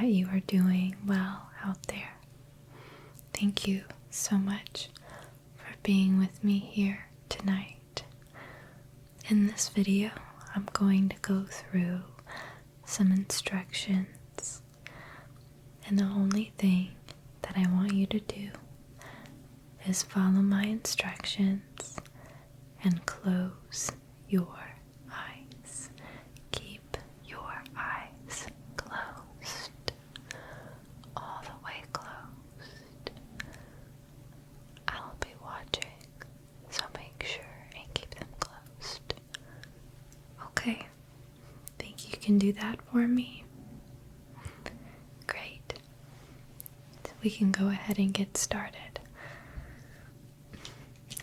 that you are doing well out there. Thank you so much for being with me here tonight. In this video, I'm going to go through some instructions, and the only thing that I want you to do is follow my instructions and close your eyes. Keep your eyes closed, all the way closed. I'll be watching, so make sure and keep them closed. Okay, think you can do that for me? Great. So we can go ahead and get started.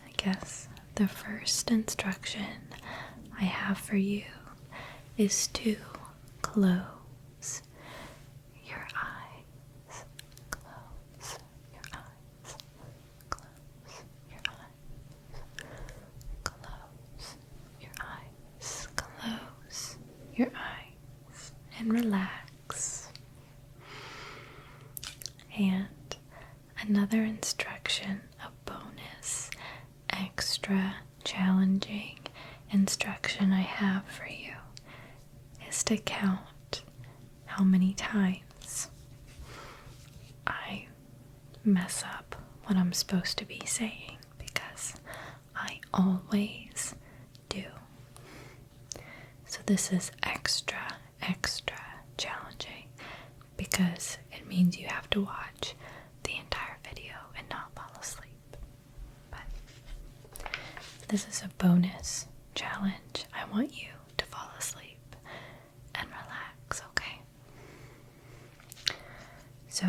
I guess the first instruction I have for you is to close your eyes. Close your eyes. Close your eyes. Close your eyes. Close your eyes and relax. And another instruction, a bonus, extra challenging instruction I have for you is to count how many times I mess up what I'm supposed to be saying, because I always do. So this is extra challenging because it means you have to watch the entire video and not fall asleep. But this is a bonus challenge. I want you to fall asleep and relax, okay? So,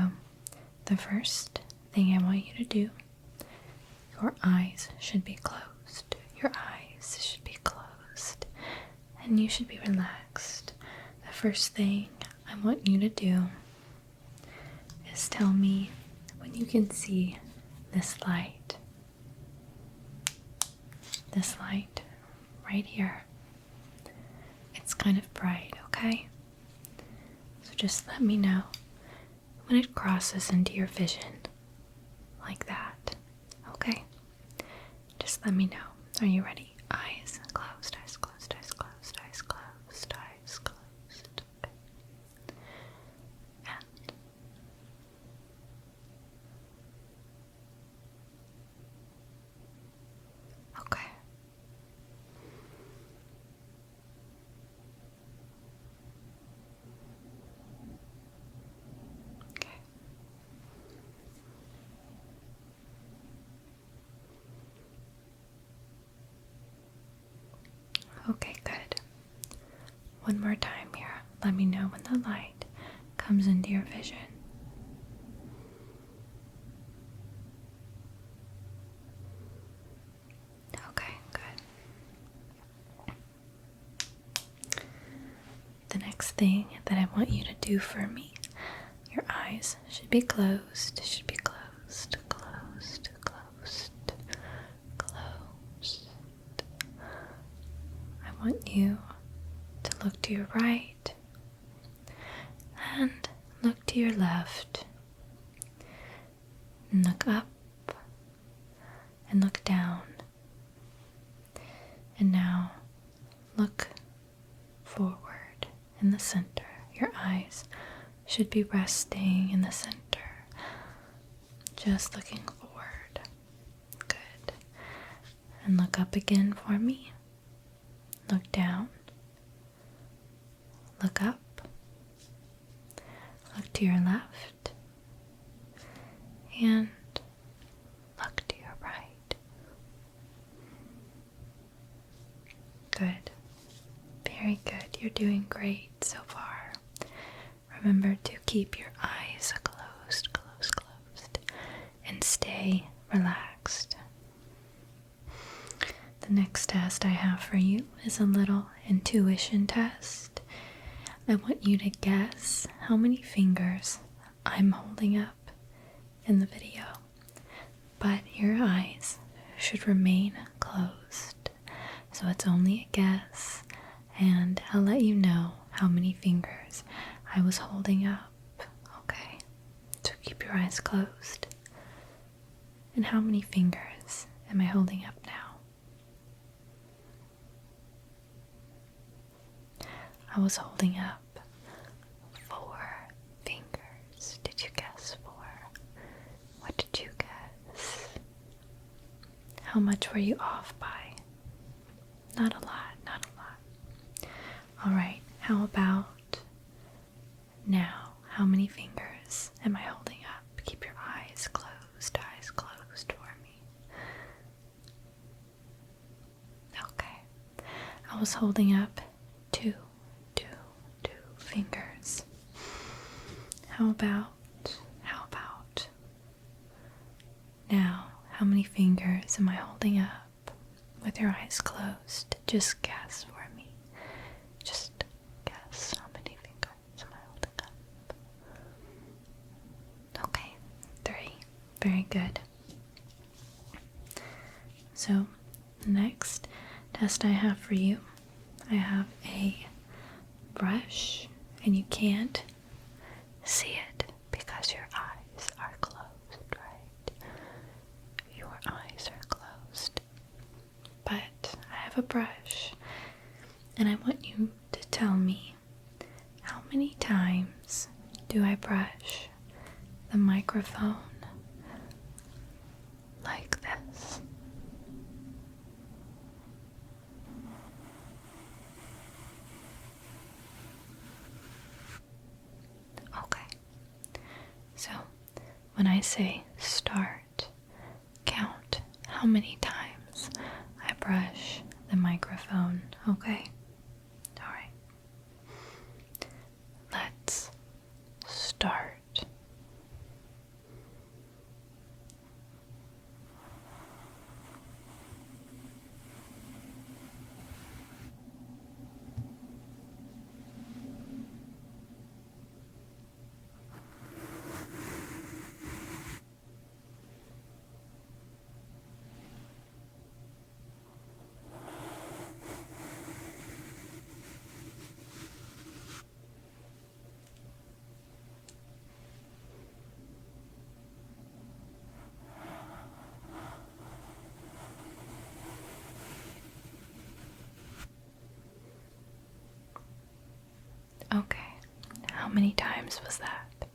the first thing I want you to do, your eyes should be closed. Your eyes should be closed. And you should be relaxed. The first thing I want you to do is tell me when you can see this light. This light right here. It's kind of bright, okay? So just let me know when it crosses into your vision like that, okay? Just let me know. Are you ready? Eyes closed, eyes closed, eyes closed, eyes closed, eyes closed. Okay. And okay. Okay. Okay, good. One more time here. Let me know when the light comes into your vision. Okay, good. The next thing that I want you to do for me, your eyes should be closed, closed, closed, closed. I want you to look to your right and look to your left, and look up and look down, and now look forward in the center. Your eyes should be resting in the center, just looking forward. Good. And look up again for me. Look down. Look up. Look to your left. And look to your right. Good. Very good. You're doing great so far. Remember to keep your eyes closed, and stay relaxed. The next test I have for you is a little intuition test. I want you to guess how many fingers I'm holding up in the video, but your eyes should remain closed. So it's only a guess, and I'll let you know how many fingers I was holding up keep your eyes closed. And how many fingers am I holding up now? I was holding up 4 fingers. Did you guess 4? What did you guess? How much were you off by? Not a lot, not a lot. Alright, how about now? How many fingers am I holding up? Keep your eyes closed for me. Okay, I was holding up 2 fingers. How about now? How many fingers am I holding up with your eyes closed? Just guess for me. Just guess how many fingers am I holding up? Okay, 3. Very good. So, the next test I have for you, I have a brush, and you can't see it because your eyes are closed, right? Your eyes are closed. But I have a brush, and I want you to tell me, how many times do I brush the microphone like this? Okay, so when I say start, count how many times I brush the microphone, okay? Alright. Let's start. Okay, how many times was that?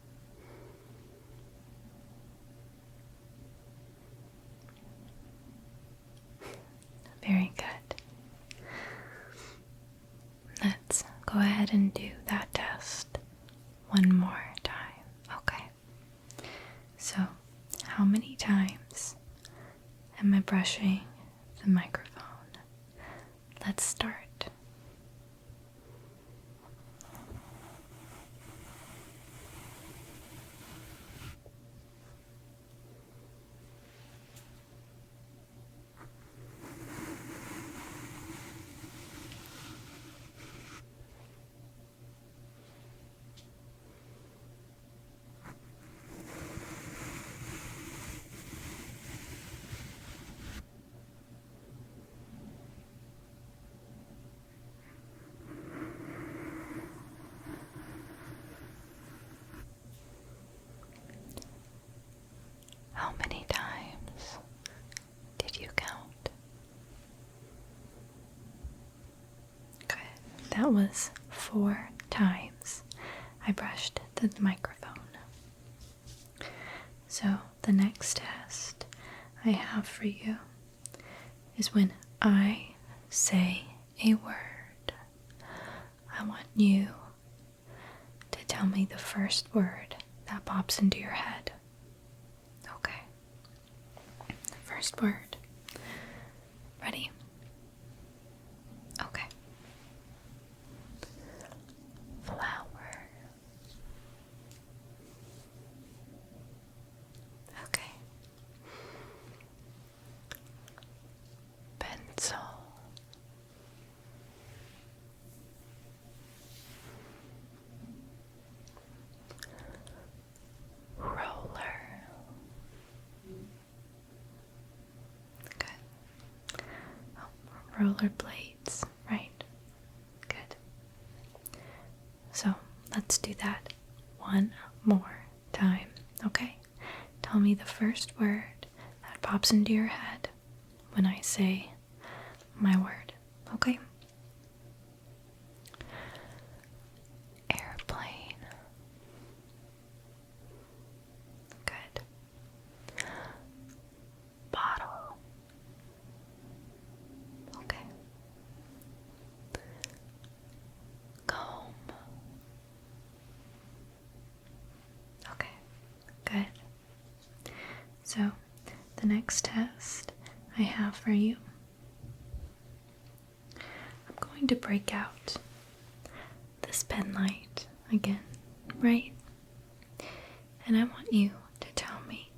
Very good. Let's go ahead and do that test one more time. Okay. So, how many times am I brushing the microphone? Let's start. How many times did you count? Good. That was 4 times I brushed the microphone. So the next test I have for you is when I say a word, I want you to tell me the first word that pops into your head. Okay. The first word. Ready? Okay. Flower. Okay. Pencil. Roller. Good. Oh, roller blades, right? Good. So let's do that one more time. Okay? Tell me the first word that pops into your head when I say my word. Okay? Airplane. Good. Bottle. Okay. Comb. Okay, good. So, the next test I have for you, I'm going to break out this pen light again, right? And I want you to tell me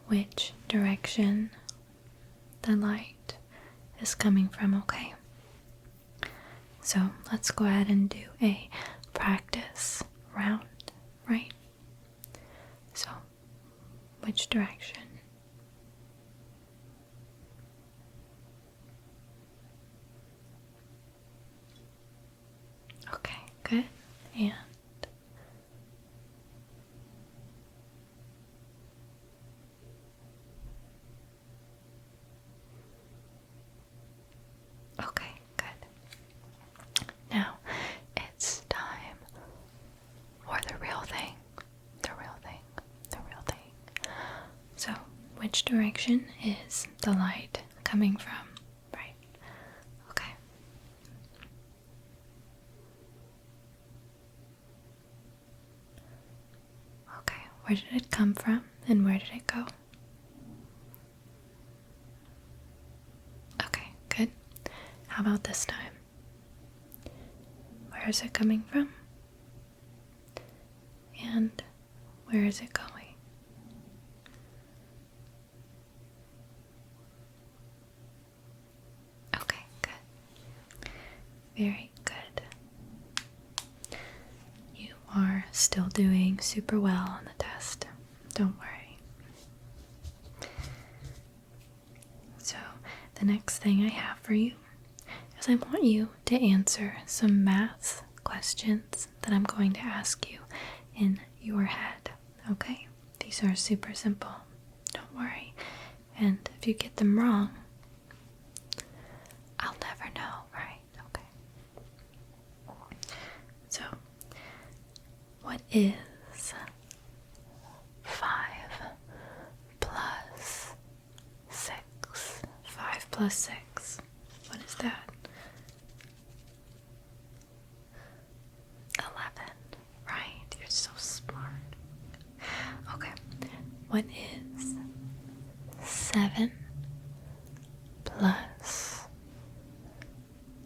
which direction the light is coming from, okay? So let's go ahead and do a practice round, right? So, which direction? Okay, good. And okay, good. Now it's time for the real thing. The real thing. The real thing. So, which direction is the light coming from? Right. Okay. Okay, where did it come from and where did it go? Okay, good. How about this time? Where is it coming from? And where is it going? Okay, good. Very good. You are still doing super well on the test. Don't worry. So, the next thing I have for you is I want you to answer some math questions that I'm going to ask you in your head, okay? These are super simple. Don't worry. And if you get them wrong, I'll never know, right? Okay. So, what is 5 plus 6? 5 plus 6. What is that? 11. Right, you're so smart. Okay. What is 7 plus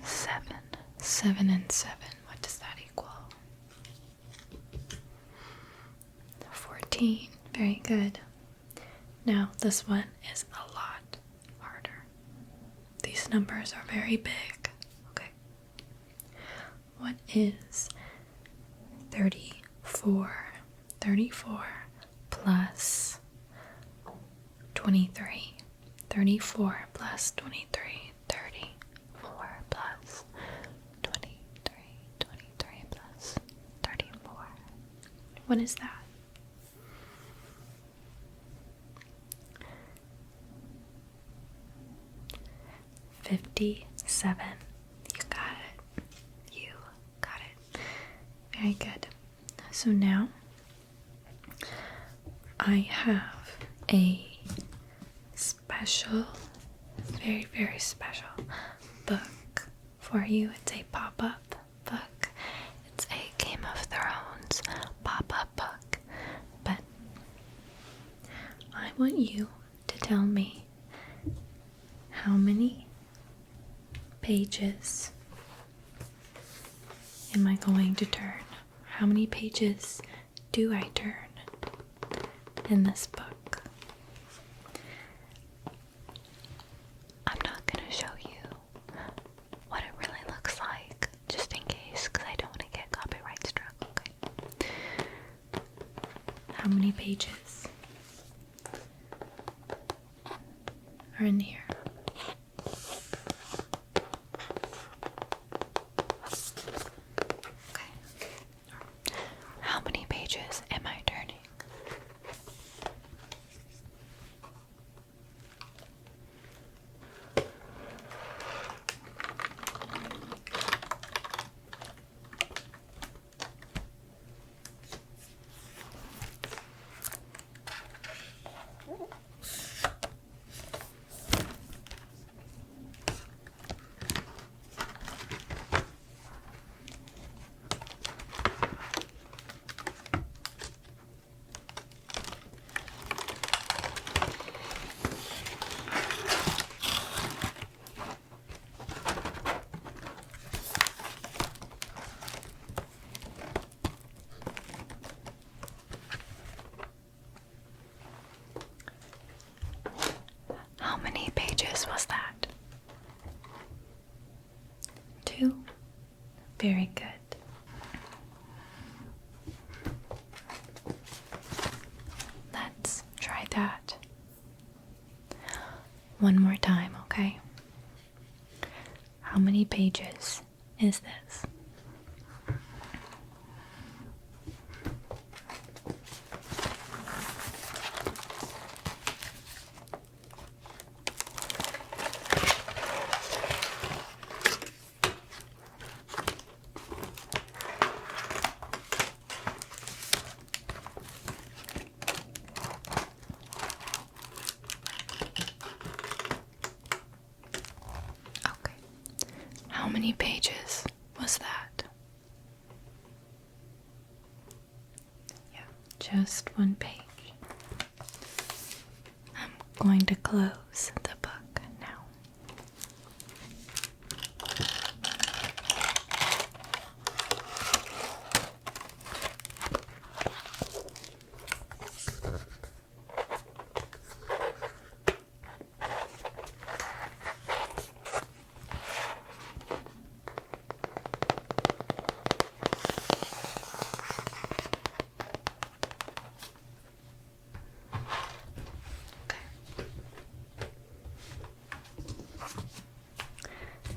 7? 7 and 7. What does that equal? 14. Very good. Now, this one is a lot harder. These numbers are very big. Okay. What is 34? 34 plus 23. 34 plus 23. 34 plus 23. 23 plus 34. What is that? 57. You got it. You got it. Very good. So now I have a special, very, very special book for you. It's a pop-up book. It's a Game of Thrones pop-up book. But I want you to tell me how many pages am I going to turn? How many pages do I turn in this book? I'm not going to show you what it really looks like, just in case, because I don't want to get copyright struck, okay? How many pages are in here? How many pages too? Very good. Let's try that. One more time, okay? How many pages is this? Okay. How many pages was that? Yeah, just one page. I'm going to close the book now.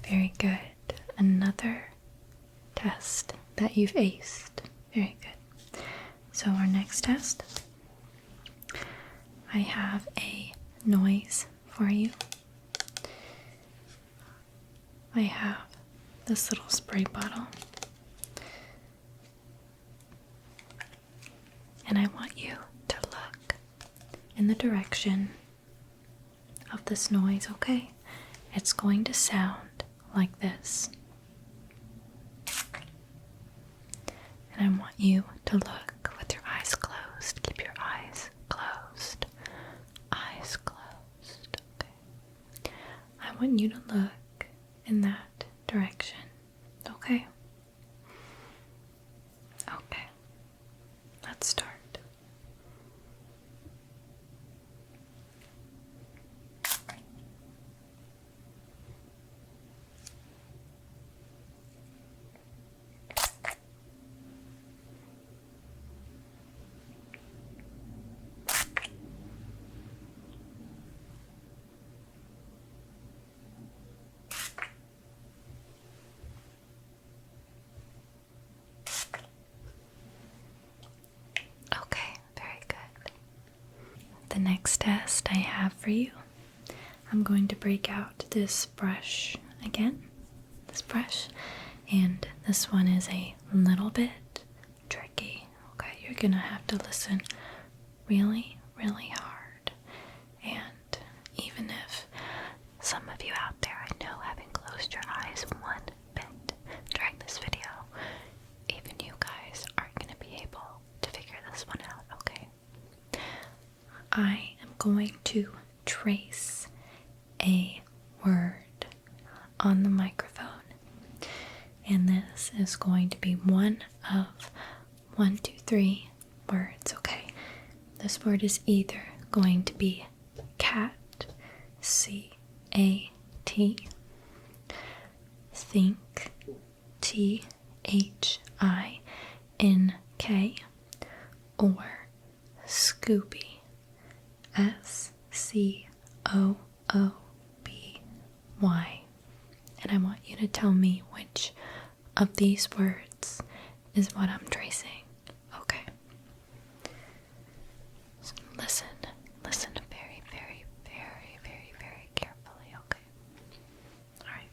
Very good. Another test that you've aced. Very good. So our next test, I have a noise for you. I have this little spray bottle. And I want you to look in the direction of this noise, okay? It's going to sound like this. And I want you to look with your eyes closed. Keep your eyes closed. Eyes closed. Okay. I want you to look in that direction. Okay? Okay. Let's start. Okay, very good. The next test I have for you, I'm going to break out this brush again. This brush. And this one is a little bit tricky. Okay, you're gonna have to listen really, really hard. And even if some of you out there, I know, haven't closed your eyes one bit during this video, even you guys aren't gonna be able to figure this one out, okay? I am going to trace a word on the microphone. And this is going to be one of 1, 2, 3 words, okay? This word is either going to be cat, C-A-T, think, T-H-I-N-K, or Scooby, S-C-O-O-B-Y. And I want you to tell me which of these words is what I'm tracing. Okay. So listen very, very, very, very, very carefully, okay? Alright.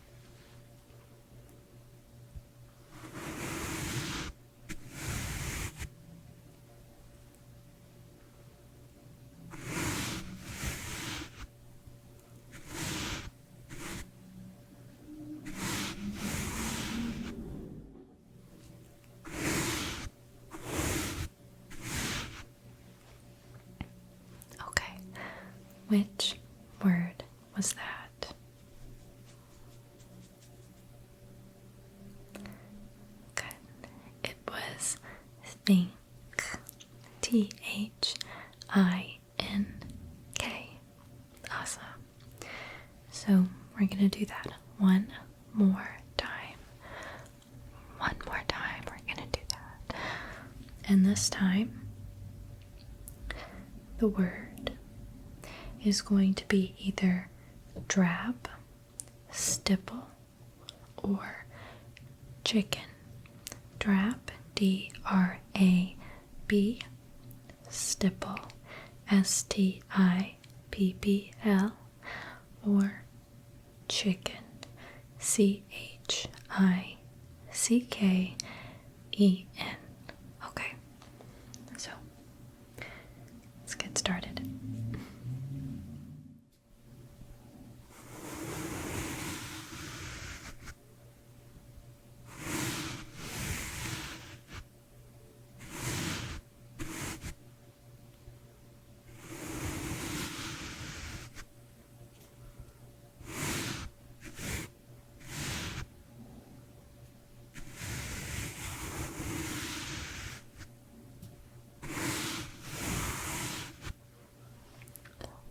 Okay, which word was that? Good. It was think. T-H-I-N-K. Awesome. So we're gonna do that one more time. this time, the word is going to be either drab, stipple, or chicken. Drab, D-R-A-B, stipple, S-T-I-P-P-L, or chicken, C-H-I-C-K-E-N. Okay, so let's get started.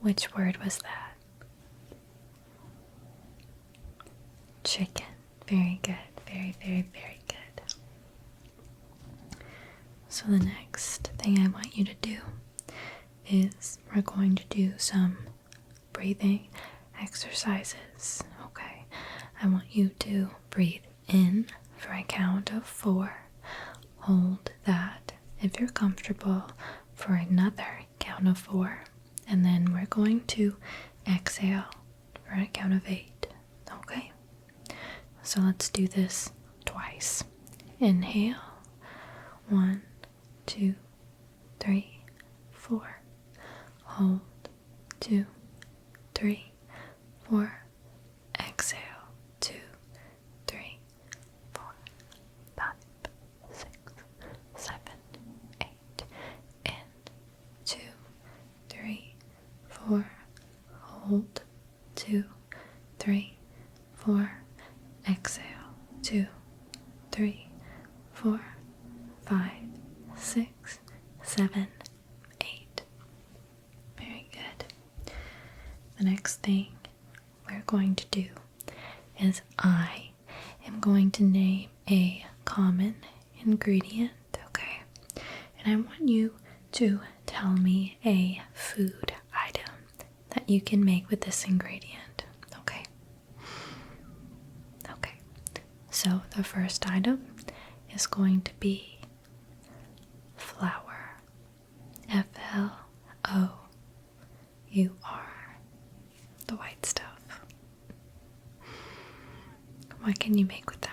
Which word was that? Chicken. Very good. Very, very, very good. So the next thing I want you to do is we're going to do some breathing exercises. Okay. I want you to breathe in for a count of 4. Hold that if you're comfortable for another count of 4. And then we're going to exhale for a count of 8. Okay? So let's do this twice. Inhale. 1, 2, 3, 4. Hold. 2, 3, 4. Exhale. 2, 3, 4, 5, 6, 7, 8. In. 2, 3, 4. Hold. 2, 3, 4. Exhale. 2, 3, 4, 5, 6, 7, 8. Very good. The next thing we're going to do is I am going to name a common ingredient, okay? And I want you to tell me a food item that you can make with this ingredient, okay? Okay, so the first item is going to be flour. F-L-O-U-R, the white stuff. What can you make with that?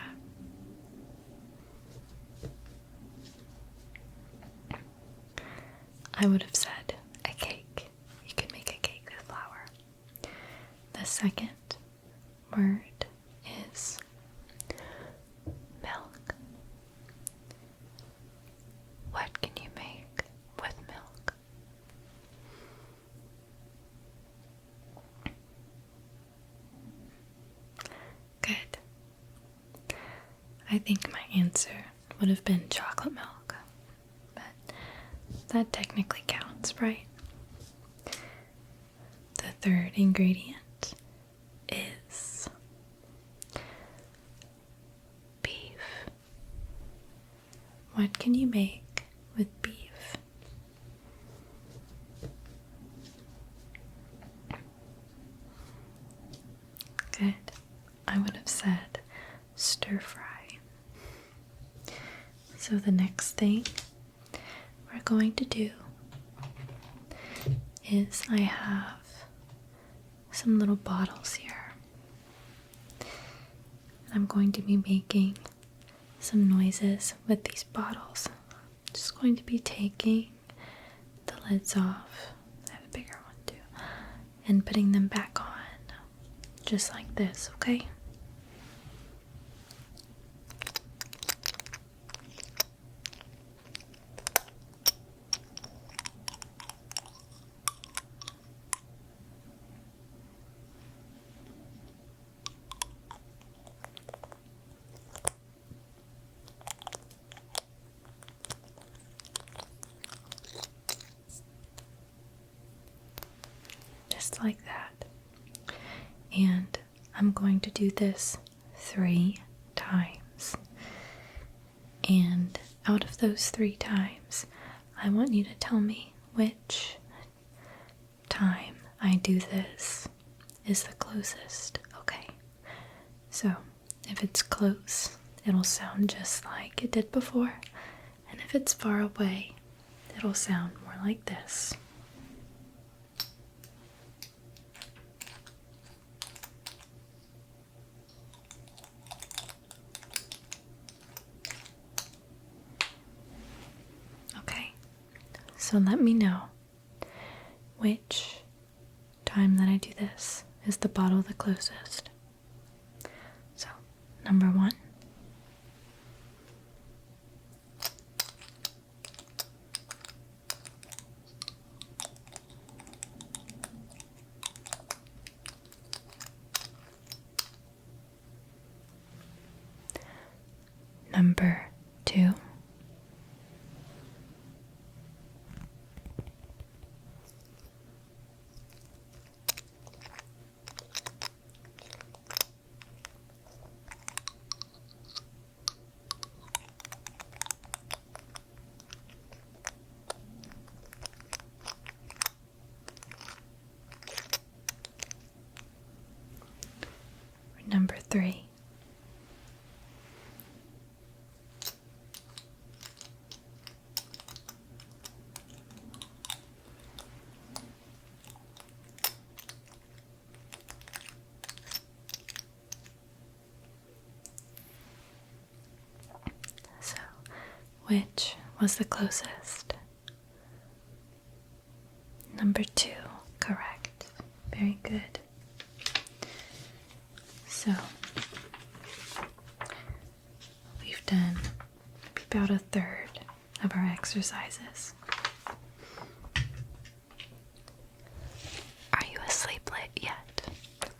I would have said a cake. You could make a cake with flour. The second word is milk. What can you make with milk? Good. I think my answer would have been chocolate milk, but that technically counts, right? The third ingredient is beef. What can you make with beef? Good. I would have said stir fry. So the next thing we're going to do is I have some little bottles here. I'm going to be making some noises with these bottles. I'm just going to be taking the lids off. I have a bigger one too. And putting them back on. Just like this, okay? Just like that. And I'm going to do this 3 times. And out of those 3 times, I want you to tell me which time I do this is the closest. Okay, so if it's close, it'll sound just like it did before, and if it's far away, it'll sound more like this. Okay, so let me know which time that I do this is the bottle the closest. So, number 1. Number 2. Number 3. So, which was the closest? Number 2, correct. Very good. So, we've done about a third of our exercises. Are you asleep yet?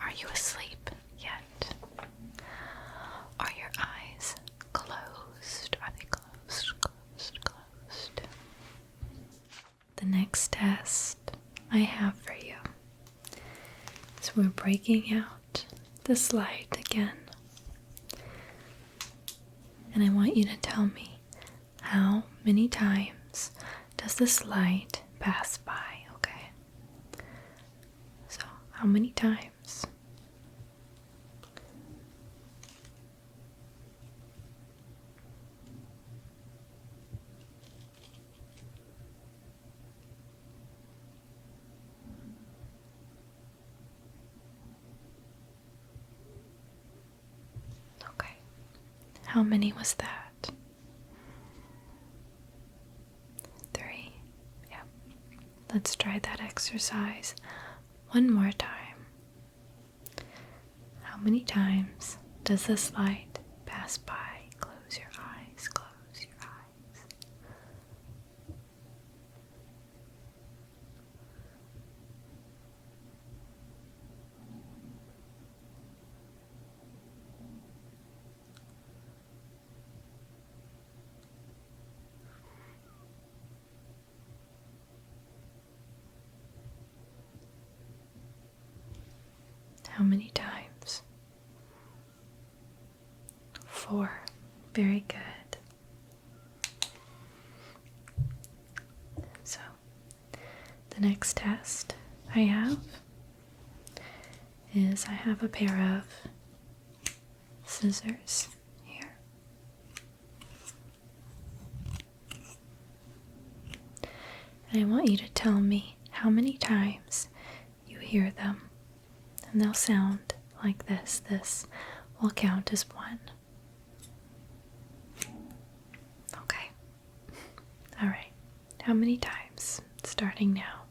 Are you asleep yet? Are your eyes closed? Are they closed, closed, closed? The next test I have for you is we're breaking out the slide again. And I want you to tell me how many times does this light pass by, okay? So, how many times? Okay. How many was that? 3. Yeah. Let's try that exercise one more time. How many times does this light pass by? Close your eyes, close your eyes. How many times? 4. Very good. So, the next test I have is I have a pair of scissors here. And I want you to tell me how many times you hear them. And they'll sound like this. This will count as 1. Okay. All right. How many times? Starting now.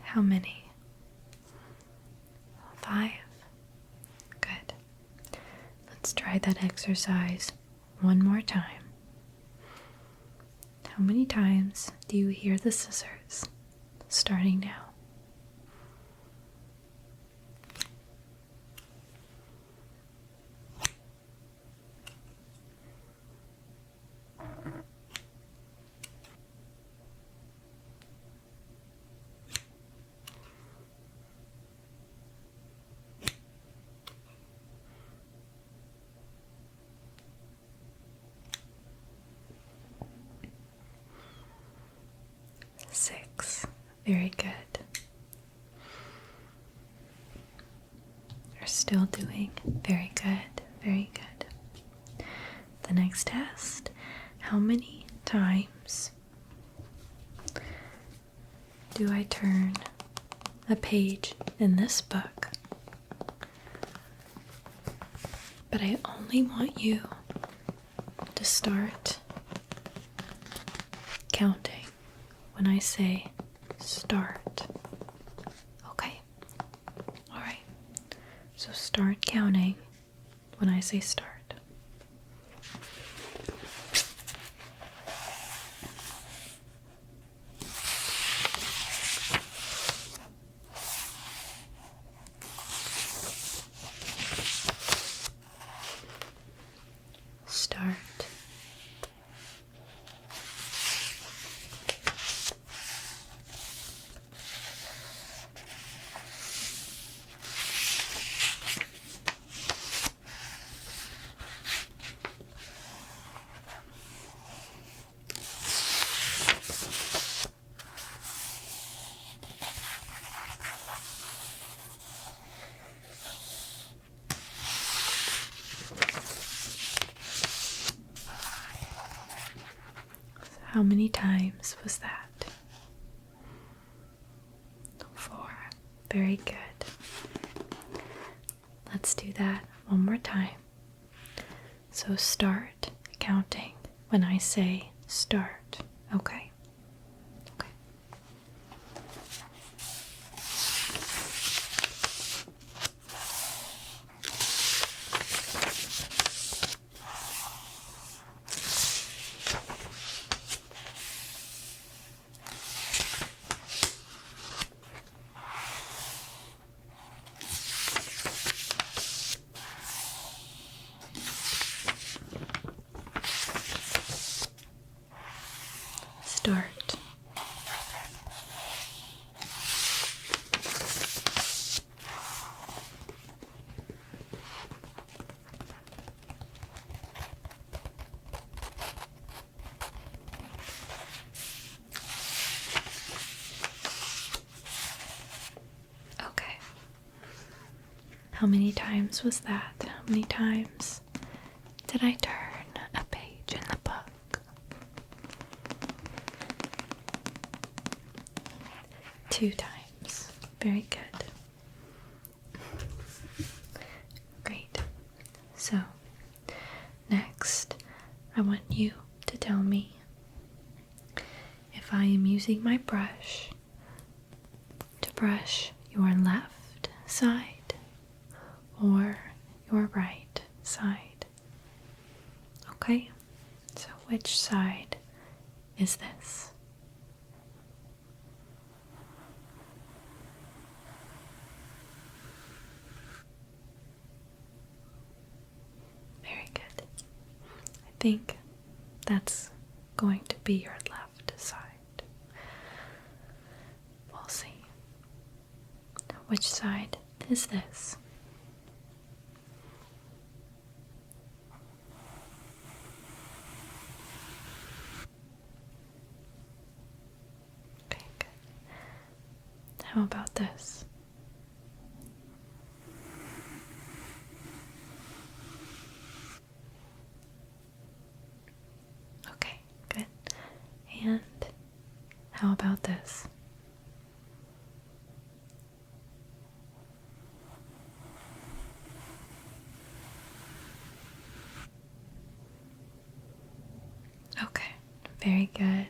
How many? 5. Good. Let's try that exercise one more time. How many times do you hear the scissors? Starting now. 6. Very good. You're still doing very good. Very good. The next test. How many times do I turn a page in this book? But I only want you to start counting when I say start. Okay? Alright. So start counting when I say start. Start. How many times was that? 4. Very good. Let's do that one more time. So start counting when I say start. Okay? Okay. Start. Okay. How many times was that? How many times did I turn a page in the book? 2 times. Very good. Great. So, next, I want you to tell me if I am using my brush to brush your left side or your right side. Okay? So, which side is this? Very good. I think that's going to be your left side. We'll see. Which side is this? Okay, good. How about this? Okay, good. And how about this? Okay, very good.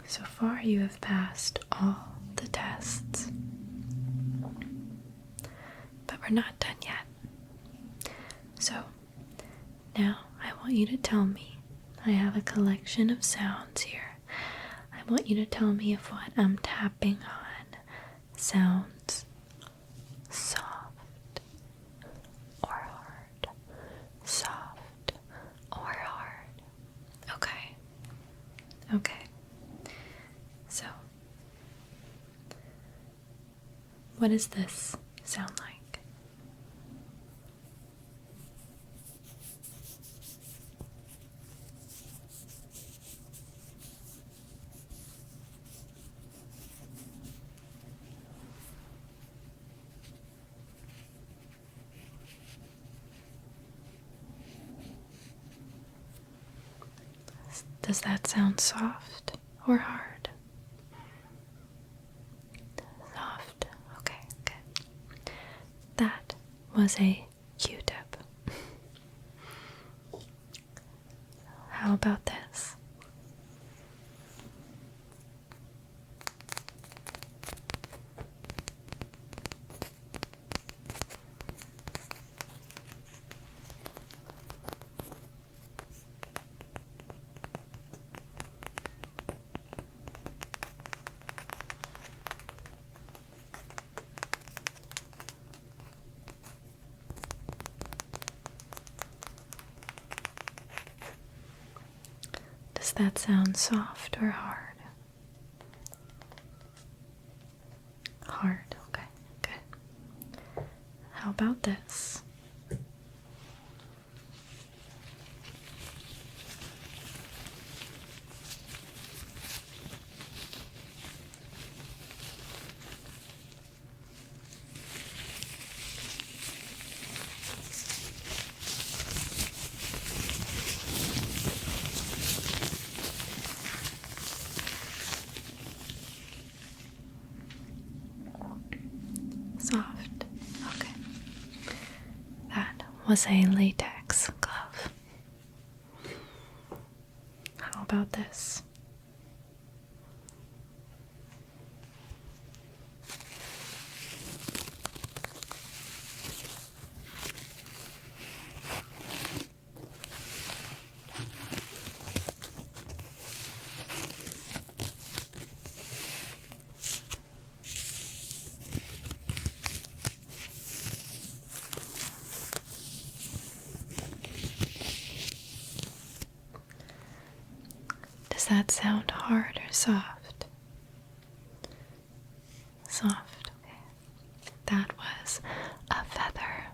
So far you have passed all the tests. But we're not done yet. So now I want you to tell me, I have a collection of sounds here. I want you to tell me if what I'm tapping on sounds soft or hard. Soft or hard. Okay. Okay. So, what does this sound like? Does that sound soft or hard? Soft. Okay, good. That was a Q-tip. How about this? Does that sound soft or hard? Hard, okay, good. How about this? Soft. Okay. That was a latex glove. How about this? Does that sound hard or soft? Soft, okay. That was a feather.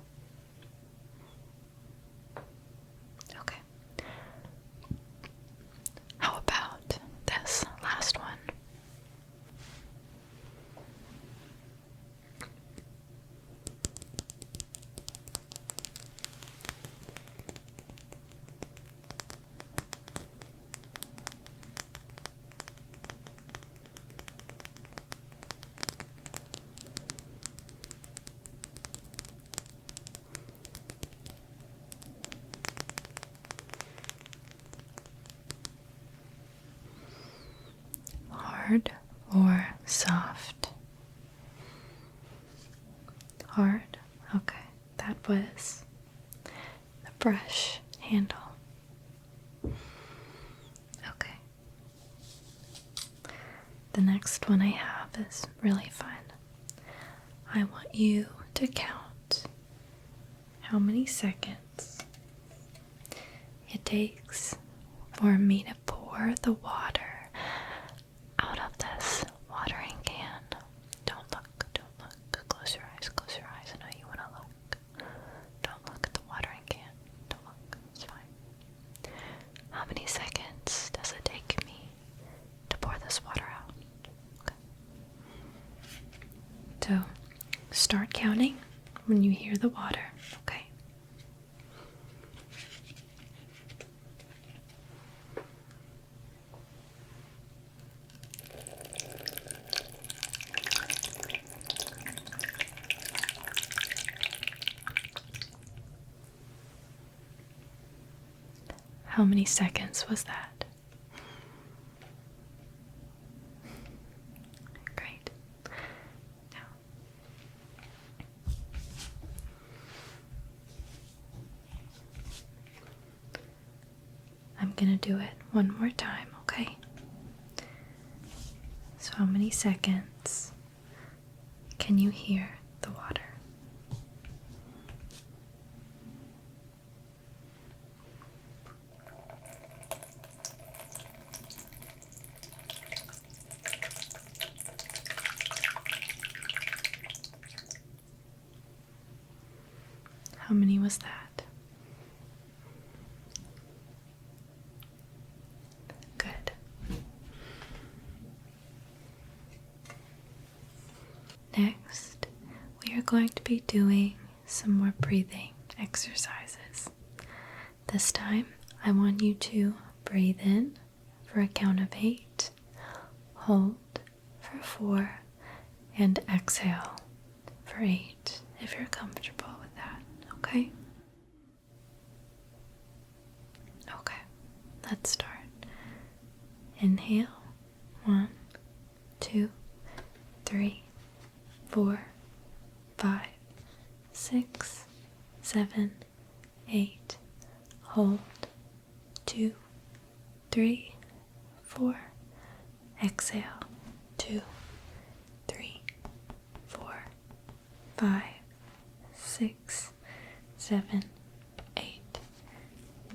Okay. How about this last one? Hard or soft? Hard? Okay, that was the brush handle. Okay. The next one I have is really fun. I want you to count how many seconds it takes for me to pour the water out of this watering can. Don't look. Close your eyes. I know you want to look. Don't look at the watering can. Don't look. It's fine. How many seconds does it take me to pour this water out? Okay. So, start counting when you hear the water, okay? How many seconds was that? Great. Now, I'm gonna do it one more time, okay? So how many seconds can you hear the water? How many was that? Good. Next, we are going to be doing some more breathing exercises. This time, I want you to breathe in for a count of 8, hold for 4, and exhale for 8 if you're comfortable with that, okay? Okay, let's start. Inhale, 1, 2, 3, 4, 5, 6, 7, 8. Hold, 2, 3, 4. Exhale, 2, 3, 4, 5, 6, 7, 8.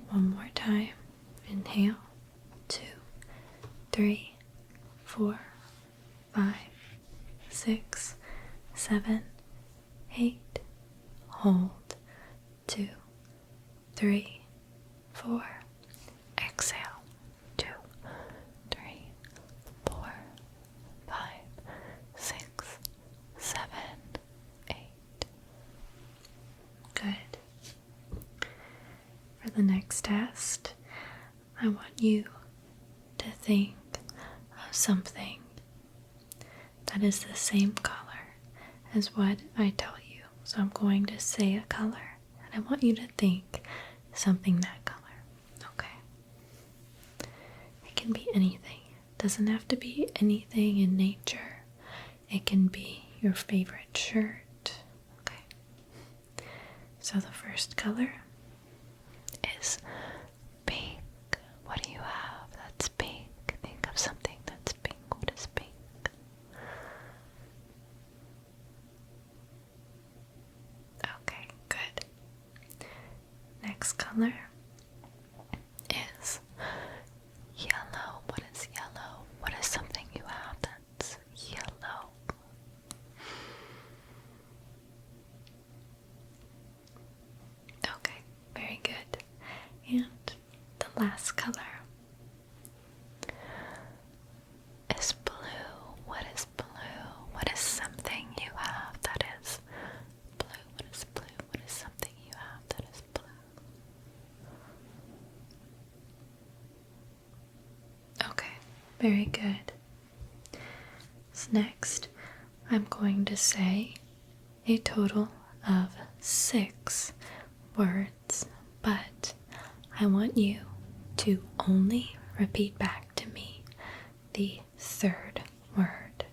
One more time. Inhale, 2, 3, 4, 5, 6, 7, 8. Hold, 2, 3, 4. Exhale, 2, 3, 4, 5, 6, 7, 8. Good. For the next test, I want you to think of something that is the same color as what I tell you. So I'm going to say a color, and I want you to think something that color. Okay? It can be anything. It doesn't have to be anything in nature. It can be your favorite shirt. Okay? So the first color is pink. What do you have that's pink? Think of something that's pink. What is pink? Okay, good. Next color is yellow. What is yellow? What is something you have that's yellow? Okay, very good. And the last color is blue. What is blue? What is something you have that is blue? What is blue? What is something you have that is blue? Okay, very good. So next, I'm going to say a total of 6 words, but I want you to only repeat back to me the 3rd word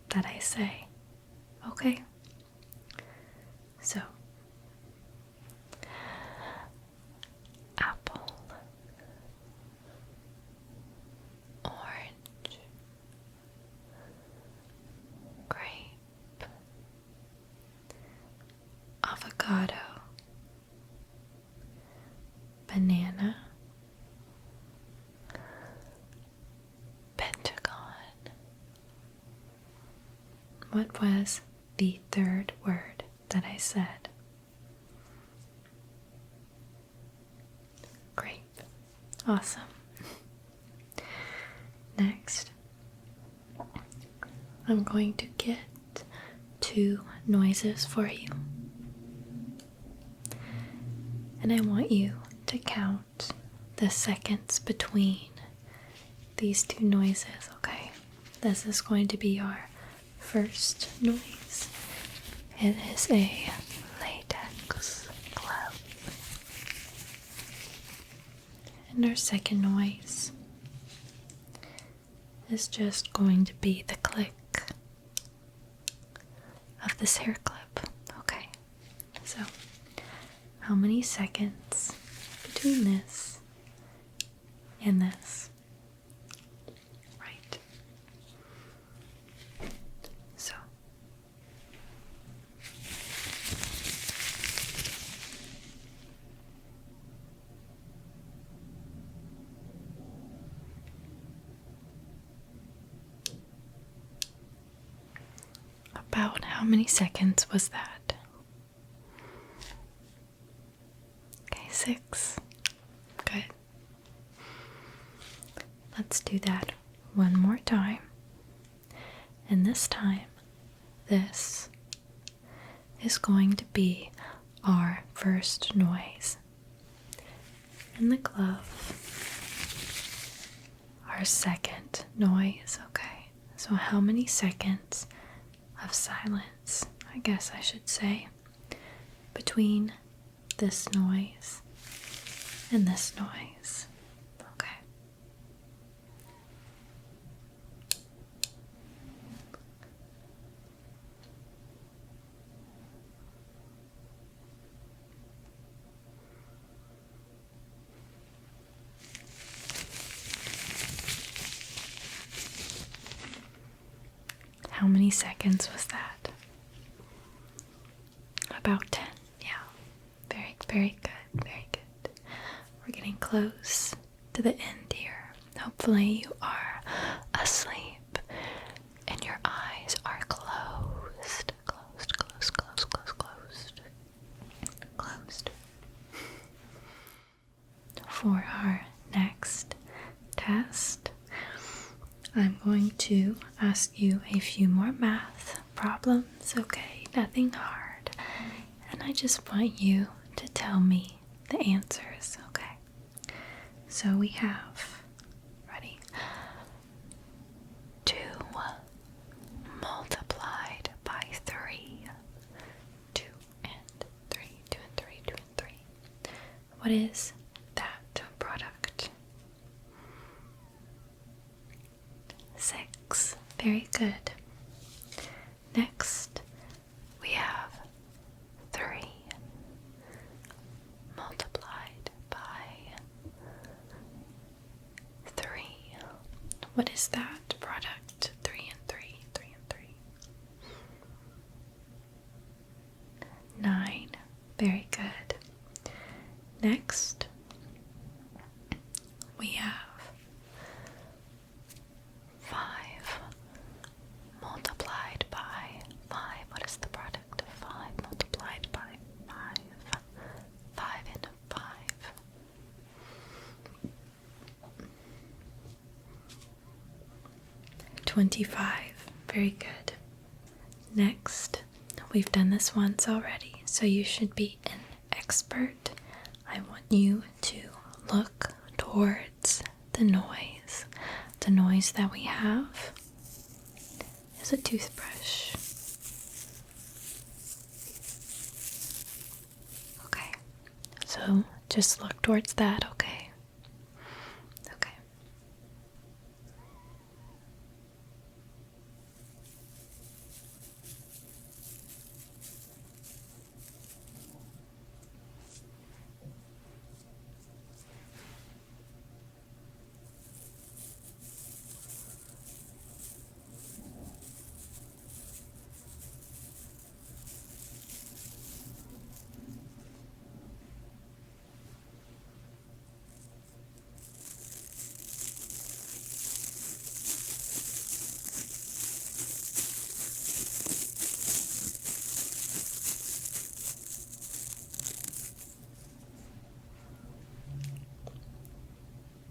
that I say. Okay? So, apple, orange, grape, avocado, banana, pentagon. What was the 3rd word that I said? Great. Awesome. Next, I'm going to get 2 noises for you. And I want you to count the seconds between these 2 noises, okay? This is going to be our first noise. It is a latex glove. And our second noise is just going to be the click of this hair clip, okay? So, how many seconds between this and this? Right. So, about how many seconds was that? Okay, 6. Good. Let's do that one more time. And this time, this is going to be our first noise. And the glove per second noise, okay? So how many seconds of silence, I guess I should say, between this noise and this noise, okay? How many seconds was that? About 10. Yeah. Very, very good. Very good. We're getting close to the end here. Hopefully you are asleep and your eyes are closed. Closed. For our next test, I'm going to ask you a few more math problems, okay? Nothing hard. And I just want you to tell me the answers, okay? So we have, ready? 2 multiplied by 3. 2 and 3, 2 and 3, 2 and 3. What is that product? 6. Very good. Next, we have 3 multiplied by 3. What is that product? 3 and 3, 3 and 3. 9. Very good. Next, we have 5 multiplied by 5. What is the product of 5 multiplied by 5? 5 and 5. 25. Very good. Next, we've done this once already, so you should be an expert. I want you to look towards the noise. The noise that we have is a toothbrush. Okay, so just look towards that, okay? Okay.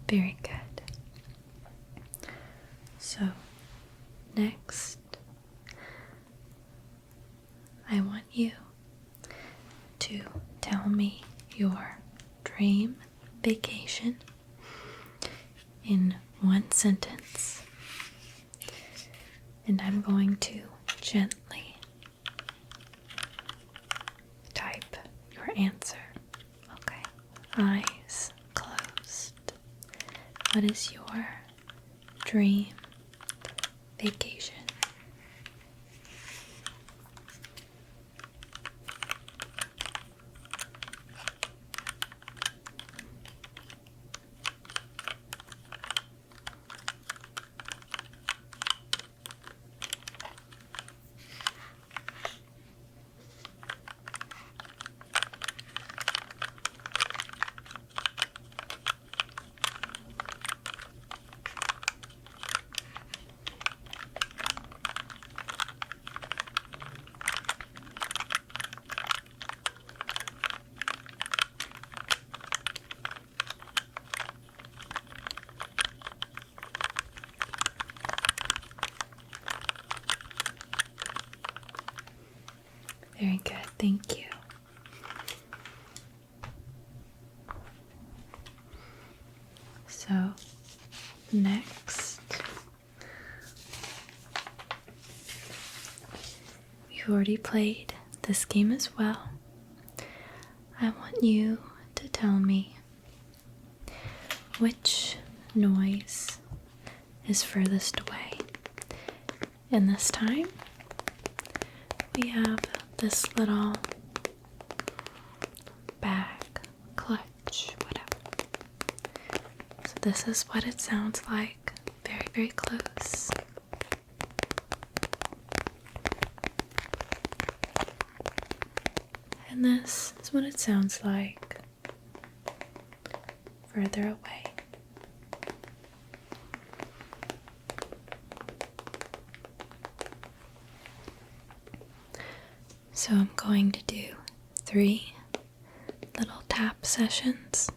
Very good. So, next, I want you to tell me your dream vacation in one sentence. And I'm going to gently type your answer. Okay. Eyes closed. What is your dream vacation? Very good, thank you. So, next, you already played this game as well, I want you to tell me which noise is furthest away. And this time, we have this little bag, clutch, whatever. So this is what it sounds like, very, very close. And this is what it sounds like further away. So I'm going to do 3 little tap sessions,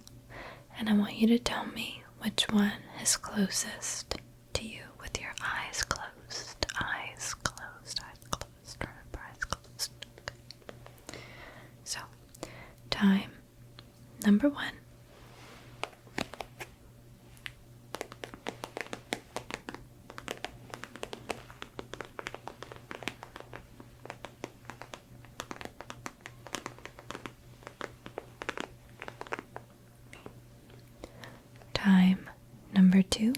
and I want you to tell me which one is closest to you with your eyes closed. Eyes closed, eyes closed. Remember, eyes closed. Okay. So, time number 1. Time number 2.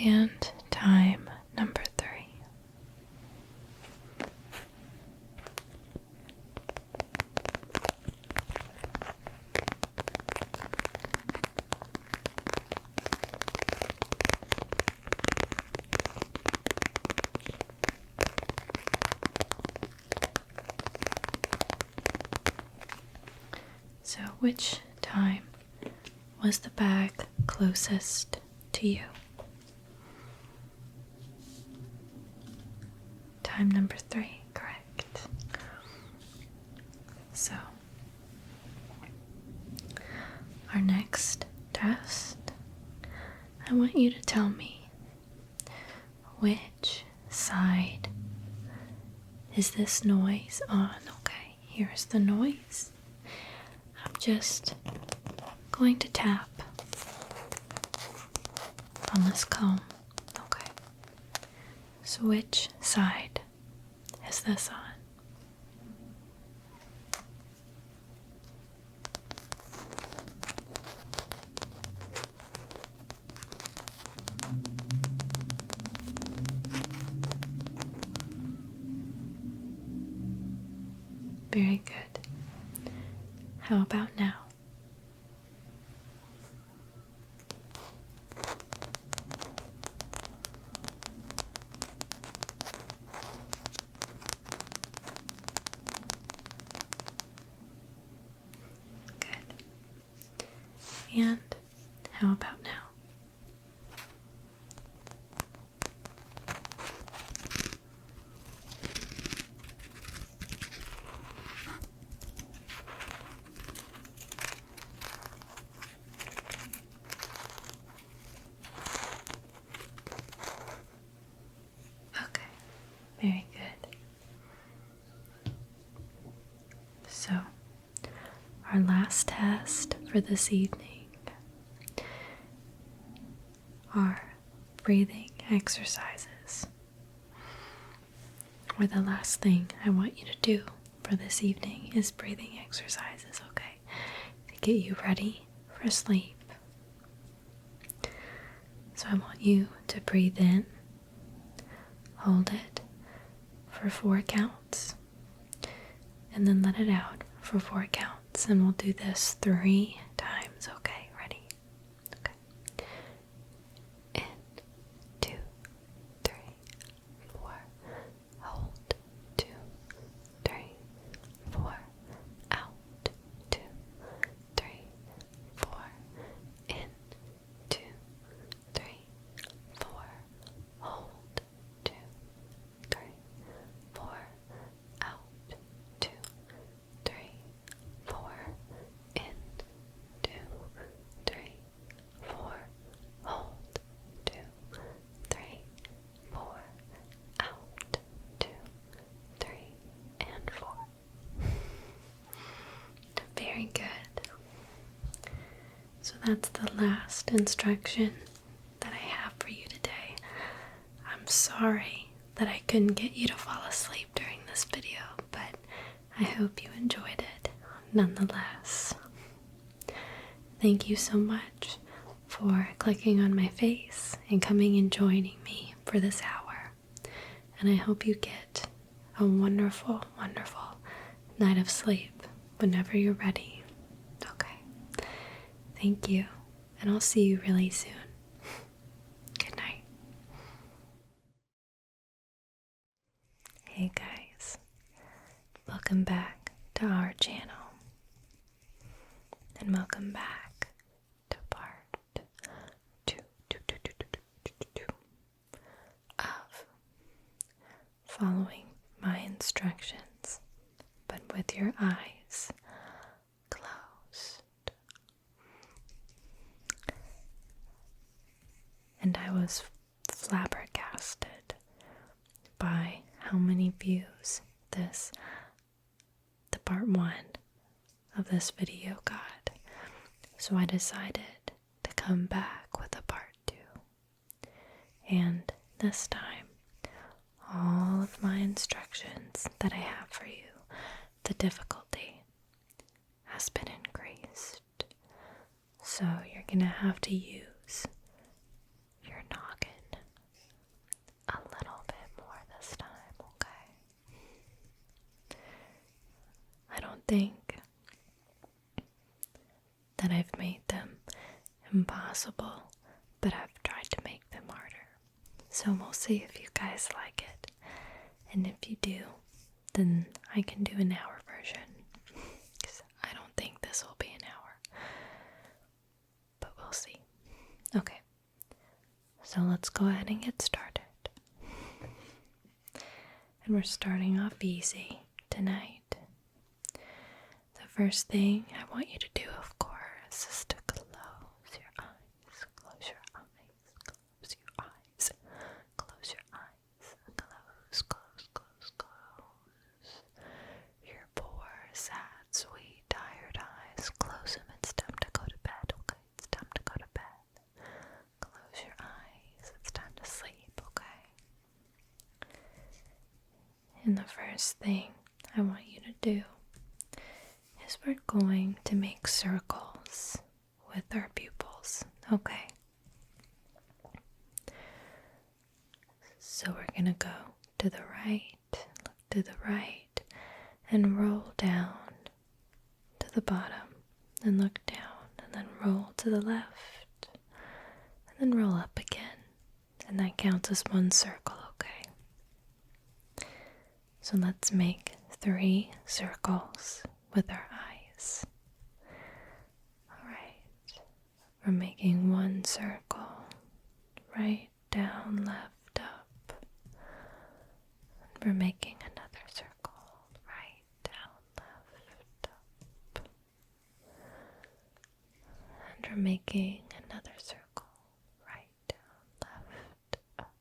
And time number 3. So, which time was the bag closest to you? Time number 3, correct. So, our next test, I want you to tell me which side is this noise on. Okay, here's the noise. I'm just going to tap on this comb. Okay. So which side is this on? Very good. How about now? Good. And how about now? Okay, very good. So, our last test for this evening are breathing exercises. Or the last thing I want you to do for this evening is breathing exercises, okay? To get you ready for sleep. So I want you to breathe in, hold it for 4 counts, and then let it out for 4 counts. And we'll do this 3 times, okay? Ready? Okay. In, 2, 3, 4. Hold, 2, 3, 4. Out, 2, 3, 4. In, 2, 3, 4. Hold, 2, 3, 4. Out, 2, 3, 4. In, 2, Very good. So that's the last instruction that I have for you today. I'm sorry that I couldn't get you to fall asleep during this video, but I hope you enjoyed it nonetheless. Thank you so much for clicking on my face and coming and joining me for this hour. And I hope you get a wonderful, wonderful night of sleep whenever you're ready. Okay. Thank you, and I'll see you really soon. Good night. Hey guys, welcome back to our channel. And welcome back to part two of following my instructions, but with your eyes closed. And I was flabbergasted by how many views the part one of this video got. So I decided to come back with a part two. And this time, all of my instructions that I have for you, the difficulty has been increased. So you're gonna have to use your noggin a little bit more this time, okay? I don't think that I've made them impossible, but I've tried to make them harder. So we'll see if you guys like it. And if you do, then I can do an hour version, because I don't think this will be an hour. But we'll see. Okay, so let's go ahead and get started. And we're starting off easy tonight. The first thing I want you to do, of course, is to close your eyes. Close your eyes. Close your eyes. Close your eyes. Close. Your poor, sad, sweet, tired eyes. Close them. It's time to go to bed, okay? It's time to go to bed. Close your eyes. It's time to sleep, okay? And the first thing I want you to do is we're going to make circles with our pupils, okay? So we're gonna go to the right, look to the right, and roll down to the bottom, and look down, and then roll to the left, and then roll up again, and that counts as one circle, okay? So let's make 3 circles with our eyes. Alright, we're making 1 circle, right, down, left, up. And we're making another circle, right, down, left, up. And we're making another circle, right, down, left, up.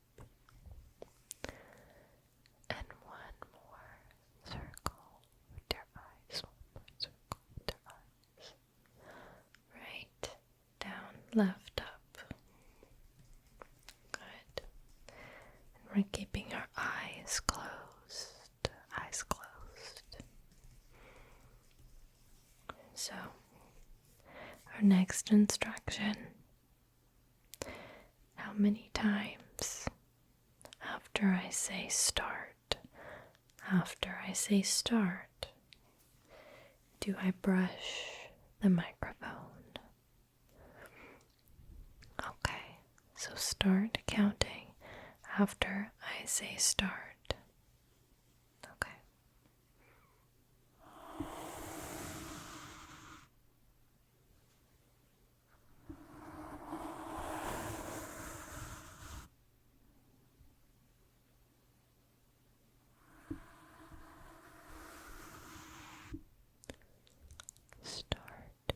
And 1 more circle with your eyes. 1 more circle with your eyes. Right, down, left, up. Good. And we're keeping our eyes closed. Eyes closed. So, our next instruction. How many times after I say start, do I brush the microphone? Okay, so start counting after I say start. Okay. Start.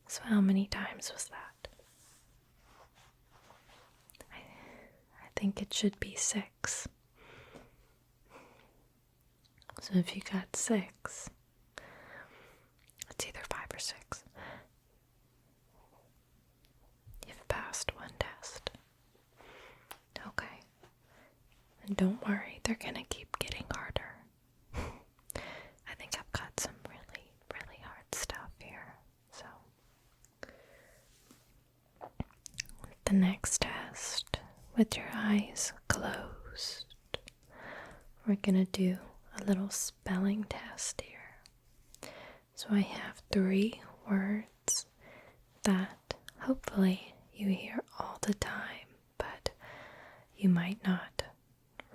So how many times was that? I think it should be 6. So if you got 6, it's either 5 or 6. You've passed one test. Okay. And don't worry, they're gonna keep getting harder. I think I've got some really, really hard stuff here. So, the next test, with your eyes closed, we're gonna do a little spelling test here. So I have 3 words that hopefully you hear all the time, but you might not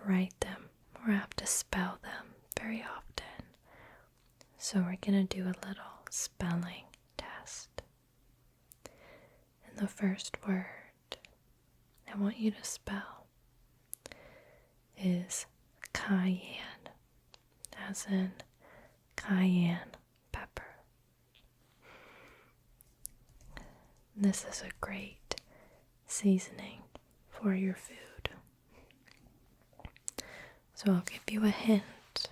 write them or have to spell them very often. So we're going to do a little spelling test. And the first word I want you to spell is cayenne, as in cayenne pepper. This is a great seasoning for your food. So I'll give you a hint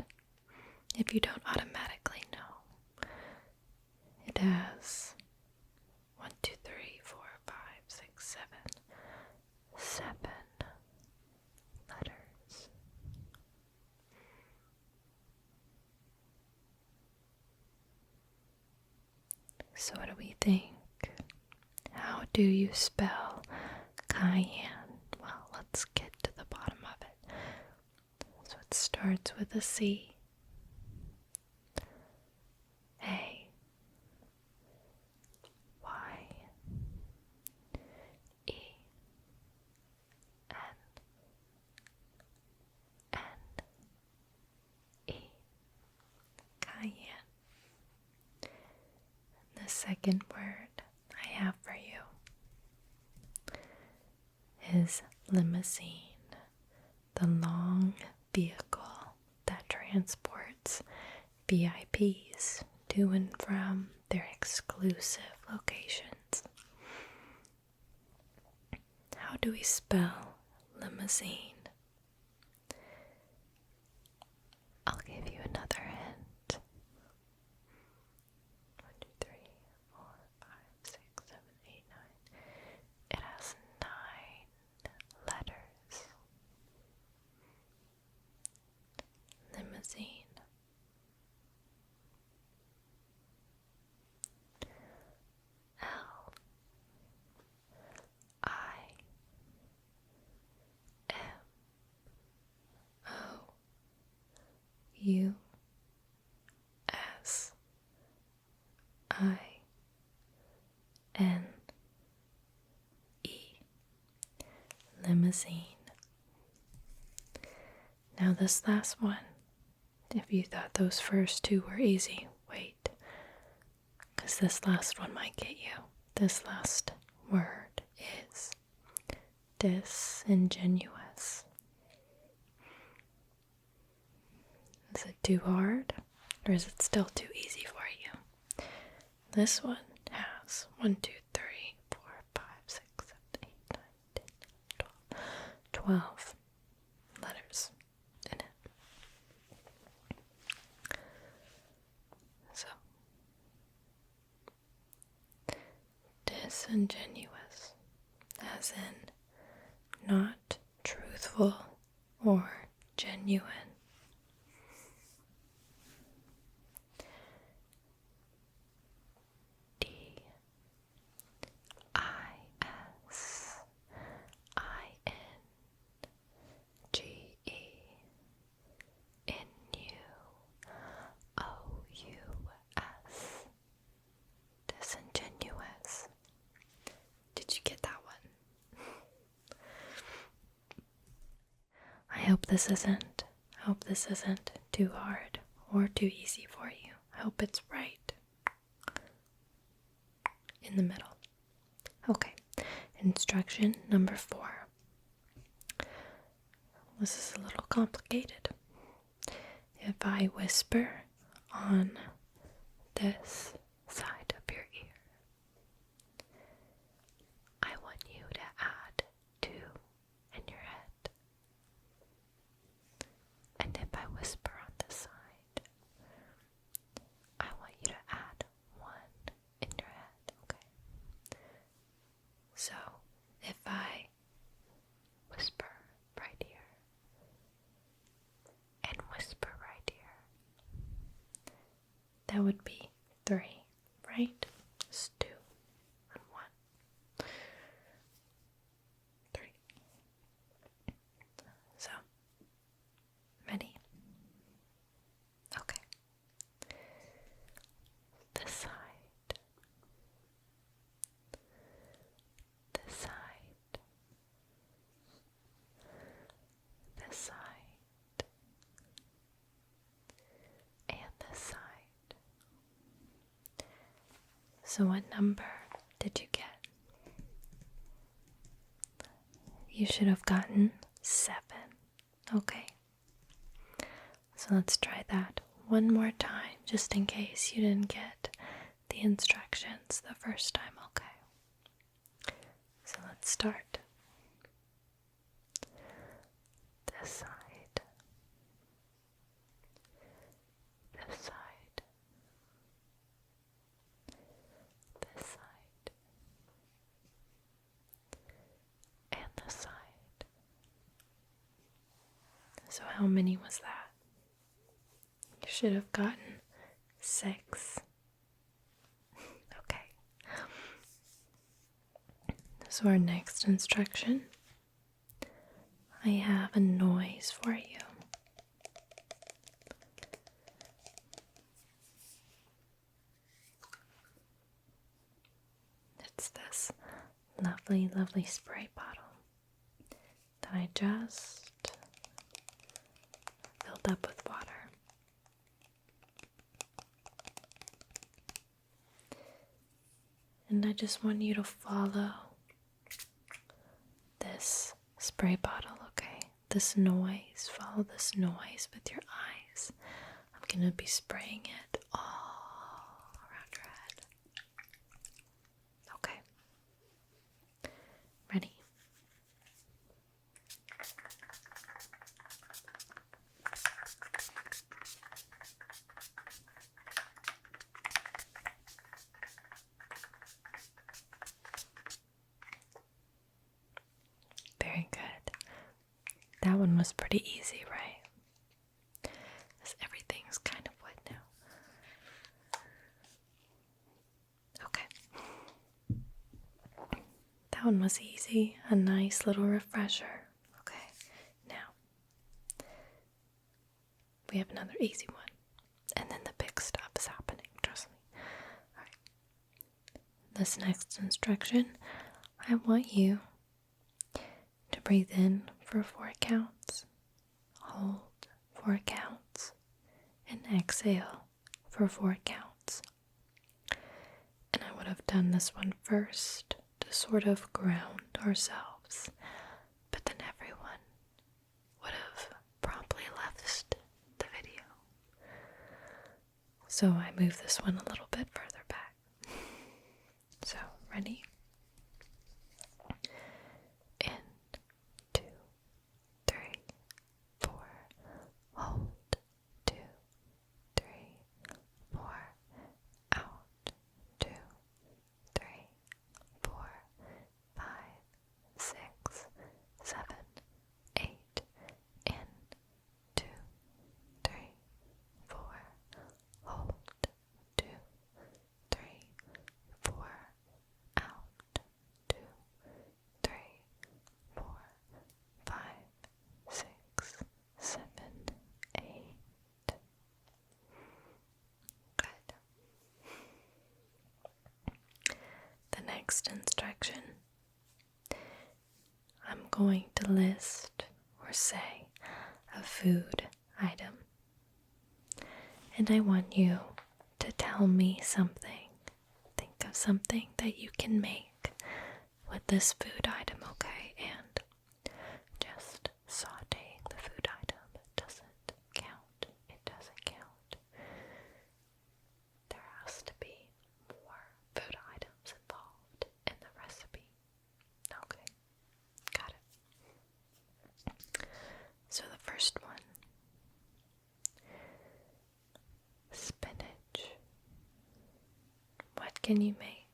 if you don't automatically know. It has 1, 2, 3, 4, 5, 6, 7 letters. So what do we think? How do you spell cayenne? Well, let's get to the bottom of it. So it starts with a C. A. Y. E. N. N. E. Cayenne. The second word I have for you is limousine, the long vehicle that transports VIPs to and from their exclusive locations. How do we spell limousine? I'll give you another hint. 1, 2, 3, 4, 5, 6, 7, 8, 9. It has 9 letters. Limousine. L I M O U S I N E. Limousine. Now this last one, if you thought those first 2 were easy, wait, because this last one might get you. This last word is disingenuous. Is it too hard, or is it still too easy for you? This one has 1, 2, 3, 4, 5, 6, 7, 8, 9, 10, 12 letters in it. So, disingenuous, as in not truthful or genuine. Disingenuous. Did you get that one? I hope this isn't too hard or too easy for you. I hope it's right in the middle. Okay, instruction number 4. This is a little complicated. If I whisper on this side of your ear, That would be 3, right? It's 2 and 1. 3. So, ready? Okay. This side. This side. This side. And this side. So what number did you get? You should have gotten 7. Okay. So let's try that one more time, just in case you didn't get the instructions the first time, okay? So let's start. This side. This side. This side. And this side. So how many was that? You should have gotten 6. Okay. So our next instruction, I have a noise for you. It's this lovely, lovely spray bottle that I just filled up with water. And I just want you to follow this spray bottle, okay? This noise, follow this noise with your eyes. I'm going to be spraying it all around your head. Okay. Ready? Very good. That one was pretty easy, right? Because everything's kind of wet now. Okay. That one was easy. A nice little refresher. Okay. Now, we have another easy one. And then the big stuff is happening. Trust me. Alright. This next instruction, I want you to breathe in for 4 counts, hold 4 counts, and exhale for 4 counts. And I would have done this one first to sort of ground ourselves, but then everyone would have promptly left the video. So I move this one a little bit further back. So, ready? In 2, 3, 4, hold 2, 3, 4, out 2, 3, 4, 5, 6, 7, 8, in 2, 3, 4, hold 2, 3, 4, out 2, 3, 4, 5, 6, 7, 8. Good. The next instruction, I'm going to list or say a food item, and I want you to tell me something. Think of something that you can make with this food item, okay? And just sauteing the food item doesn't count. It doesn't count. There has to be more food items involved in the recipe. Okay, got it. So the first one, spinach. What can you make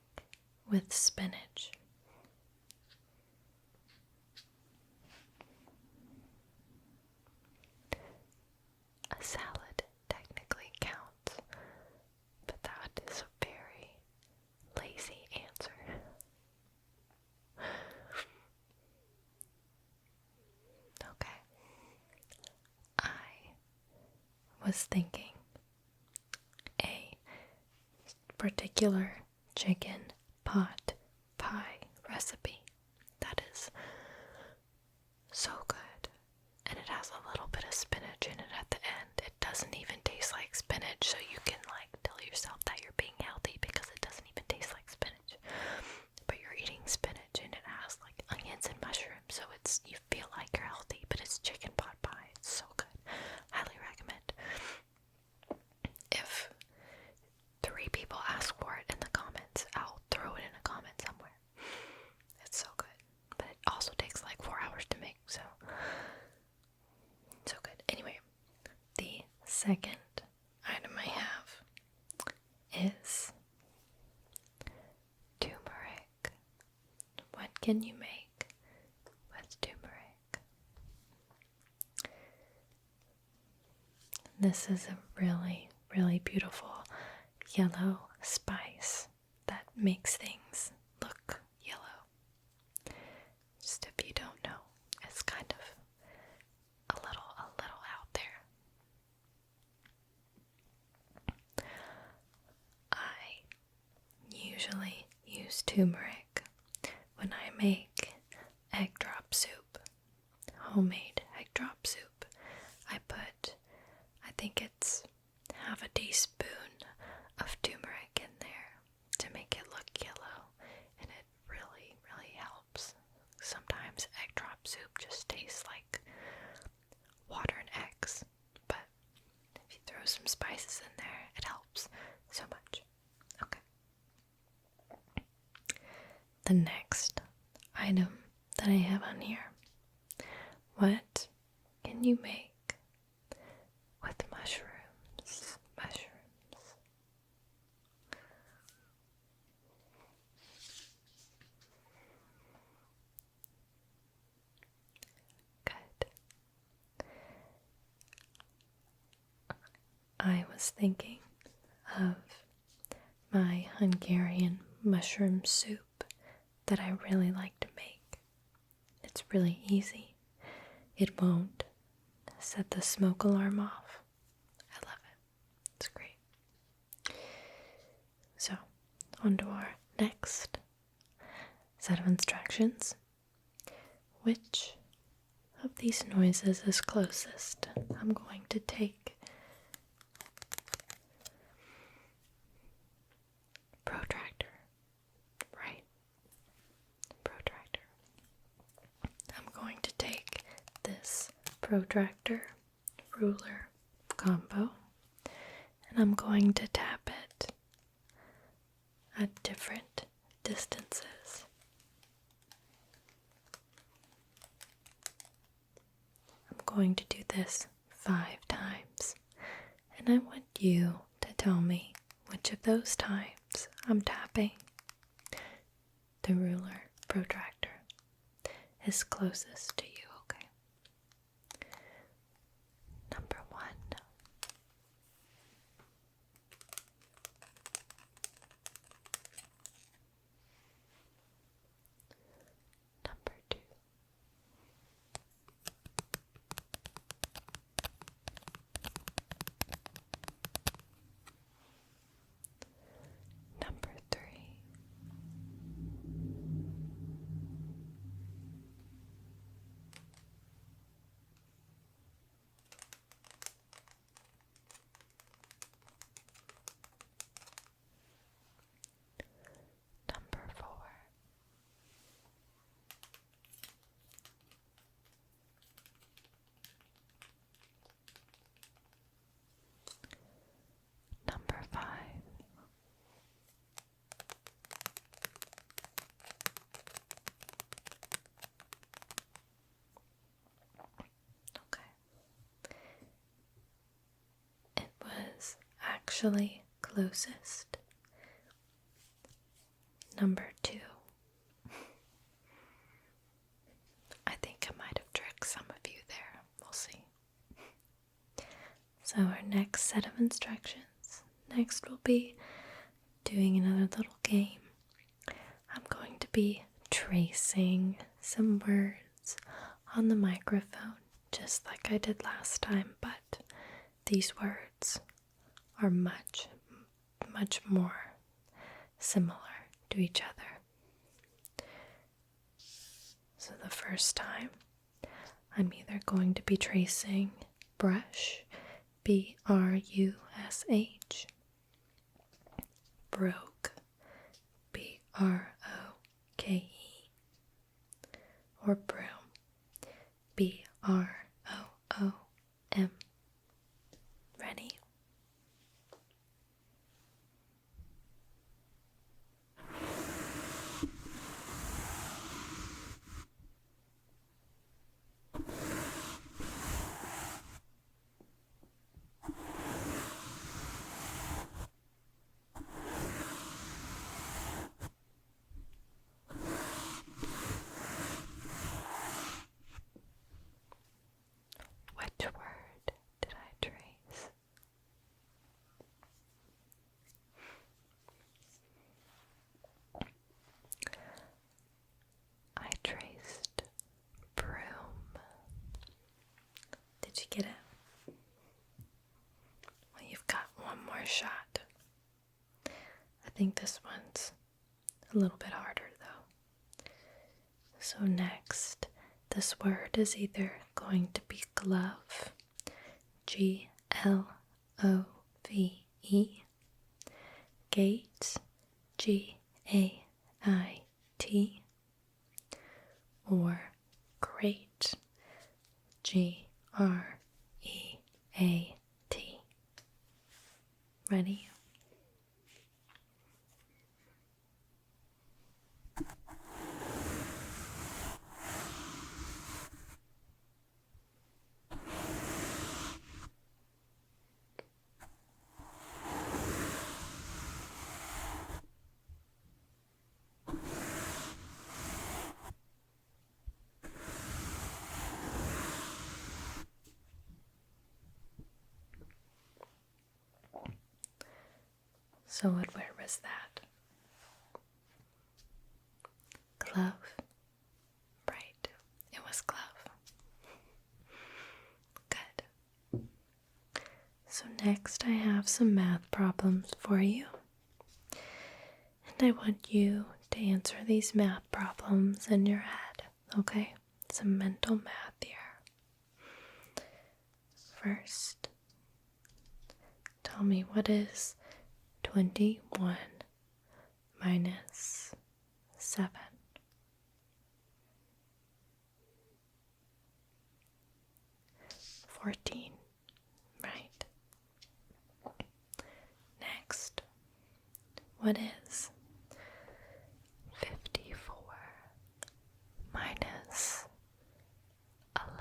with spinach? A salad technically counts, was thinking a particular chicken pot pie recipe that is so good, and it has a little bit of spinach in it at the end. It doesn't even taste like spinach, so you can like tell yourself that you're being healthy because it doesn't even taste like spinach, but you're eating spinach and it has like onions and mushrooms, so you feel like you're healthy, but it's chicken pot pie. It's so good. Highly recommend. If 3 people ask for it in the comments, I'll throw it in a comment somewhere. It's so good, but it also takes like 4 hours to make, so good. Anyway, the second item I have is turmeric. What can you make with turmeric? This is a really, really beautiful yellow spice that makes things look yellow. Just if you don't know, it's kind of a little out there. I usually use turmeric when I make egg drop soup, homemade egg drop soup. I think it's half a teaspoon of turmeric in there to make it look yellow, and it really, really helps. Sometimes egg drop soup just tastes like water and eggs, but if you throw some spices in there, it helps so much. Okay. The next item that I have on here. What can you make with mushrooms? Good. I was thinking of my Hungarian mushroom soup that I really like to make. It's really easy. It won't set the smoke alarm off. I love it. It's great. So, on to our next set of instructions. Which of these noises is closest? I'm going to take protractor, right? Protractor. I'm going to take this protractor ruler combo and I'm going to tap it at different distances. I'm going to do this 5 times, and I want you to tell me which of those times I'm tapping the ruler protractor is closest to you, okay? Number 1. Number 2. Number 3. Number 4. Number 5. Okay. It was actually closest. Number 2. I think I might have tricked some of you there. We'll see. So our next set of instructions. Next we'll be doing another little game. I'm going to be tracing some words on the microphone, just like I did last time, but these words are much, much more similar to each other. So the first time, I'm either going to be tracing brush, B-R-U-S-H, broke, B-R-O-K-E, or broom, B-R-O-O-M. Ready? Which word did I trace? I traced broom. Did you get it? Well, you've got one more shot. I think this one's a little bit harder though. So next, this word is either going to be glove, G-L-O-V-E, gate, G-A-I-T, or grate, G-R-E-A-T. Ready? So what word was that? Glove. Right. It was glove. Good. So next I have some math problems for you. And I want you to answer these math problems in your head, okay? Some mental math here. First, tell me what is 21 minus 7. 14, right? Next, what is 54 minus 11?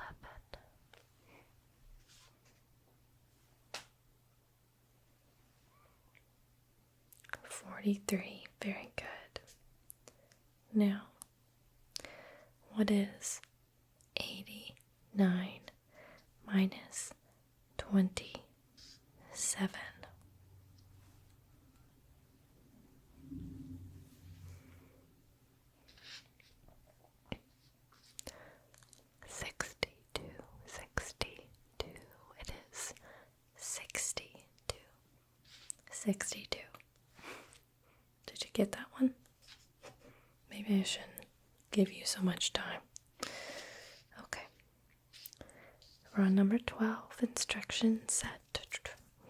43, very good. Now, what is 89 minus 27? 62, 62. It is 62. 62. Did you get that one? Maybe I shouldn't give you so much time. Okay. We're on number 12, instruction set.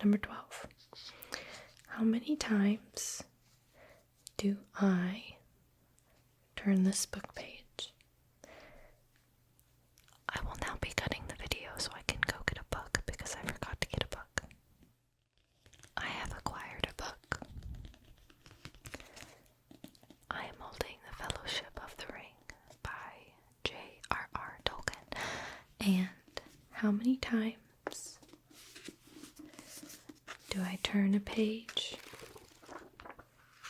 Number 12. How many times do I turn this book page? I will now be cutting the video so I can go get a book because I forgot to get a book. I have acquired a book. I am holding The Fellowship of the Ring by J.R.R. Tolkien. And how many times do I turn a page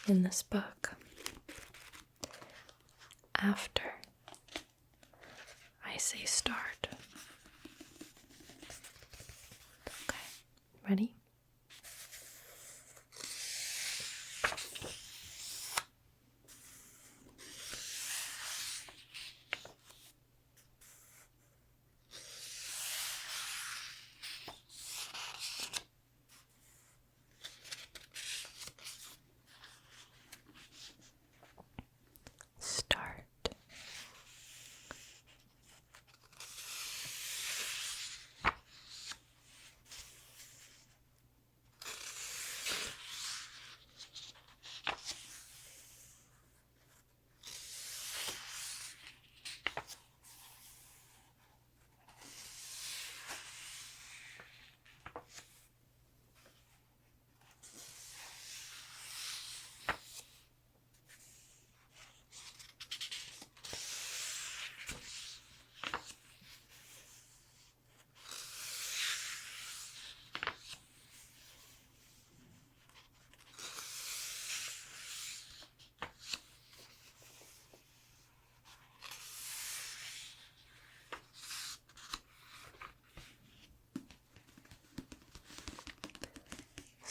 in this book after I say start? Okay, ready?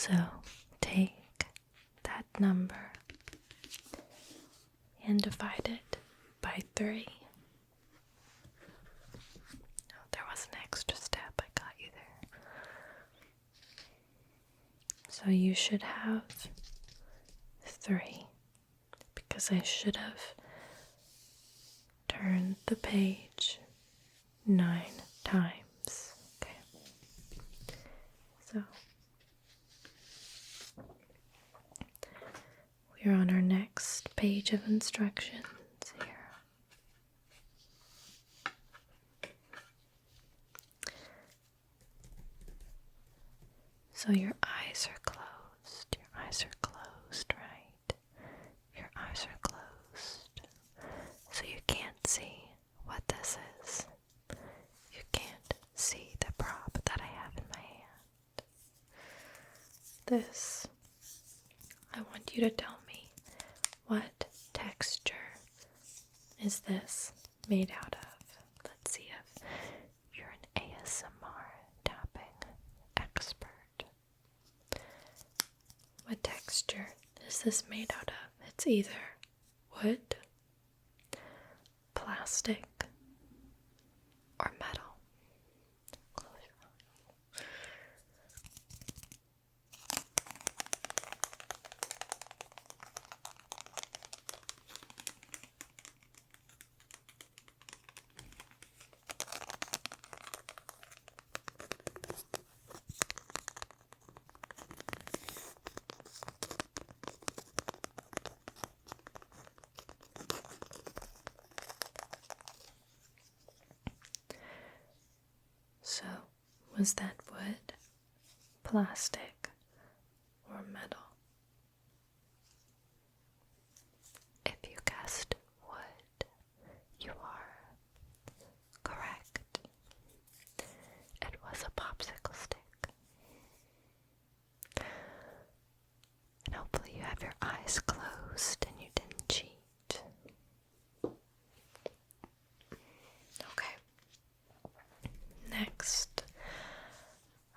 So take that number and divide it by 3. Oh, there was an extra step. I got you there. So you should have 3, because I should have turned the page 9 times. Okay. So we're on our next page of instructions here. So your eyes are closed. Your eyes are closed, right? Your eyes are closed. So you can't see what this is. You can't see the prop that I have in my hand. This, I want you to tell me, what texture is this made out of? Let's see if you're an ASMR tapping expert. What texture is this made out of? It's either wood, plastic, or metal. Close your eyes. So, was that wood, plastic, or metal? If you guessed wood, you are correct. It was a popsicle stick. And hopefully you have your eyes closed and you didn't cheat. Okay. Next,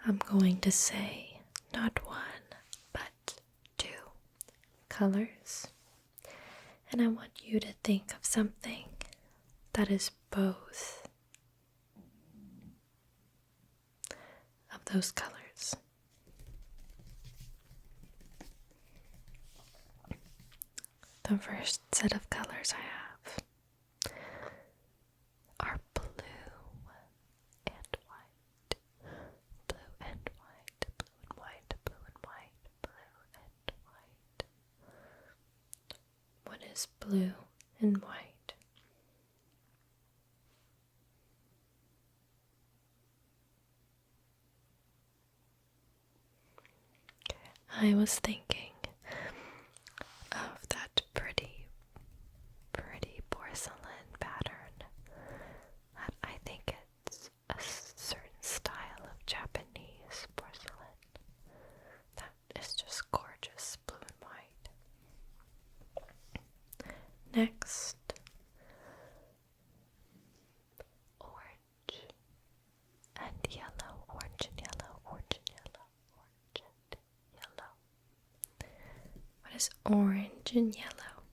I'm going to say not 1, but 2 colors. And I want you to think of something that is both of those colors. The first set of colors I have are blue and white, blue and white, blue and white, blue and white, blue and white. What is blue and white? I was thinking of that pretty porcelain pattern. I think it's a certain style of Japanese porcelain that is just gorgeous, blue and white. Next, orange and yellow, orange and yellow, orange and yellow, orange and yellow. What is orange and yellow?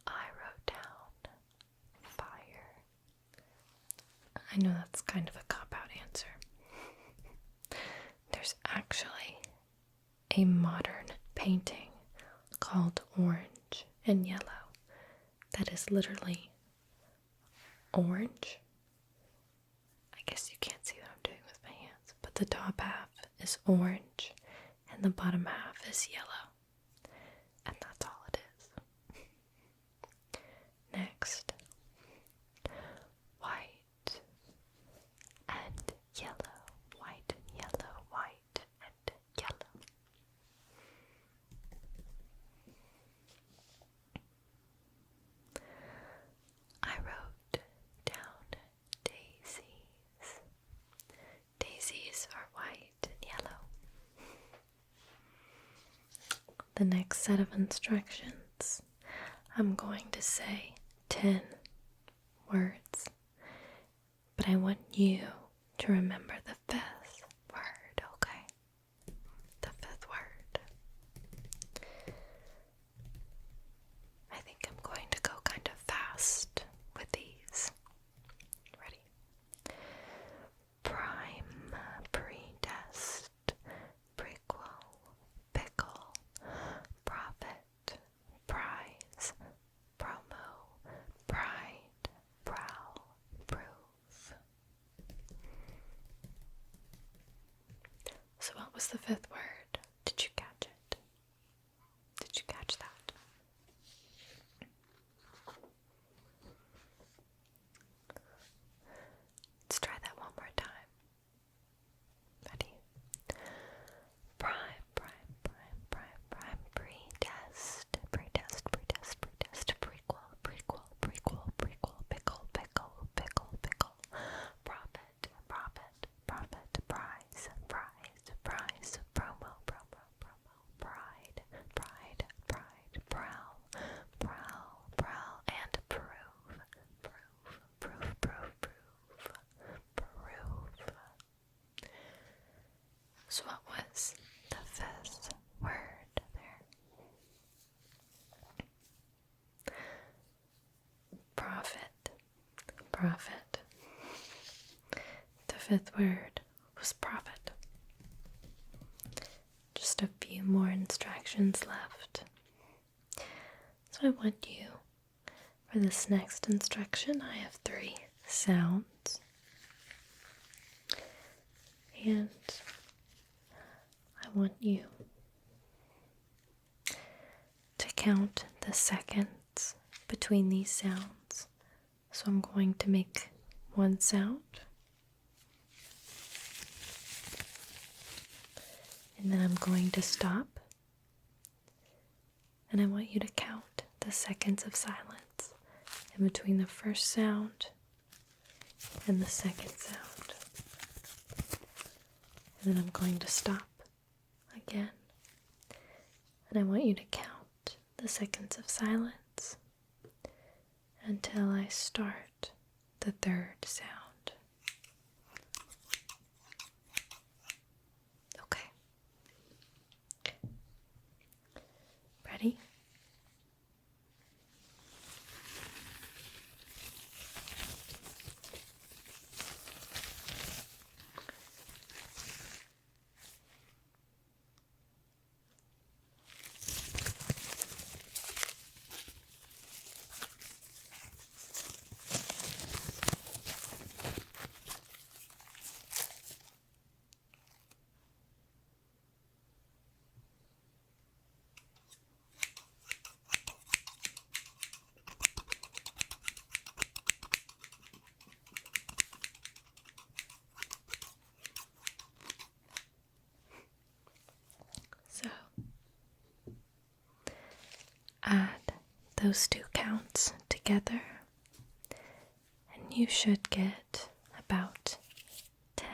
I wrote down fire. I know that's kind of a cop-out answer. There's actually a modern painting called Orange and Yellow that is literally orange. I guess you can't see what I'm doing with my hands, but the top half is orange and the bottom half is yellow. And that's all it is. Next, white and yellow, white and yellow, white and yellow. I wrote down daisies. Daisies are white and yellow. The next set of instructions, I'm going to say 10 words but I want you to remember the fifth word, okay? The fifth word. I think I'm going to go kind of fast with these. Ready? Prime, pre-test, prequel, pickle, profit, prize, promo, pride, prowl, proof. So what was the fifth word? Did you catch it? Did you catch that? Let's try that one more time. Ready? Prime, pre-test, prequel, pickle, profit, prize, promo, pride, prowl, and proof. So what was the fifth word there? Profit. The fifth word was profit. Just a few more instructions left. So I want you, for this next instruction, I have 3 sounds. And I want you to count the seconds between these sounds. So I'm going to make one sound, and then I'm going to stop, and I want you to count the seconds of silence in between the first sound and the second sound. And then I'm going to stop again, and I want you to count the seconds of silence until I start the third sound. Okay. Ready? So, add those 2 counts together, and you should get about 10.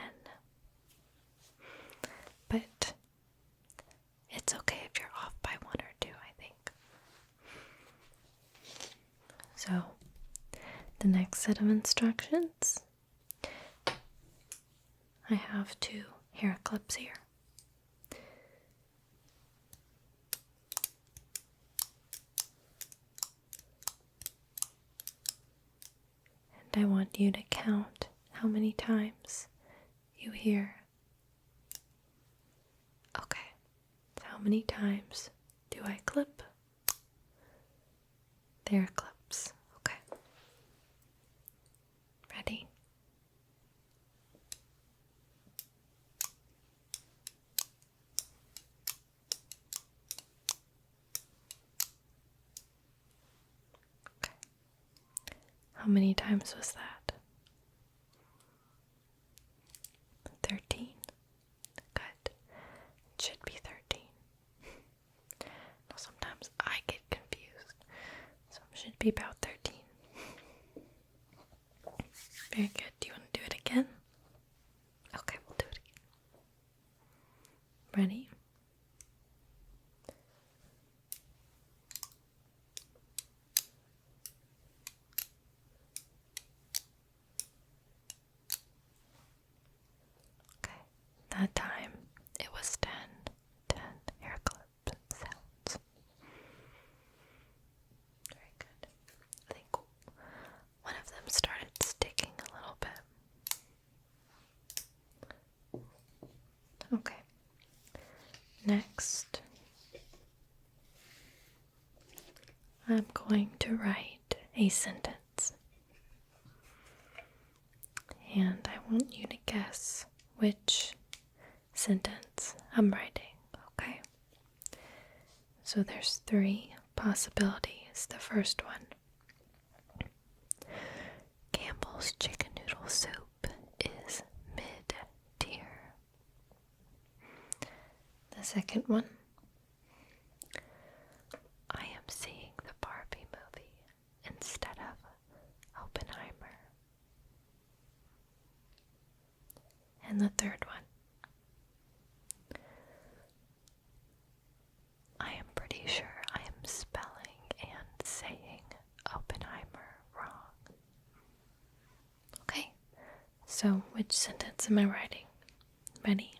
But it's okay if you're off by 1 or 2, I think. So, the next set of instructions, I have 2 hair clips here. And I want you to count how many times you hear. Okay, how many times do I clip? They're clips. Okay. Ready? Okay. How many times was that? 13. Good. It should be 13. Now sometimes I get confused. So it should be about 13. Very good. Do you want to do it again? Okay, we'll do it again. Ready? Next, I'm going to write a sentence. And I want you to guess which sentence I'm writing, okay? So there's 3 possibilities. The first one: Campbell's chicken noodle soup is mid-tier. The second one: I am seeing the Barbie movie instead of Oppenheimer. And the third one: I am pretty sure I am spelling and saying Oppenheimer wrong. Okay, so which sentence am I writing? Ready?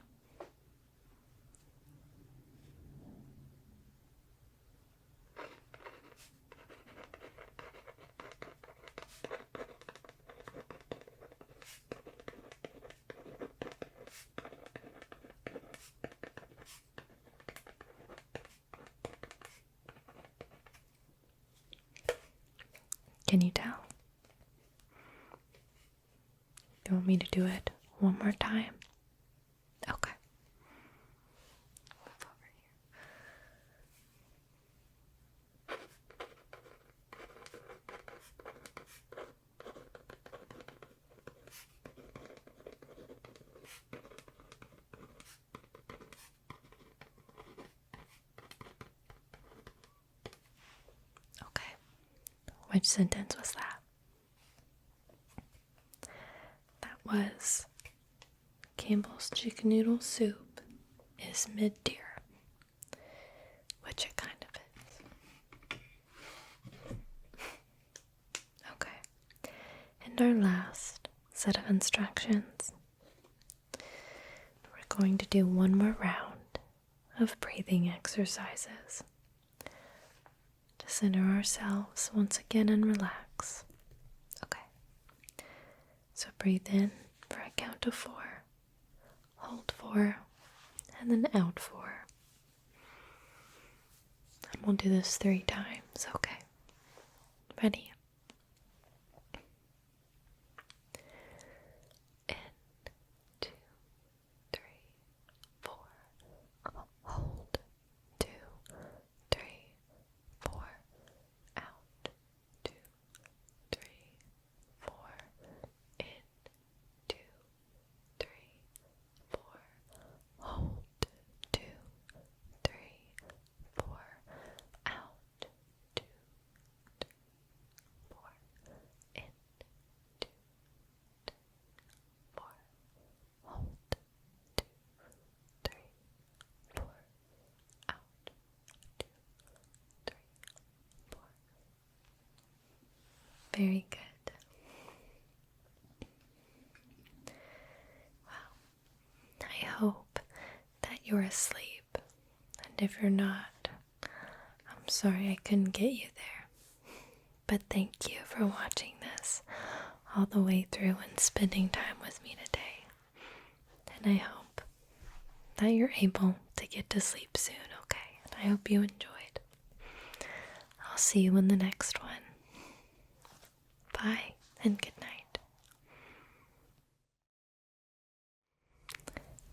Can you tell? You want me to do it one more time? Okay. Move over here. Okay. Which sentence was that? That was Campbell's chicken noodle soup is mid-tier, which it kind of is. Okay. And our last set of instructions. We're going to do one more round of breathing exercises to center ourselves once again and relax. Okay. So breathe in for a count of 4, hold 4, and then out 4. And we'll do this 3 times, okay? Ready? In, 2, 3, 4. Hold, 2, 3, 4. Out, 2, 3, 4. In, 2, 3, 4. Hold, 2, 3, 4. Out, 2, 3, 4. In, 2, 3, 4. Hold, 2, 3, 4. Out, 2, 3, 4. Very good. I hope that you're asleep, and if you're not, I'm sorry I couldn't get you there. But thank you for watching this all the way through and spending time with me today. And I hope that you're able to get to sleep soon, okay? And I hope you enjoyed. I'll see you in the next one. Bye and good night.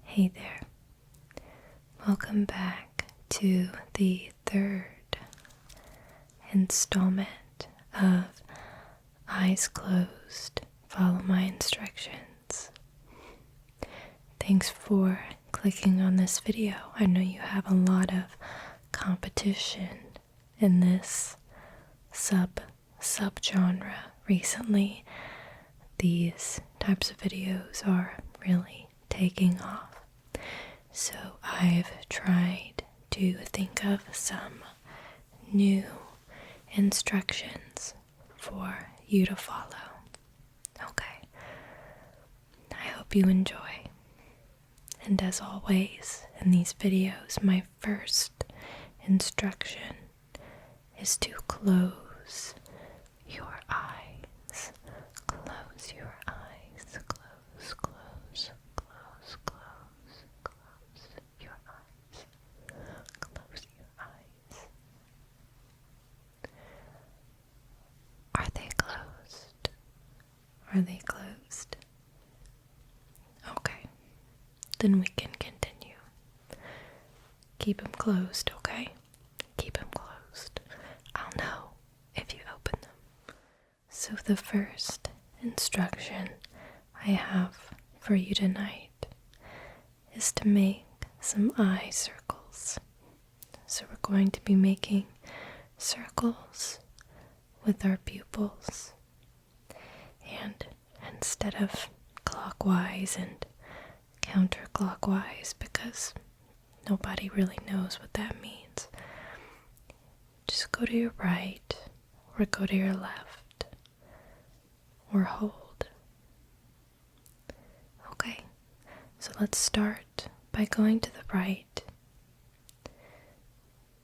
Hey there. Welcome back to the 3rd installment of Eyes Closed, Follow My Instructions. Thanks for clicking on this video. I know you have a lot of competition in this subgenre recently. These types of videos are really taking off. So I've tried to think of some new instructions for you to follow. Okay. I hope you enjoy. And as always in these videos, my first instruction is to close your eyes. Close your eyes. Close, close, close, close, close your eyes. then we can continue. Keep them closed, okay? Keep them closed. I'll know if you open them. So the first instruction I have for you tonight is to make some eye circles. So we're going to be making circles with our pupils. And instead of clockwise and counterclockwise, because nobody really knows what that means, just go to your right or go to your left or hold. Okay, so let's start by going to the right.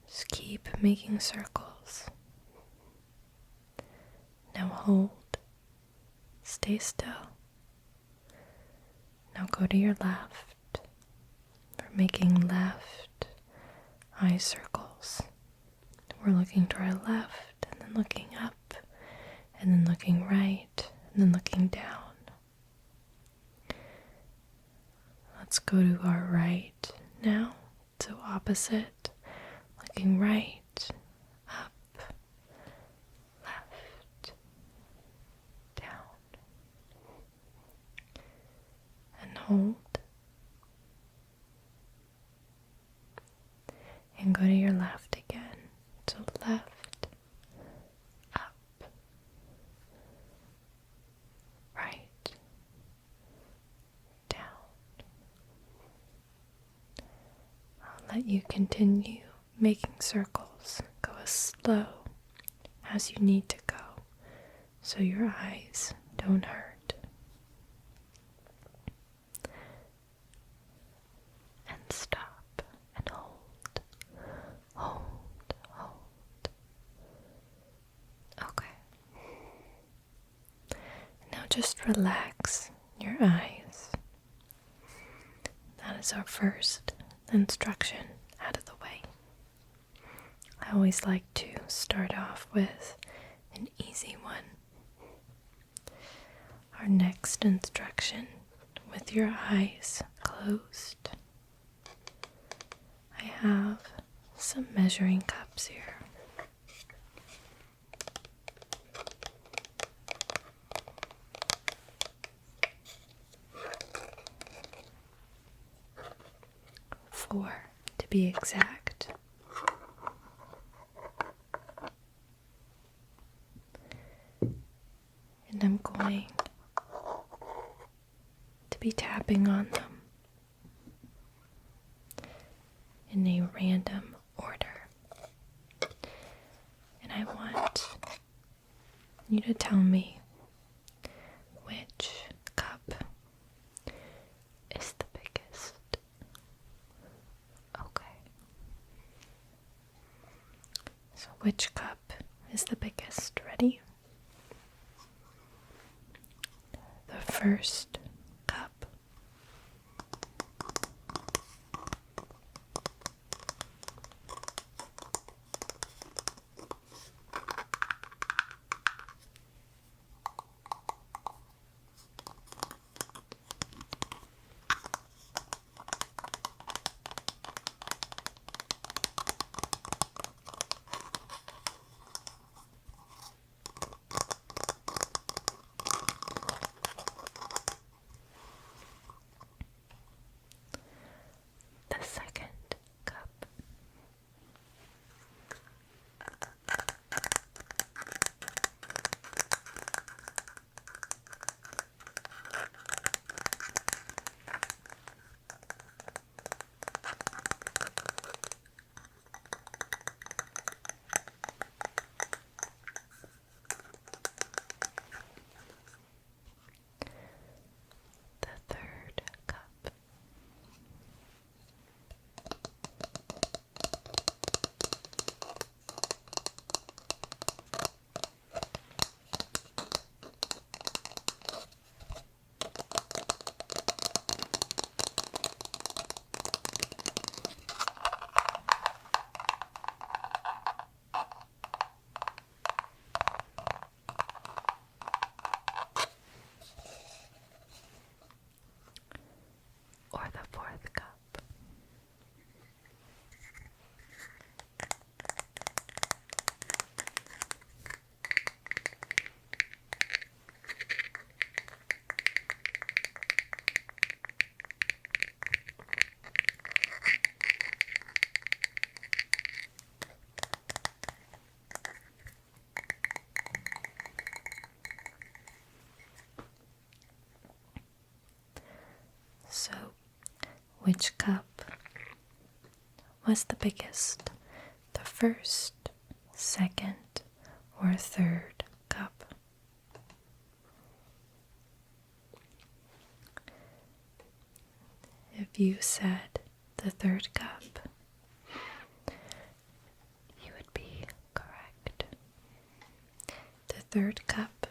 Just keep making circles. Now hold. Stay still. Now go to your left. We're making left eye circles. We're looking to our left, and then looking up, and then looking right, and then looking down. Let's go to our right now. So opposite. Looking right, up, left, down, and hold, and go to your left again. So left, up, right, down. I'll let you continue making circles. Go as slow as you need to go so your eyes don't hurt. And stop and hold. Hold, hold. Okay. Now just relax your eyes. That is our first instruction out of the way. I always like to start off with an easy one. Our next instruction, with your eyes closed, I have some measuring cups here. Four, to be exact. And I'm going to be tapping on them in a random order. And I want you to tell me which cup is the biggest. Okay. So which cup is the biggest? Ready? The first cup. which cup was the biggest, the first, second, or third cup? If you said the third cup, you would be correct. The third cup,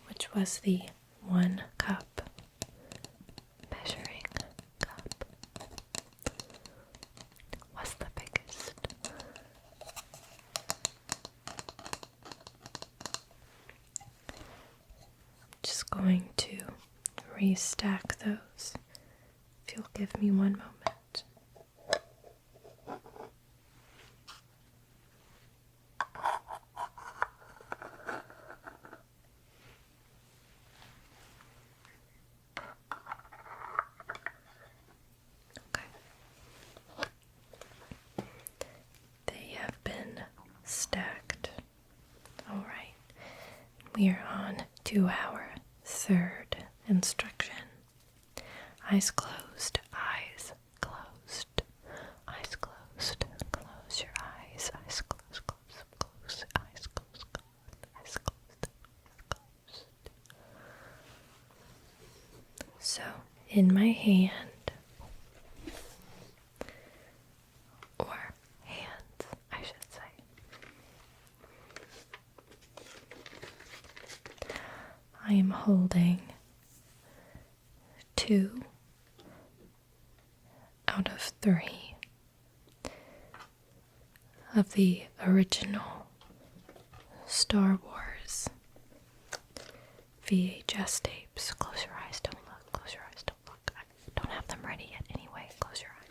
which was the 1 cup measuring cup, was the biggest. I'm just going to restack those. If you'll give me one moment. Okay. They have been stacked. All right. We are on to our third instruction. Eyes closed, eyes closed, eyes closed, close your eyes, eyes closed, close, close, eyes closed, eyes closed, closed. So, in my hand, or hands, I should say, I am holding 2 out of 3 of the original Star Wars VHS tapes. Close your eyes, don't look. Close your eyes, don't look. I don't have them ready yet anyway. Close your eyes.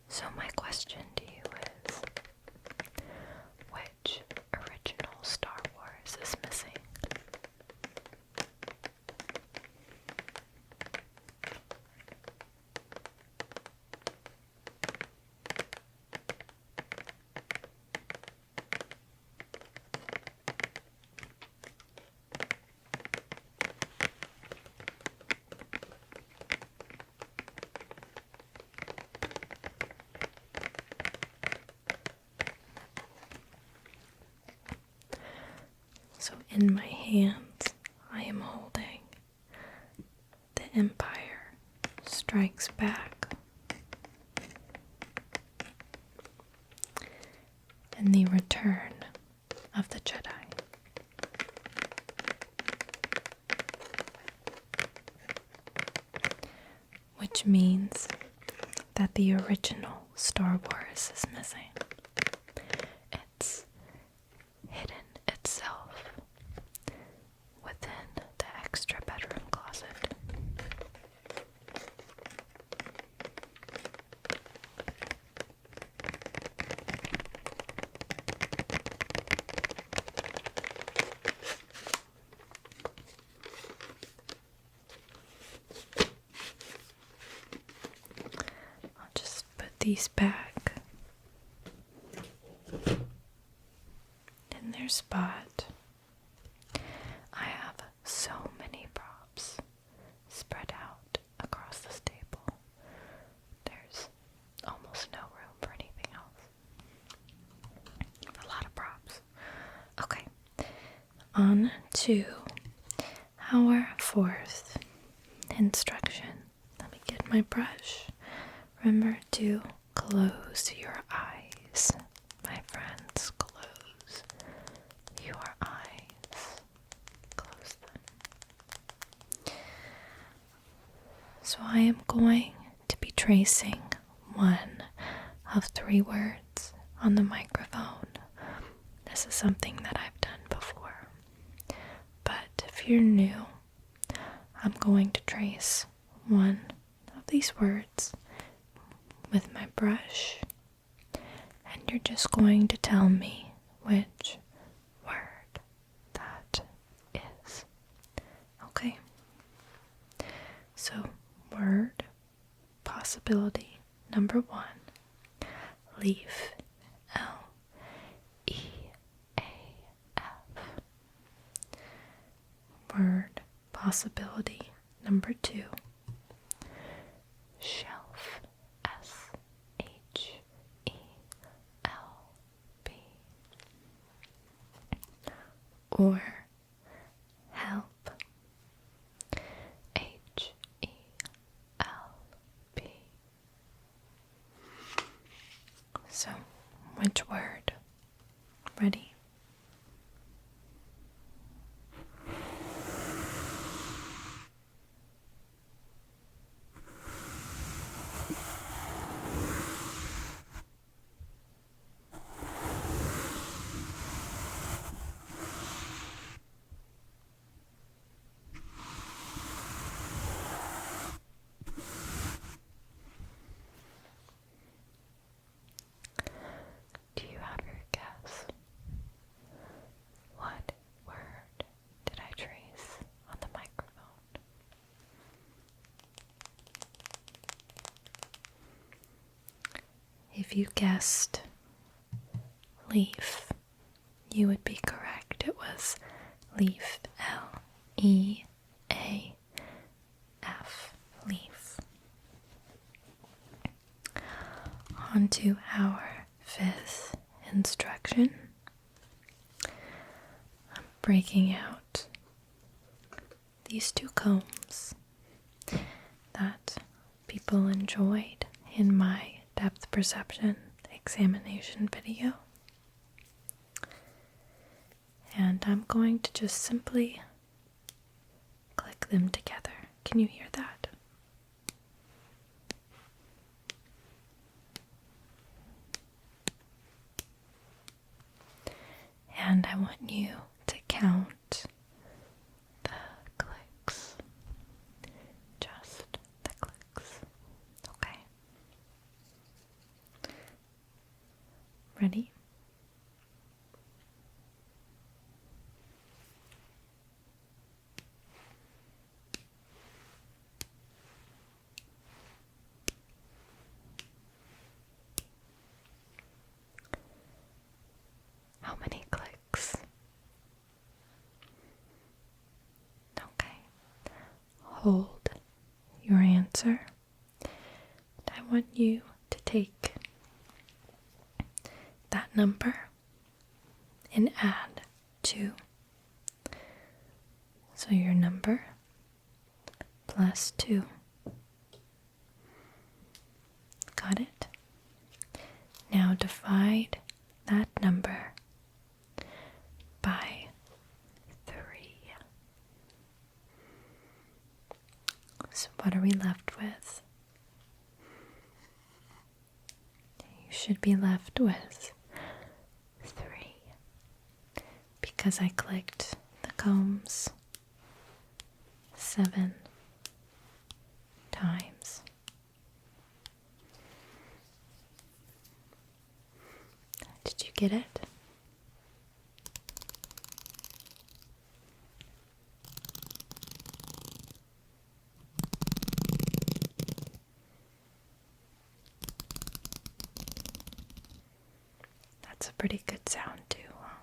So my question to you is, which original Star Wars is missing? So in my hands, I am holding The Empire Strikes Back and The Return of the Jedi. Which means that the original Star Wars is missing. It's hidden itself within the extra bedroom closet. I'll just put these back in their spot. I have so many props spread out across this table. There's almost no room for anything else. A lot of props. Okay, on to our 4th instruction. Let me get my brush. Remember to close your eyes, my friends. Close your eyes. Close them. So I am going to be tracing 1 of 3 words on the microphone. This is something that I've done before. But if you're new, I'm going to trace 1 of these words with my brush, and you're just going to tell me which word that is. Okay? So, word possibility number 1, leaf possibility number 2. Shelf. SHELP. Or help. HELP. So, which word? Ready? Do you have your guess? What word did I trace on the microphone? If you guessed leaf, you would be correct. It was leaf. L-E-A-F. Leaf. On to our 5th instruction. I'm breaking out these 2 combs that people enjoyed in my depth perception examination video. And I'm going to just simply click them together. Can you hear that? And I want you to count the clicks. Just the clicks. Okay. Ready? How many clicks? Okay. Hold your answer. I want you to take that number and add 2. So your number plus 2. Got it? Now divide that number by 3. So what are we left with? You should be left with 3 because I clicked the combs 7 times. Did you get it? That's a pretty good sound too, huh?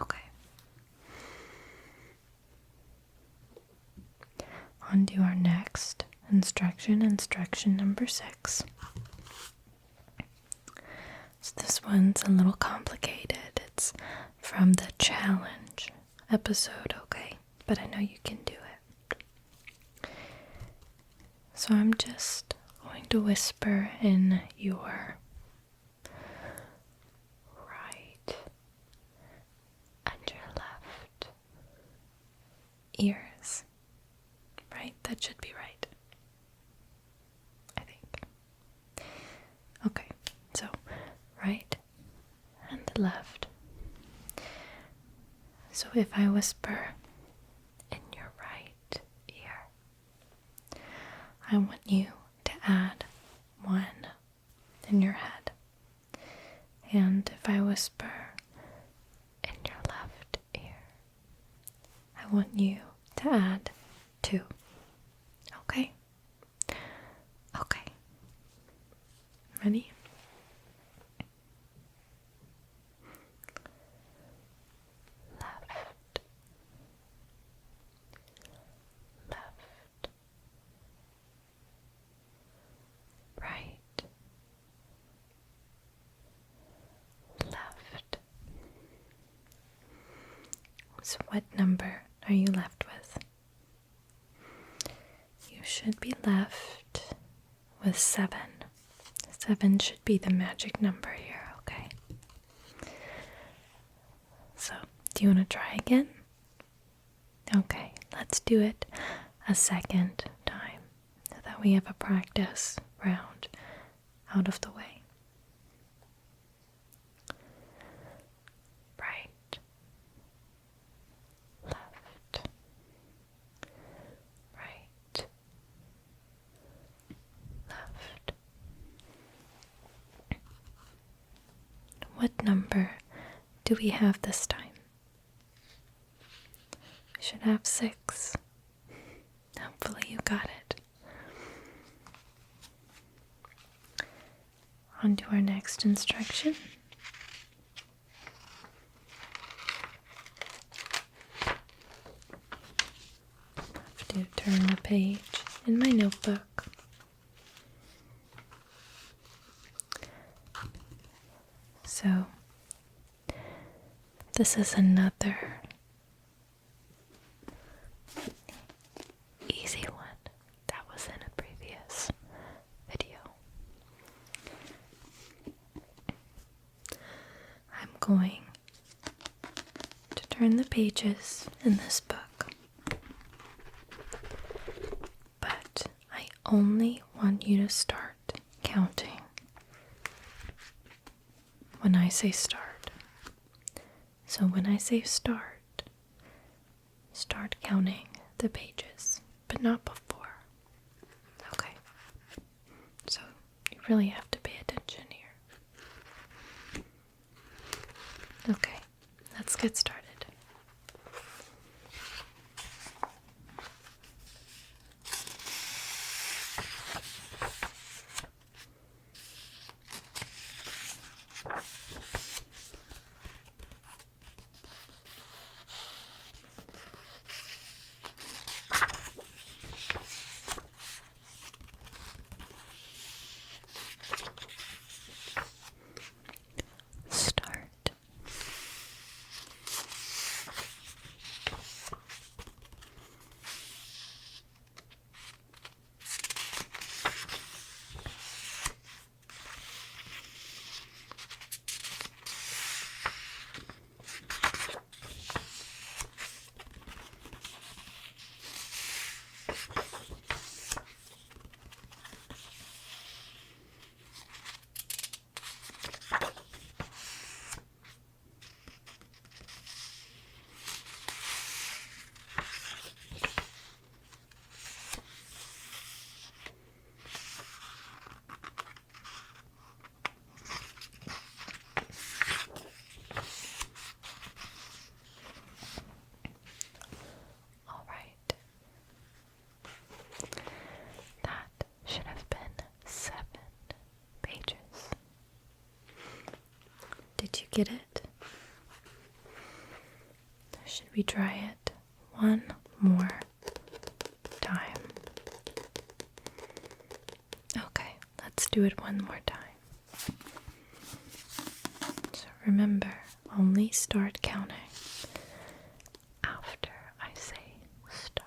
Okay. On to our next instruction number 6. So this one's a little complicated. It's from the challenge episode, okay? But I know you can do it. So I'm just going to whisper in your right and your left ears. Right? That should be right. I think. Okay, so right and left. So if I whisper in your right ear, I want you to add 1 in your head. And if I whisper in your left ear, I want you to add 2. Okay? Okay. Ready? Left, left, right, left. So what number are you left with? You should be left with 7. 7 should be the magic number here, okay? So, do you want to try again? Okay, let's do it a second time so that we have a practice round out of the way. Right, left, right, left. What number do we have this time? We should have 6. Hopefully you got it. On to our next instruction. Have to turn the page in my notebook. So, this is another easy one that was in a previous video. I'm going to turn the pages in this book, but I only want you to start counting when I say start. So when I say start counting the pages, but not before. Okay. So you really have to pay attention here. Okay, let's get started. Did you get it? Should we try it one more time? Okay, let's do it one more time. So remember, only start counting after I say start.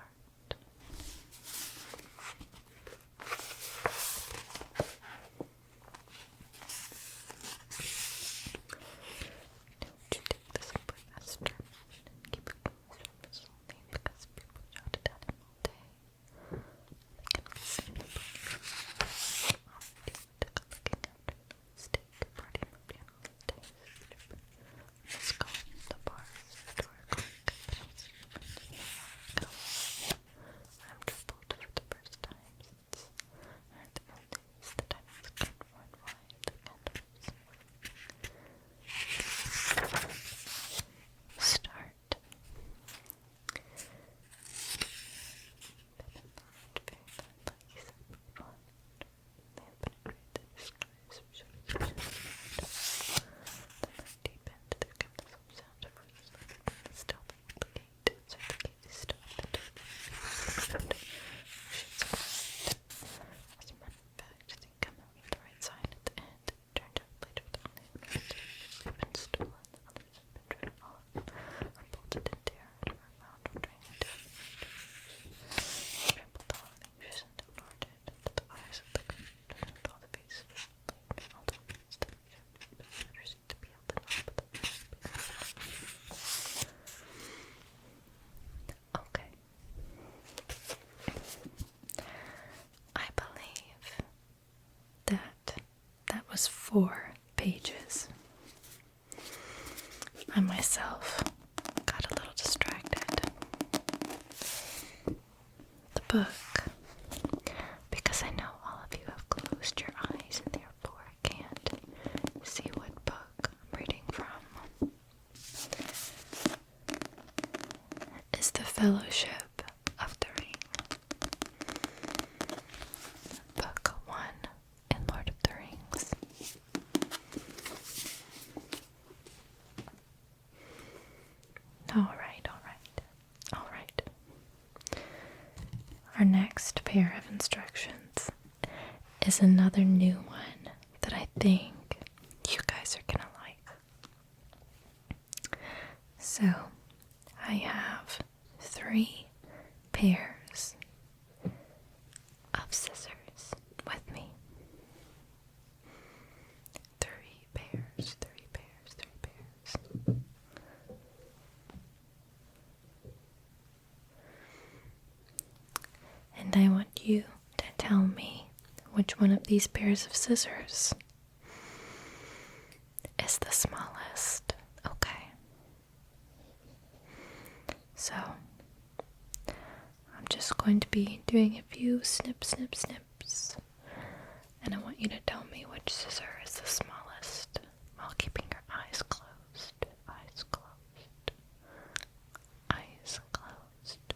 Let's go the bar. 4 pages. I myself got a little distracted. The book, because I know all of you have closed your eyes and therefore can't see what book I'm reading from, is The Fellowship of the Ring. Book 1 in Lord of the Rings. Alright. Our next pair of instructions is another new one that I think you guys are gonna like. So, I have 3 pairs of scissors with me. 3 pairs. And I want you to tell me which one of these pairs of scissors is the smallest. Okay. So, I'm just going to be doing a few snips. And I want you to tell me which scissor is the smallest while keeping your eyes closed. Eyes closed.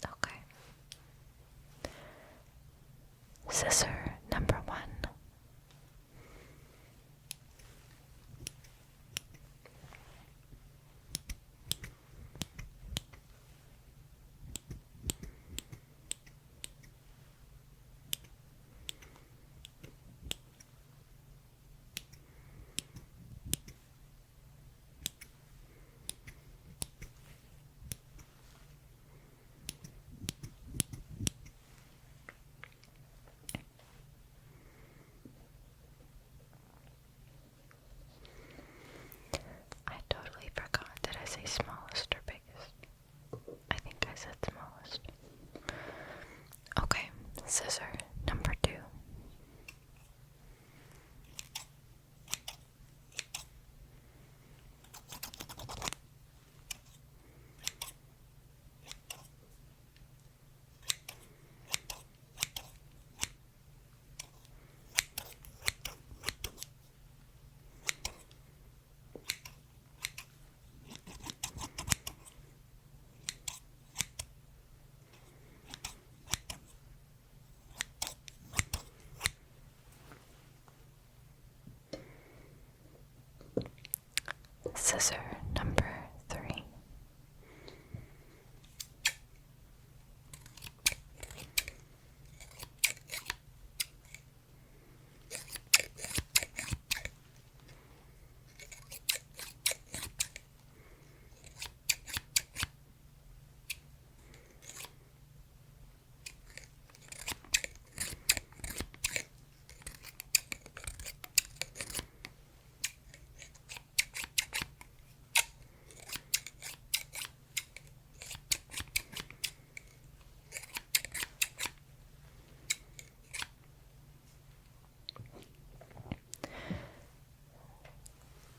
Okay. Scissor number 1. I totally forgot. Did I say smallest or biggest? I think I said smallest. Okay, scissor number 2. Scissor number 3.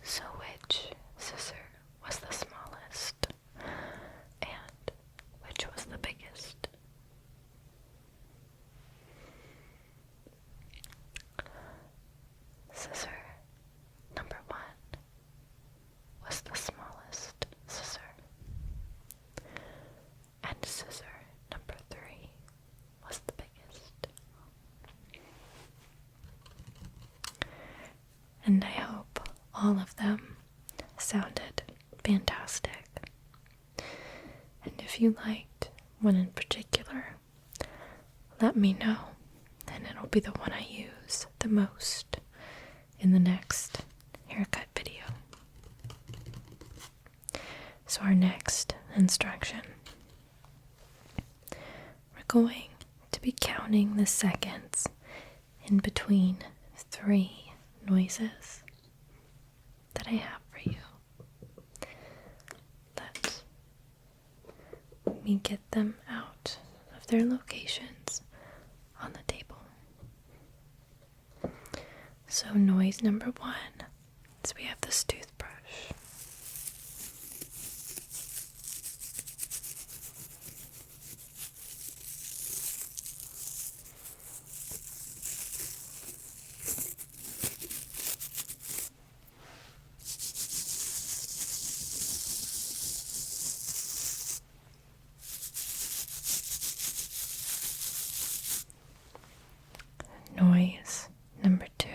So which scissor was the smallest and which was the biggest? Scissor number 1 was the smallest scissor, and scissor number 3 was the biggest. And I hope all of them sounded fantastic. And if you liked one in particular, let me know, and it'll be the one I use the most in the next haircut video. So our next instruction, we're going to be counting the seconds in between 3 noises that I have for you. Let me get them out of their locations on the table. So noise number 1 is we have this toothbrush. Noise number 2,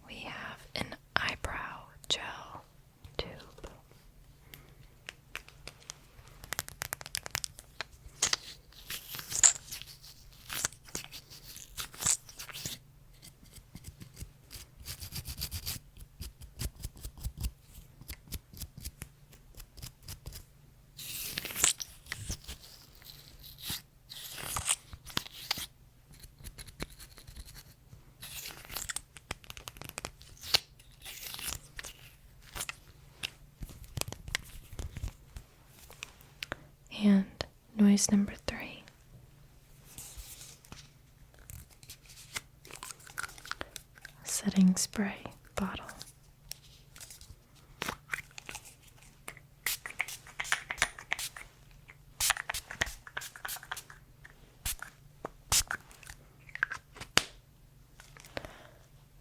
we have an eyebrow gel tube. And noise number 3, setting spray bottle.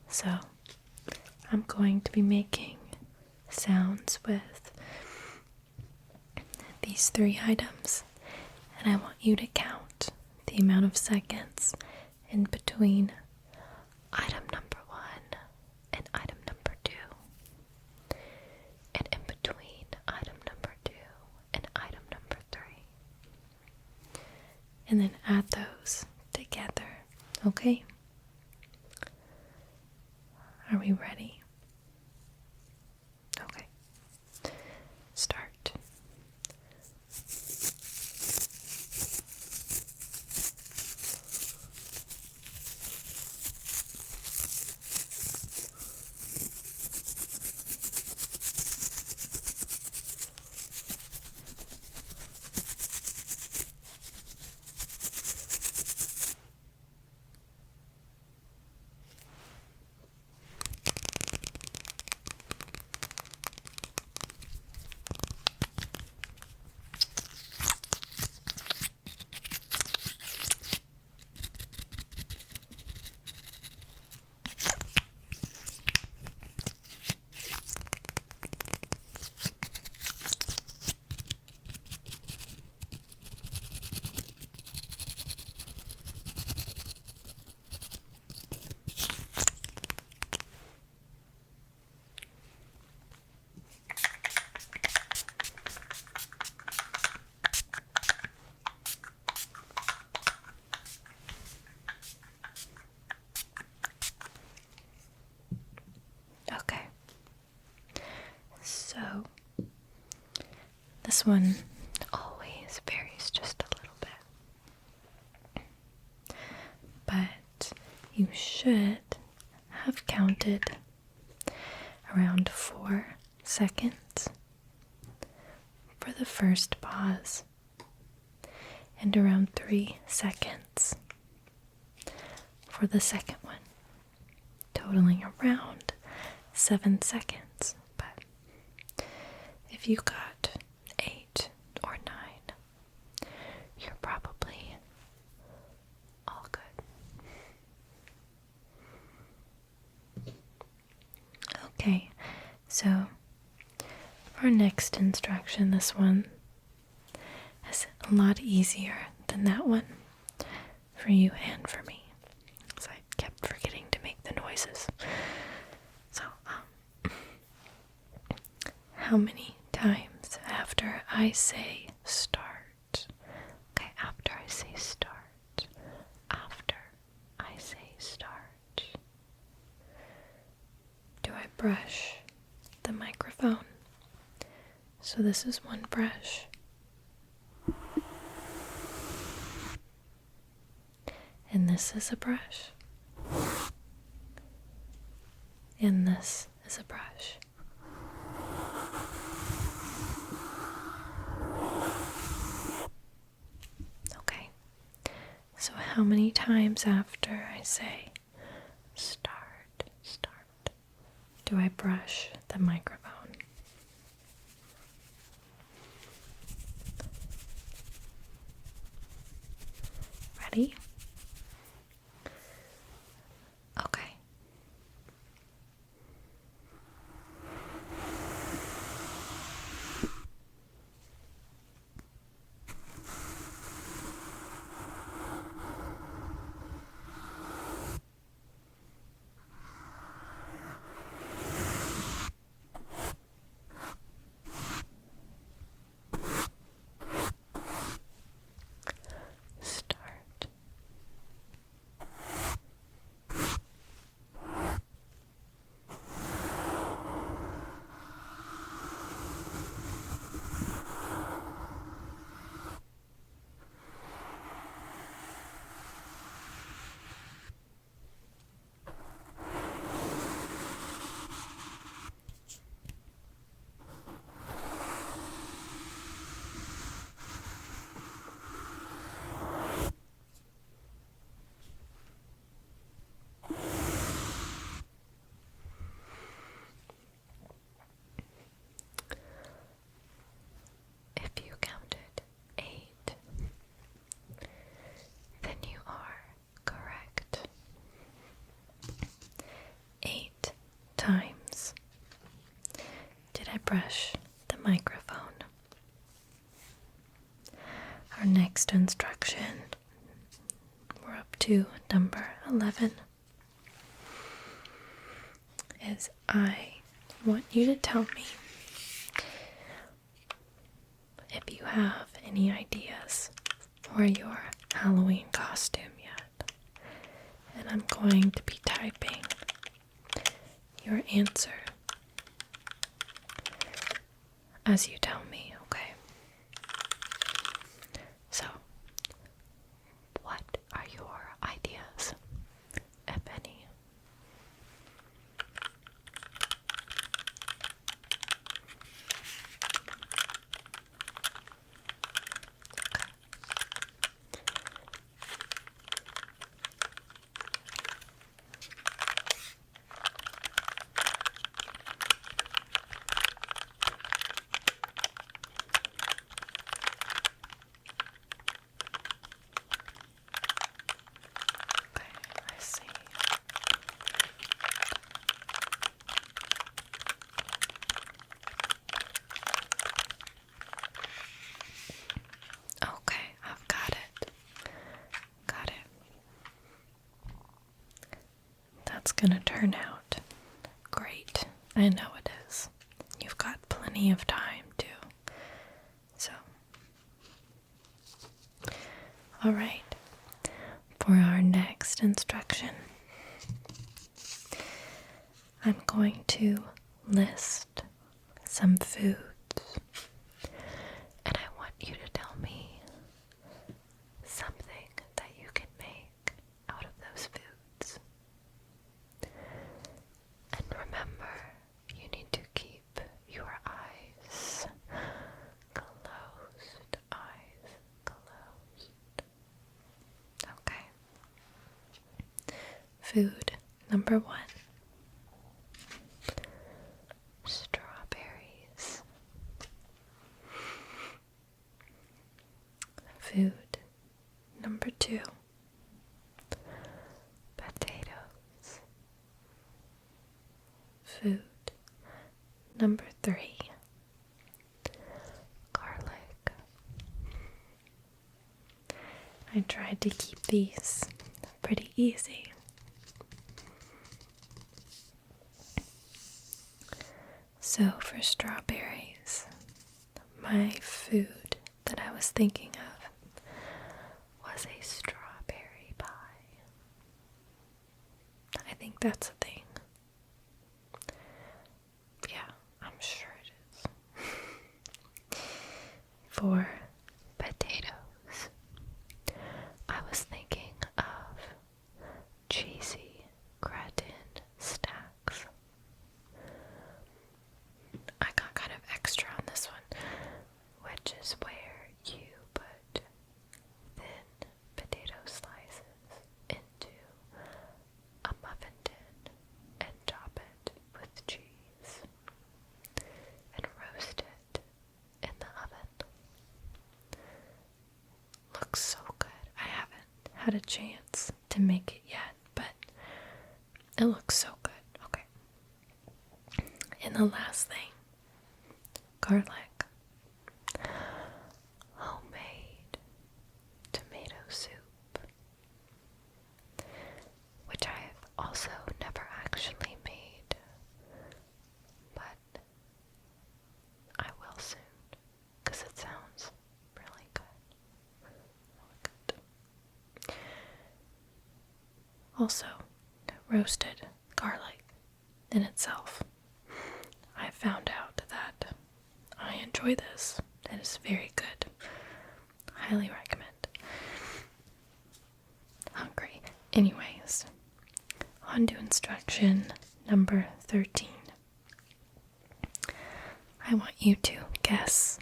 So, I'm going to be making sounds with these 3 items, and I want you to count the amount of seconds in between item number 1 and item number 2, and in between item number 2 and item number 3, and then add those together, okay? Are we ready? Okay. Start. Okay. So, this one always varies just a little bit. But you should have counted around 4 seconds for the first pause and around 3 seconds for the second one, totaling around 7 seconds. But if you got 8 or 9, you're probably all good. Okay, so for our next instruction, this one is a lot easier than that one for you and for me, because I kept forgetting to make the noises. So, how many times after I say start? Okay, after I say start. After I say start. Do I brush the microphone? So this is one brush. And this is a brush. And this is a brush. Okay. So how many times after I say start? do I brush the microphone? Ready? Okay. Start. If you counted 8, then you are correct. 8 times did I brush the microphone. Our next instruction, we're up to number 11, is I want you to tell me if you have any ideas for your Halloween costume yet. And I'm going to be typing your answer as you tell me, okay? So, what are your ideas, if any? I see. Okay, I've got it. Got it. That's gonna turn out great. I know it is. You've got plenty of time too. So, alright. For our next instruction, I'm going to list some foods, and I want you to tell me something that you can make out of those foods. And remember, you need to keep your eyes closed. Eyes closed. Okay. Food number 1. Strawberries. Food number 2. Potatoes. Food number 3. Garlic. I tried to keep these pretty easy. So for strawberries, my food that I was thinking of was a strawberry pie. I think that's a thing. Yeah, I'm sure it is. For potatoes, I was thinking of cheesy gratin stacks. I got kind of extra on this one, which is where you put thin potato slices into a muffin tin. had a chance to make it yet, but it looks so good. Okay. And the last thing, garlic. Homemade tomato soup, which I have also never actually made, but I will soon, because it sounds really good. Also, roasted garlic in itself. I found out that I enjoy this. It is very good. Highly recommend. Hungry. Anyways, on to instruction number 13. I want you to guess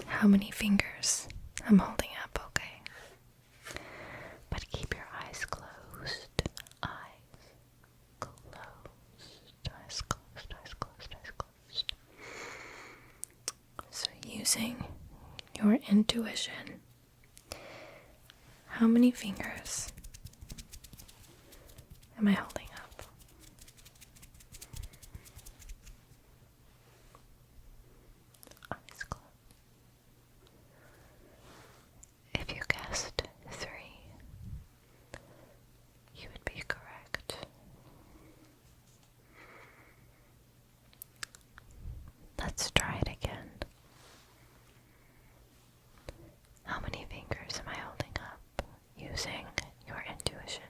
how many fingers I'm holding up, okay? But keep your eyes closed. Eyes closed. Eyes closed. Eyes closed. Eyes closed. So using your intuition, how many fingers am I holding up? Eyes closed. If you guessed 3, you would be correct. Let's try it again. How many fingers am I holding up using your intuition?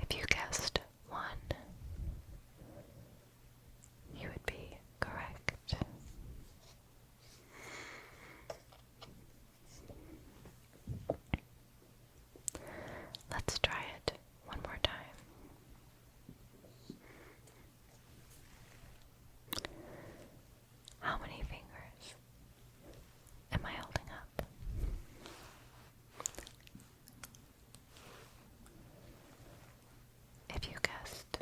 If you guessed 1, you would be correct. Let's try it one more time. How many fingers am I holding up? If you guessed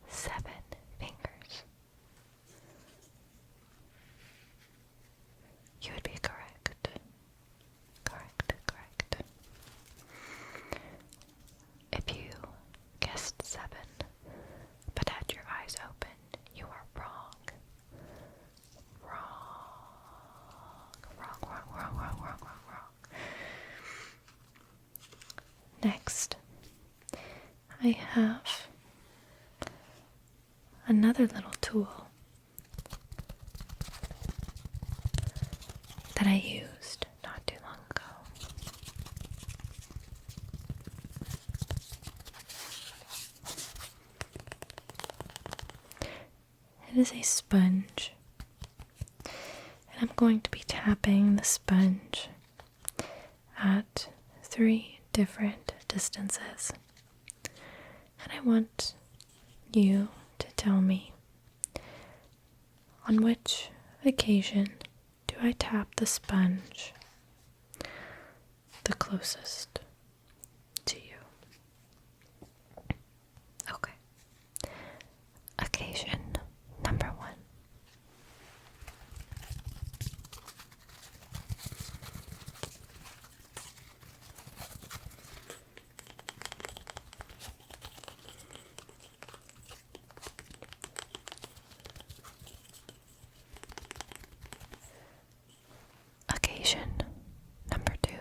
7 fingers, you would be correct. Correct, correct. If you guessed 7, but had your eyes open, you are wrong. Wrong. Next, I have another little tool that I used not too long ago. It is a sponge, and I'm going to be tapping the sponge at 3 different distances. And I want you to tell me, on which occasion do I tap the sponge the closest to you? Okay. Occasion number 1. Occasion number 2.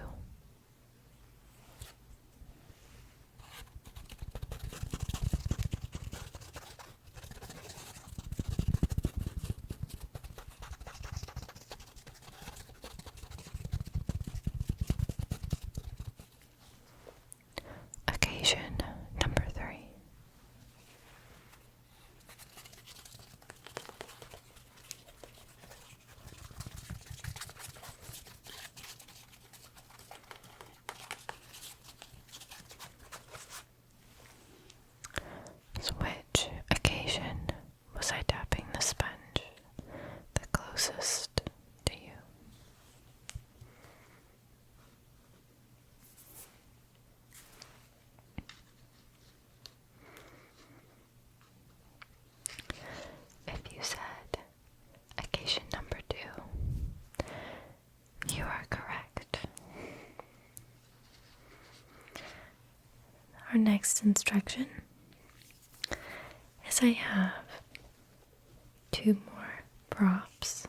our next instruction is I have 2 more props.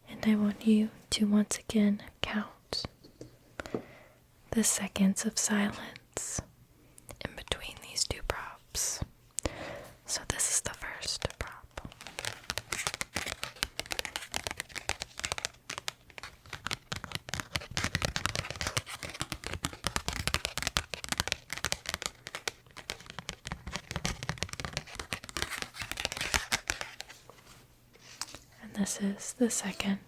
And I want you to once again count the seconds of silence in between these 2 props. So this is the first prop. And this is the second.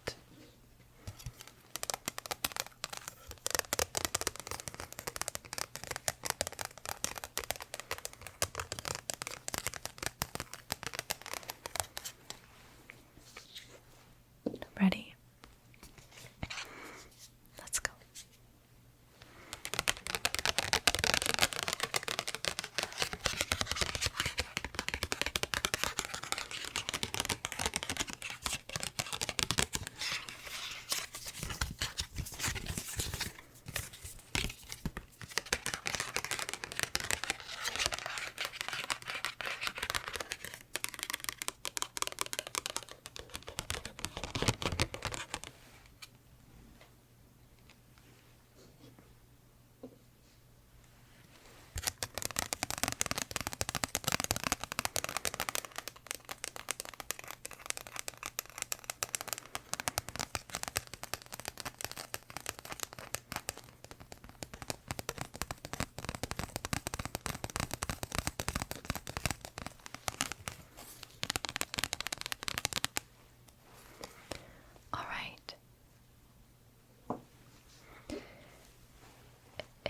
Ready? Let's go.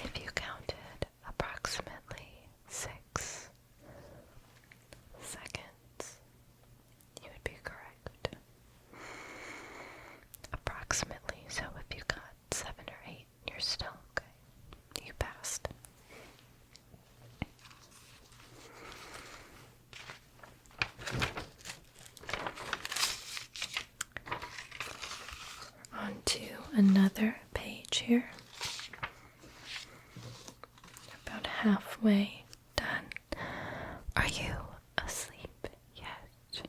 If you counted approximately 6 seconds, you would be correct. Approximately, so if you got 7 or 8, you're still okay. You passed. On to another page here. About halfway done. Are you asleep yet?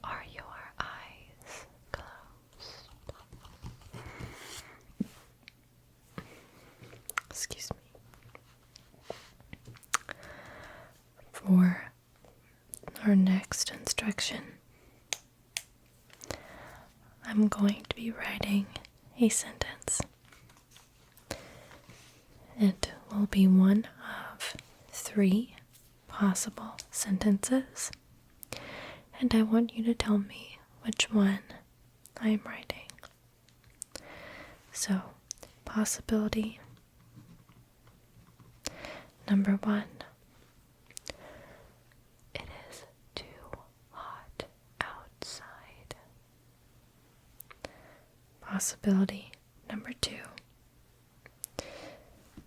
Are your eyes closed? Excuse me. For our next instruction, I'm going to be writing a sentence. It will be one of 3 possible sentences, and I want you to tell me which one I'm writing. So, possibility number 1. It is too hot outside. Possibility number 2.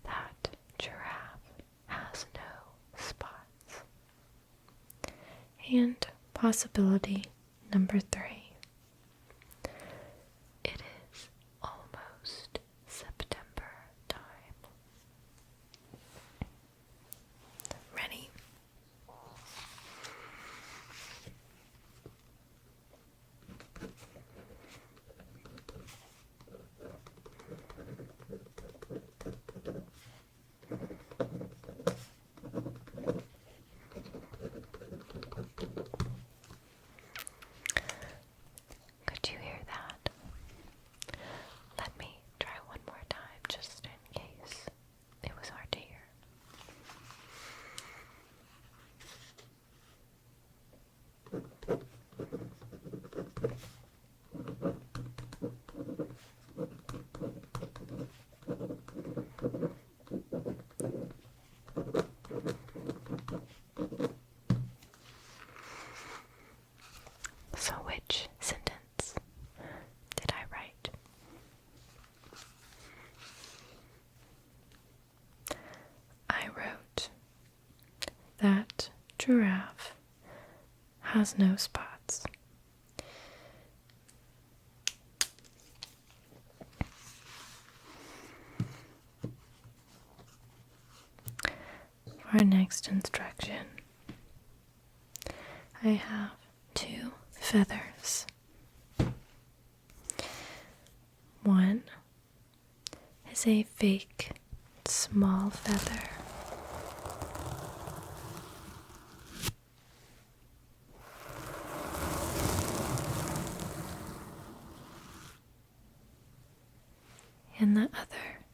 That giraffe has no spots. And possibility number 3. It is almost September time. Ready? Could you hear that? Let me try one more time just in case it was hard to hear. So which sentence did I write? I wrote that giraffe has no spots. For our next instruction, I have 2 feathers. One is a fake small feather. And the other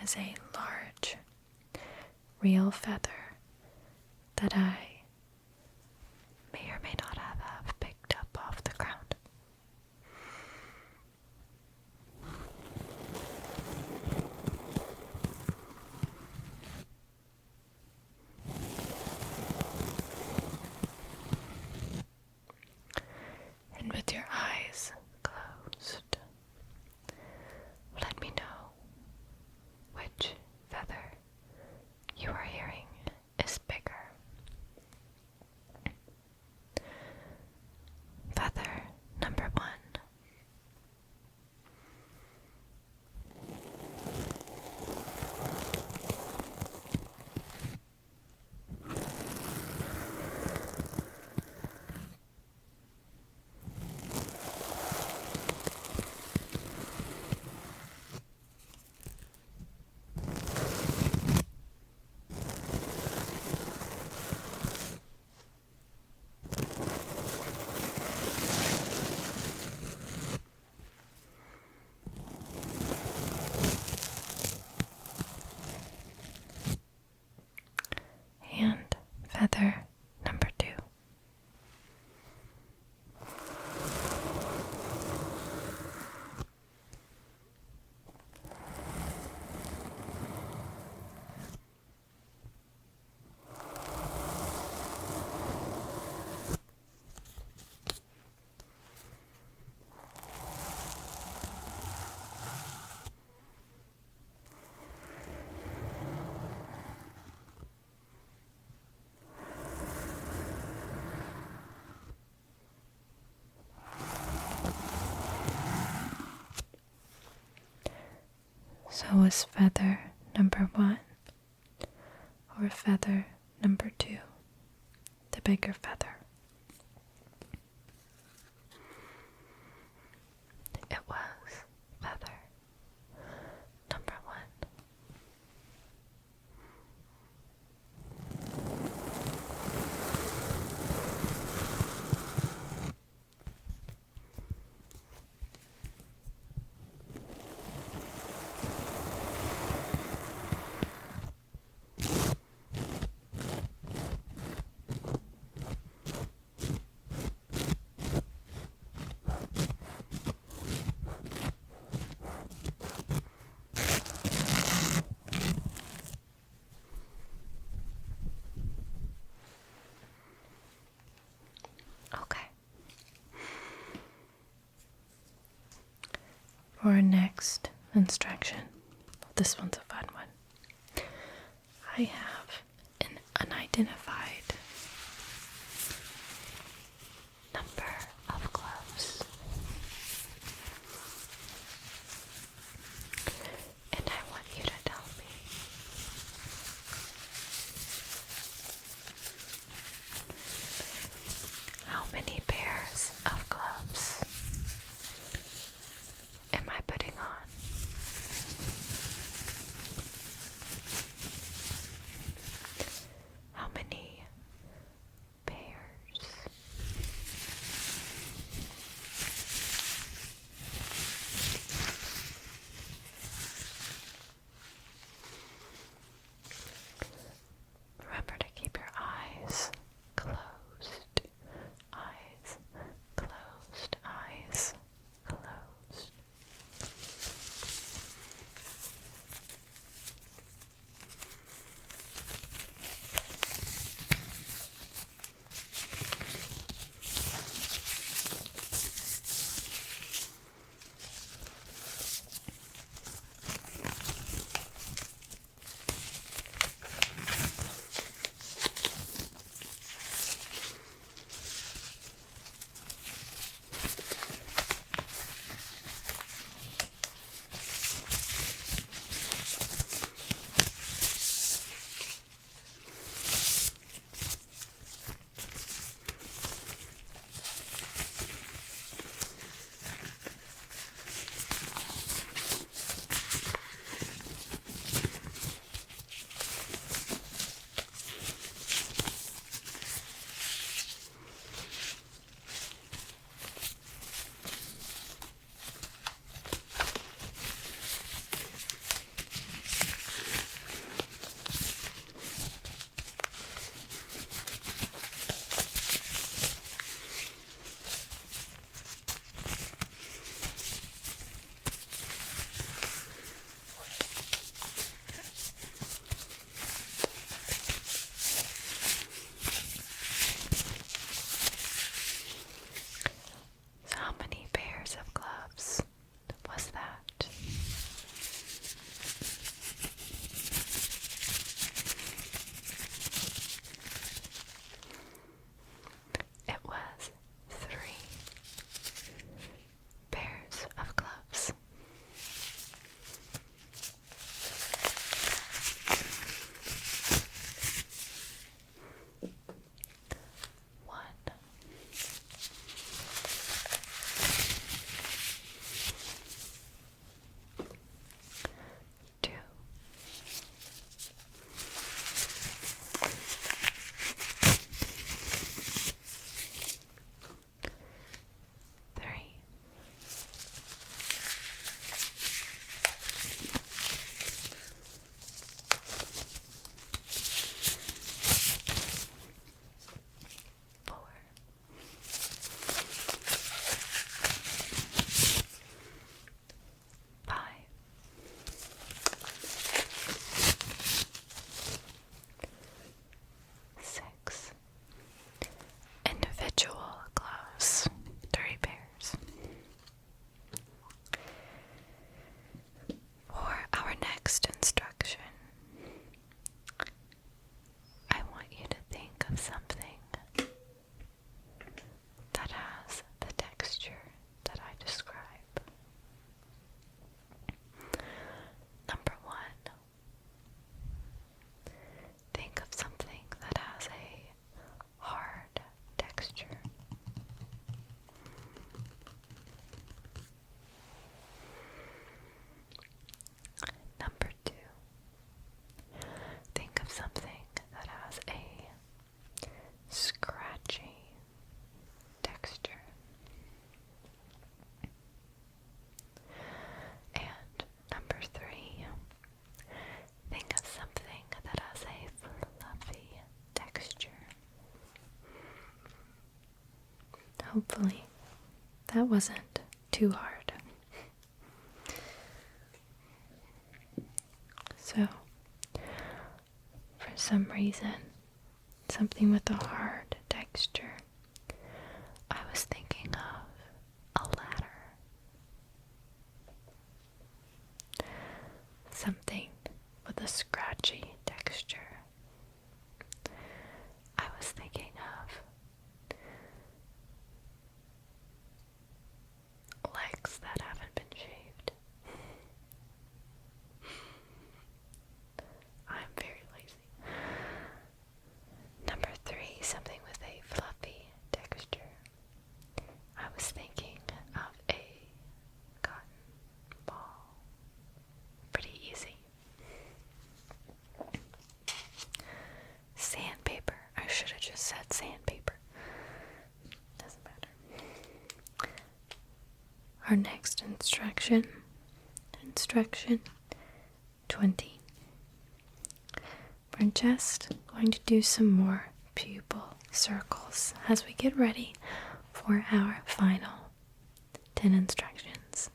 is a large, real feather that I may or may not have picked up off the ground. And with your eyes closed, let me know which feather you are hearing is bigger. Feather number 1. And feather number 2. So was feather number 1 or feather number 2 the bigger feather? It was feather number 1. Okay. For our next instruction, this one's a fun one. I have an unidentified number of gloves. And I want you to tell me how many pairs of gloves am I putting on? How many Hopefully, that wasn't too hard. So, for some reason, something with a hard texture, I was thinking of a ladder. Something with a scratchy texture. I was thinking of legs that haven't been shaved. I'm very lazy. Number 3, something with a fluffy texture. I was thinking of a cotton ball. Pretty easy. Sandpaper. I should have just said sandpaper. Doesn't matter. Our next instruction 20. We're just going to do some more pupil circles as we get ready for our final 10 instructions.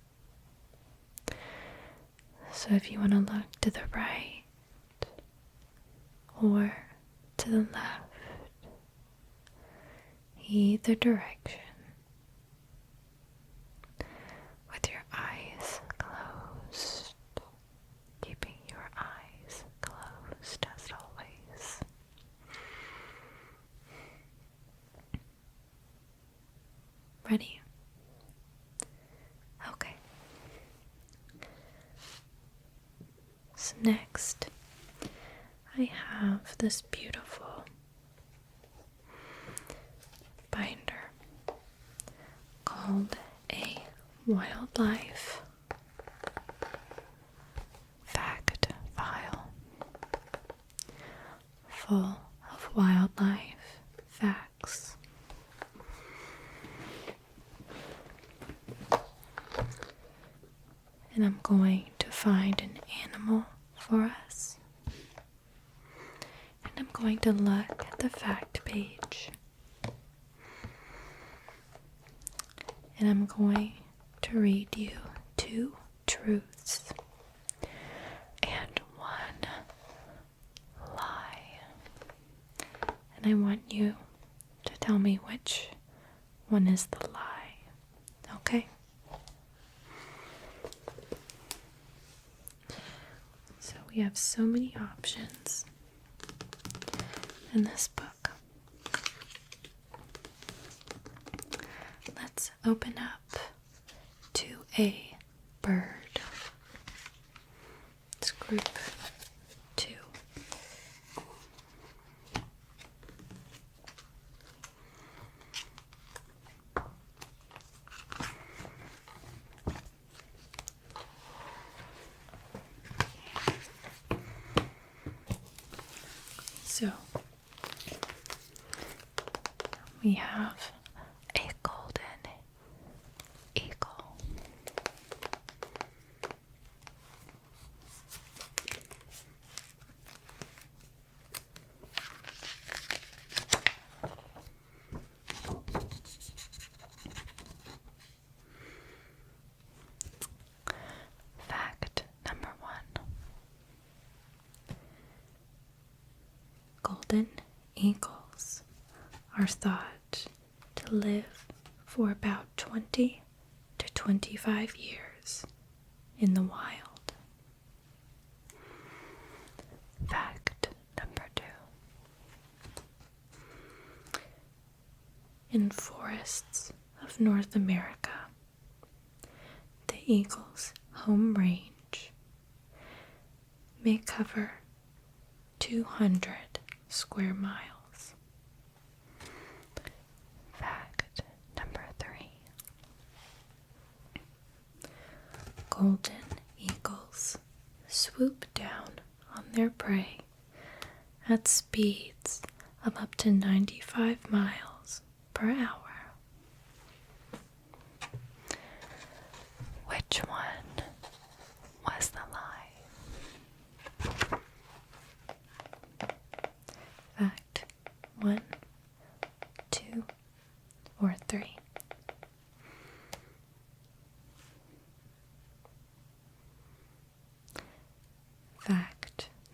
So if you want to look to the right or to the left, either direction, with your eyes closed, keeping your eyes closed as always. Ready? Okay. So next, I have this beautiful binder called a wildlife fact file, full of wildlife facts. And I'm going to find an animal for us. And I'm going to look at the fact page. And I'm going to read you 2 truths and 1 lie. And I want you to tell me which one is the lie. Okay? So we have so many options in this book. Let's open up to a bird. It's group 2. So, we have a golden eagle. Fact number 1. Golden eagles are thought to live for about 20 to 25 years in the wild. Fact number 2. In forests of North America, the eagle's home range may cover 200 square miles. Fact number 3. Golden eagles swoop down on their prey at speeds of up to 95 miles per hour. Which one was the lie? Fact 1, 2, or 3.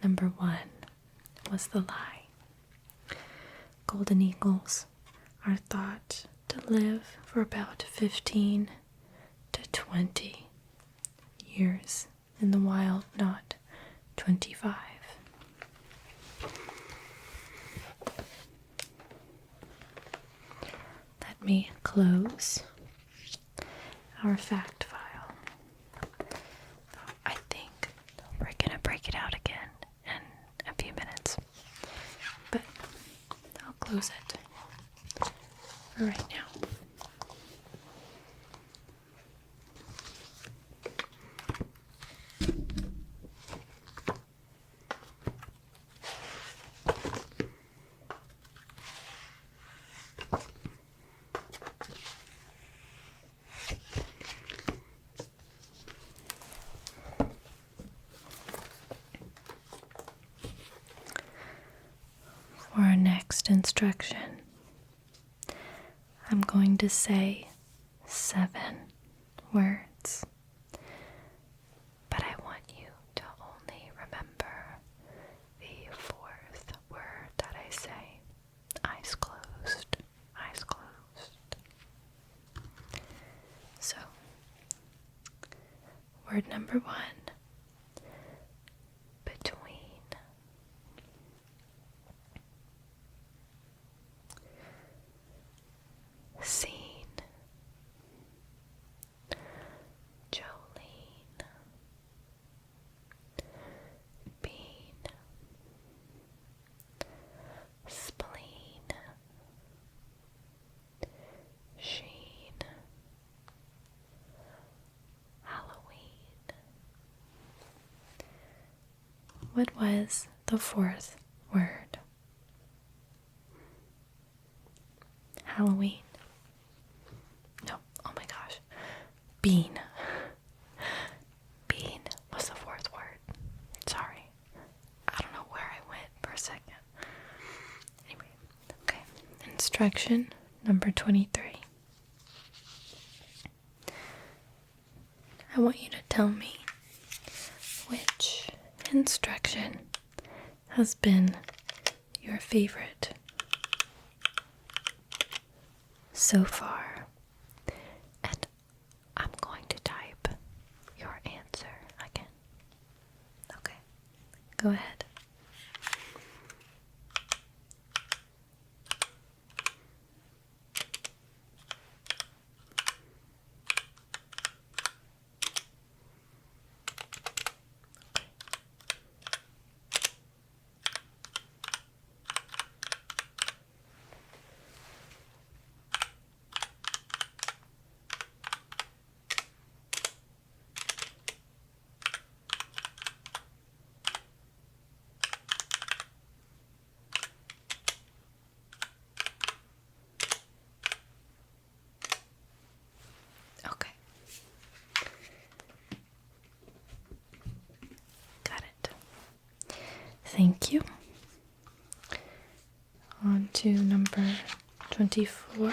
number 1 was the lie. Golden eagles are thought to live for about 15 to 20 years in the wild, not 25. Let me close our fact file. I think we're gonna break it out again in a few minutes, but I'll close it for right now. For our next instruction, I'm going to say 7 words, but I want you to only remember the 4th word that I say. Eyes closed, eyes closed. So, word number 1, between. Scene. Jolene. Bean. Spleen. Sheen. Halloween. What was the 4th word? Halloween. No, oh my gosh. Bean. Bean was the 4th word. Sorry. I don't know where I went for a second. Anyway, okay. Instruction number 23. I want you to tell me which instruction has been your favorite so far, and I'm going to type your answer again. Okay, go ahead. Okay. Got it. Thank you. On to number 24.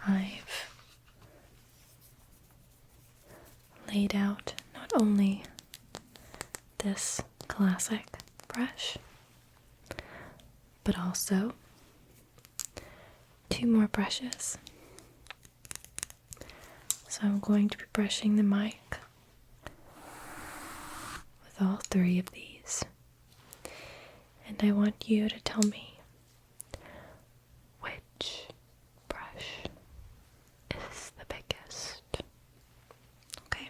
I've laid out not only this classic brush, but also 2 more brushes. So I'm going to be brushing the mic with all 3 of these. And I want you to tell me which brush is the biggest. Okay?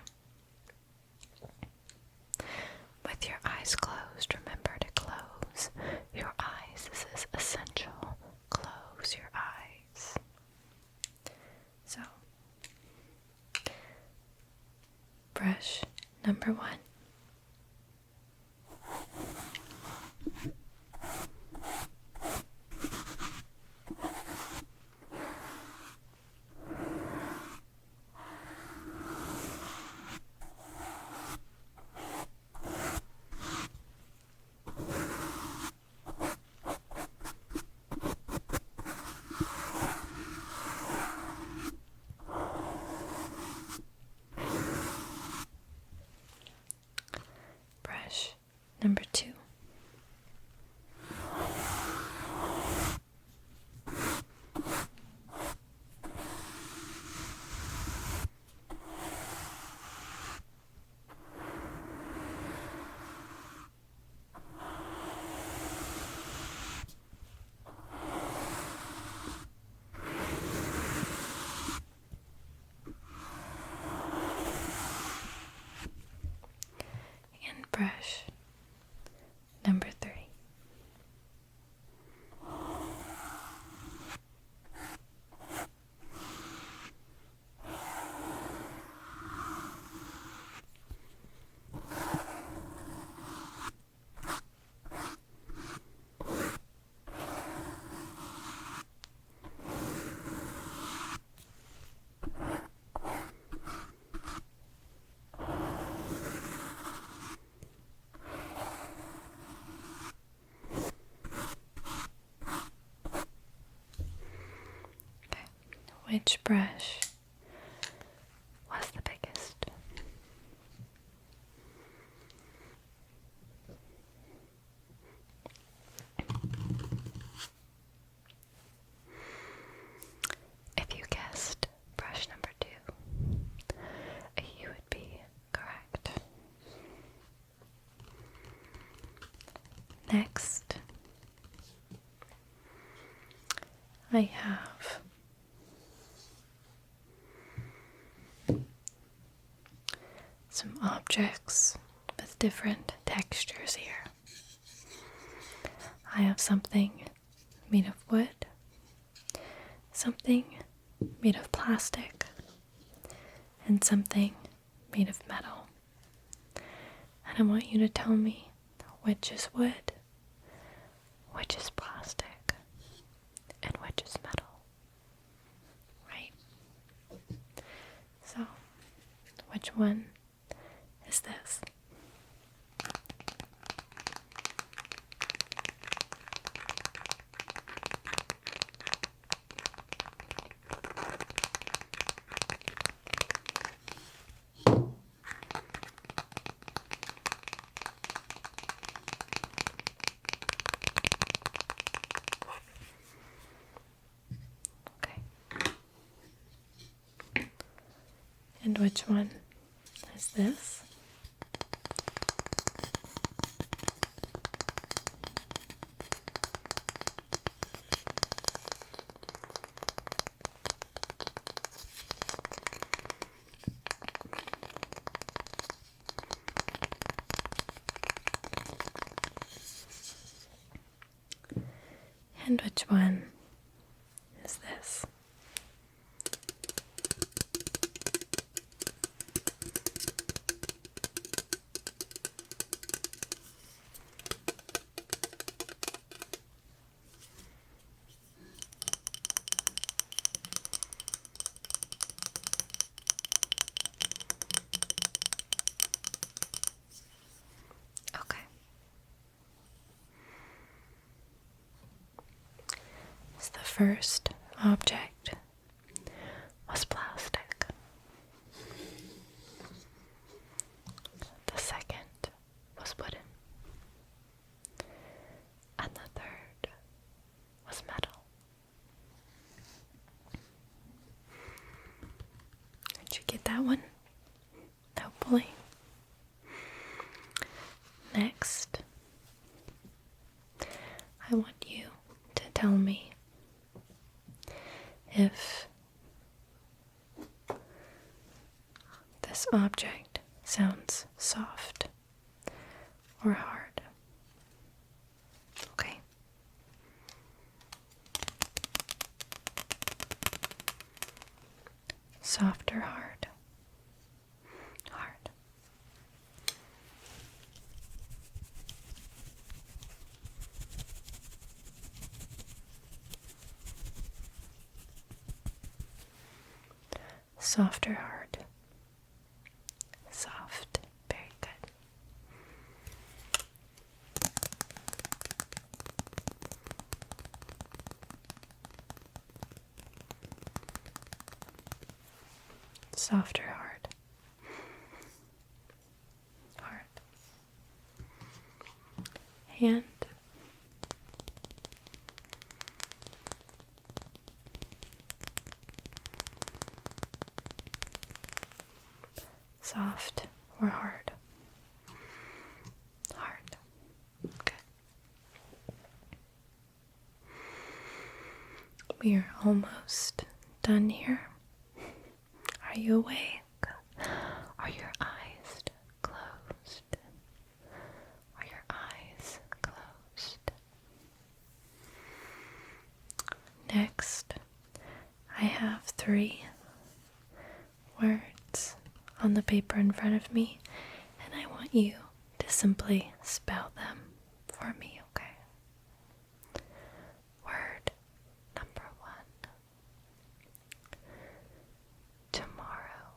With your eyes closed, remember to close your eyes. This is essential. Close your eyes. So, brush number 1. brush number 3. Which brush was the biggest? If you guessed brush number 2, you would be correct. Next, I have some objects with different textures here. I have something made of wood, something made of plastic, and something made of metal. And I want you to tell me which is wood, which is plastic, and which is metal. Right? So, which one is this? Okay. And which one is this? And which one is this? Okay. So the first object was plastic. The second was wooden. And the third was metal. Did you get that one? Hopefully. Next, I want you to tell me if this object sounds soft or hard. Okay. Soft or hard? Hard. Soft or hard? Soft. Very good. Soft or hard? Hard. Hand. Soft or hard? Hard. Good. We are almost done here. Are you awake? Are your eyes closed? I have 3 words on the paper in front of me, and I want you to simply spell them for me, okay? Word number 1. Tomorrow.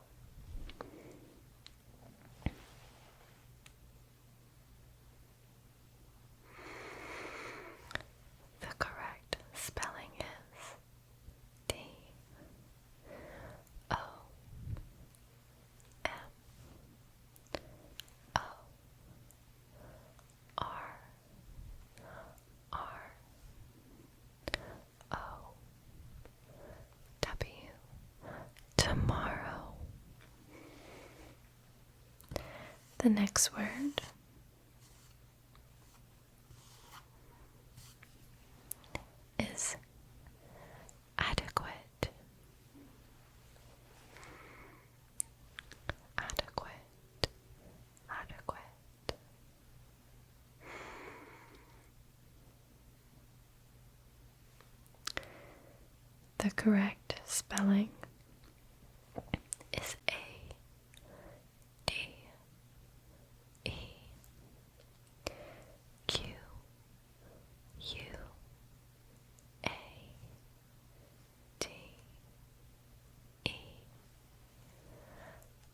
The correct spelling is Tomorrow. Tomorrow. The next word is adequate. Adequate. Adequate. The correct spelling is ADEQUATE.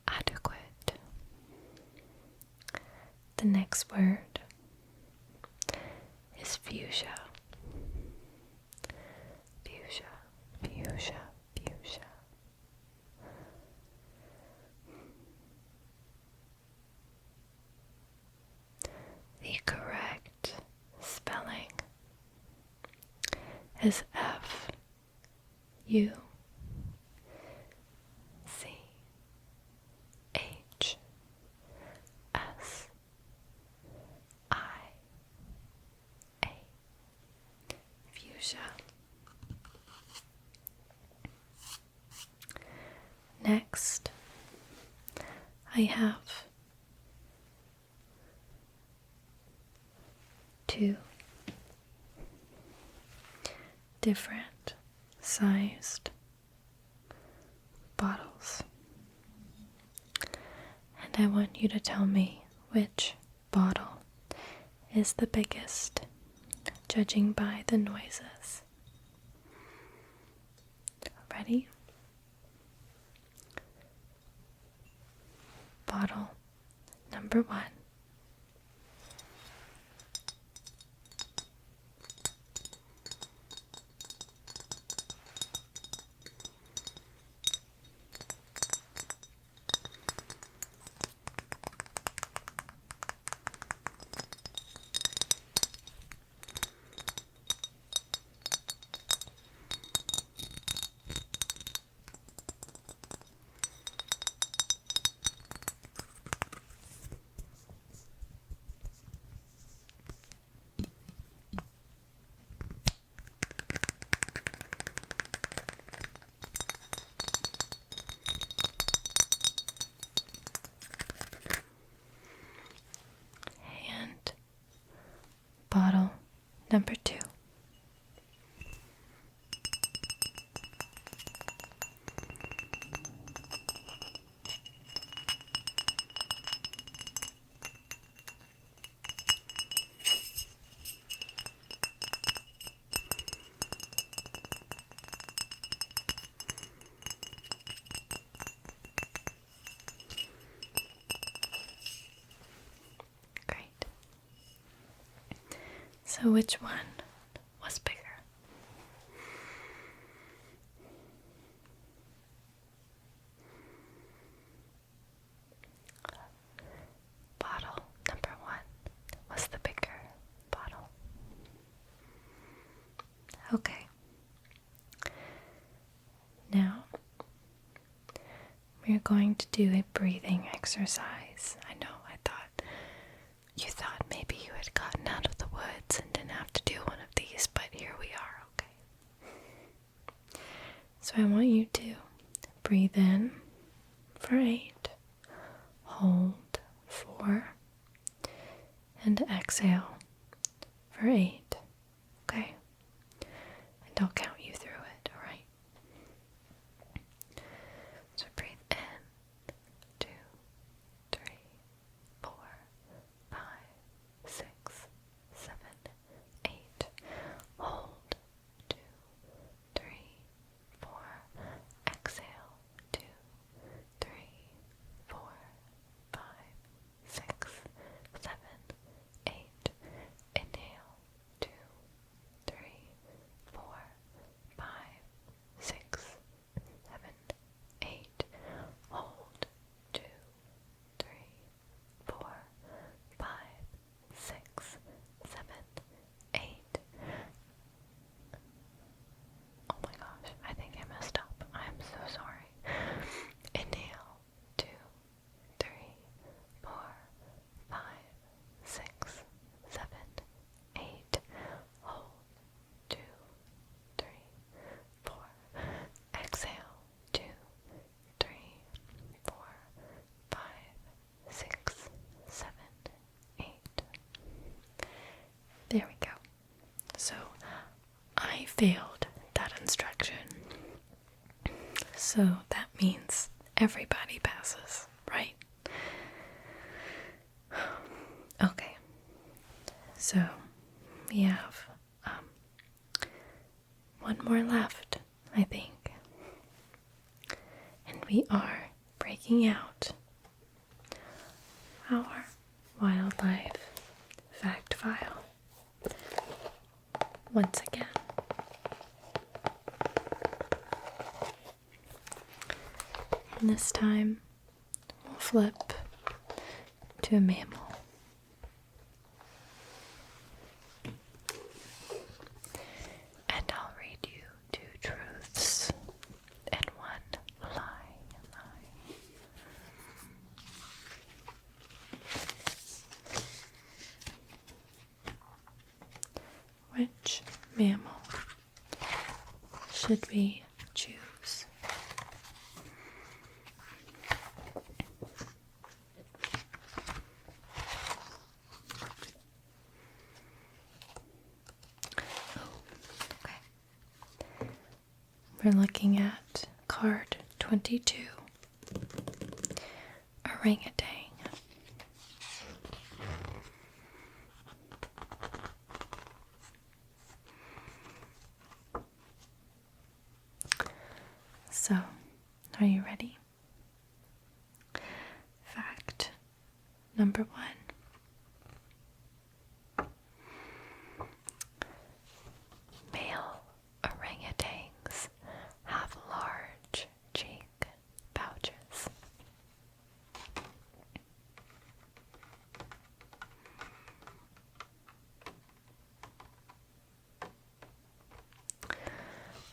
Adequate. The next word is fuchsia. Fuchsia, fuchsia, fuchsia. The correct spelling is FUCHSIA. Fuchsia. Next, I have 2 different sized bottles, and I want you to tell me which bottle is the biggest, judging by the noises. Ready? Bottle number 1. Bottle number 2. Great. So which one was bigger? Bottle number 1 was the bigger bottle. Okay. Now, we're going to do a breathing exercise. I know, you thought maybe you had gotten out of the woods and didn't have to do one of these, but here we are, okay? So I want you to breathe in for 8, hold 4, and exhale for 8, okay? And I'll count you through it, alright? So that means everybody passes, right? Okay. So we have one more left, I think. And we are breaking out our wildlife fact file once again. And this time we'll flip to a mammal. And I'll read you 2 truths and 1 lie. Which mammal should we choose? We're looking at card 22, orangutan. So, are you ready? Fact number 1. Male orangutans have large cheek pouches.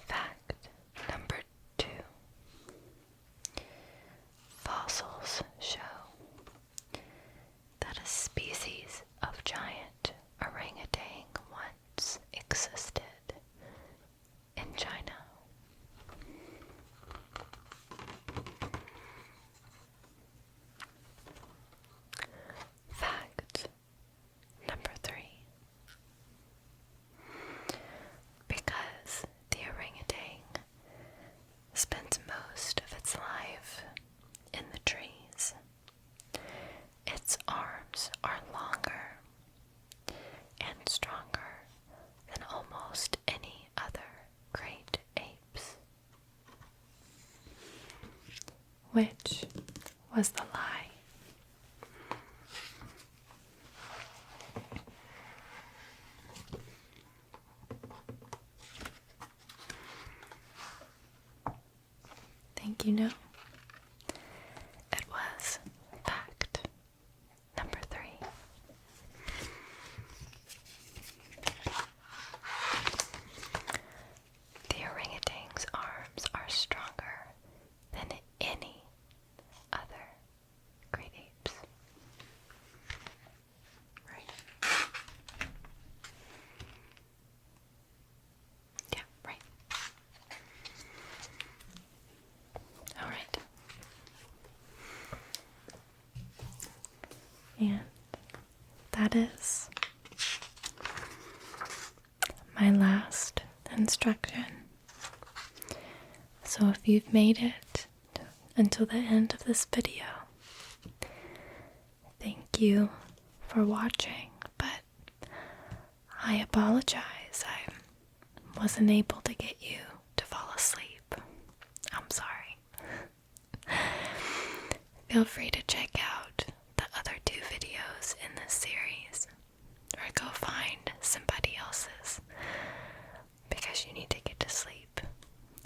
Fact number 2. Fossils show that a species of giant orangutan once existed in China. Fact number 3. Because the orangutan spends most of its life in the trees, its arms are longer and stronger than almost any other great apes. Which was the lie? Think you know? It was fact number 3. The orangutan's arms are stronger than any other great apes. Right? Yeah, right. All right. And that is my last instruction. So if you've made it until the end of this video, thank you for watching, but I apologize. I wasn't able to get you to fall asleep. I'm sorry. Feel free to check out the other 2 videos in this series, or go find somebody else's, because you need to get to sleep,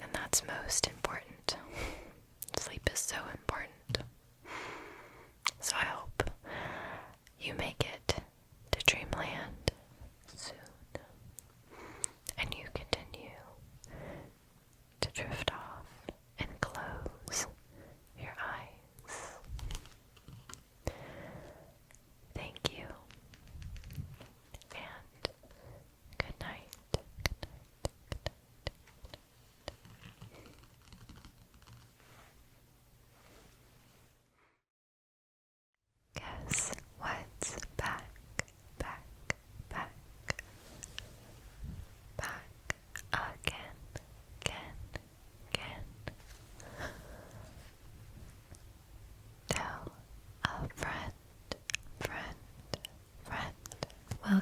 and that's most important. Sleep is so important. So I hope you make it to dreamland soon, and you continue to drift off and close your eyes.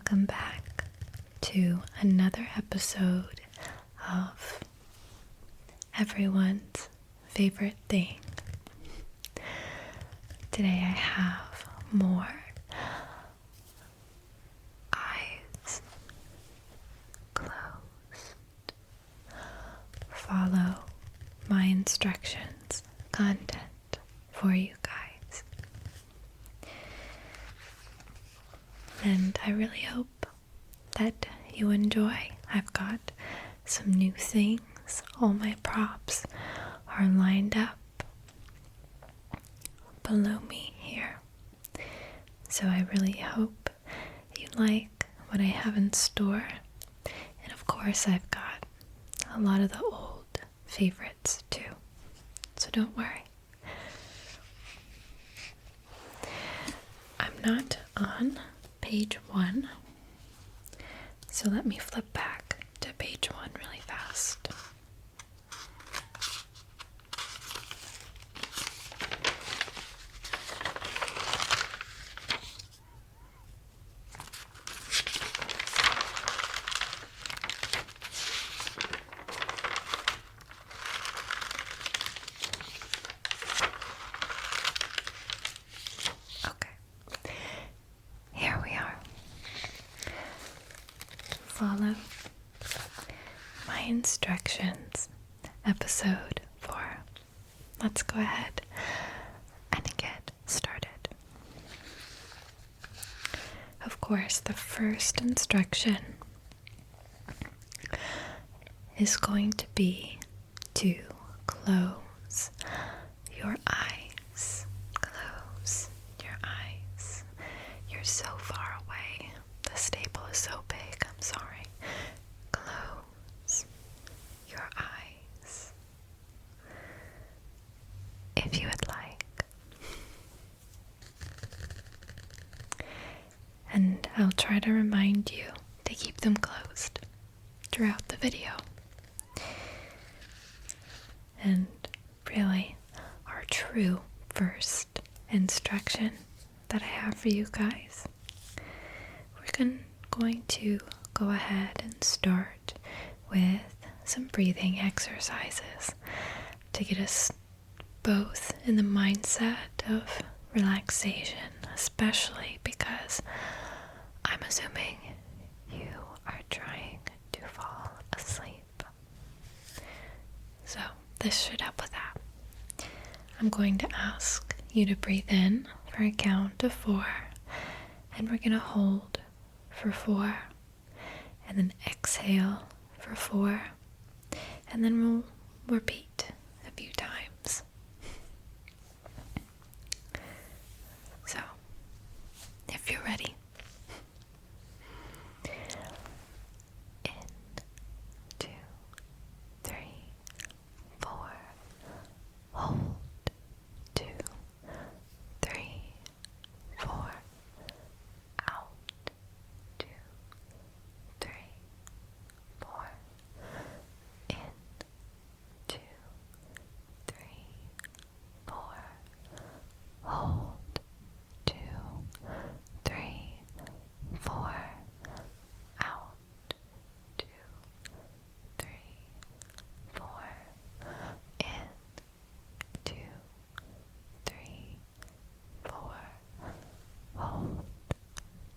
welcome back to another episode of everyone's favorite thing. Today I have more eyes closed. Follow my instructions content for you guys. And I really hope that you enjoy. I've got some new things. All my props are lined up below me here. So I really hope you like what I have in store. And of course, I've got a lot of the old favorites too. So don't worry. I'm not on page 1, so let me flip back to page 1 really fast. Follow my instructions, episode 4. Let's go ahead and get started. Of course, the first instruction is going to be to close your eyes. Close your eyes. You're so far away. The staple is so big. I'm sorry. Close your eyes if you would like. And I'll try to remind you to keep them closed throughout the video. And really, our true first instruction that I have for you guys, we're going to go ahead and start with some breathing exercises to get us both in the mindset of relaxation, especially because I'm assuming you are trying to fall asleep. So this should help with that. I'm going to ask you to breathe in for a count of 4, and we're going to hold for 4, and then exhale for 4, and then we'll repeat a few times. So, if you're ready, in 2, 3, 4, hold, 2, 3, 4, out, 2, 3, 4, in, 2, 3, 4, hold, 2, 3, 4, out, 2, 3, 4, in, 2, 3, 4, hold,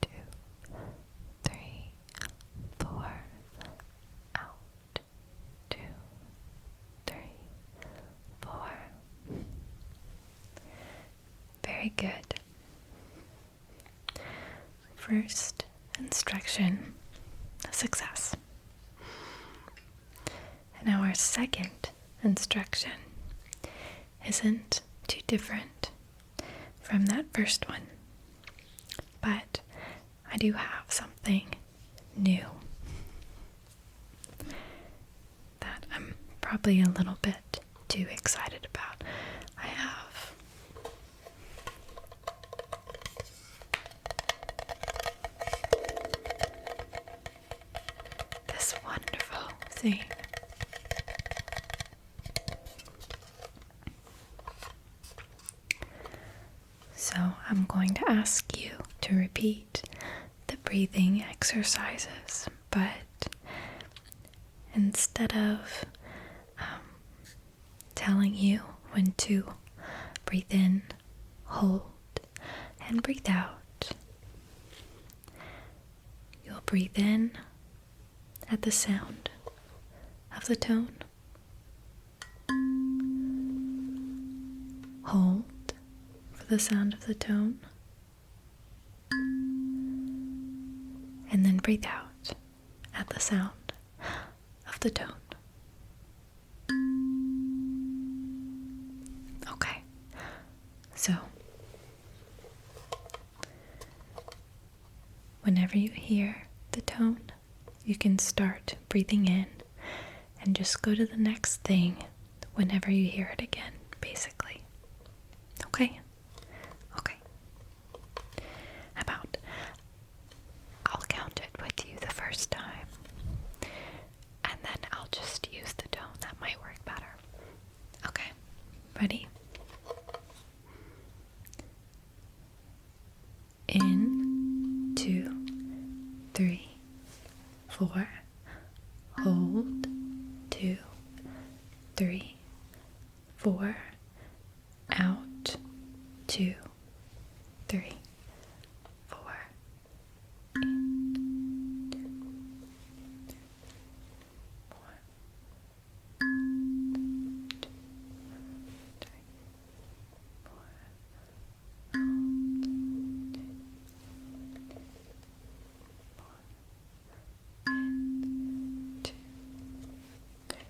2, 3, 4, out, 2, 3, 4. Very good. First instruction, a success. And now our second instruction isn't too different from that first one, but I do have something new that I'm probably a little bit too excited about. I have this wonderful thing. So I'm going to ask you to repeat the breathing exercises, but instead of telling you when to breathe in, hold, and breathe out, you'll breathe in at the sound of the tone, hold for the sound of the tone, and then breathe out at the sound of the tone. Okay, so whenever you hear the tone, you can start breathing in and just go to the next thing whenever you hear it again, basically. Okay? Okay. How about I'll count it with you the first time, and then I'll just use the tone. That might work better. Okay. Ready? In, 2, 3, 4. Hold, 2, 3, 4. Out, 2, 3, 4. In, 2, 4. Out, 2, 3,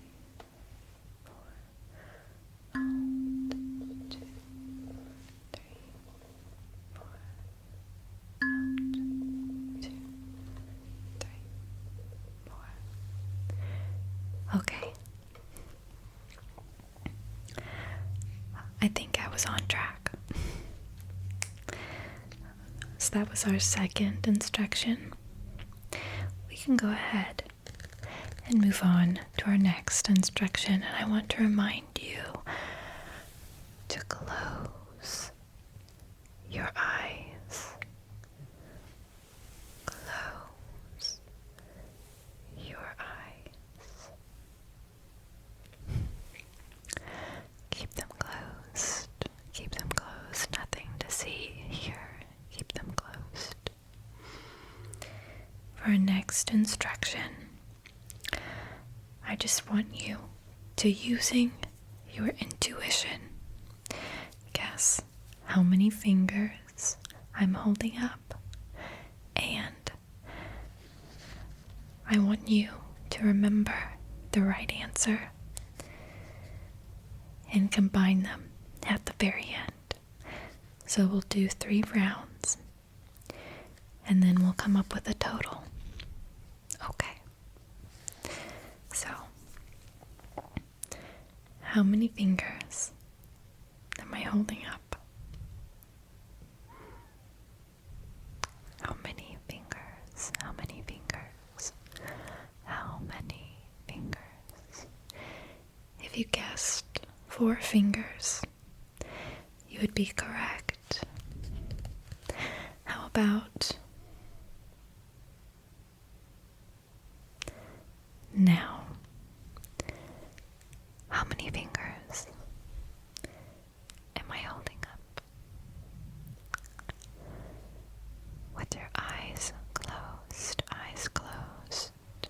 4. Okay. I think I was on track. So that was our second instruction. We can go ahead and move on to our next instruction, and I want to remind you to close your eyes. Close your eyes. Keep them closed. Keep them closed. Nothing to see here. Keep them closed. For our next instruction, I just want you to, using your intuition, guess how many fingers I'm holding up, and I want you to remember the right answer and combine them at the very end. So we'll do 3 rounds, and then we'll come up with a total. Okay. So, how many fingers am I holding up? How many fingers? How many fingers? How many fingers? If you guessed 4 fingers, you would be correct. How about now? How many fingers am I holding up? With your eyes closed,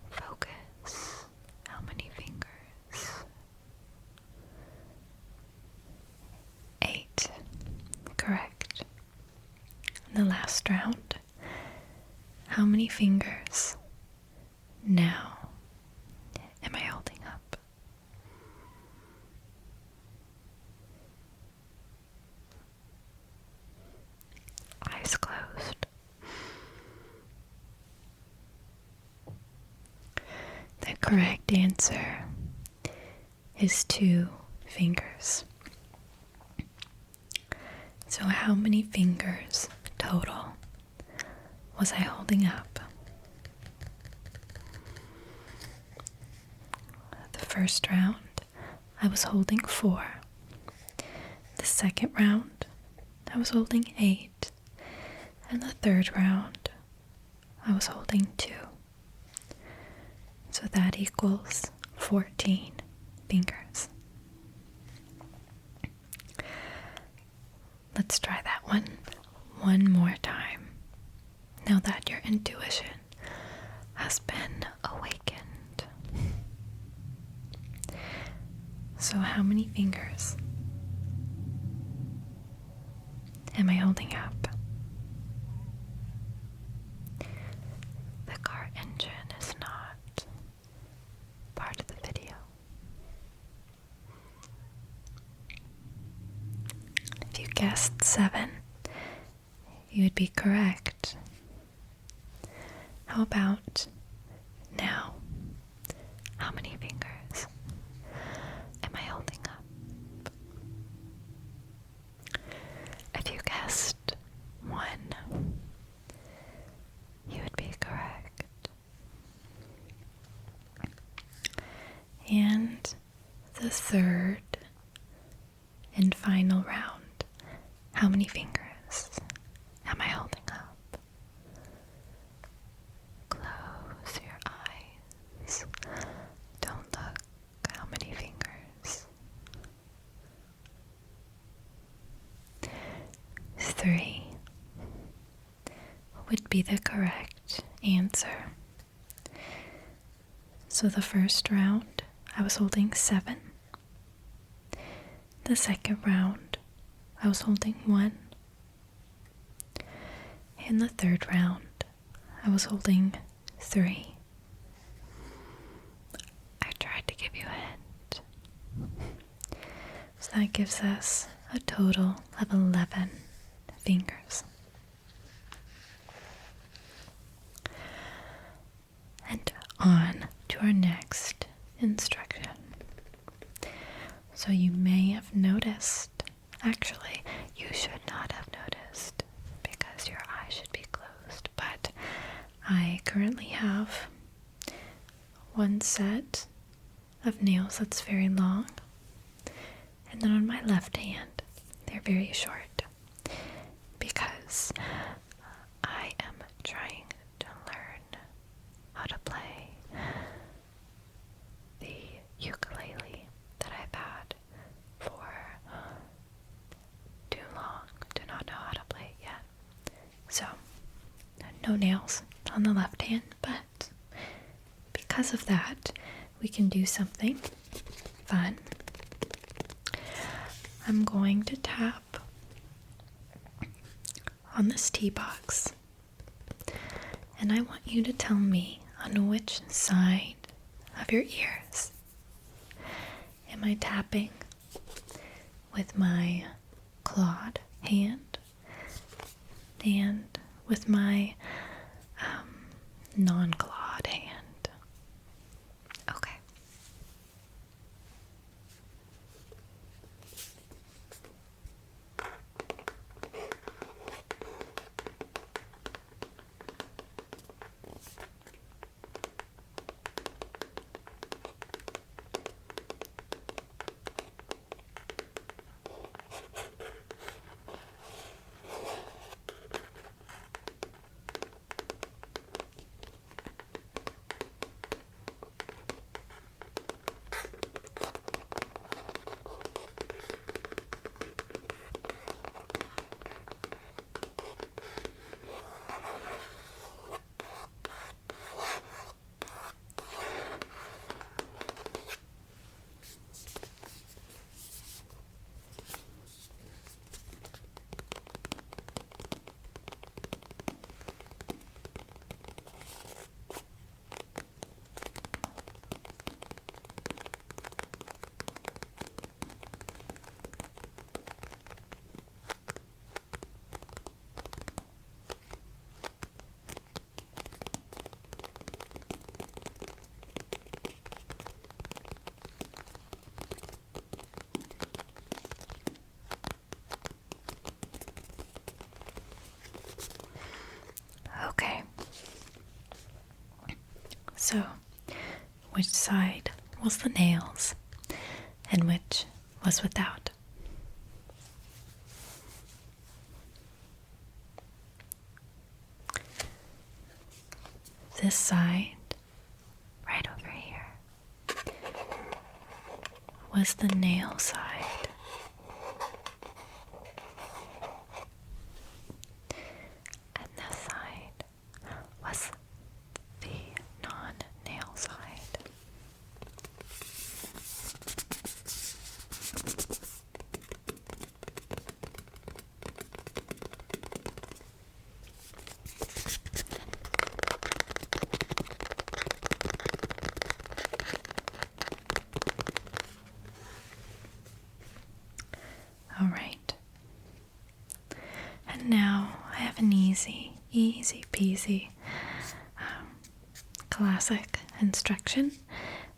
focus. How many fingers? 8. Correct. In the last round, how many fingers now am I holding up? Eyes closed. The correct answer is 2 fingers. So how many fingers total was I holding up? The first round, I was holding 4. The second round, I was holding 8. And the third round, I was holding 2. So that equals 14 fingers. Let's try that one more time. Now that your intuition has been awakened. So how many fingers am I holding up? The car engine is not part of the video. If you guessed 7, you would be correct. How about now? How many fingers am I holding up? If you guessed 1, you would be correct. And the third and final round, how many fingers am I holding up? Close your eyes. Don't look. How many fingers? 3 would be the correct answer. So the first round, I was holding 7. The second round, I was holding 1. In the third round, I was holding 3. I tried to give you a hint. So that gives us a total of 11 fingers. And on to our next instruction. So you may have noticed, actually, you should not have noticed because your eyes should be closed, but I currently have one set of nails that's very long, and then on my left hand, they're very short because I am trying to learn how to play the ukulele that I've had for too long to not know how to play it yet. So, no nails on the left hand, but because of that, we can do something fun. I'm going to tap on this tea box, and I want you to tell me on which side of your ears am I tapping with my clawed hand and with my non-clawed hand. Okay. Okay. So, which side was the nails and which was without? this side, right over here, was the nail side. And this side was the non-nail side. All right. And now I have an easy peasy classic instruction.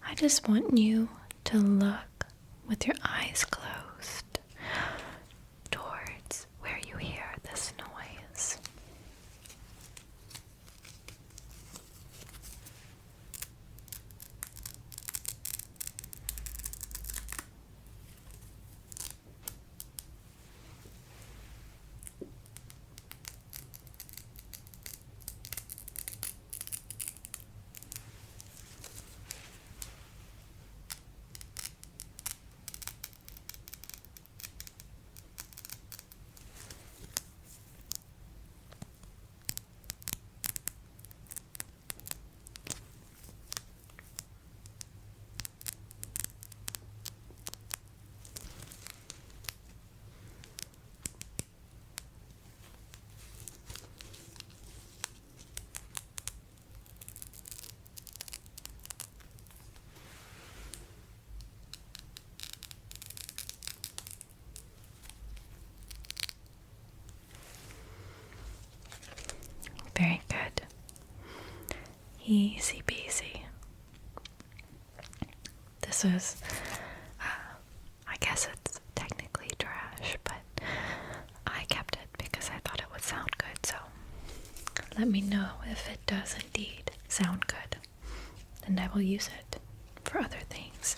I just want you to look with your eyes closed towards where you hear this noise. Very good. Easy peasy. This is, I guess it's technically trash, but I kept it because I thought it would sound good, so let me know if it does indeed sound good, and I will use it for other things.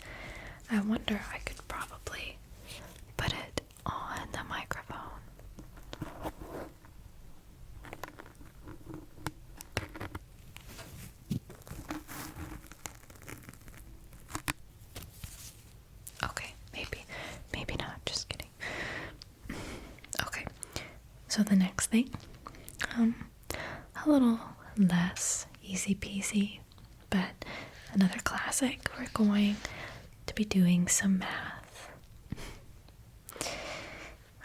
I wonder, I could probably put it on the microphone. Okay, maybe not, just kidding. Okay, so the next thing, a little less easy peasy, but another classic. We're going to be doing some math.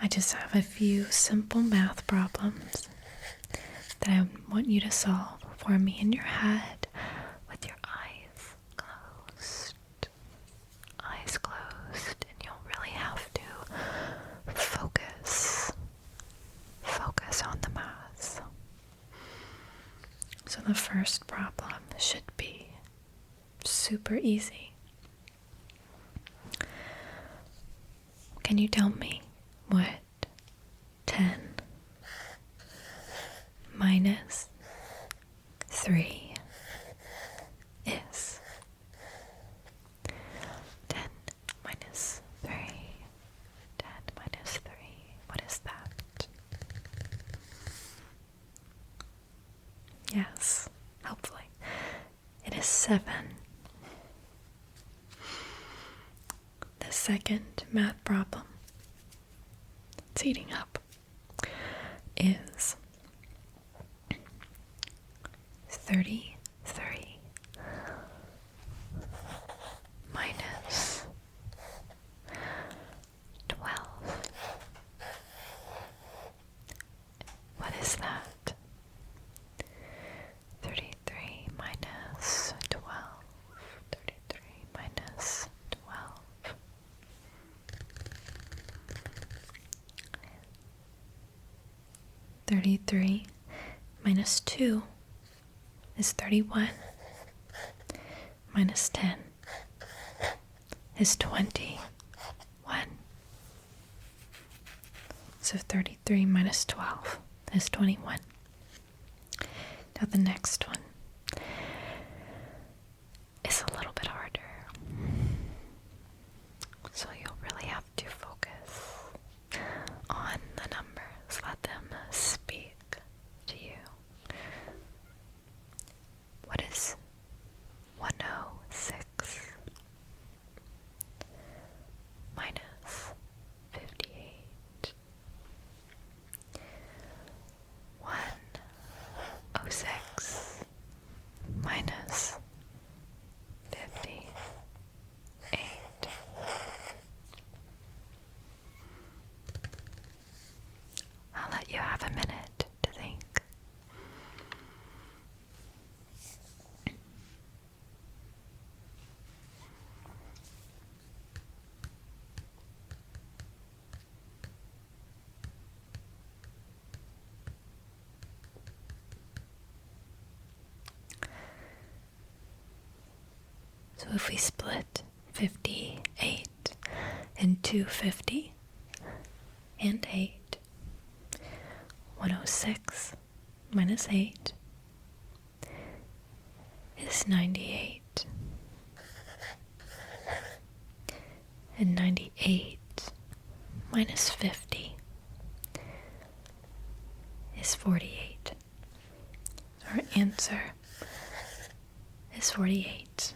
I just have a few simple math problems that I want you to solve for me in your head with your eyes closed. Eyes closed, and you'll really have to focus on the math. So the first problem should be super easy. Can you tell me what 10 minus 3 is? 10 minus 3. 10 minus 3. What is that? Yes, hopefully. It is 7. The second math problem, it's heating up, is 33 minus 12. What is that? 33 minus 12. 33 minus 12. 33 minus 2 is 31. Minus 10 is 21. So 33 minus 12 is 21. Now the next one is a little bit harder. So you'll really have to focus on the numbers. Let them speak to you. What So if we split 58 into 50 and 8, 106 minus 8 is 98. And 98 minus 50 is 48. Our answer is 48.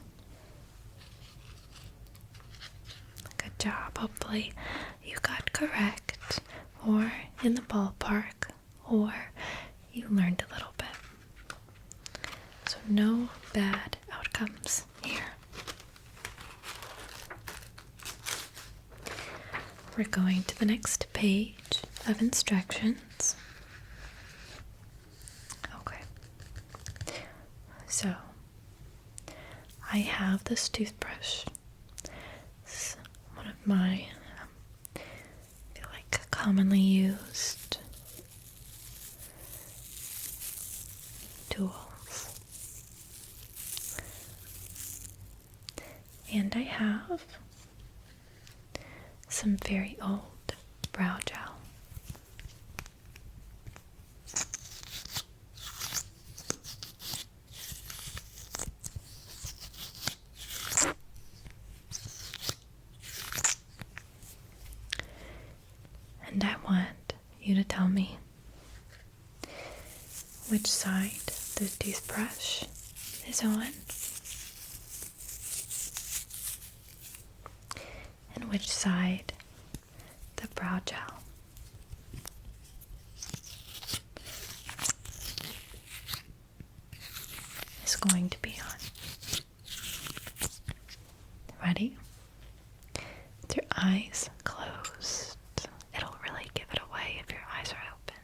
Good job. Hopefully you got correct, or in the ballpark, or you learned a little bit. So no bad outcomes here. We're going to the next page of instructions. Okay. So, I have this toothbrush. It's one of my, I feel like, commonly used tools. And I have some very old brow gel. And I want you to tell me which side the toothbrush is on and which side the brow gel. Is going to be on. Ready? With your eyes closed. It'll really give it away if your eyes are open.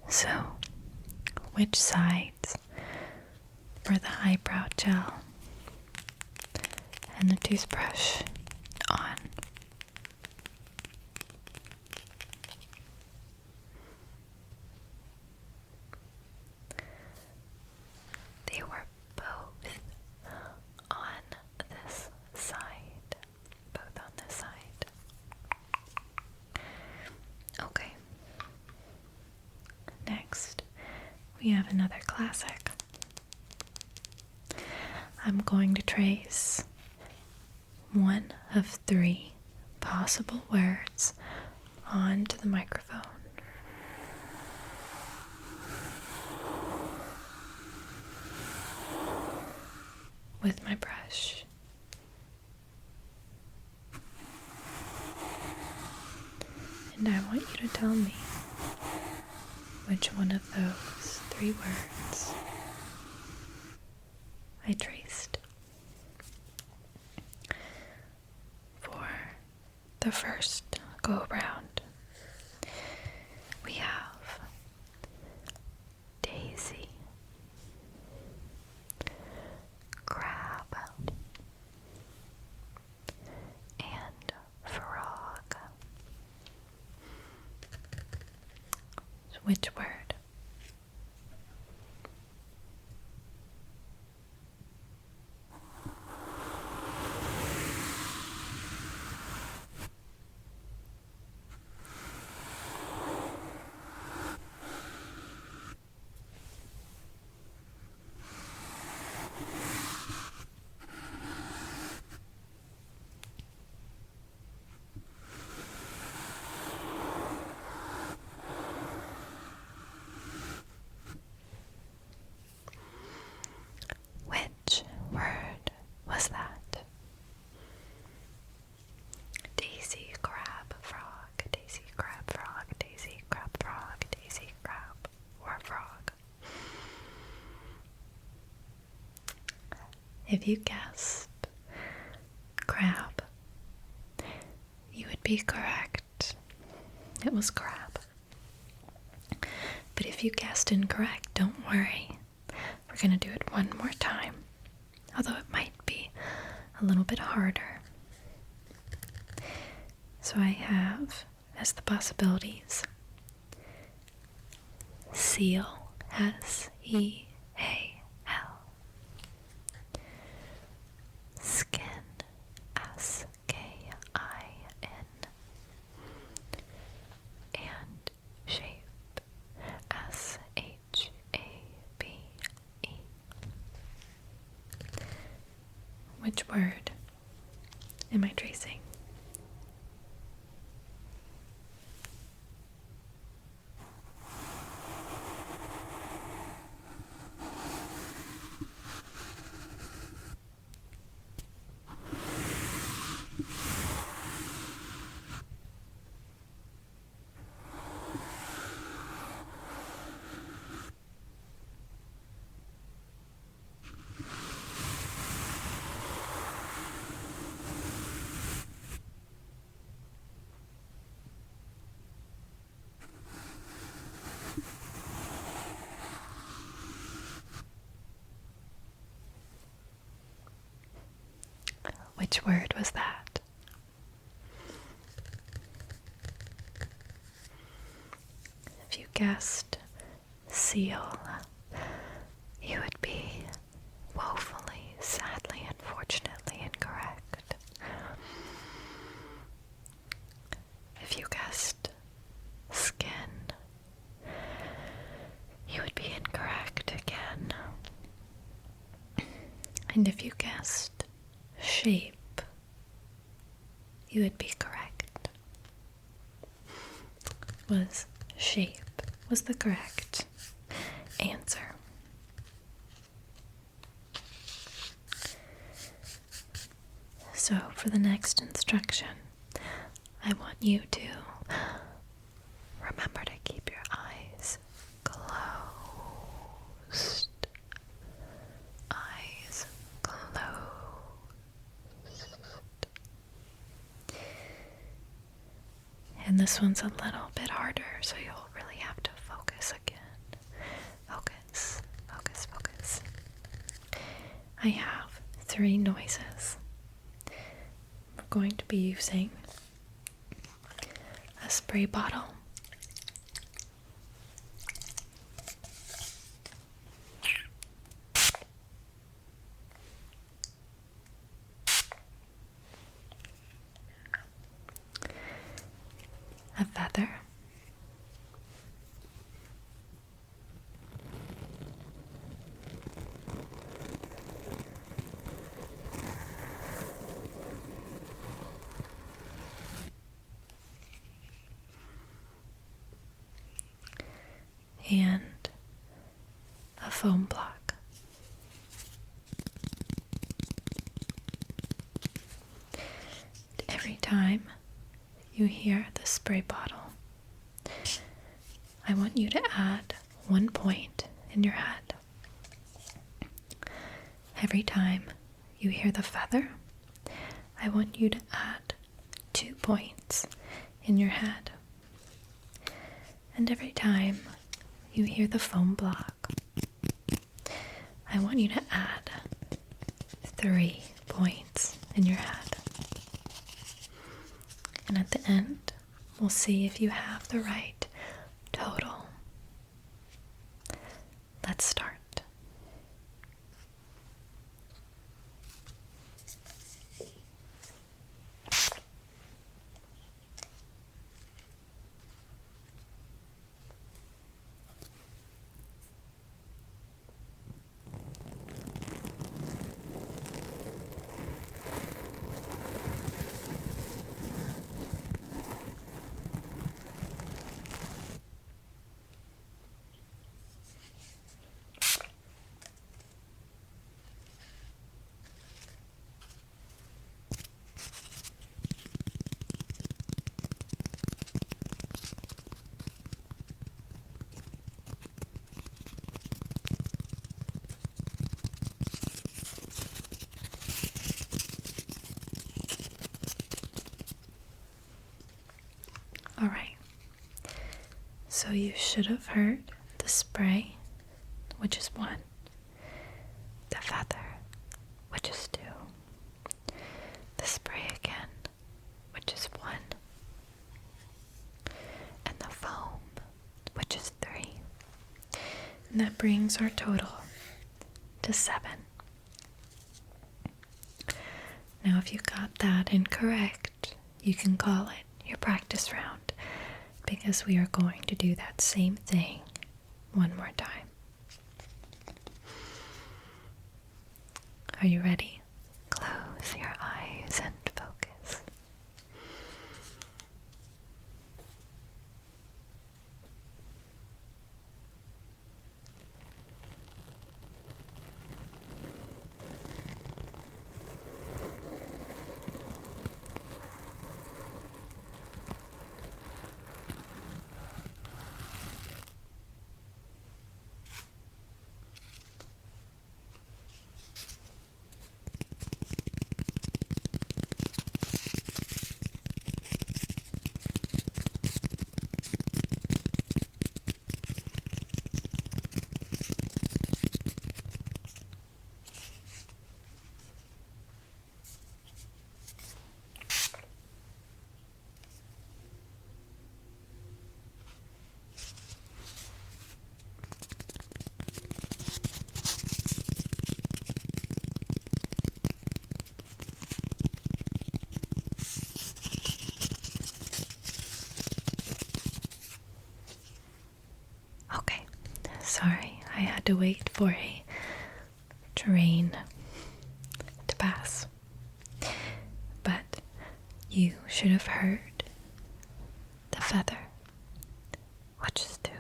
So, which sides were the eyebrow gel and the toothbrush on? They were both on this side. Both on this side. Okay. Next, we have another classic. I'm going to trace one of 3 possible words onto the microphone. With my brush. And I want you to tell me which one of those 3 words I traced. For the first go around, we have daisy, crab, and frog. So which word? if you guessed crab, you would be correct. It was crab. But if you guessed incorrect, don't worry. We're going to do it one more time, although it might be a little bit harder. So I have as the possibilities seal, S-E-A-L, skin, S-K-I-N, and shape, S-H-A-P-E. Which word am I tracing? Which word was that? If you guessed seal, you would be woefully, sadly, unfortunately incorrect. If you guessed skin, you would be incorrect again. And if you guessed shape, you would be correct. Shape was the correct answer. So for the next instruction, I want you to remember to keep your eyes closed. Eyes closed. And this one's a little bit harder, so you'll really have to focus again. Focus, focus, focus. I have 3 noises. We're going to be using a spray bottle, a feather, and a foam block. Every time you hear the spray bottle, I want you to add 1 point in your head. Every time you hear the feather, I want you to add 2 points in your head. And every time you hear the foam block, I want you to add 3 points in your head. And at the end, we'll see if you have the right total. Let's start. So you should have heard the spray, which is 1, the feather, which is 2, the spray again, which is 1, and the foam, which is 3. And that brings our total to 7. Now, if you got that incorrect, you can call it your practice round, because we are going to do that same thing one more time. Are you ready? Close your eyes and focus. Okay, sorry, I had to wait for a train to pass. But you should have heard the feather, which is 2,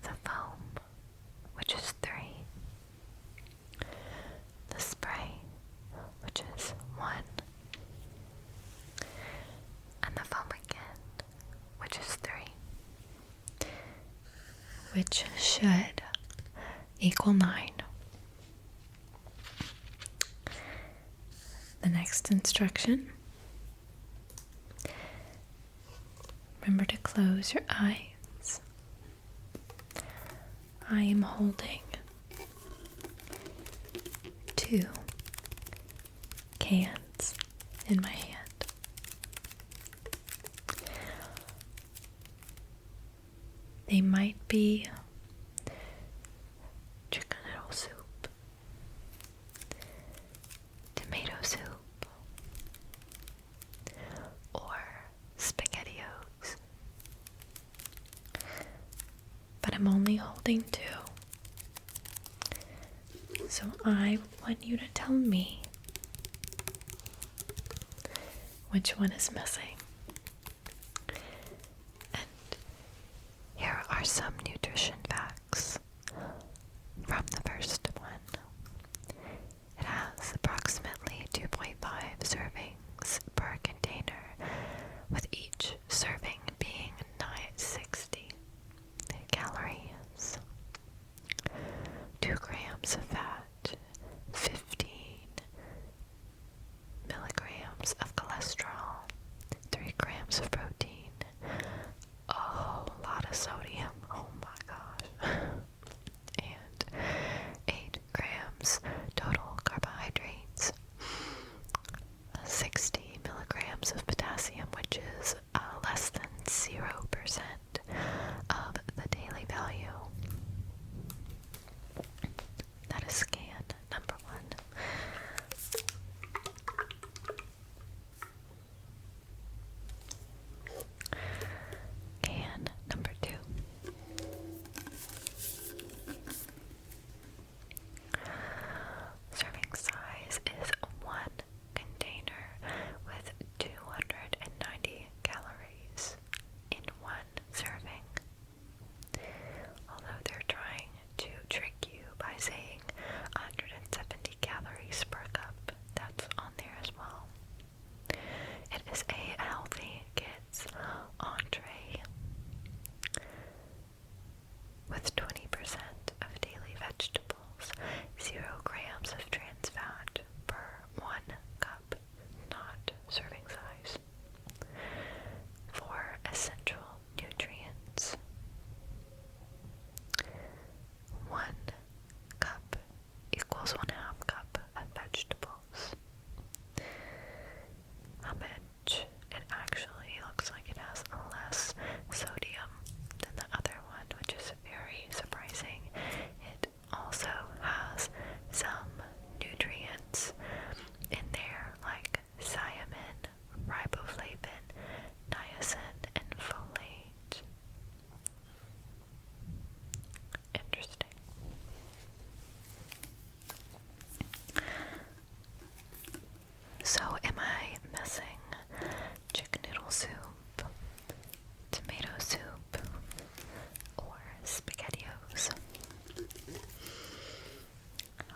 the foam, which is 3, the spray, which is 1, and the foam again, which is 3, which should equal 9. The next instruction, remember to close your eyes. I am holding 2 cans in my hand. They might be chicken noodle soup, tomato soup, or SpaghettiOs. But I'm only holding 2. So I want you to tell me which one is missing. And here are some nutrition facts from the first one. It has approximately 2.5 servings per container, with each serving being 960 calories, 2 grams of fat, 15 milligrams of cholesterol, 3 grams of protein, a whole lot of sodium, oh my gosh, and 8 grams total carbohydrates, 60 milligrams of potassium, which is less than 0% of the daily value. That is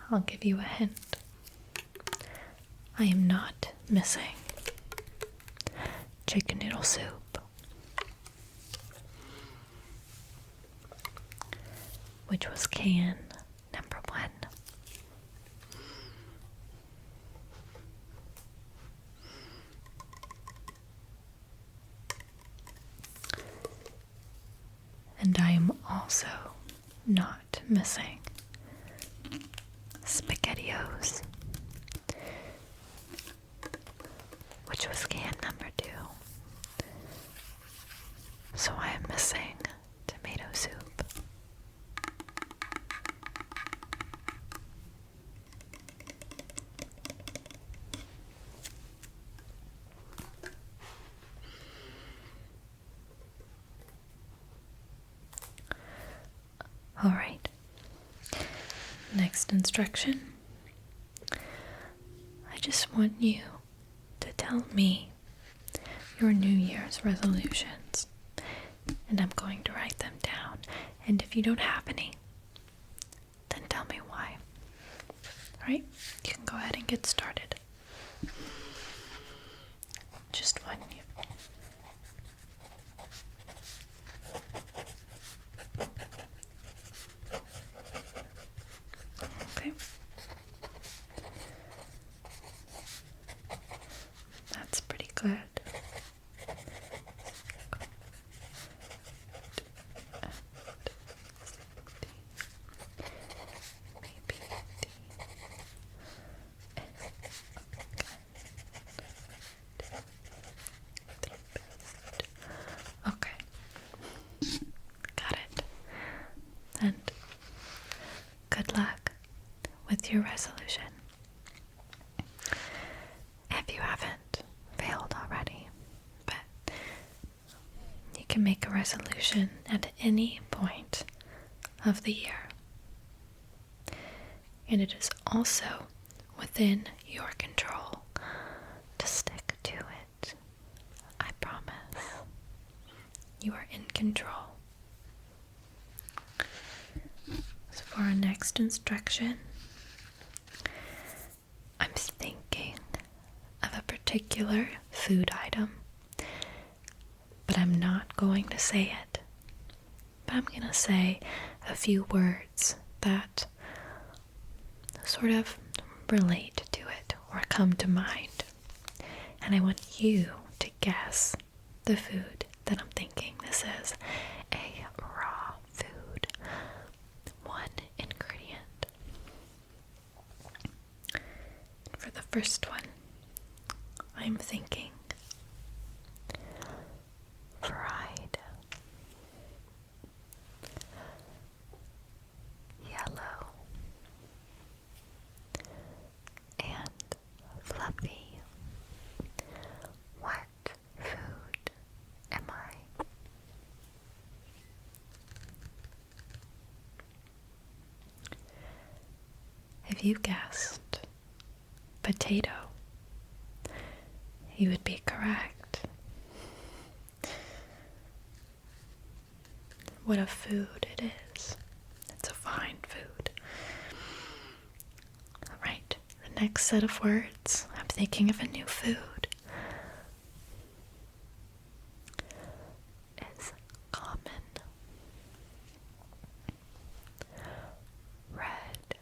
I'll give you a hint. I am not missing chicken noodle soup, which was can number 1. And I am also not missing SpaghettiOs, which was can number 2. So I am missing tomato soup. All right. Next instruction. I just want you to tell me your New Year's resolutions, and I'm going to write them down. And if you don't have any, then tell me why. All right? You can go ahead and get started. Just one. Okay. That's pretty good. Okay. Got it. And good luck with your resolution. If you haven't failed already, but you can make a resolution at any point of the year. And it is also within your control to stick to it. I promise. You are in control. So for our next instruction, I'm thinking of a particular food item, but I'm not going to say it. But I'm going to say a few words that sort of relate to it or come to mind. And I want you to guess the food that I'm thinking this is. A raw food. One ingredient. For the first one, I'm thinking fried, yellow, and fluffy. What food am I? If you guessed potato, you would be correct. What a food it is. It's a fine food. Alright, the next set of words, I'm thinking of a new food. It's common. Red.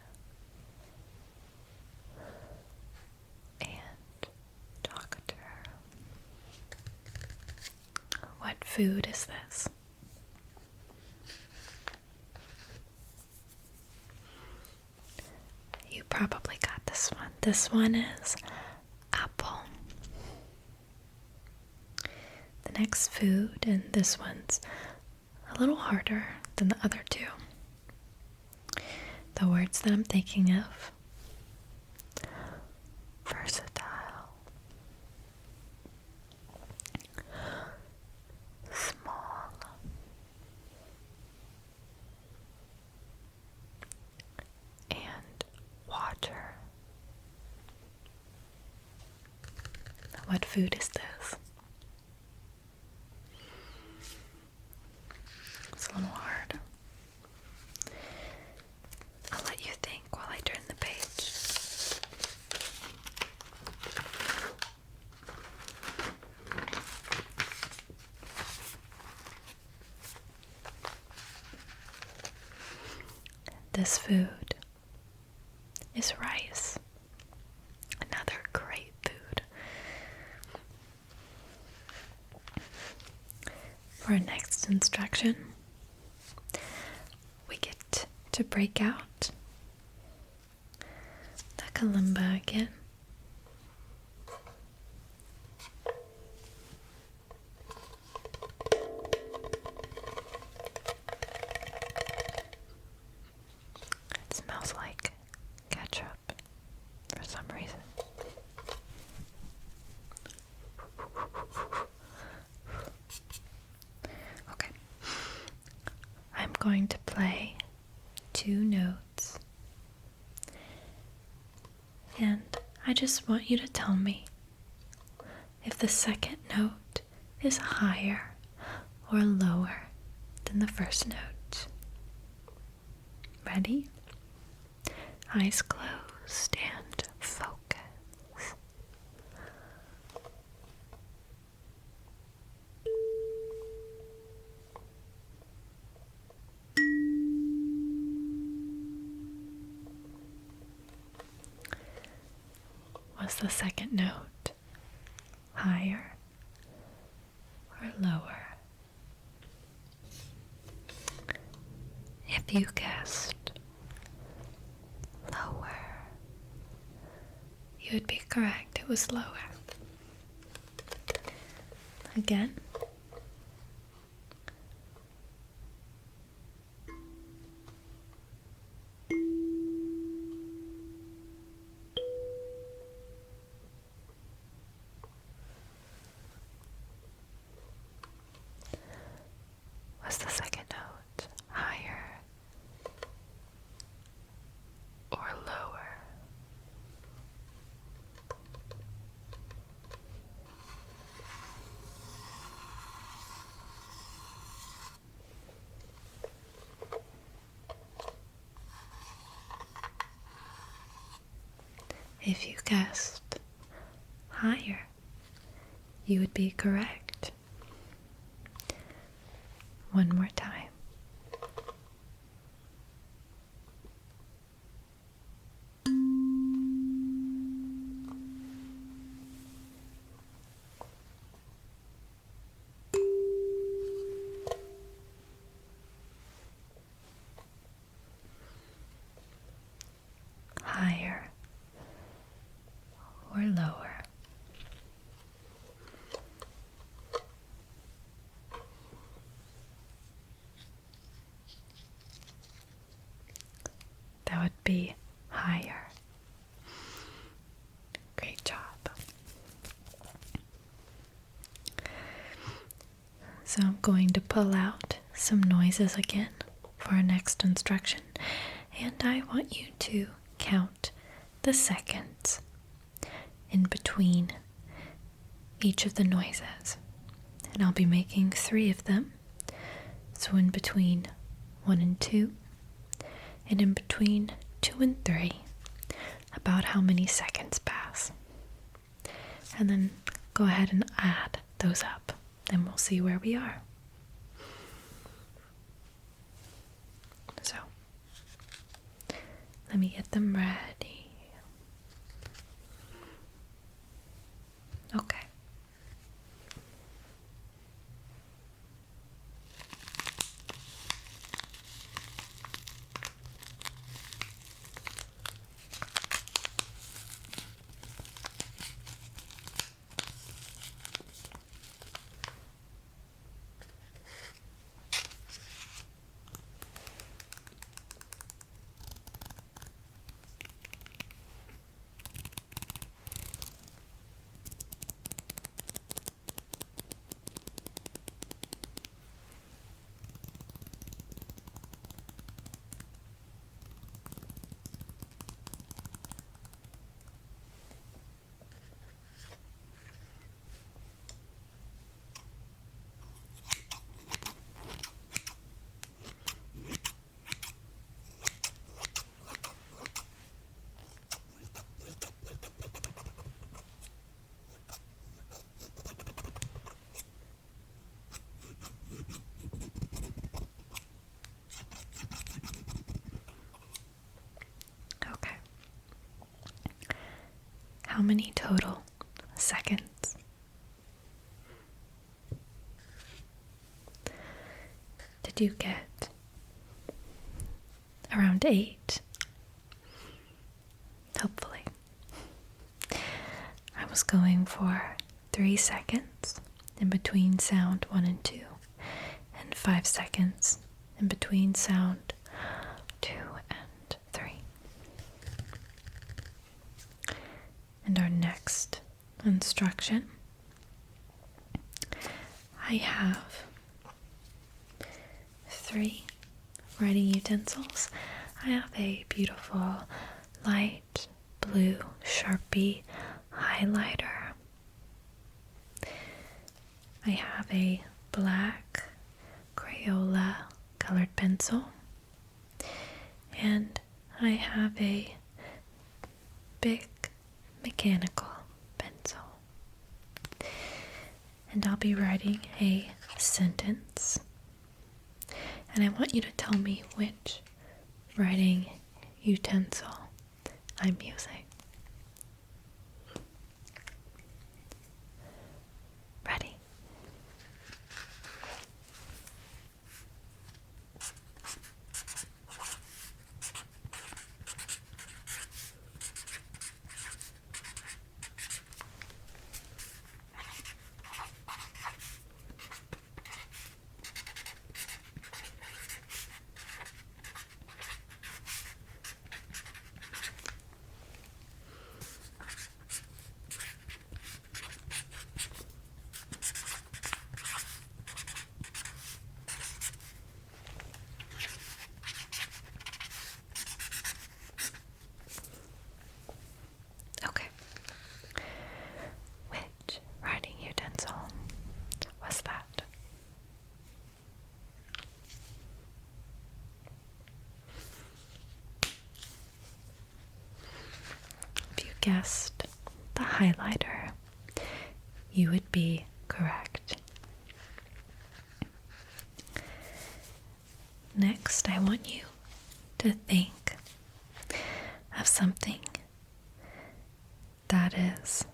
And doctor. What food is this? You probably got this one. This one is apple. The next food, and this one's a little harder than the other two. The words that I'm thinking of: versatile, small, and water. What food is this? It's a little hard. I'll let you think while I turn the page. this food is rice. Another great food. For our next instruction, we get to break out the kalimba again. It smells like ketchup for some reason. Okay. I'm going to play 2 notes. And I just want you to tell me if the second note is higher or lower than the first note. Ready? Eyes closed and focus. Was the second note higher or lower? If you guessed lower, you would be correct. It was lower. Again. Was the second note higher or lower? If you guessed higher, you would be correct. One more time. Higher or lower? That would be higher. Great job. So I'm going to pull out some noises again for our next instruction, and I want you to count the seconds in between each of the noises. And I'll be making 3 of them. So in between 1 and 2, and in between 2 and 3, about how many seconds pass. And then go ahead and add those up. Then we'll see where we are. So, let me get them ready. Okay. how many total seconds? Did you get around 8? Hopefully. I was going for 3 seconds in between sound 1 and 2, and 5 seconds in between sound 2 and 3. And our next instruction, I have 3 writing utensils. I have a beautiful light blue Sharpie highlighter. I have a black Crayola colored pencil. And I have a big mechanical pencil. And I'll be writing a sentence. And I want you to tell me which writing utensil I'm using. Ready? Okay. Which writing utensil was that? If you guessed the highlighter, you would be correct. Next, I want you to think of something that is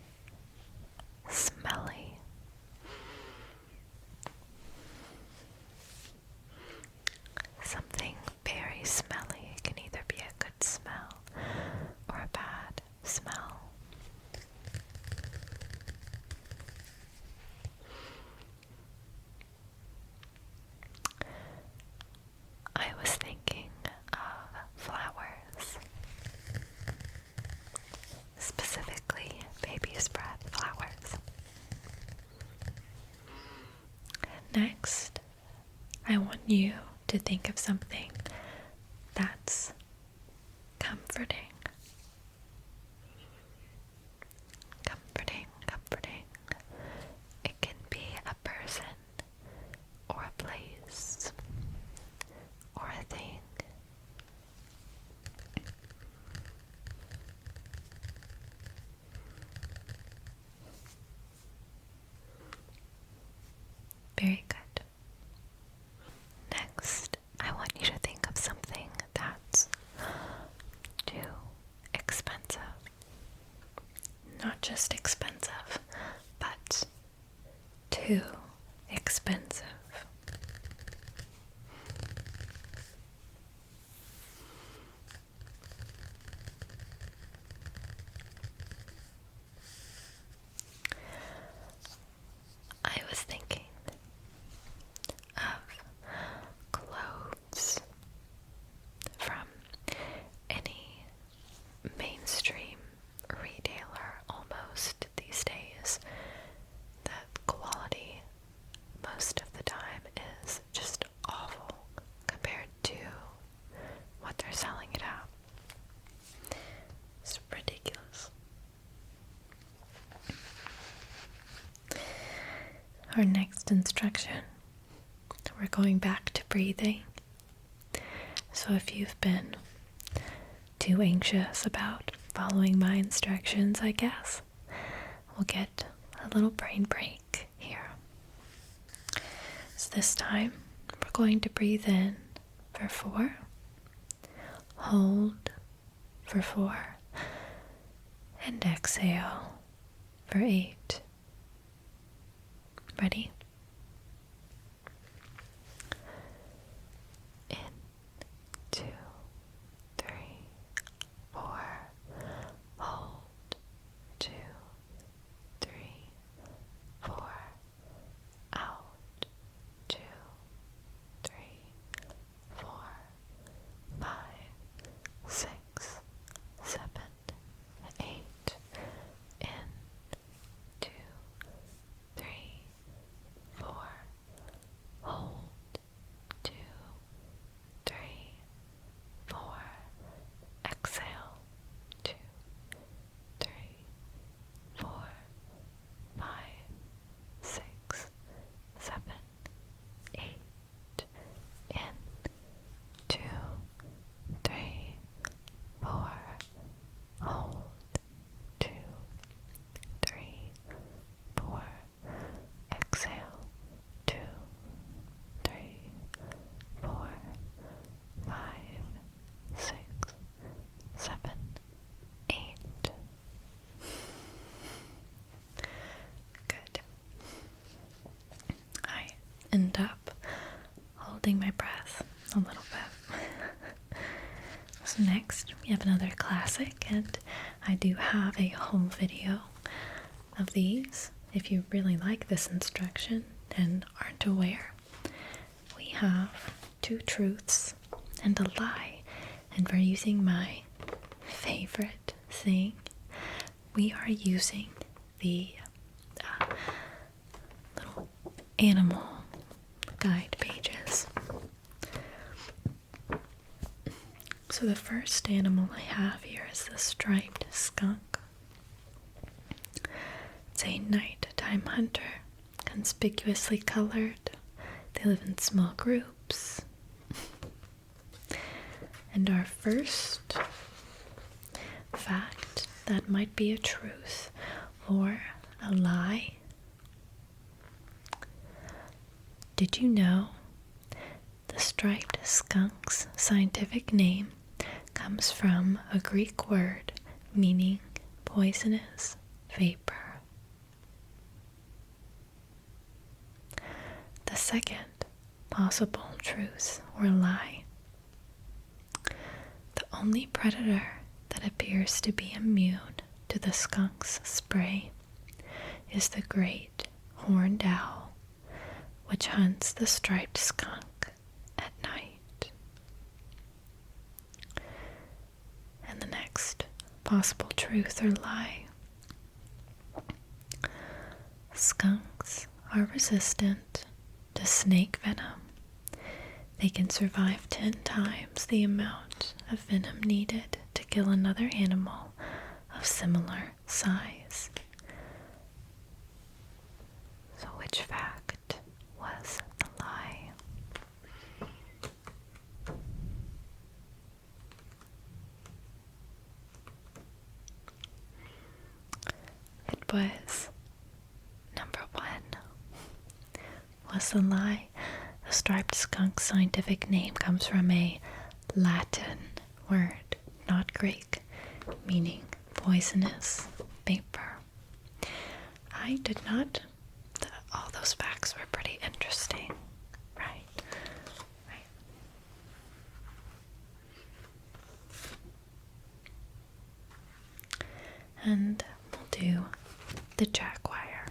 smelly. Something very smelly. It can either be a good smell or a bad smell. I was thinking of flowers, specifically baby's breath flowers. Next, I want you to think of something that's comforting. Comforting, comforting. It can be a person or a place or a thing. Very good. Next, I want you to think of something that's too expensive. Not just expensive, but too expensive. I was thinking of clothes from any mainstream retailer almost these days. The quality most of the time is just awful compared to what they're selling it at. It's ridiculous. Our next instruction, we're going back to breathing. So if you've been too anxious about following my instructions, I guess, we'll get a little brain break here. So this time, we're going to breathe in for 4, hold for 4, and exhale for 8. Ready? In, 2, 3, 4. Hold, 2, 3, 4. Out, 2, 3, 4, 5, 6, 7, 8. In, 2, 3, 4. Hold, 2, 3, 4. Exhale, 2, 3, 4, 5, 6, 7, 8. In, 2, 3, 4. Hold, 2, 3, 4. Exhale, 2, 3, 4, 5, 6, 7, 8. Good. I end up holding my breath a little bit. So next, we have another classic, and I do have a whole video of these. If you really like this instruction and aren't aware, we have 2 truths and a lie, and we're using my favorite thing. We are using the little animal guide pages. So the first animal I have here is the striped skunk. It's a nighttime hunter, conspicuously colored. They live in small groups. And our first fact that might be a truth or a lie. Did you know the striped skunk's scientific name comes from a Greek word meaning poisonous vapor? The second possible truth or lie. The only predator that appears to be immune to the skunk's spray is the great horned owl, which hunts the striped skunk at night. And the next possible truth or lie. Skunks are resistant to snake venom. They can survive 10 times the amount of venom needed to kill another animal of similar size. So which fact was the lie? It was number 1. Was the lie. The striped skunk's scientific name comes from a Latin word, not Greek, meaning poisonous vapor. I did not. All those facts were pretty interesting, right? And we'll do the jaguar.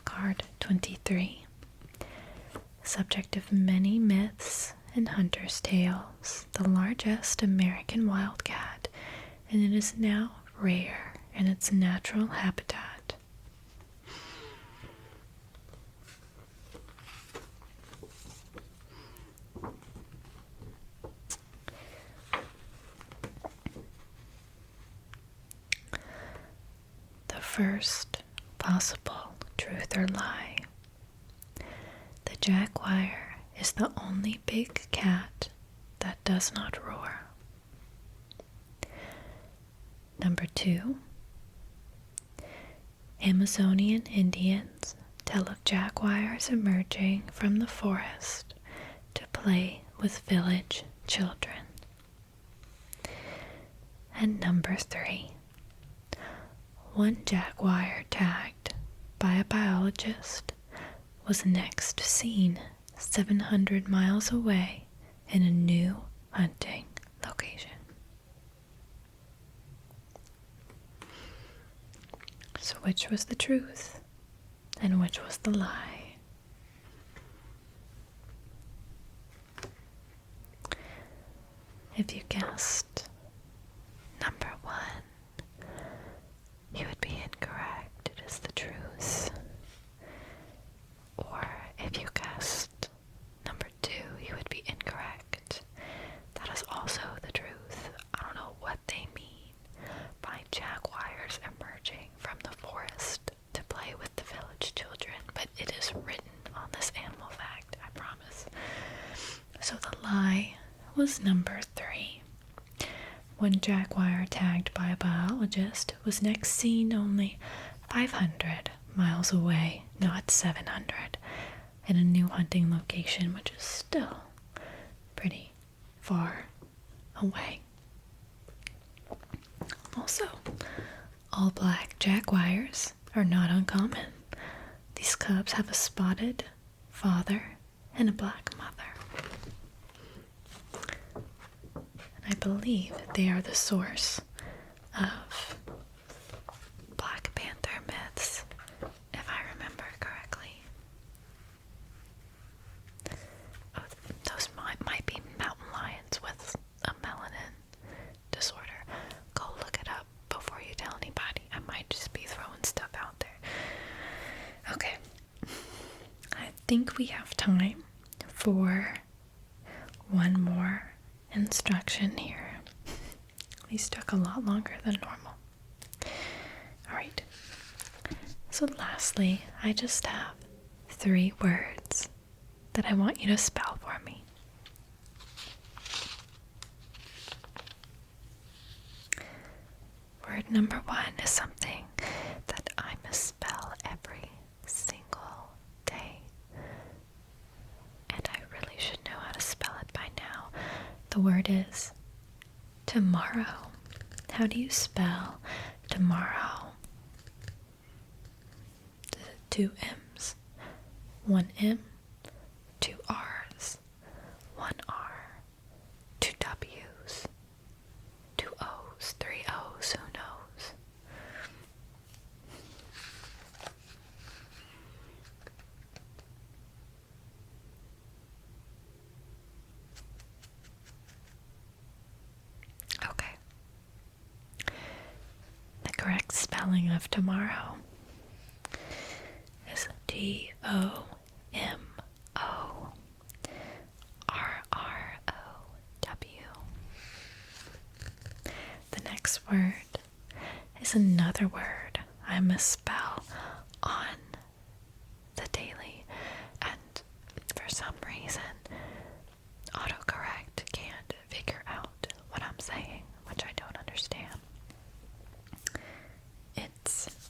Card 23. Subject of many myths and hunters' tales, the largest American wildcat, and it is now rare in its natural habitat. The first possible truth or lie. The jaguar is the only big cat that does not roar. Number 2. Amazonian Indians tell of jaguars emerging from the forest to play with village children. And number 3. One jaguar tagged by a biologist was next seen 700 miles away in a new hunting location. So which was the truth and which was the lie? If you guessed number 1, you would be incorrect. It is the truth. Or if you guessed number 2, you would be incorrect. That is also the truth. I don't know what they mean by jaguars emerging from the forest to play with the village children, but it is written on this animal fact, I promise. So the lie was number 3. One jaguar tagged by a biologist was next seen only 500 miles away, not 700, in a new hunting location, which is still pretty far away. Also, all black jaguars are not uncommon. These cubs have a spotted father and a black mother. I believe they are the source of Black Panther myths, if I remember correctly. Oh, those might be mountain lions with a melanin disorder. Go look it up before you tell anybody. I might just be throwing stuff out there. Okay. I think we have time for one more instruction here. These took a lot longer than normal. Alright. So lastly, I just have 3 words that I want you to spell for me. Word number 1 is something that I misspell every single day. And I really should know how to spell it by now. The word is tomorrow. How do you spell tomorrow? 2 M's, 1 M, 2 R's, 1 R, 2 W's, 2 O's, 3 O's, who knows? Okay. The correct spelling of tomorrow is TOMORROW. The next word is another word I misspell on the daily, and for some reason autocorrect can't figure out what I'm saying, which I don't understand. It's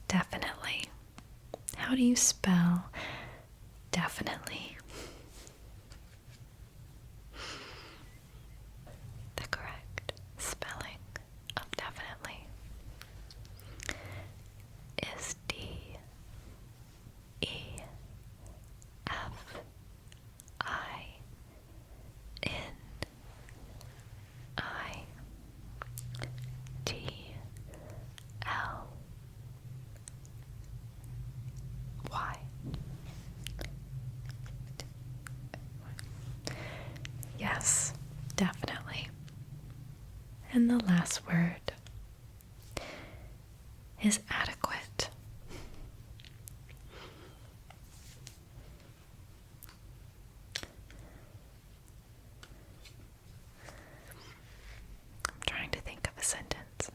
definitely. How do you spell definitely? The correct spelling of definitely is DEFINITLY. Yes, definitely. And the last word is adequate. I'm trying to think of a sentence.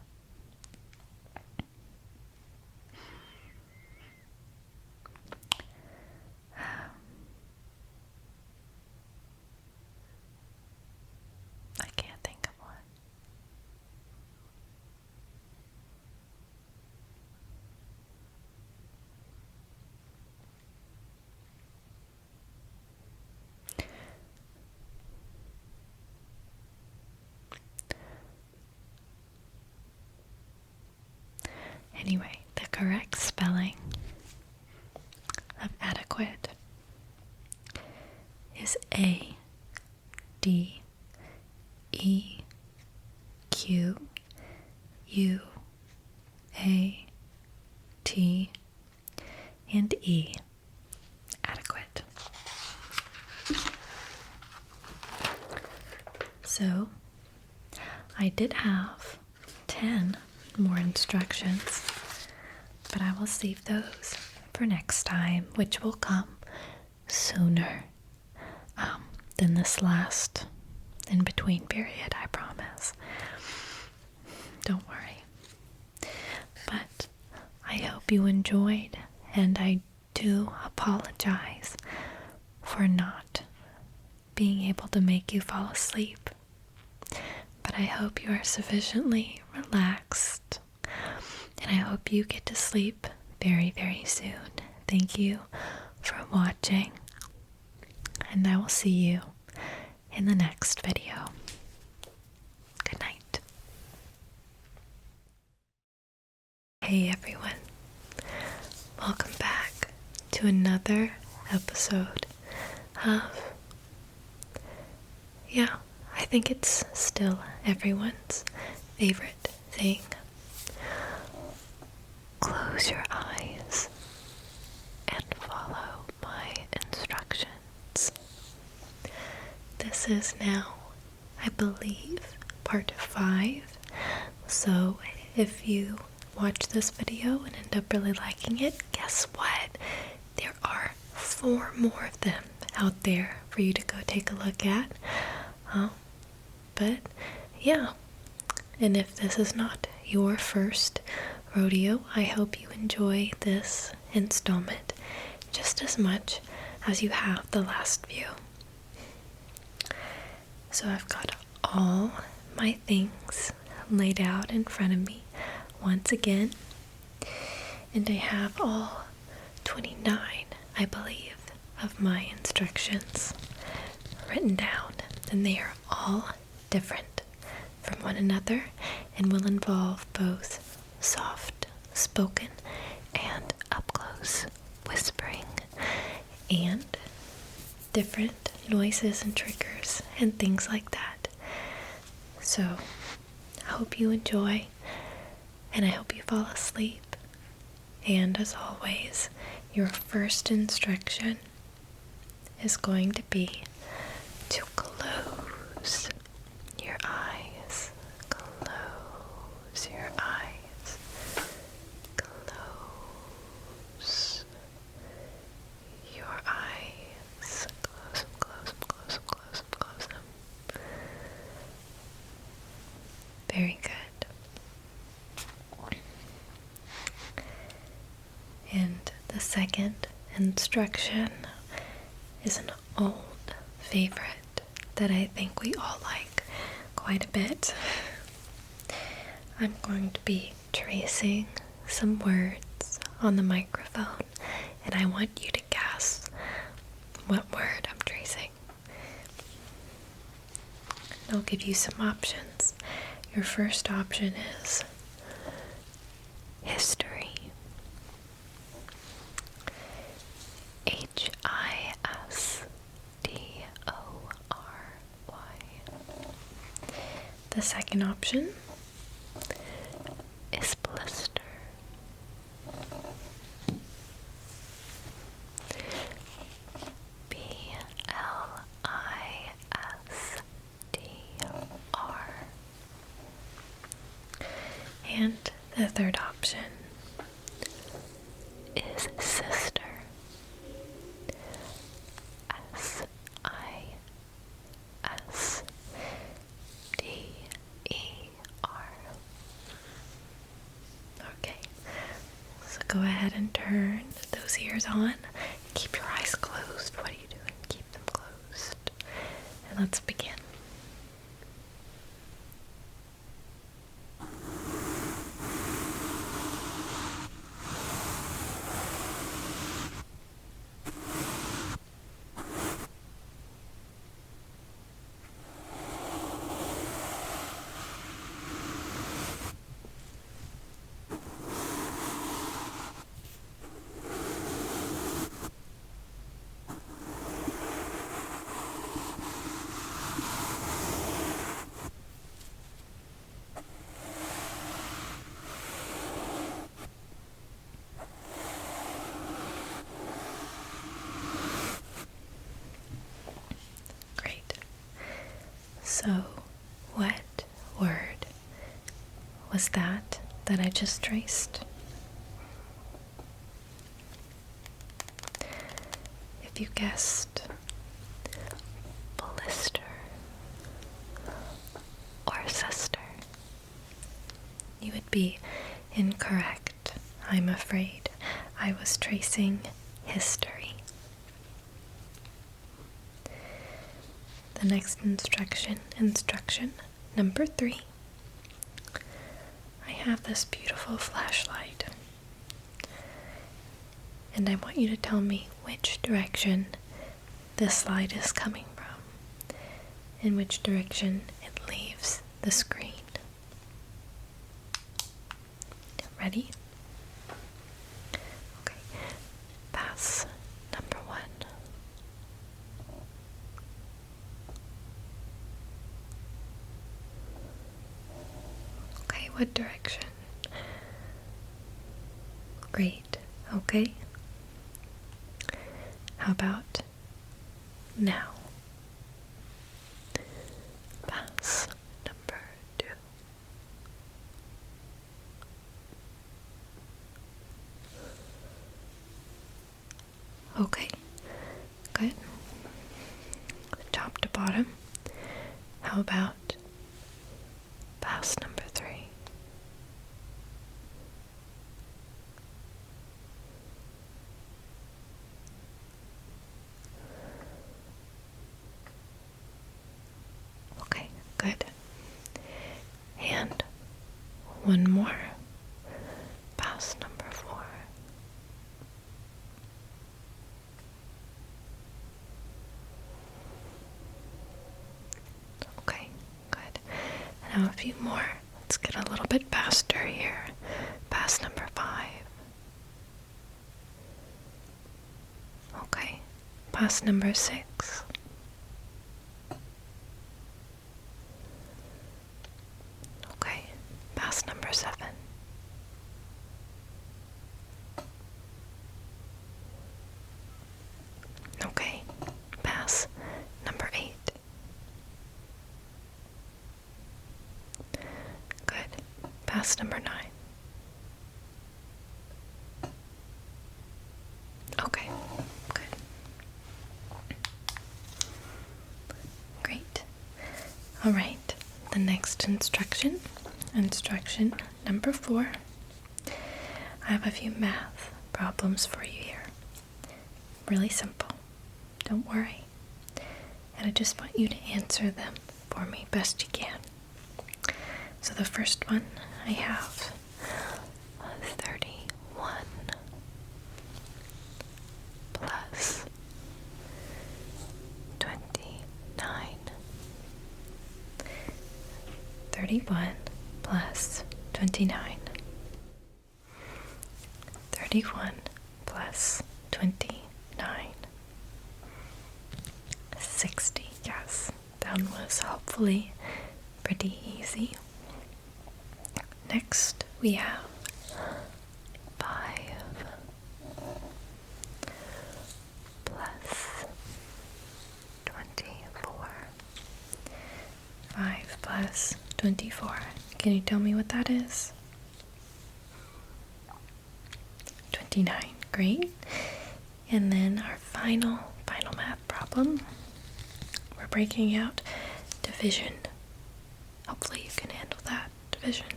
I can't think of one. Anyway, the correct spelling of adequate is ADEQUATE, and E. Adequate. So, I did have 10 more instructions, but I will save those for next time, which will come sooner than this last in-between period, I promise. Don't worry. But I hope you enjoyed, and I do apologize for not being able to make you fall asleep. But I hope you are sufficiently relaxed, and I hope you get to sleep very, very soon. Thank you for watching, and I will see you in the next video. Good night. Hey everyone, welcome back to another episode of, I think it's still everyone's favorite thing. Close your eyes and follow my instructions. This is now, I believe, part 5. So if you watch this video and end up really liking it, guess what? There are 4 more of them out there for you to go take a look at. But yeah, and if this is not your first rodeo, I hope you enjoy this installment just as much as you have the last few. So I've got all my things laid out in front of me once again, and I have all 29, I believe, of my instructions written down, and they are all different from one another and will involve both soft spoken and up close whispering and different noises and triggers and things like that. So I hope you enjoy, and I hope you fall asleep. And as always, your first instruction is going to be to close your eyes. Close your eyes. Close your eyes. Close them, close them, close them, close them, close them. Very good. And the second instruction is an old favorite that I think we all like quite a bit. I'm going to be tracing some words on the microphone, and I want you to guess what word I'm tracing. I'll give you some options. Your first option is history. The second option is blister. BLISTR. And the third option is sister. Go ahead and turn those ears on. Keep your eyes closed. What are you doing? Keep them closed. And let's begin. was that I just traced? If you guessed blister or sister, you would be incorrect. I'm afraid I was tracing history. The next instruction number 3. I have this beautiful flashlight, and I want you to tell me which direction this light is coming from, in which direction it leaves the screen. Ready? Okay, pass number 1. Okay, what direction? Great, okay. How about now? Pass number 2. Okay, good. Top to bottom. How about pass number 3? Okay, good. And one more. Pass number 4. Okay, good. Now a few more. Let's get a little bit faster here. Pass number 5. Okay, pass number 6. Okay, pass number 7. Okay, pass number 8. Good. Pass number 9. Okay, good. Great. All right, the next instruction number 4. I have a few math problems for you here. Really simple. Don't worry. And I just want you to answer them for me best you can. So the first one I have 31 plus 29. 31 plus 29. 31 plus 29. 60. Yes, that was hopefully pretty easy. Next we have 5 plus 24. 5 plus 24. Can you tell me what that is? 29. Great. And then our final math problem. We're breaking out division. Hopefully you can handle that. Division.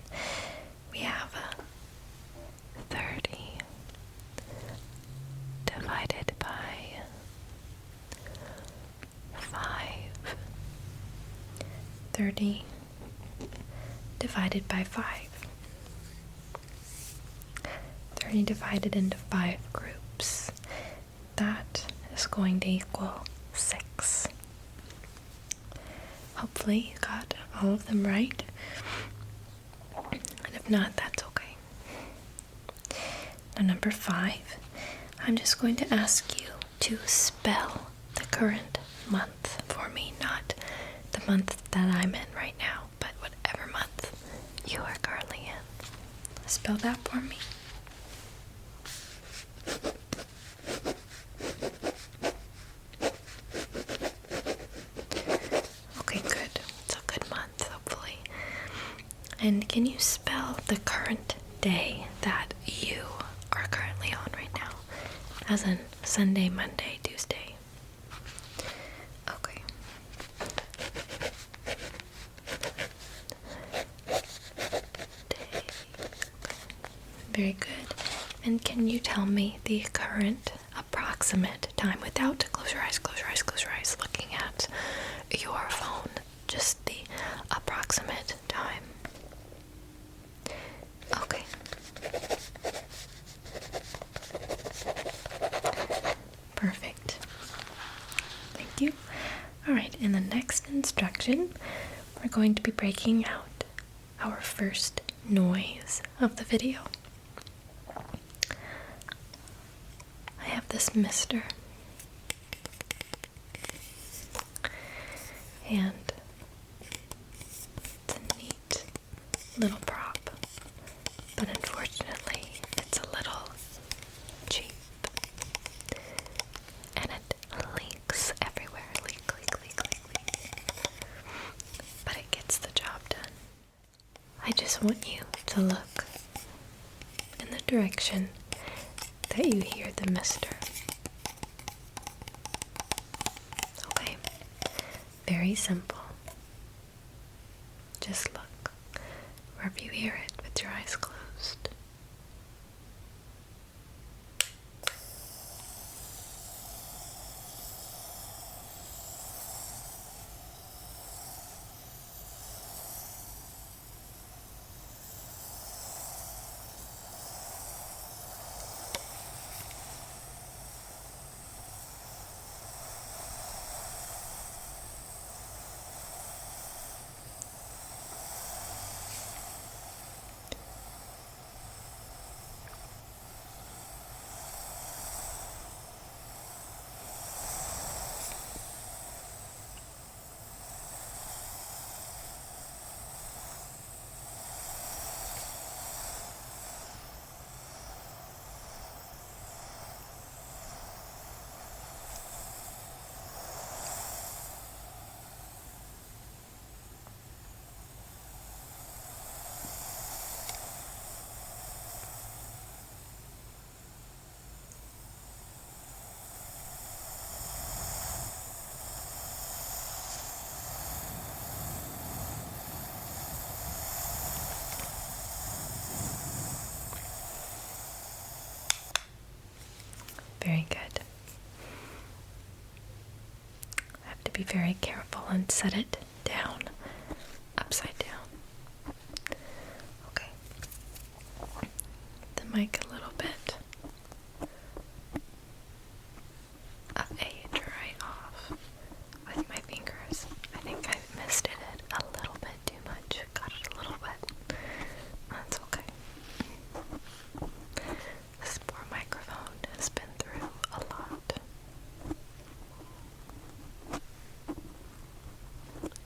We have 30 divided by 5. 30 divided by 5. 30 divided into 5 groups. That is going to equal 6. Hopefully you got all of them right. And if not, that's okay. Now number 5, I'm just going to ask you to spell the current month for me, not the month that I'm in right now, but whatever month you are currently in. Spell that for me. Okay, good. It's a good month, hopefully. And can you spell the current day that you are currently on right now? As in Sunday, Monday, Tuesday. Okay. Day. Very good. And can you tell me the current approximate time without close your eyes, looking at your phone? Just the approximate time. Okay. Perfect. Thank you. Alright, in the next instruction, we're going to be breaking out our first noise of the video. I have this mister. And it's a neat little prop, but unfortunately it's a little cheap. And it leaks everywhere. Leak. But it gets the job done. I just want you to look in the direction that you hear the mister. Okay? Very simple. Just look wherever you hear it with your eyes closed. Very good. I have to be very careful and set it down, upside down. Okay. The mic a little bit of a dry off with my fingers. I think I misted it a little bit too much. Got it a little wet. That's okay. This poor microphone has been through a lot.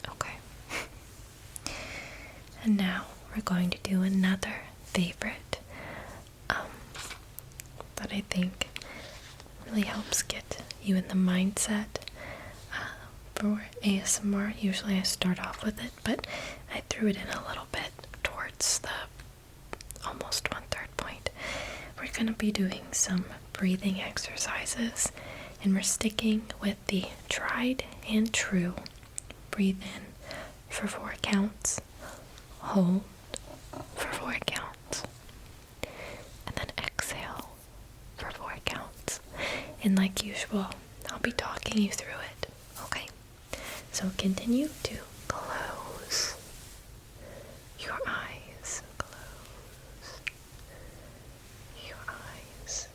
Okay. And now we're going to do another favorite that I think really helps get you in the mindset for ASMR. Usually I start off with it, but I threw it in a little bit towards the almost 1/3 point. We're going to be doing some breathing exercises, and we're sticking with the tried and true. Breathe in for 4 counts, hold for 4 counts, and then exhale for 4 counts. And like usual, I'll be talking you through it, okay? So continue to close your eyes. Close your eyes.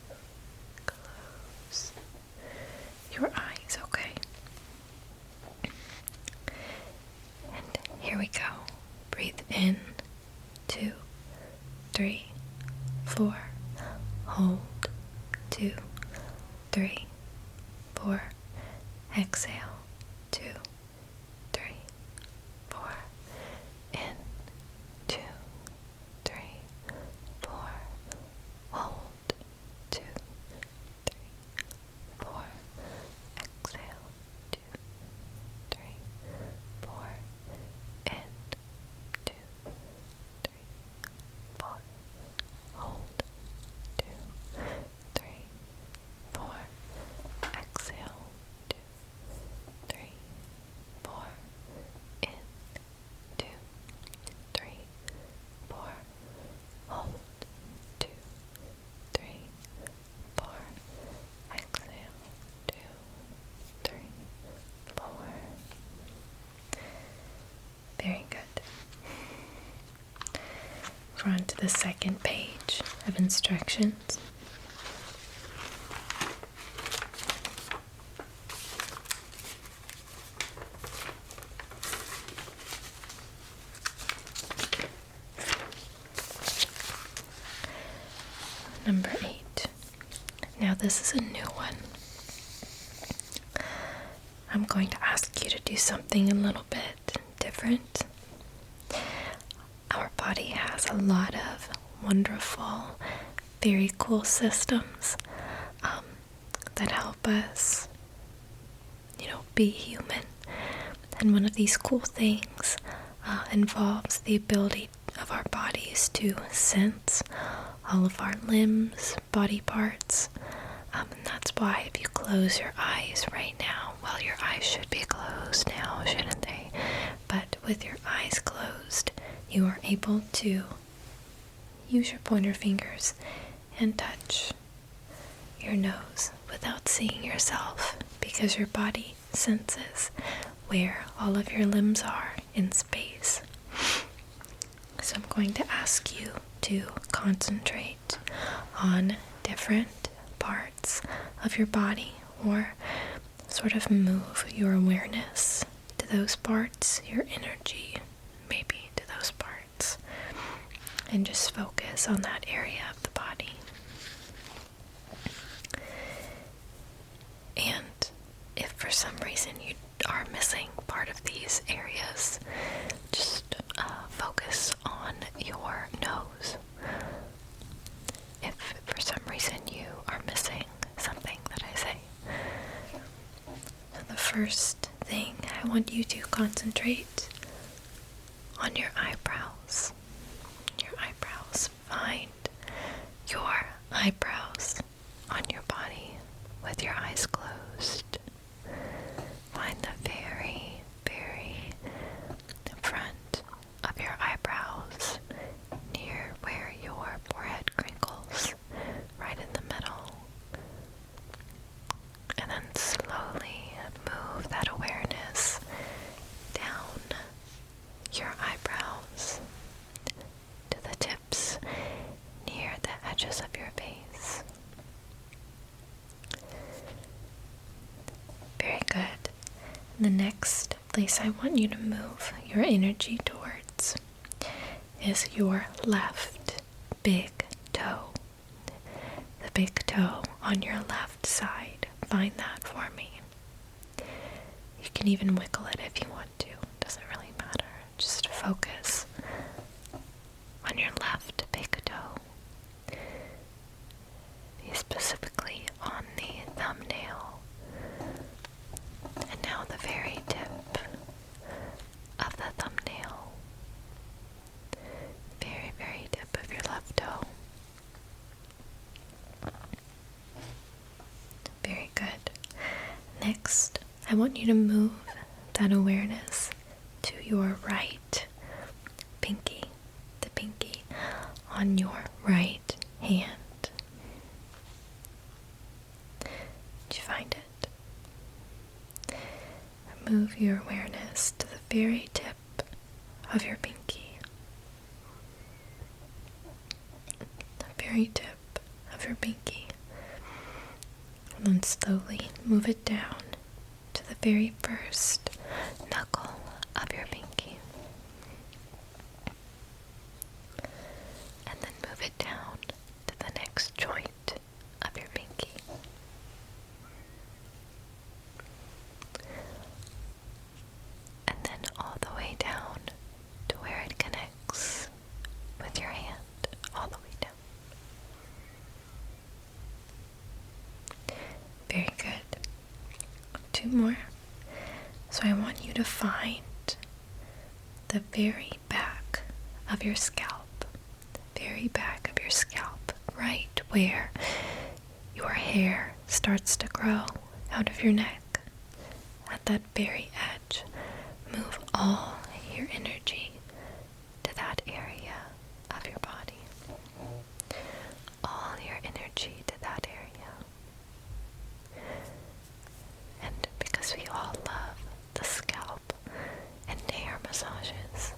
Close your eyes, okay? And here we go. Breathe in, 2, 3, 4. Hold, 2, 3, 4. Exhale, 2, 3, 4. In, 2, 3, 4. Hold, 2, 3, 4. Exhale, 2, 3, 4. In, 2, over onto the second page of instructions. Number 8. Now this is a new one. I'm going to ask you to do something a little bit different. Our body has a lot of wonderful, very cool systems that help us, be human. And one of these cool things involves the ability of our bodies to sense all of our limbs, body parts. And that's why if you close your eyes right now, well, your eyes should be closed now, shouldn't they? But with your eyes closed, you are able to use your pointer fingers and touch your nose without seeing yourself, because your body senses where all of your limbs are in space. So I'm going to ask you to concentrate on different parts of your body, or sort of move your awareness to those parts, your energy maybe to those parts, and just focus on that area of the body. And if for some reason you are missing part of these areas, just focus on your nose. If for some reason you are missing something that I say. So the first thing, I want you to concentrate on your eyebrows. Your eyebrows. Find your eyebrows on your body with your eyes closed. Find the very, very front of your eyebrows, near where your forehead crinkles, right in the middle. And then slowly move that awareness down your eyebrows to the tips near the edges of your face. Very good. The next place I want you to move your energy towards is your left big toe. The big toe on your left side. Find that for me. You can even wiggle it if you want to. Doesn't really matter. Just focus on your left big toe. Be specifically on the thumbnail. And now the very tip of the thumbnail. Very, very tip of your left toe. Very good. Next, I want you to move that awareness to your right pinky. The pinky on your right hand. Did you find it? Move your awareness to the very tip of your pinky. The very tip of your pinky. And then slowly move it down to the very first knuckle of your pinky. And then move it down to the next joint of your pinky. And then all the way down to where it connects with your hand, all the way down. Very good. 2 more. So I want you to find the very back of your scalp. The very back of your scalp, right where your hair starts to grow out of your neck. At that very edge, move all your energy to that area of your body. All your energy to that area. And because we all love the scalp and hair massages,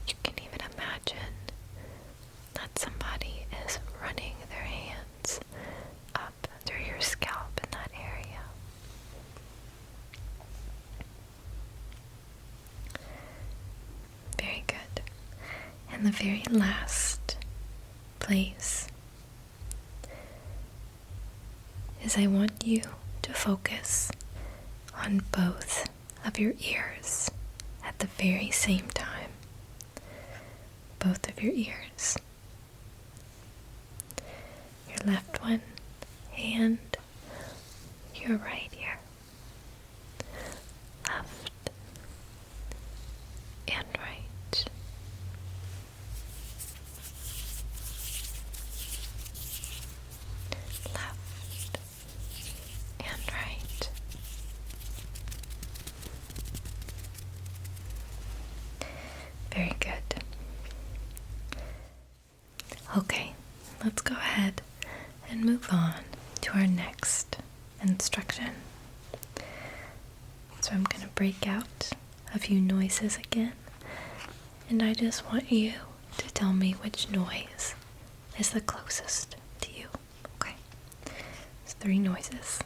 you can even imagine And the very last place is I want you to focus on both of your ears at the very same time. Both of your ears. Your left one and your right ear. Left and right. Left and right. Very good. Okay, let's go ahead and move on to our next instruction. So I'm going to break out a few noises again, and I just want you to tell me which noise is the closest to you. Okay, it's 3 noises.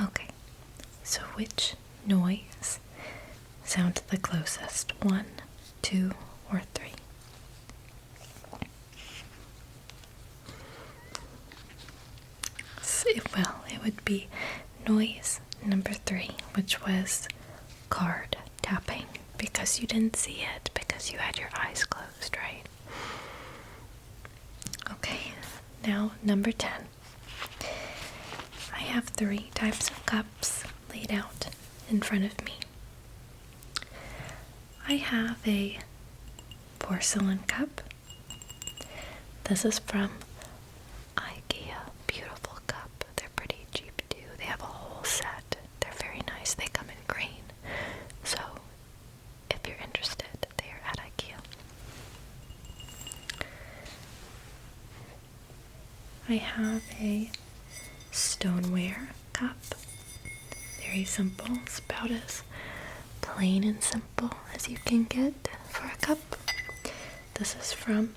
Okay, so which noise sounds the closest? 1, 2, or 3? Well, it would be noise number 3, which was card tapping, because you didn't see it because you had your eyes closed, right? Okay, now number 10. I have 3 types of cups laid out in front of me. I have a porcelain cup. This is from IKEA. Beautiful cup. They're pretty cheap too. They have a whole set. They're very nice. They come in green. So, if you're interested, they are at IKEA. I have a stoneware cup. Very simple. It's about as plain and simple as you can get for a cup. This is from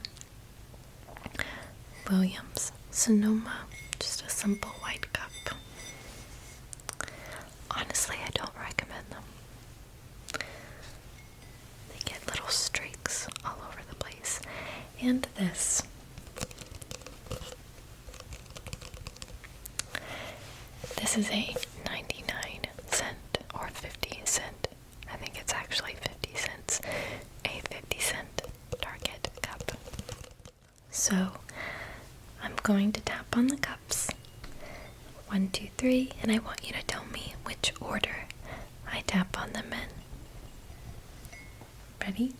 Williams Sonoma. Just a simple white cup. Honestly, I don't recommend them. They get little streaks all over the place. And this. This is a 99-cent or 50-cent. I think it's actually 50 cents. A 50-cent Target cup. So, I'm going to tap on the cups. 1, 2, 3, and I want you to tell me which order I tap on them in. Ready?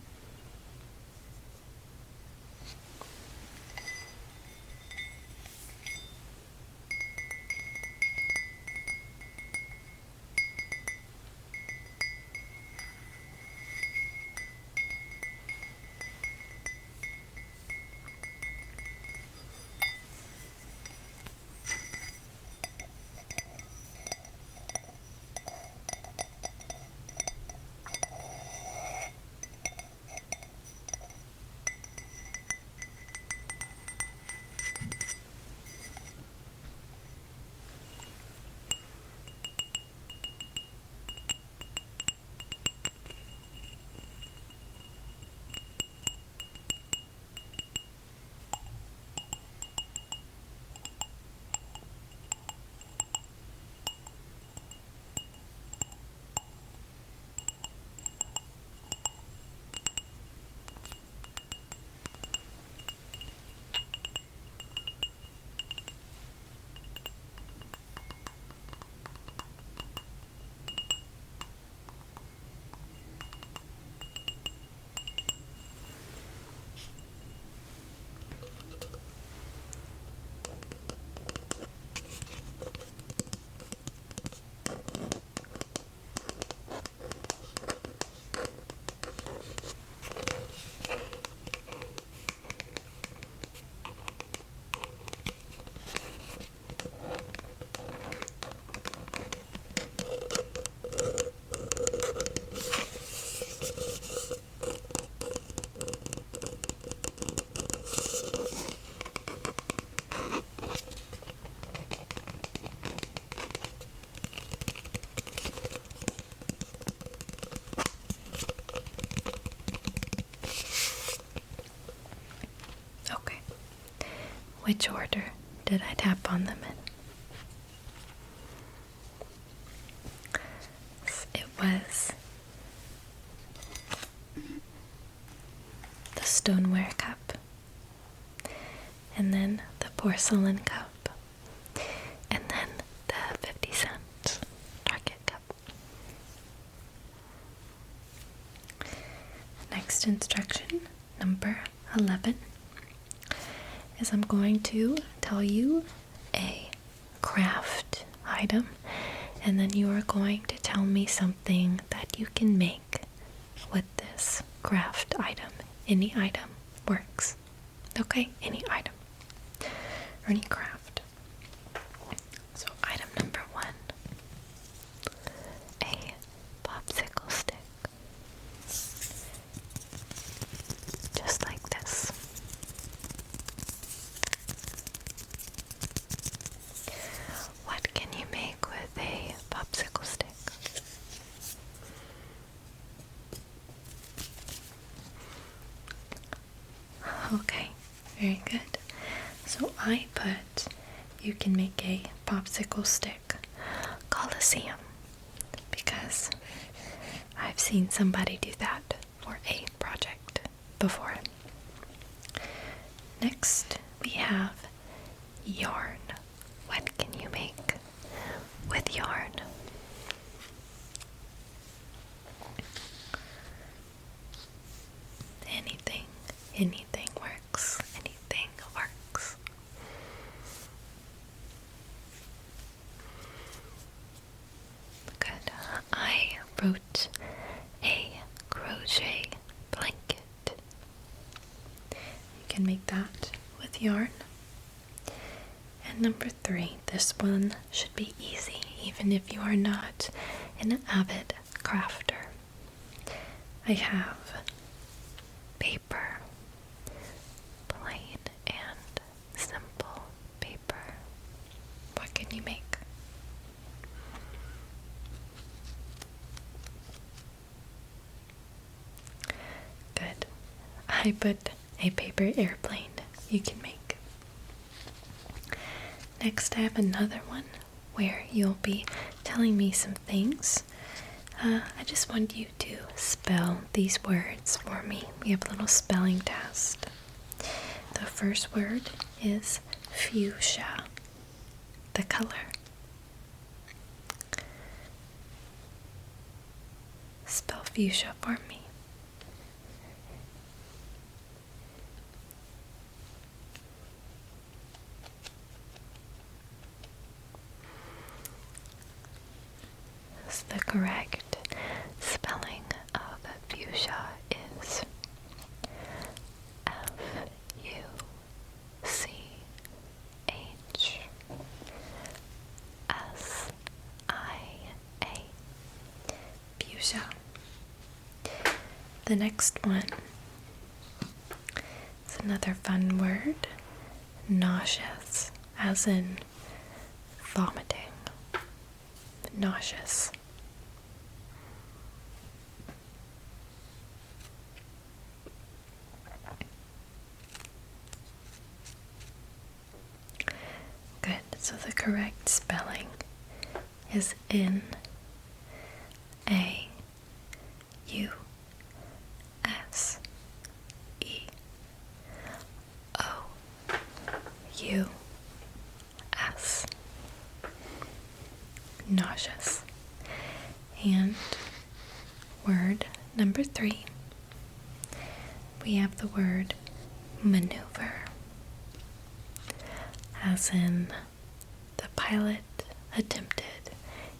Which order did I tap on them in? It was the stoneware cup, and then the porcelain cup, and then the 50-cent Target cup. Next instruction, number 11, is I'm going to tell you a craft item, and then you are going to tell me something that you can make with this craft item. Any item works. Okay? Any item. Or any craft. So item number 1. A popsicle stick. Just like this. What can you make with a popsicle stick? Okay, very good. So I put, you can make a popsicle stick coliseum, because I've seen somebody do that for a project before. Next, we have yarn. What can you make with yarn? Anything works. Anything works. Good. I wrote a crochet blanket. You can make that with yarn. And number 3, this one should be easy, even if you are not an avid crafter. I have paper, plain and simple paper. What can you make? Good. I put a paper airplane you can make. Next, I have another one where you'll be telling me some things. I just want you to spell these words for me. We have a little spelling test. The first word is fuchsia, the color. Spell fuchsia for me. The correct spelling of fuchsia is Fuchsia. Fuchsia. The next one is another fun word, nauseous, as in vomiting. Nauseous. Good. So the correct spelling is Nauseous. Nauseous. And word number 3, we have the word maneuver, as in the pilot attempted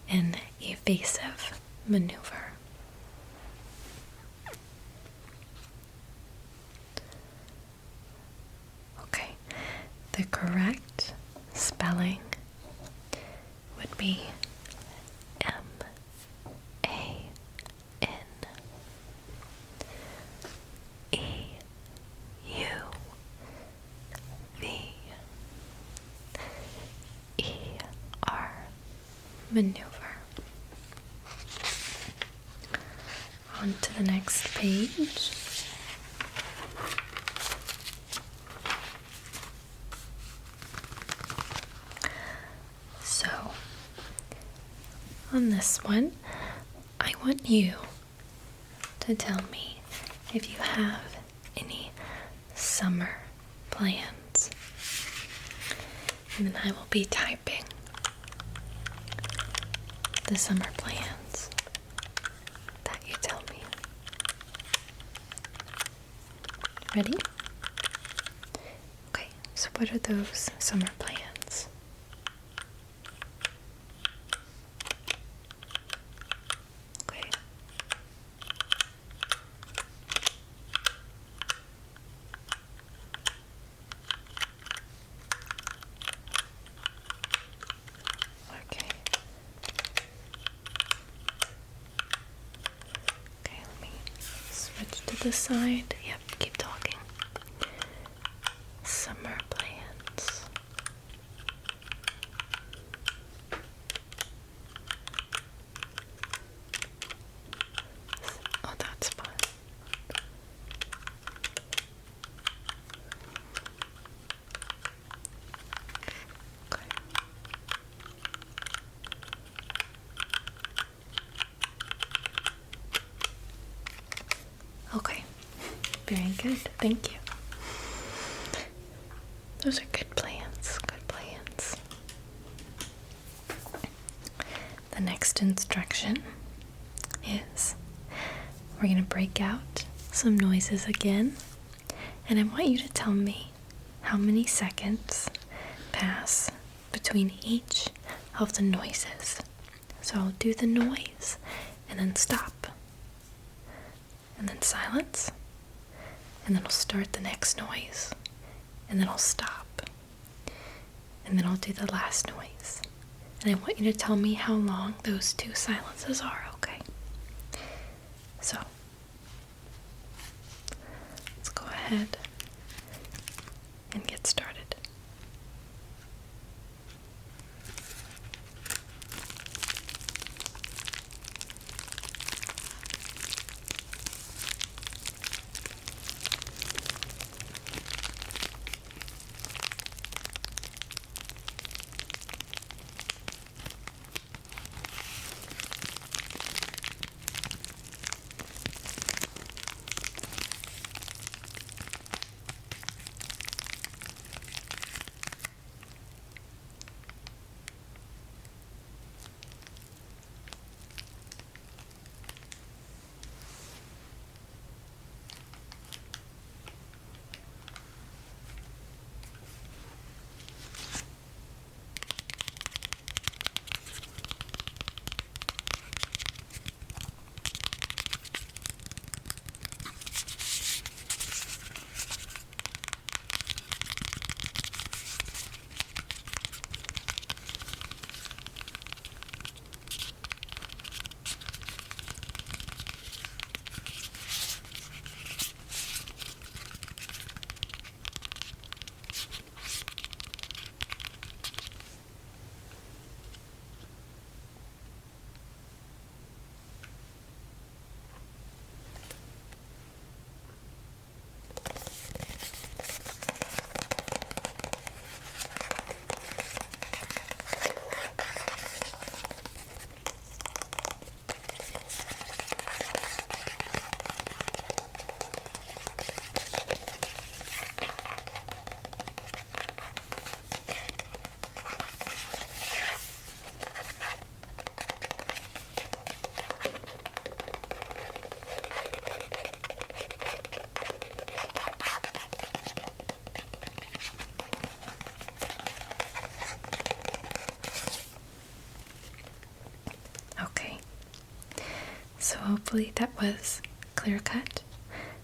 an evasive maneuver. Okay, the correct spelling would be maneuver. On to the next page. on this one, I want you to tell me if you have any summer plans. And then I will be typing the summer plans that you tell me. Ready? Okay, so what are those summer plans? Okay. Okay. Okay, let me switch to the side. Yep, keep talking. Summer plans. Oh, that's fun. Okay. Okay. Very good. Thank you. Those are good plans. Good plans. The next instruction is we're going to break out some noises again, and I want you to tell me how many seconds pass between each of the noises. So I'll do the noise and then stop, and then silence, and then I'll start the next noise, and then I'll stop, and then I'll do the last noise. And I want you to tell me how long those two silences are, okay? So, let's go ahead and get started. So hopefully that was clear-cut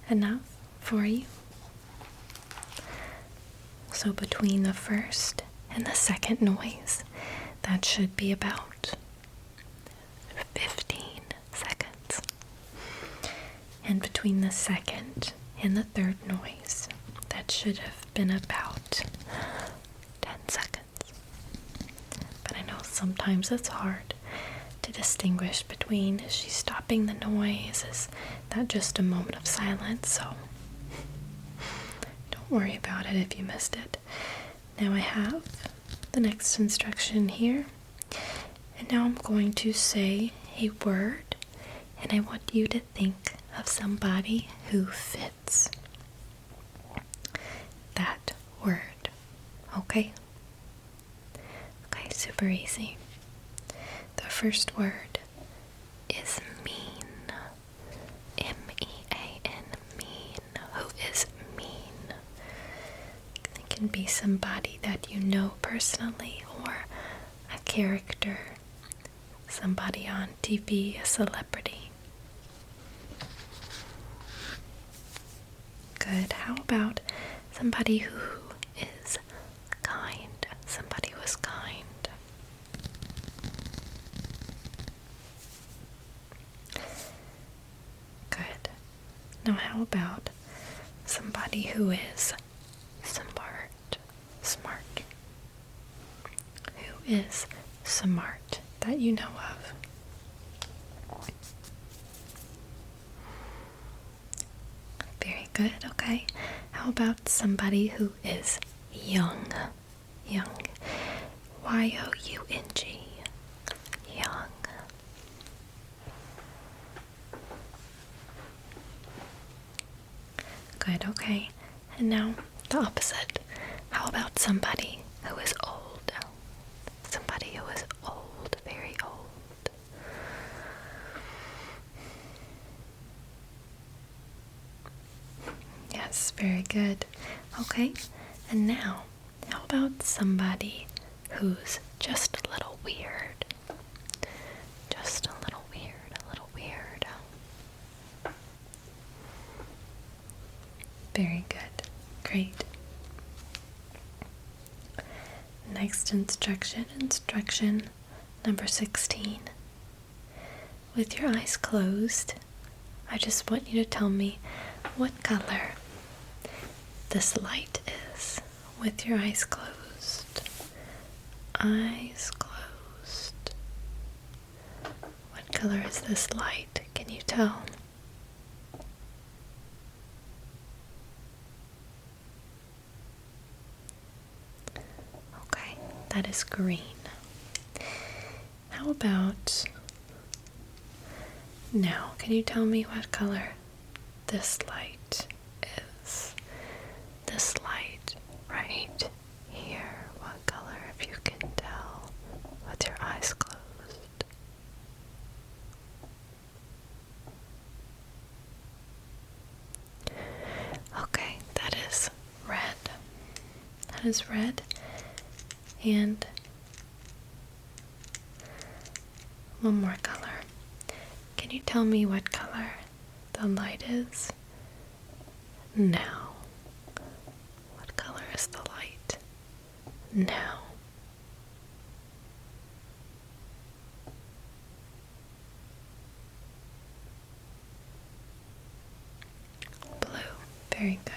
enough for you. So between the first and the second noise, that should be about 15 seconds. And between the second and the third noise, that should have been about 10 seconds. But I know sometimes it's hard to distinguish between, is she stopping the noise, is that just a moment of silence? So don't worry about it if you missed it. Now I have the next instruction here, And now I'm going to say a word, and I want you to think of somebody who fits that word. Okay? Okay, super easy. The first word is mean. M-E-A-N, mean. Who is mean? It can be somebody that you know personally or a character, somebody on TV, a celebrity. Good. How about somebody who is kind? Somebody who is kind. Good. Now how about somebody who is smart? Smart. Who is smart that you know of? Very good, okay. How about somebody who is young? Young. Y-O-U-N-G. Young. Good, okay. And now the opposite. How about somebody who is old? Somebody who is old, very old. Yes, very good. Okay, and now, how about somebody who's just a little weird? Just a little weird, a little weird. Very good. Great. Next instruction number 16. With your eyes closed, I just want you to tell me what color this light is. With your eyes closed. Eyes closed. What color is this light? Can you tell? Okay, that is green. How about now? Can you tell me what color this light is? This light right here. What color, if you can tell, with your eyes closed? Okay, that is red. That is red. And one more color. Can you tell me what color the light is? Now. What color is the light? Now. Blue. Very good.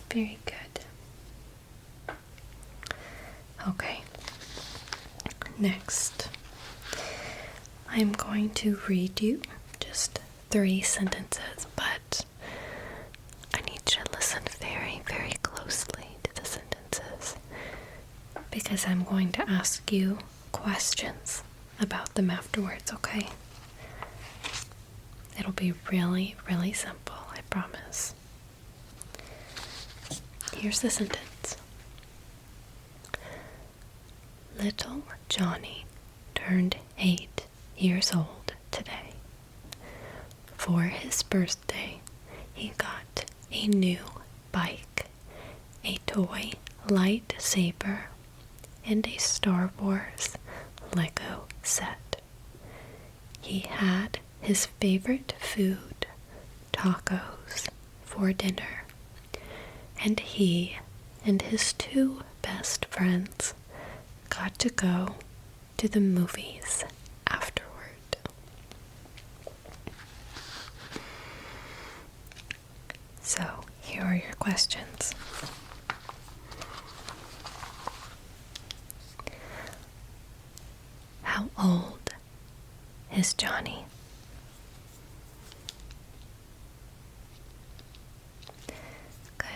Very good. Okay. Next, I'm going to read you just 3 sentences, but I need you to listen very, very closely to the sentences because I'm going to ask you questions about them afterwards, okay? It'll be really, really simple, I promise. Here's the sentence. Little Johnny turned 8 years old today. For his birthday, he got a new bike, a toy lightsaber, and a Star Wars Lego set. He had his favorite food, tacos, for dinner, and he and his 2 best friends got to go to the movies afterward. So, here are your questions. How old is Johnny? Good.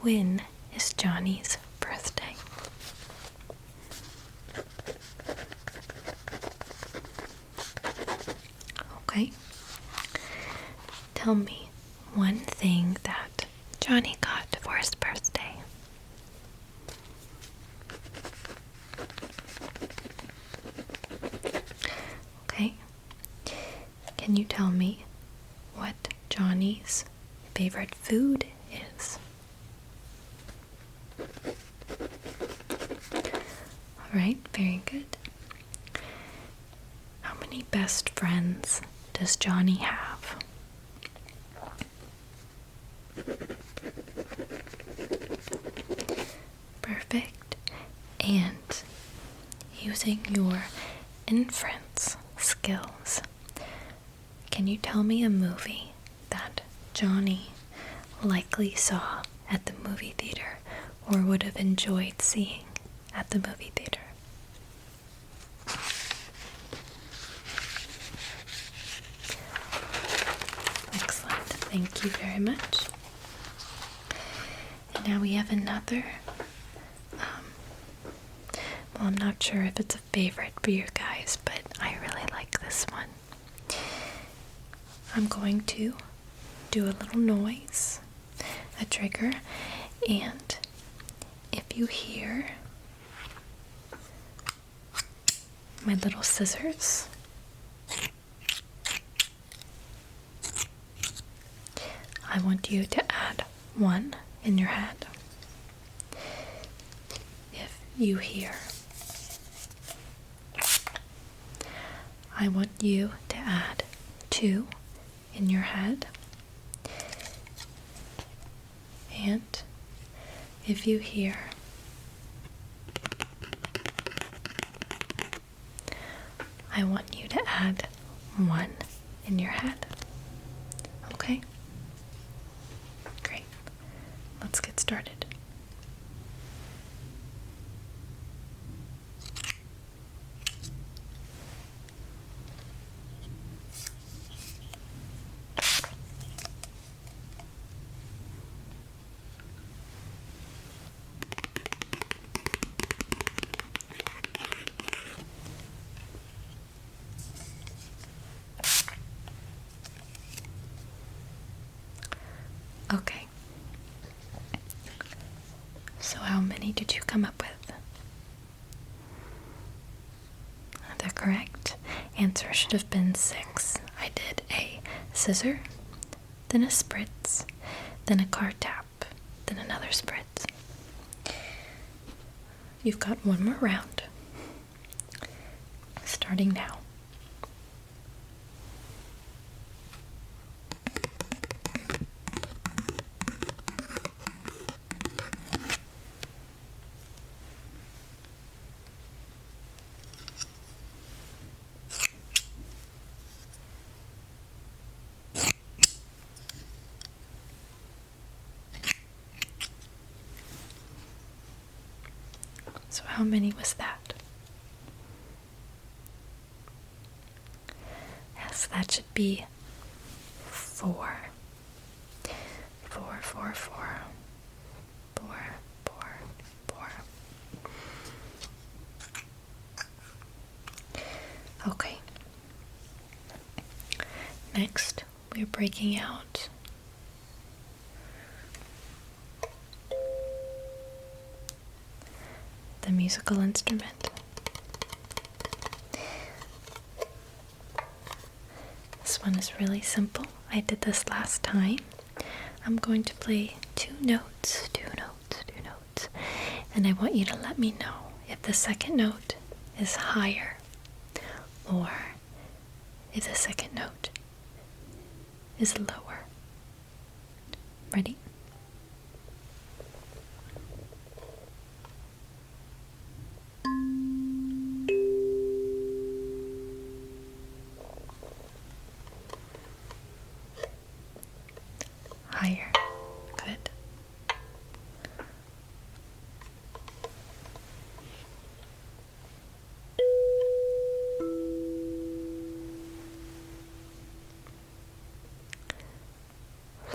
when is Johnny's birthday? Okay. Tell me one thing that Johnny got for his birthday. Okay. Can you tell me what Johnny's favorite food is? Alright, very good. How many best friends does Johnny have? Perfect. And using your inference skills, can you tell me a movie that Johnny likely saw at the movie theater or would have enjoyed seeing at the movie theater? Excellent. Thank you very much. And now we have another. Well, I'm not sure if it's a favorite for you guys, but I really like this one. I'm going to do a little noise, a trigger, and if you hear my little scissors, I want you to add 1 in your head. If you hear, I want you to add 2 in your head. And if you hear, I want you to add 1 in your head. Okay? Great. Let's get started. Okay. So how many did you come up with? The correct answer should have been 6. I did a scissor, then a spritz, then a card tap, then another spritz. You've got 1 more round, starting now. So how many was that? Yes, that should be 4. 4, 4, 4. 4, 4, 4. Okay. Next, we're breaking out the musical instrument. This one is really simple. I did this last time. I'm going to play 2 notes, 2 notes, 2 notes, and I want you to let me know if the second note is higher or if the second note is lower. Ready? Higher. Good.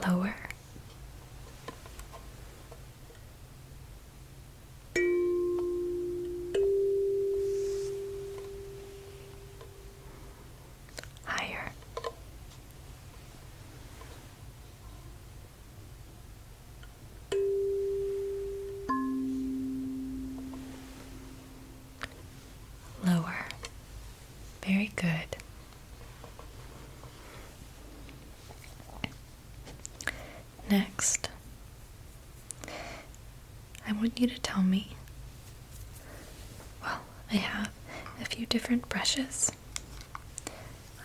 Lower. Very good. Next, I want you to tell me, well, I have a few different brushes.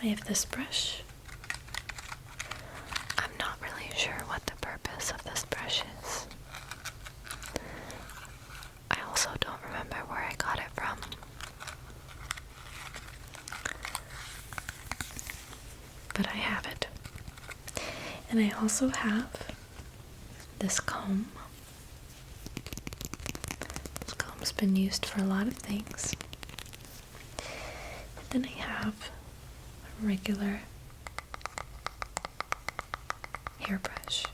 I have this brush. I'm not really sure what the purpose of this brush is. I also don't remember where I got it from. But I have it. And I also have this comb. This comb's been used for a lot of things. Then I have a regular hairbrush.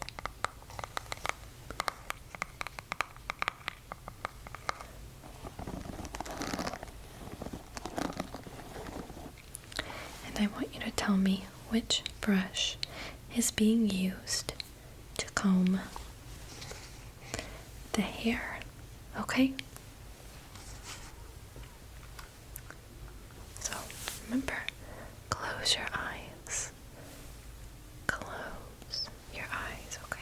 And I want you to tell me which brush is being used to comb the hair, okay? So remember, close your eyes. Close your eyes, okay?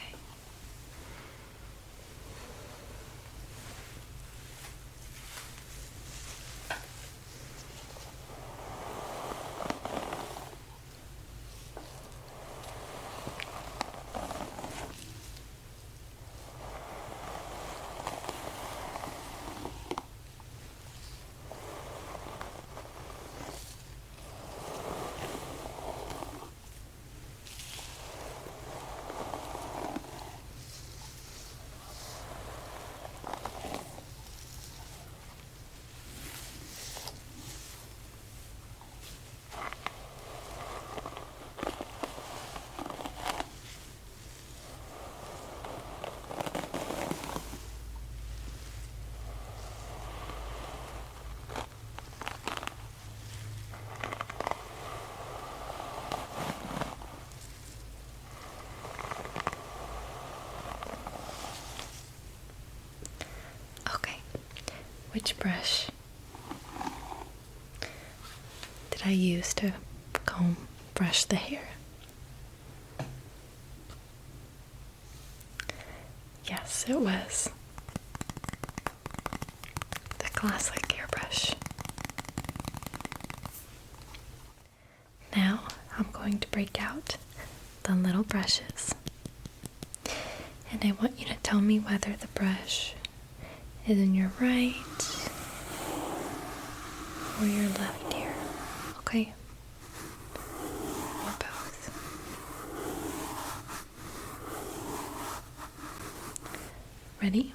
Which brush did I use to brush the hair? Yes, it was the classic hairbrush. Now I'm going to break out the little brushes, and I want you to tell me whether the brush is in your right or your left ear, okay? Or both. Ready?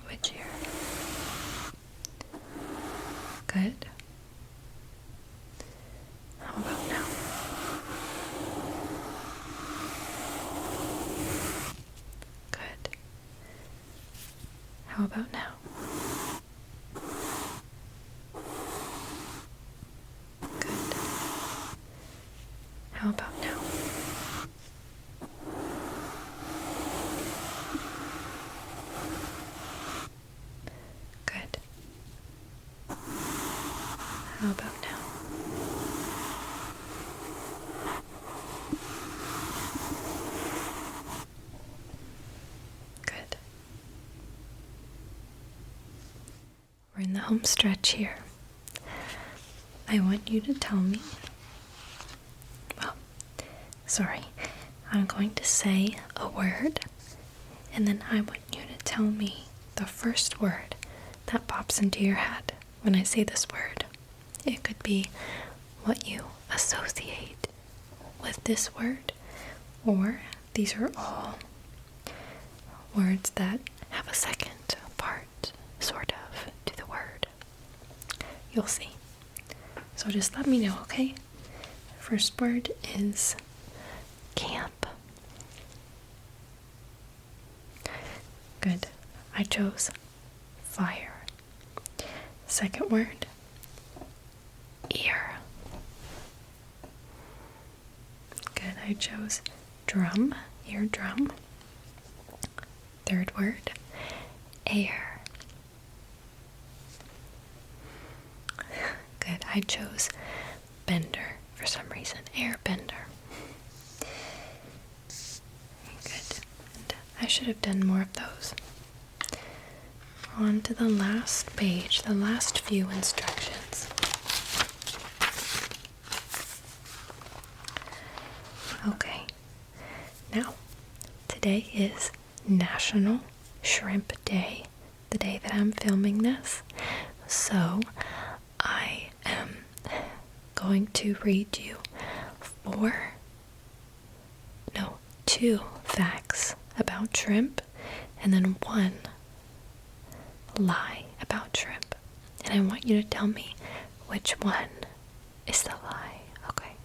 Which ear? Good. How about now? Good. How about now? Good. How about now? Good. How about now? Good. We're in the home stretch here. I want you to tell me, sorry, I'm going to say a word, and then I want you to tell me the first word that pops into your head when I say this word. It could be what you associate with this word, or these are all words that have a second part, sort of, to the word. You'll see. So just let me know, okay? First word is camp. Good. I chose fire. Second word, ear. Good. I chose drum, eardrum. Third word, air. Good, I chose bender for some reason. Air bender. Good. And I should have done more of those. On to the last page, the last few instructions. Okay, now today is National Shrimp Day, the day that I'm filming this. So I am going to read you two facts about shrimp, and then one lie about shrimp. And I want you to tell me which one is the lie, okay?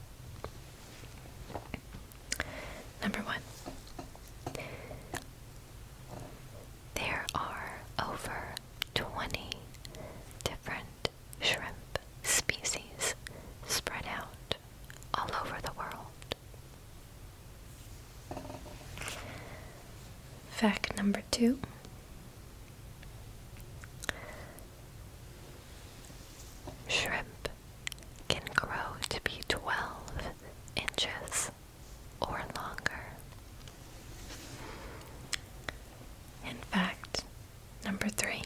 Number one. There are over 20 different shrimp species spread out all over the world. Fact number two. Shrimp can grow to be 12 inches or longer. In fact, number three.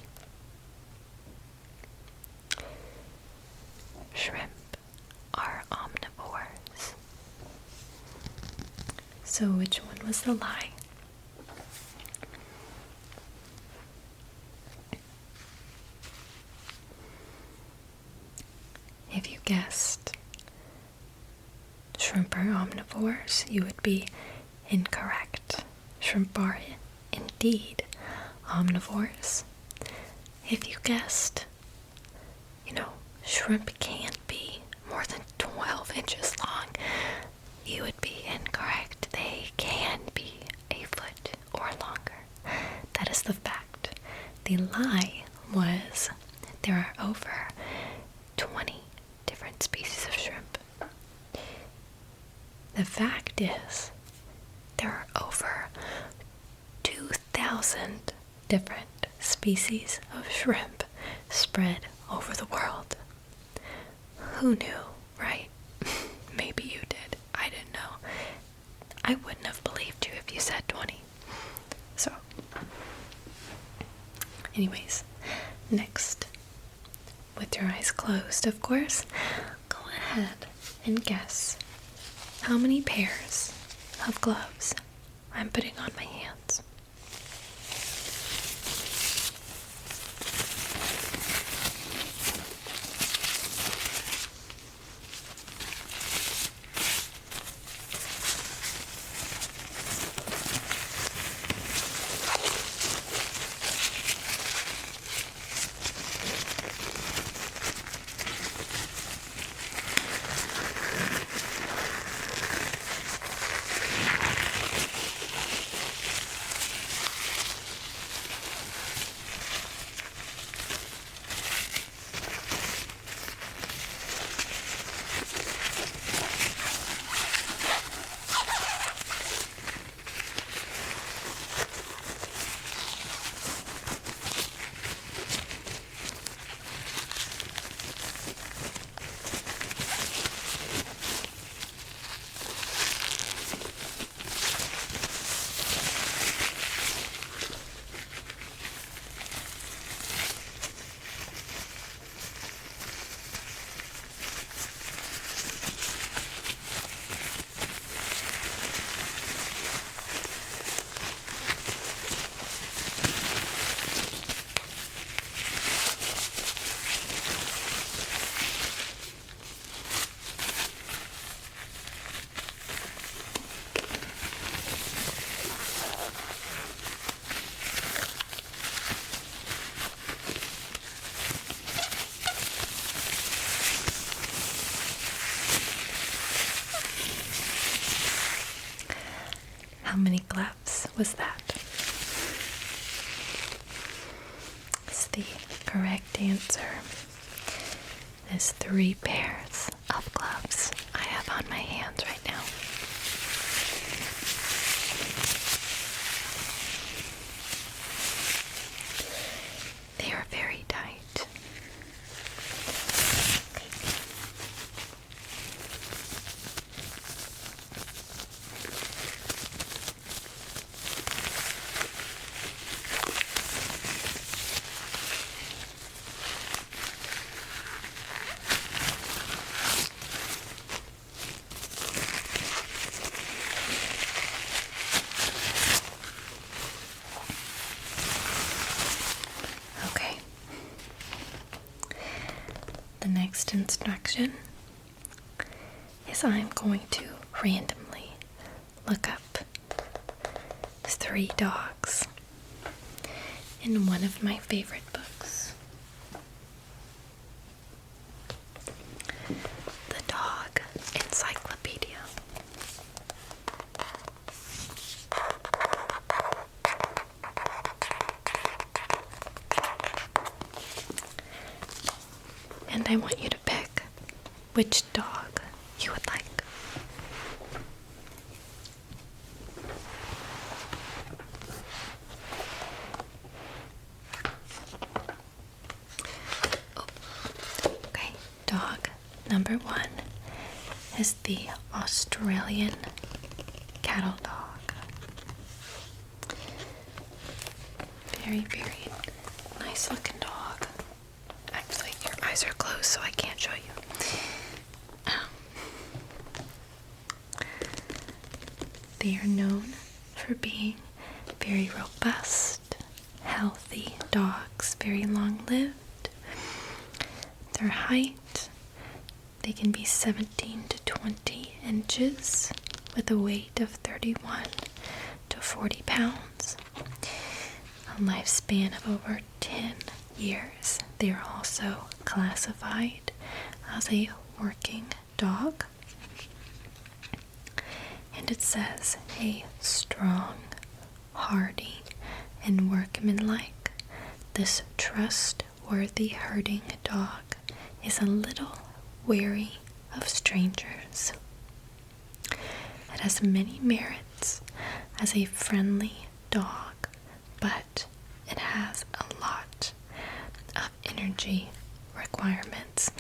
Shrimp are omnivores. So which one was the lie? If you guessed shrimp are omnivores, you would be incorrect. Shrimp are indeed omnivores. If you guessed, shrimp can't be more than 12 inches long, you would be incorrect. They can be a foot or longer. That is the fact. The lie was there are over 20 different species of shrimp. The fact is there are over 2,000 different species of shrimp spread over the world. Who knew, right? Maybe you did. I didn't know. I wouldn't have believed you if you said 20. So, anyways, next, with your eyes closed, of course, go ahead and guess how many pairs of gloves I'm putting on my hands. How many gloves was that? The correct answer is 3 pairs of gloves I have on my hands right now. instruction is I'm going to randomly look up 3 dogs in one of my favorite books. The Dog Encyclopedia. And I want you to pick which dog you would like. Okay, dog number 1 is the Australian cattle dog. Very, very nice looking dog. Actually, your eyes are closed, so I can't show you. They are known for being very robust, healthy dogs, very long-lived. Their height, they can be 17 to 20 inches with a weight of 31 to 40 pounds. A lifespan of over 10 years. They are also classified as a working dog. And it says a strong, hardy, and workmanlike. This trustworthy herding dog is a little wary of strangers. It has many merits as a friendly dog, but it has a lot of energy requirements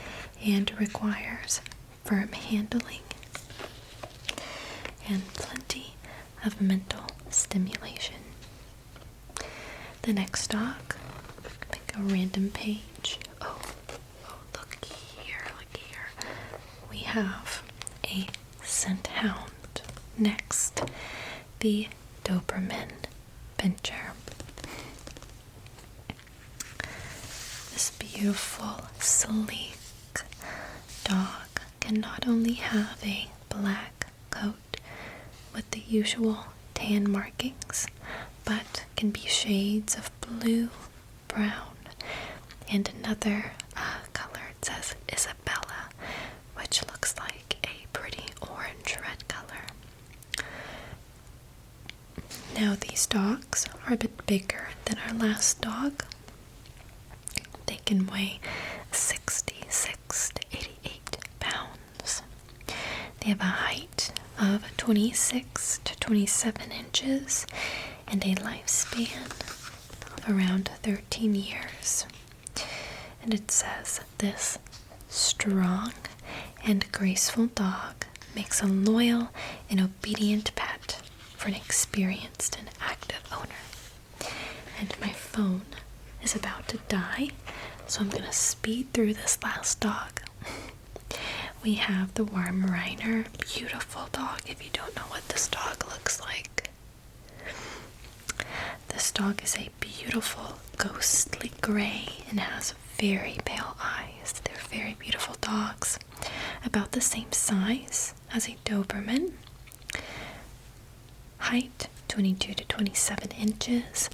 and requires firm handling and plenty of mental stimulation. The next dog, pick a random page. Oh, look here. We have a scent hound. Next, the Doberman Pinscher. This beautiful, sleek dog can not only have a black coat with the usual tan markings, but can be shades of blue, brown, and another color. It says Isabella, which looks like a pretty orange red color. Now these dogs are a bit bigger than our last dog. They can weigh 66 to 88 pounds. They have a height of 26 to 27 inches and a lifespan of around 13 years. And it says this strong and graceful dog makes a loyal and obedient pet for an experienced and active owner. And my phone is about to die, so I'm going to speed through this last dog. We have the Weimaraner, beautiful dog if you don't know what this dog looks like. This dog is a beautiful ghostly gray and has very pale eyes. They're very beautiful dogs, about the same size as a Doberman. Height 22 to 27 inches,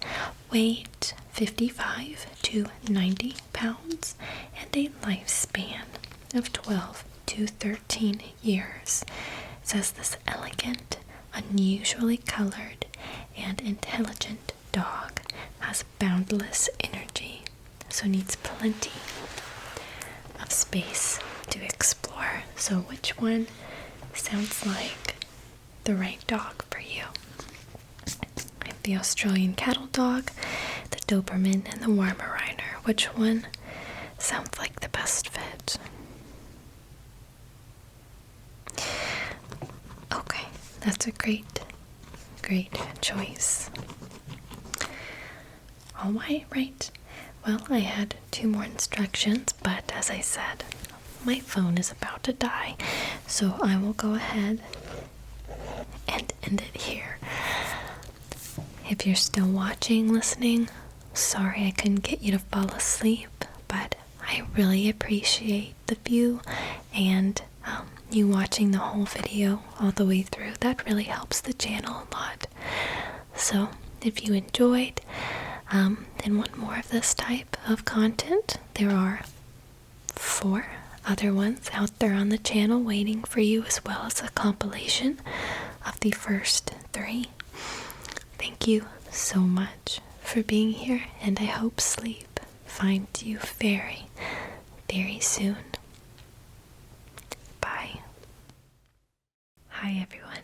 weight 55 to 90 pounds, and a lifespan of 12 to 13 years. It says this elegant, unusually colored, and intelligent dog has boundless energy, so needs plenty of space to explore. So which one sounds like the right dog for you? I have the Australian cattle dog, the Doberman, and the Weimaraner. Which one sounds like the best fit? Okay, that's a great choice. All right. Well, I had 2 more instructions, but as I said, my phone is about to die, so I will go ahead and end it here. If you're still watching, listening, sorry I couldn't get you to fall asleep, but I really appreciate the view and you watching the whole video all the way through. That really helps the channel a lot. So if you enjoyed and want more of this type of content, there are 4 other ones out there on the channel waiting for you, as well as a compilation of the first 3. Thank you so much for being here, and I hope sleep finds you very, very soon. Bye. Hi everyone.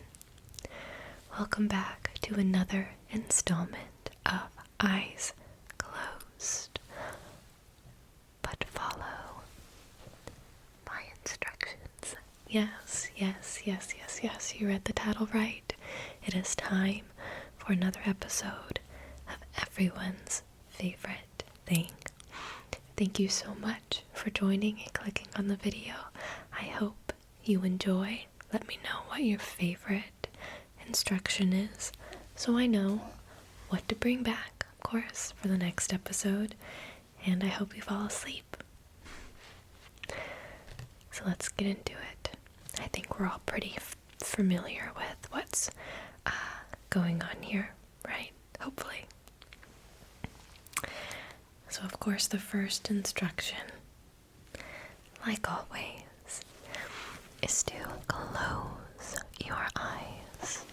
Welcome back to another installment of Eyes Closed. But follow my instructions. Yes. You read the title right. It is time for another episode of everyone's favorite thing. Thank you so much for joining and clicking on the video. I hope you enjoy. Let me know what your favorite instruction is, so I know what to bring back, of course, for the next episode, and I hope you fall asleep. So let's get into it. I think we're all pretty familiar with what's going on here, right? Hopefully. So of course the first instruction, like always, is to close your eyes.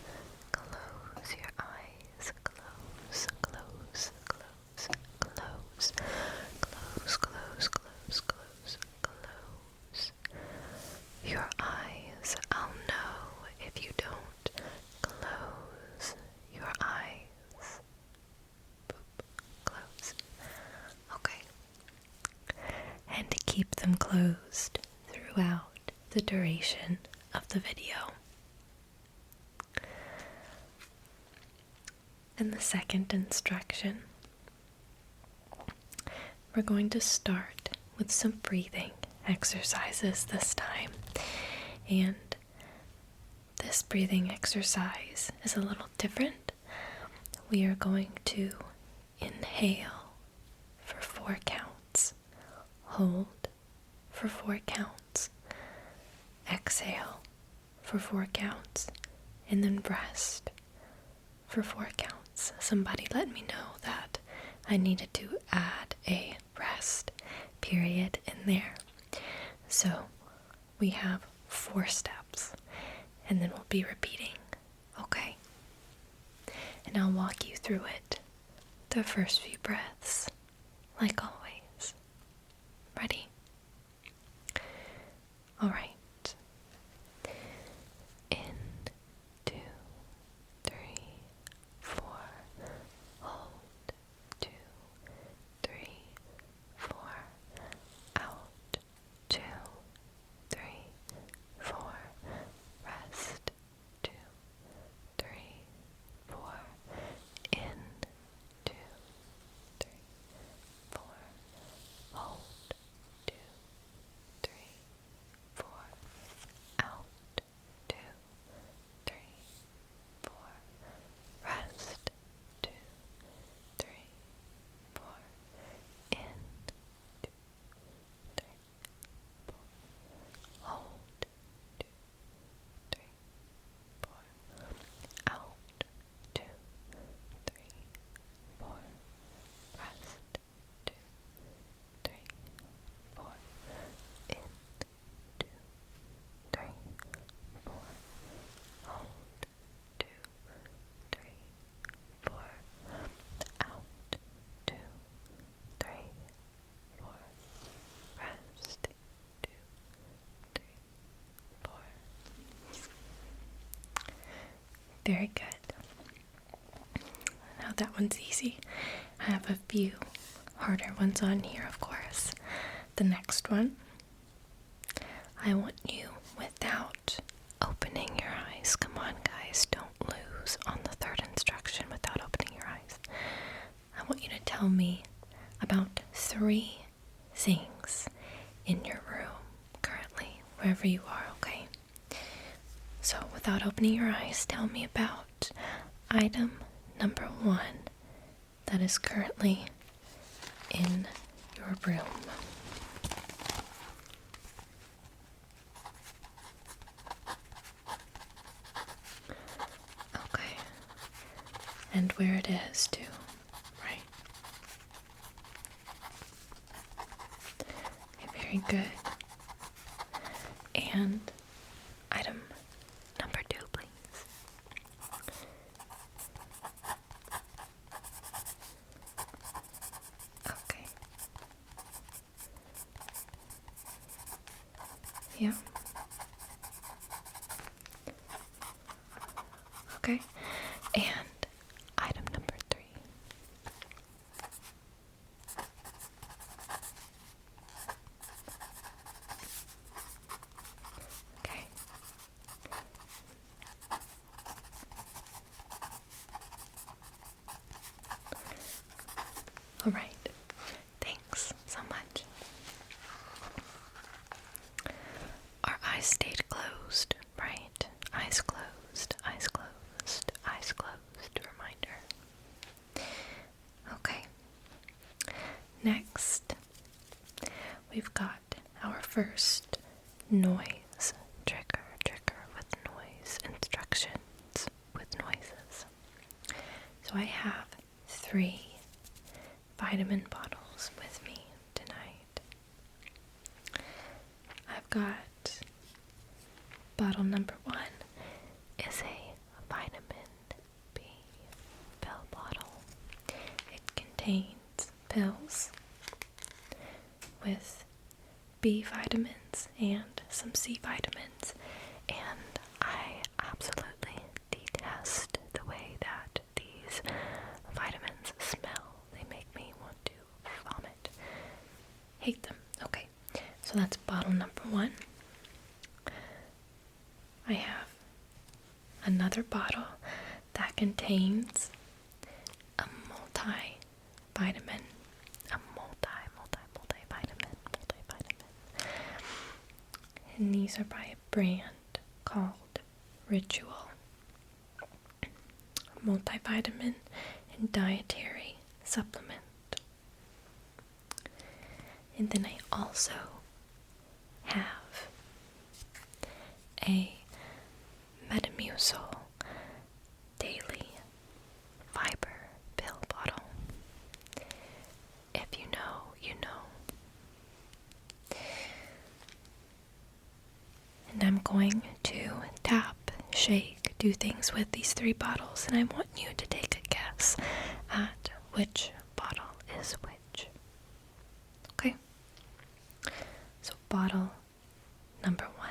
Close your eyes. Close. Close your eyes. I'll know if you don't close your eyes. Boop. Close. Okay. And keep them closed throughout the duration of the video. And the second instruction, we're going to start with some breathing exercises this time. And this breathing exercise is a little different. We are going to inhale for 4 counts, hold for 4 counts, exhale for 4 counts, and then rest for 4 counts. Somebody let me know that I needed to add a rest period in there. So we have 4 steps, and then we'll be repeating, okay? And I'll walk you through it, the first few breaths, like always. Ready? All right. In, 2, 3, 4. Hold, 2, 3, 4. Out, 2, 3, 4. Rest, 2, 3, 4. In, 2, 3, 4. Hold, 2, 3, 4. Out, 2, 3, 4. Rest, 2, 3, 4. In, 2, 3, 4. Hold, 2, 3, 4. Out, 2, 3, 4. Rest, 2, 3, 4. In, 2, 3, 4. Hold, 2, 3, 4. Out, 2, 3, 4. Rest, 2, 3, 4. Very good. Now that one's easy. I have a few harder ones on here, of course. The next one, I want you, without opening your eyes, come on guys, don't lose on the third instruction without opening your eyes. I want you to tell me about 3 things in your room currently, wherever you are, okay? So without opening your eyes, tell me about item number 1 that is currently in your room. and where it is too, right? Okay, very good. And item number 2, please. Okay. Yeah. Okay. And item number 3. Okay. All right. Thanks so much. Our eyes stayed closed, right? Eyes closed, eyes closed, eyes closed. Reminder. Okay. Next, we've got our first noise trigger with noise instructions with noises. So I have 3 vitamin bottles with me tonight. I've got bottle number 1 is a vitamin B pill bottle. It contains pills with B vitamins and some C vitamins, and I absolutely detest the way that these vitamins smell. They make me want to vomit. Hate them. Okay, so that's bottle number 1. I have another bottle that contains a multivitamin, and these are by a brand called Ritual. Multivitamin and dietary supplement. And then I also have a Metamucil daily fiber pill bottle. If you know, you know. And I'm going to tap, shake, do things with these 3 bottles, and I want you to take a guess at which bottle is which. Okay? So bottle number 1.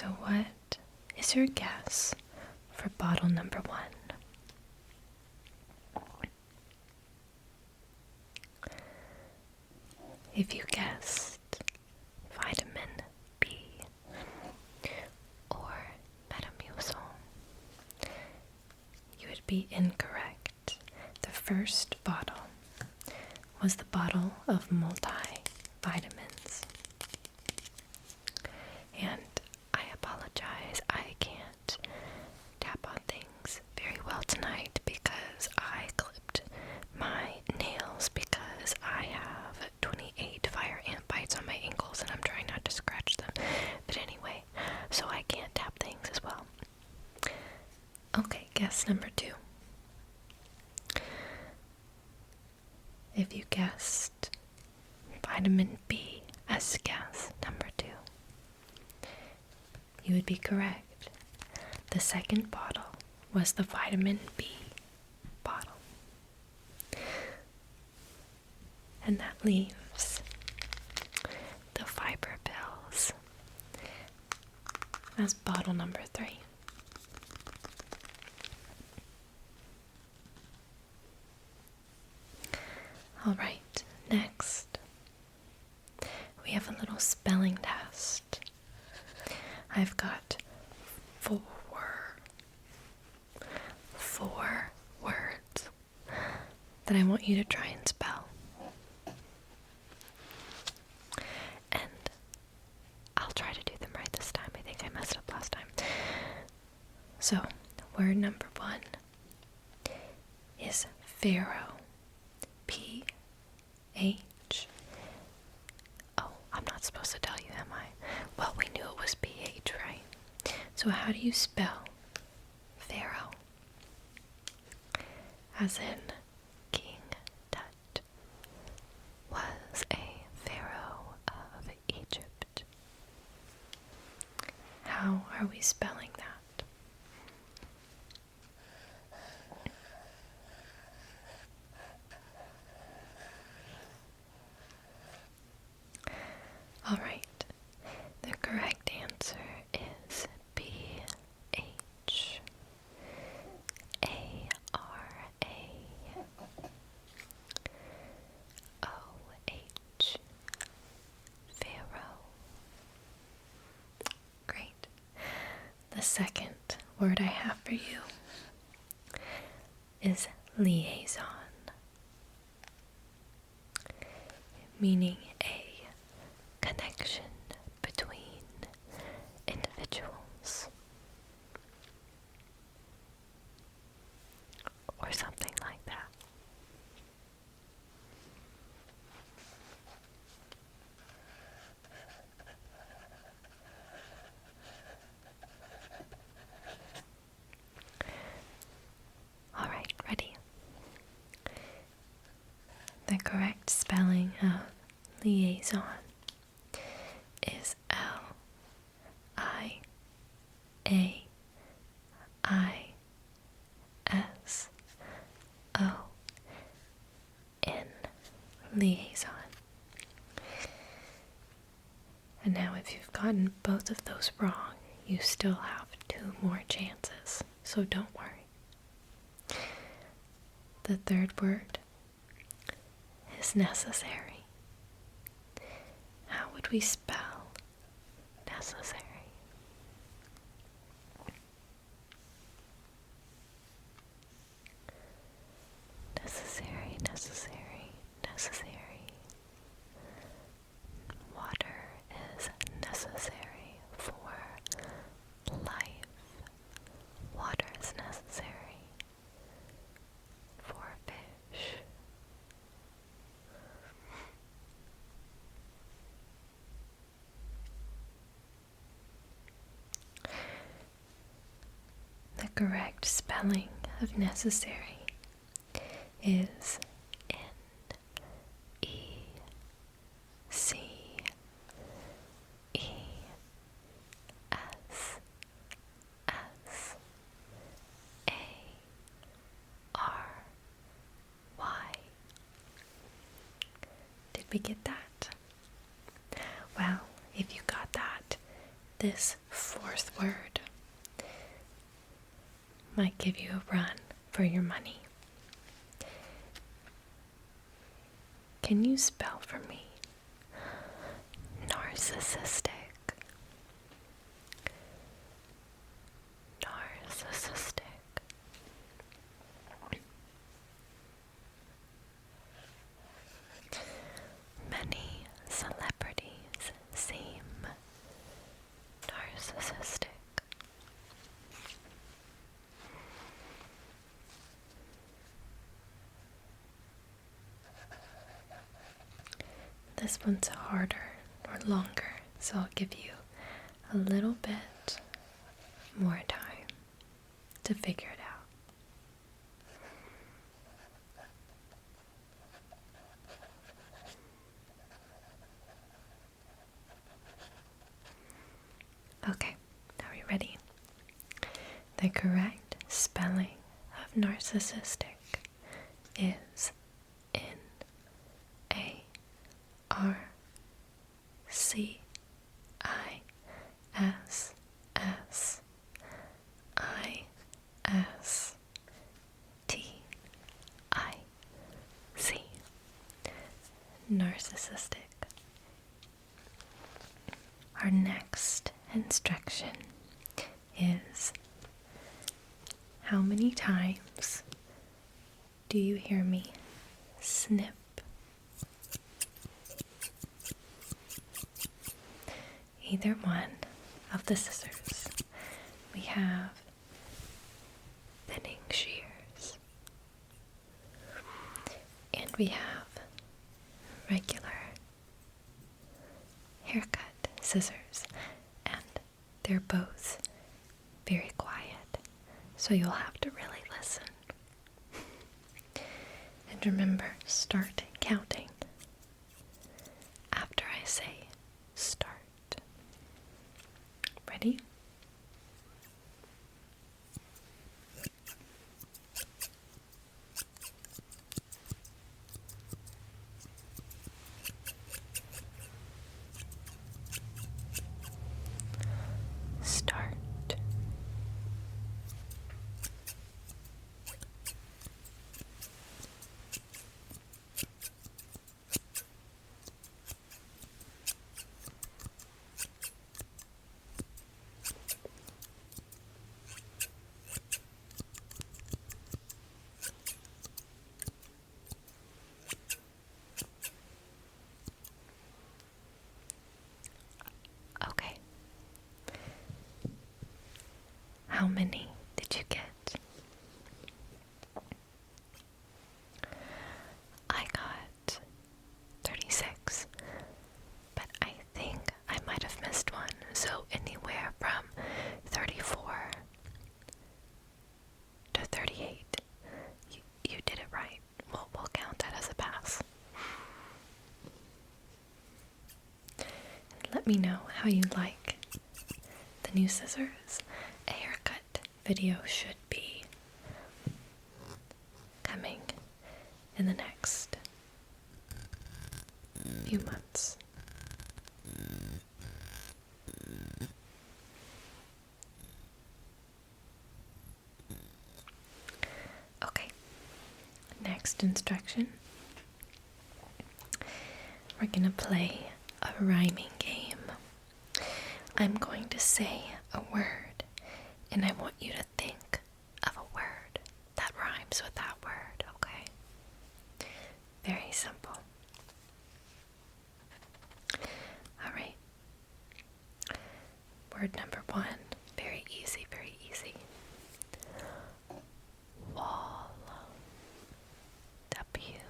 So what is your guess for bottle number 1? If you guessed vitamin B or Metamucil, you would be incorrect. The first bottle was the bottle of multivitamins. And I apologize, I can't tap on things very well tonight because I clipped my nails because I have 28 fire ant bites on my ankles and I'm trying not to scratch them. But anyway, so I can't tap things as well. Okay, guess number 2. If you guessed vitamin B as guess number 2, you would be correct. The second bottle was the vitamin B bottle. And that leaves the fiber pills as bottle number 3. Alright, next we have a little spelling test. I've got four words that I want you to try and spell. And I'll try to do them right this time. I think I messed up last time. So, word number 1 is Pharaoh. P-H. Oh, I'm not supposed to tell you, am I? Well, we knew it was P-H, right? So how do you spell Pharaoh? As in, King Tut was a pharaoh of Egypt. How are we spelling that? Alright, the correct answer is P-H-A-R-A. O-H. Pharaoh. Great. The second word I have for you is liaison, meaning a connection between individuals or something like that. All right, ready? The correct spelling of liaison is L-I-A-I-S-O-N, liaison. And now if you've gotten both of those wrong, you still have 2 more chances, so don't worry. The third word is necessary. How would we spell necessary? Necessary, necessary, necessary. Water is necessary for life. Water is necessary for fish. The correct spelling of necessary is N-E-C-S-S-A-R-Y. Did we get that? Well, if you got that, this fourth word might give you a run for your money. Can you spell for me? Narcissistic. Narcissistic. Many celebrities seem narcissistic. This one's harder or longer, so I'll give you a little bit more time to figure it out. Okay, are we ready? The correct spelling of narcissistic is Narcissistic. Narcissistic. Our next instruction is, how many times do you hear me snip? Either one of the scissors. We have thinning shears, and we have regular haircut scissors, and they're both very quiet, so you'll have to really listen. And remember, start counting after I say start. Ready? Start. Okay. How many did you get? I got 36, but I think I might have missed one, so anywhere from 34 to 38. You did it right. We'll count that as a pass. And let me know how you like the new scissors. A haircut video should be coming in the next few months. Okay, next instruction. We're gonna play a rhyming game. I'm going to say a word, and I want you to think of a word that rhymes with that word, okay? Very simple. Alright. Word number 1. Very easy, very easy. Wall. W-A-L-L.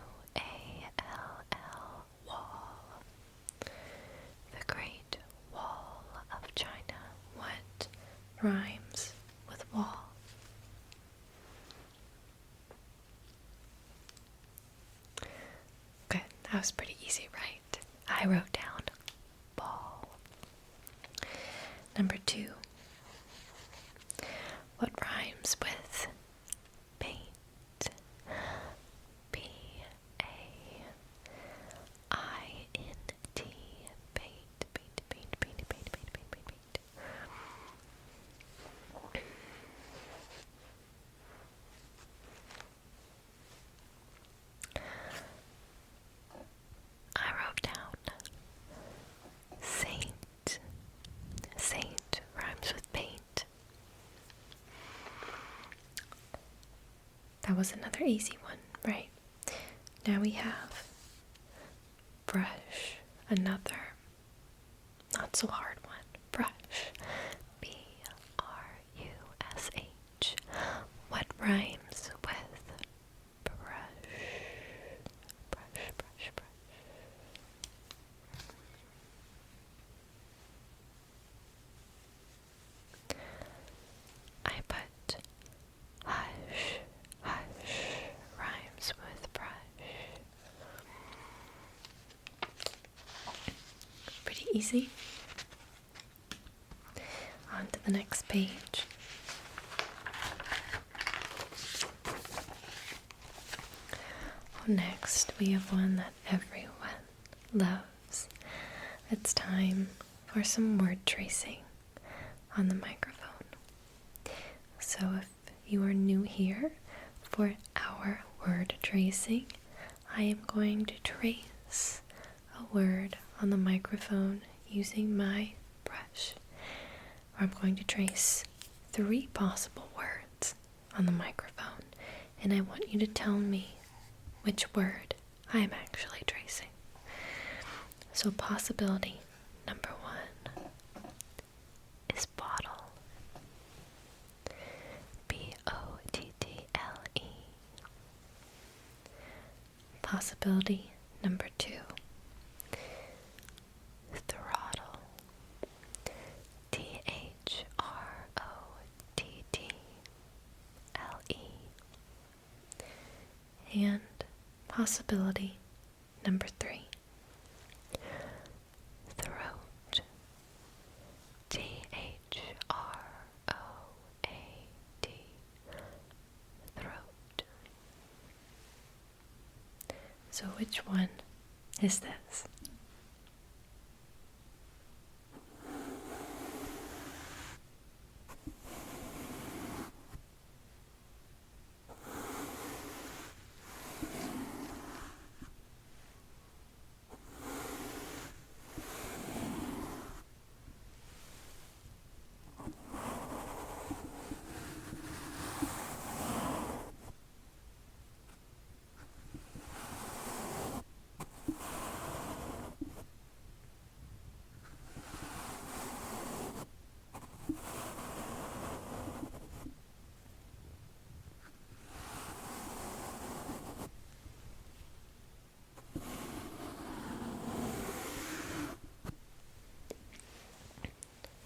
Wall. The Great Wall of China. What rhymes with wall? Good, that was pretty easy, right? I wrote down ball. Number 2. What rhymes with paint? P-A-I-N-T. Paint, paint, paint, paint, paint, paint, paint, paint, paint. That was another easy one, right? Now we have brush, another not so hard one. Brush. B-R-U-S-H. What rhymes with brush? Brush, brush, brush. I put hush, hush rhymes with brush. Pretty easy. On to the next page. Next, we have one that everyone loves. It's time for some word tracing on the microphone. So if you are new here for our word tracing, I am going to trace a word on the microphone using my brush. I'm going to trace 3 possible words on the microphone, and I want you to tell me which word I am actually tracing. So possibility number 1 is bottle. B-O-T-T-L-E. Possibility number 2, throttle. T-H-R-O-T-T-L-E. And possibility number 3, throat. T-H-R-O-A-T. Throat. So which one is this?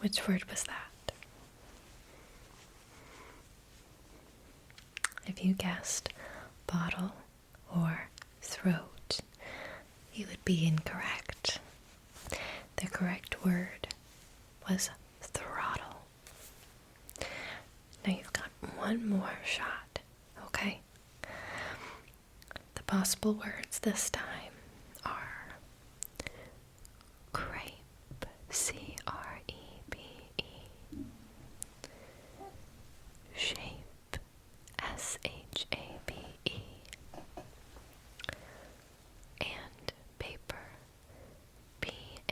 Which word was that? If you guessed bottle or throat, you would be incorrect. The correct word was throttle. Now you've got one more shot, okay? The possible words this time are crepe, C-R-E-P-E, shape, S-H-A-P-E, and paper, P-A-P-P-E-R.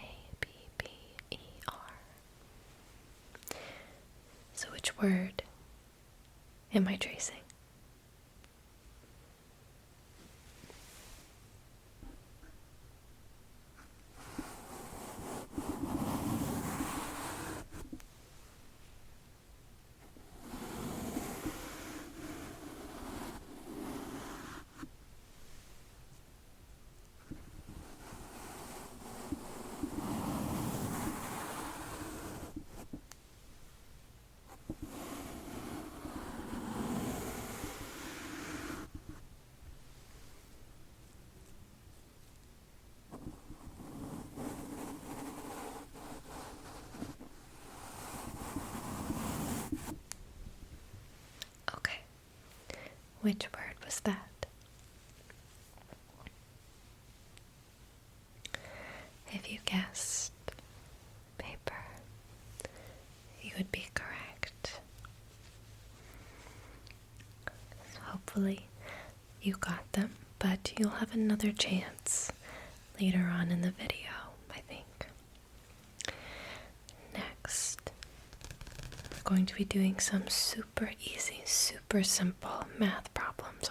So which word am I tracing? Okay, which word was that? If you guessed paper, you would be correct. So hopefully you got them, but you'll have another chance later on in the video, I think. Next, we're going to be doing some super easy, super simple math problems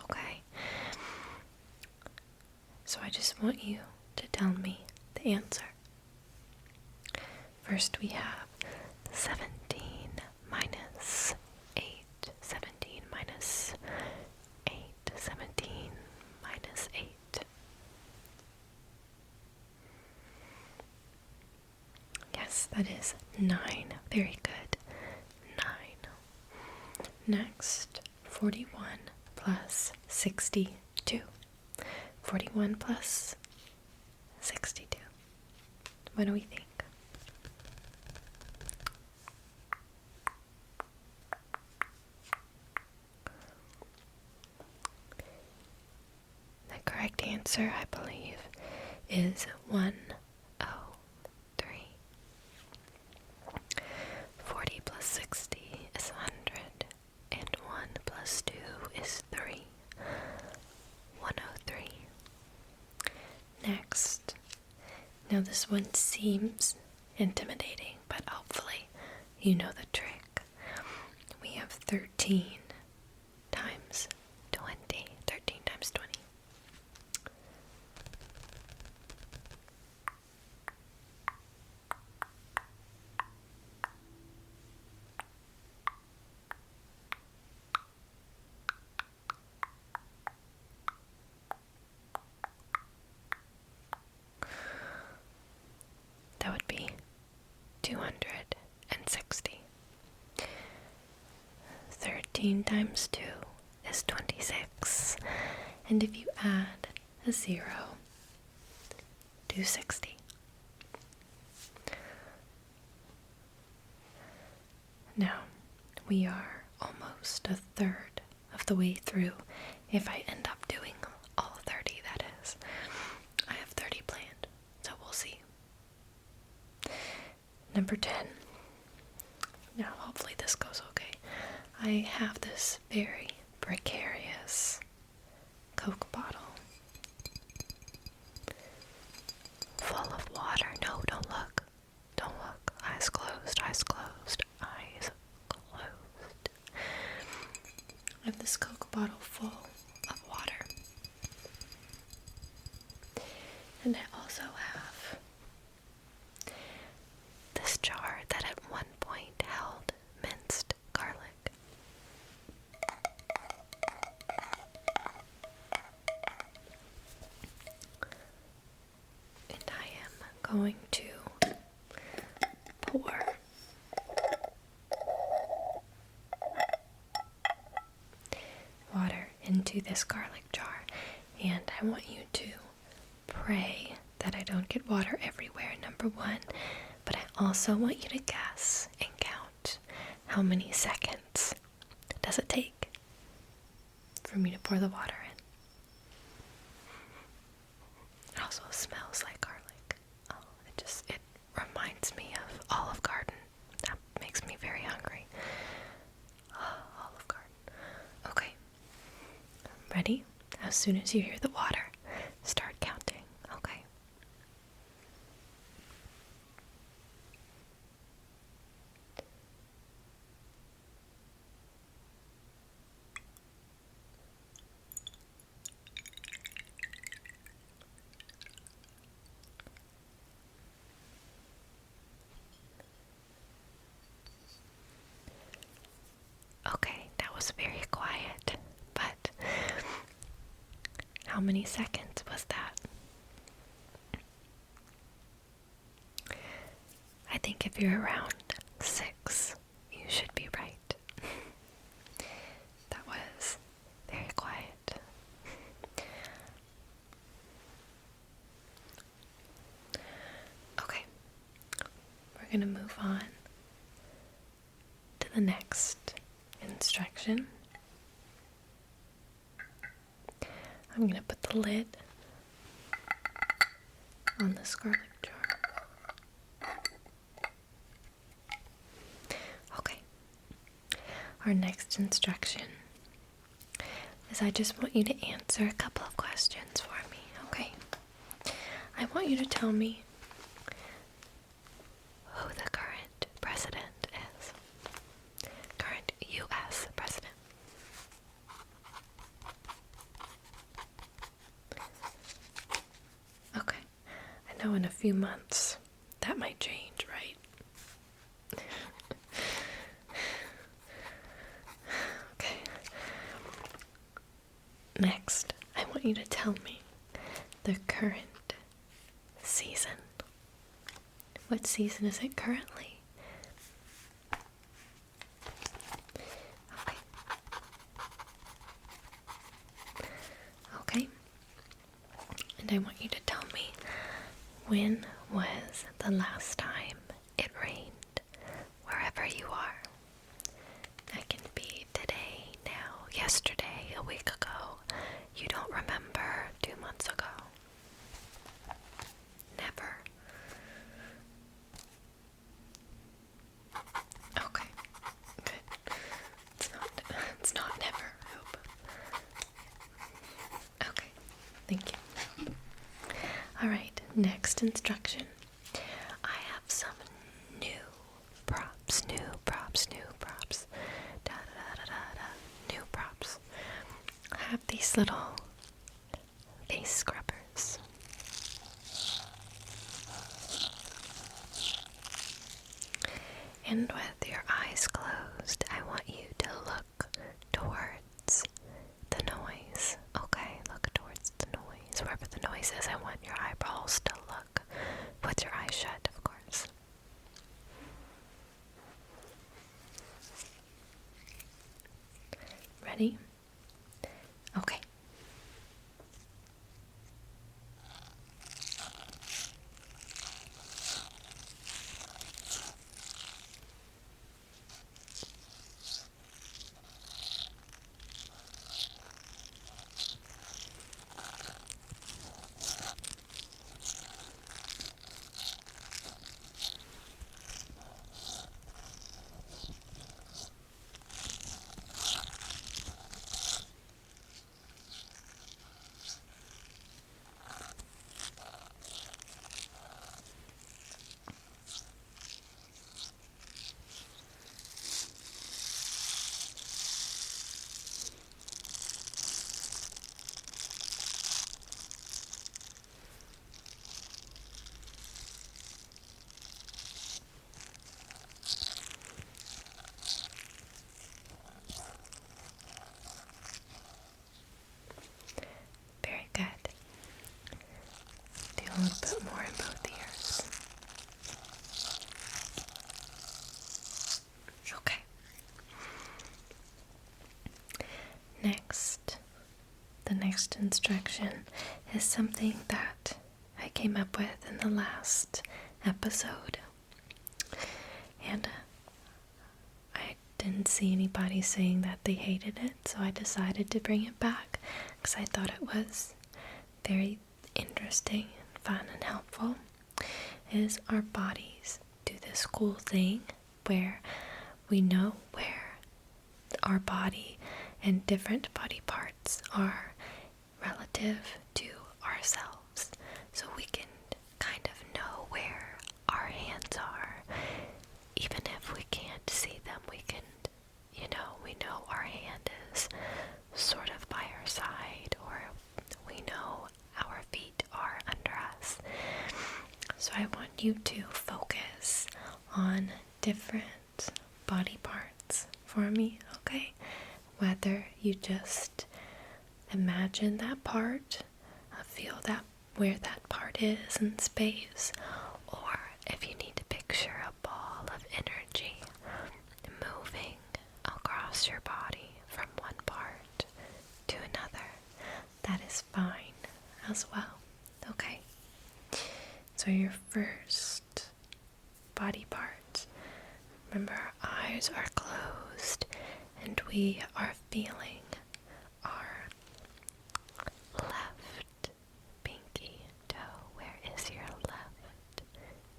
I just want you to tell me the answer. First we have 17 minus 8, 17 minus 8, 17 minus 8. Yes, that is 9. Very good. 9. Next, 41 plus 62. 41 plus 62. What do we think? The correct answer, I believe, is 103. 40 plus 60 is 100, and 1 plus 2 is 3. 103. Next. Now this one seems intimidating, but hopefully you know the trick. We have 13 times 20. 13 times 20. That would be 260. 13 times 2 is 26. And if you add a 0 to 60. Now, we are almost a third of the way through. If I end up doing all 30, that is. I have 30 planned, so we'll see. Number 10. Now, hopefully this goes okay. I have this very precarious Coke bottle full of water. No, don't look. Don't look. Eyes closed, eyes closed, eyes closed. I have this Coke bottle full of water. And I also have this jar that at one point held minced garlic. And I am going to pour water into this garlic jar, and I want you to pray that I don't get water everywhere, number 1, but I also want you to guess and count how many seconds does it take for me to pour the water in. It also smells like garlic. Oh, it reminds me of Olive Garden. That makes me very hungry. Oh, Olive Garden. Okay. Ready? As soon as you hear the water, start counting. Okay. Okay, that was very quiet, but how many seconds was that? I think if you're around 6, you should be right. That was very quiet. Okay, we're going to move on to the next instruction. I'm going to put the lid on this garlic jar. Okay. Our next instruction is I just want you to answer a couple of questions for me, okay? I want you to tell me who the current president is. Current U.S. president. know, in a few months, that might change, right? Okay. Next, I want you to tell me the current season. What season is it currently? Okay. Okay. And I want you to tell me, when was the last time it rained wherever you are? That can be today, now, yesterday, a week ago. You don't remember 2 months ago. Never. Okay, good. It's not never, I hope. Okay, thank you. Alright, next instruction. I have some new props. New props. I have these little face scrubbers. And with your eyes closed, I want you to look towards the noise. Okay, look towards the noise. Wherever the noise is, I want your eyeballs to look with your eyes shut, of course. Ready? Okay. Very good. Do a little bit more in both ears. Okay. Next, the next instruction is something that I came up with in the last episode. And I didn't see anybody saying that they hated it, so I decided to bring it back because I thought it was very interesting and fun and helpful. Is our bodies do this cool thing where we know where our body and different body parts are relative to ourselves, so we can kind of know where our hands are. Even if we can't see them, we can, we know our hand is sort of by our side, or we know our feet are under us. So I want you to focus on different body parts for me, okay? Whether you just imagine that part, feel that where that part is in space, or if you need to picture a ball of energy moving across your body from one part to another, that is fine as well, okay? So your first body part, remember our eyes are closed and we are feeling our left pinky toe. Where is your left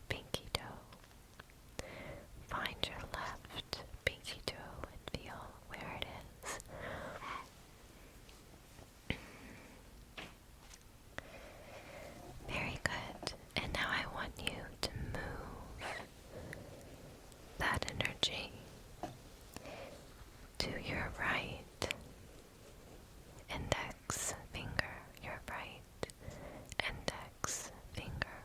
pinky toe? Find your left pinky toe and feel where it is. Very good. And now I want you to move that energy to your right index finger, your right index finger.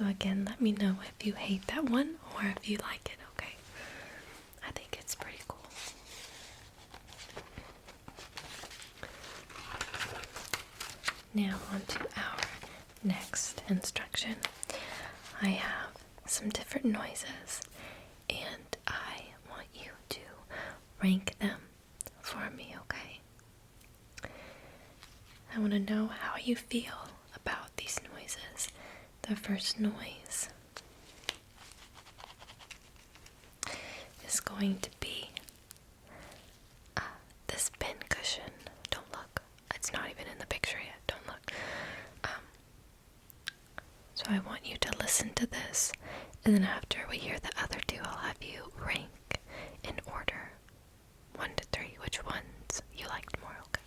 So again, let me know if you hate that one or if you like it, okay? I think it's pretty cool. Now on to our next instruction. I have some different noises and I want you to rank them for me, okay? I want to know how you feel about these noises. The first noise is going to be this pin cushion. Don't look. It's not even in the picture yet. Don't look. So I want you to listen to this, and then after we hear the other two, I'll have you rank in order 1 to 3 which ones you liked more, okay?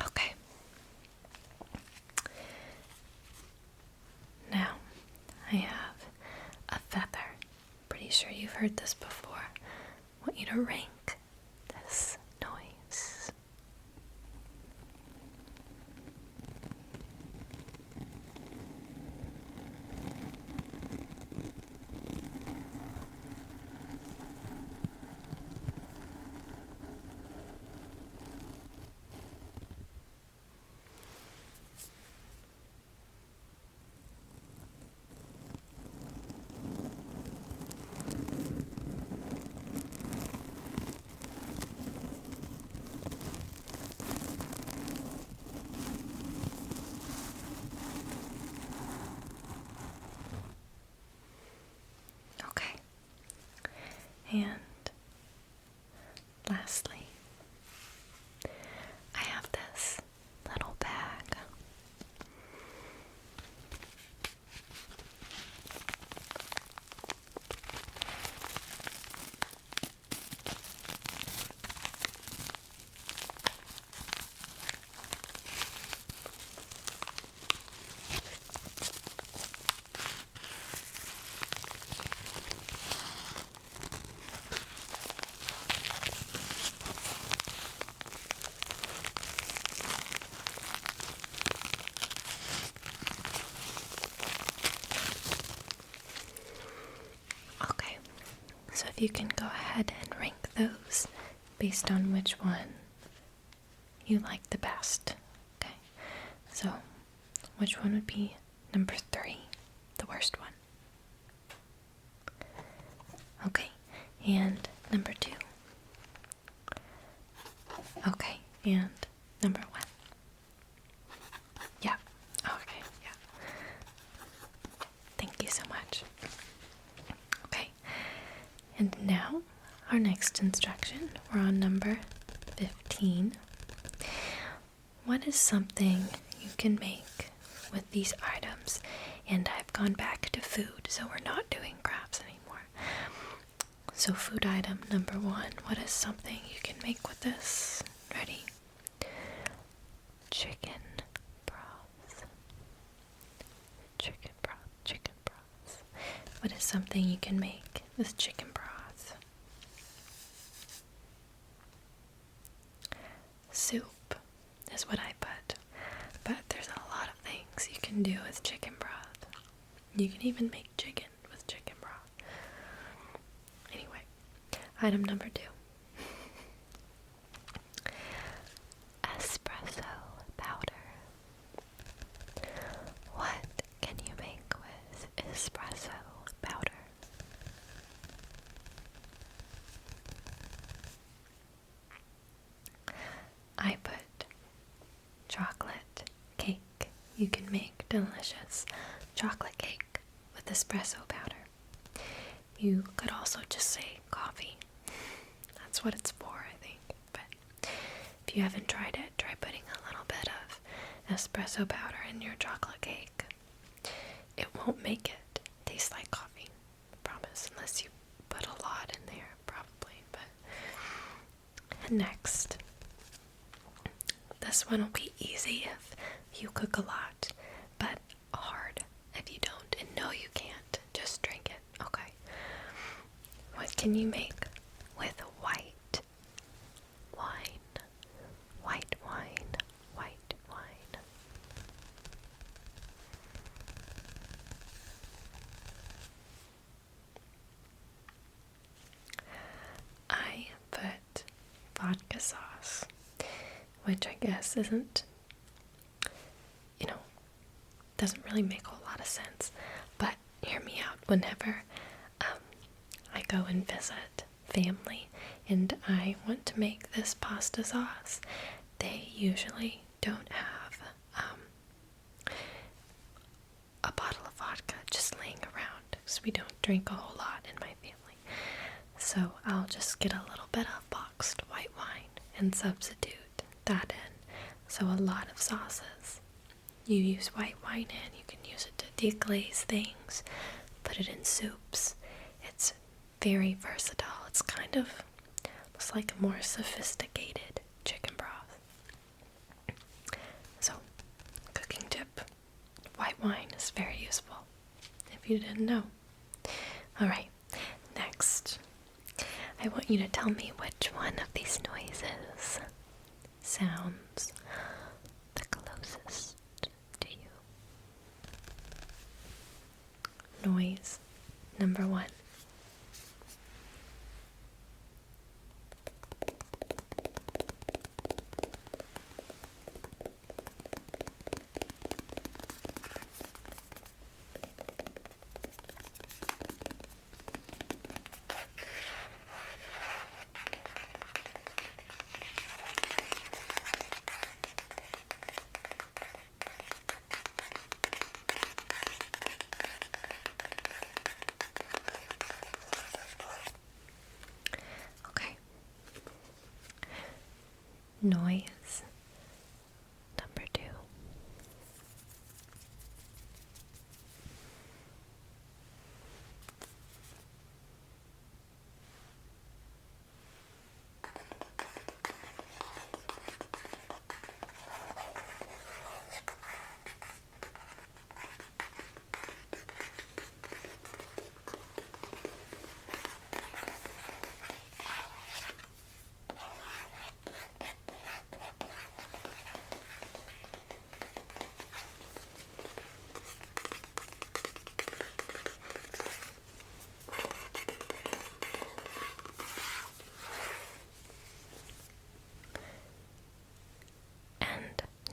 Okay. Now, I have a feather. Pretty sure you've heard this before. I want you to rank this noise. Okay. And lastly, I have this little bag. Okay, so if you can go ahead and rank those based on which one you like the best. Okay, so which one would be number 3, the worst one? Okay, and number 2. Okay, and number 1. Yeah, okay, yeah. Thank you so much. Okay, and now our next instruction, we're on number 15. What is something you can make with these items? And I've gone back to food, so we're not doing crafts anymore. So food item number 1, what is something you can make with this? Ready? Chicken broth. Chicken broth, chicken broth. What is something you can make with chicken broth? Soup is what I put, but there's a lot of things you can do with chicken broth. You can even make chicken with chicken broth. Anyway, item number 2. Espresso powder. you can make delicious chocolate cake with espresso powder. You could also just say coffee. That's what it's for, I think. But if you haven't tried it, try putting a little bit of espresso powder in your chocolate cake. It won't make it taste like coffee, I promise, unless you put a lot in there, probably. But next, this one will be easy if you cook a lot, but hard if you don't. And no, you can't. Just drink it, okay? What can you make with white wine? White wine, white wine. I put vodka sauce, which I guess isn't, doesn't really make a whole lot of sense, but hear me out. Whenever I go and visit family and I want to make this pasta sauce, they usually don't have a bottle of vodka just laying around, because we don't drink a whole lot in my family. So I'll just get a little bit of boxed white wine and substitute that in. So a lot of sauces you use white wine in. You can use it to deglaze things, put it in soups. It's very versatile. It's kind of almost like a more sophisticated chicken broth. So, cooking tip, white wine is very useful, if you didn't know. Alright, next, I want you to tell me which one of these noises sounds the closest to you. Noise number 1. Noise number 2.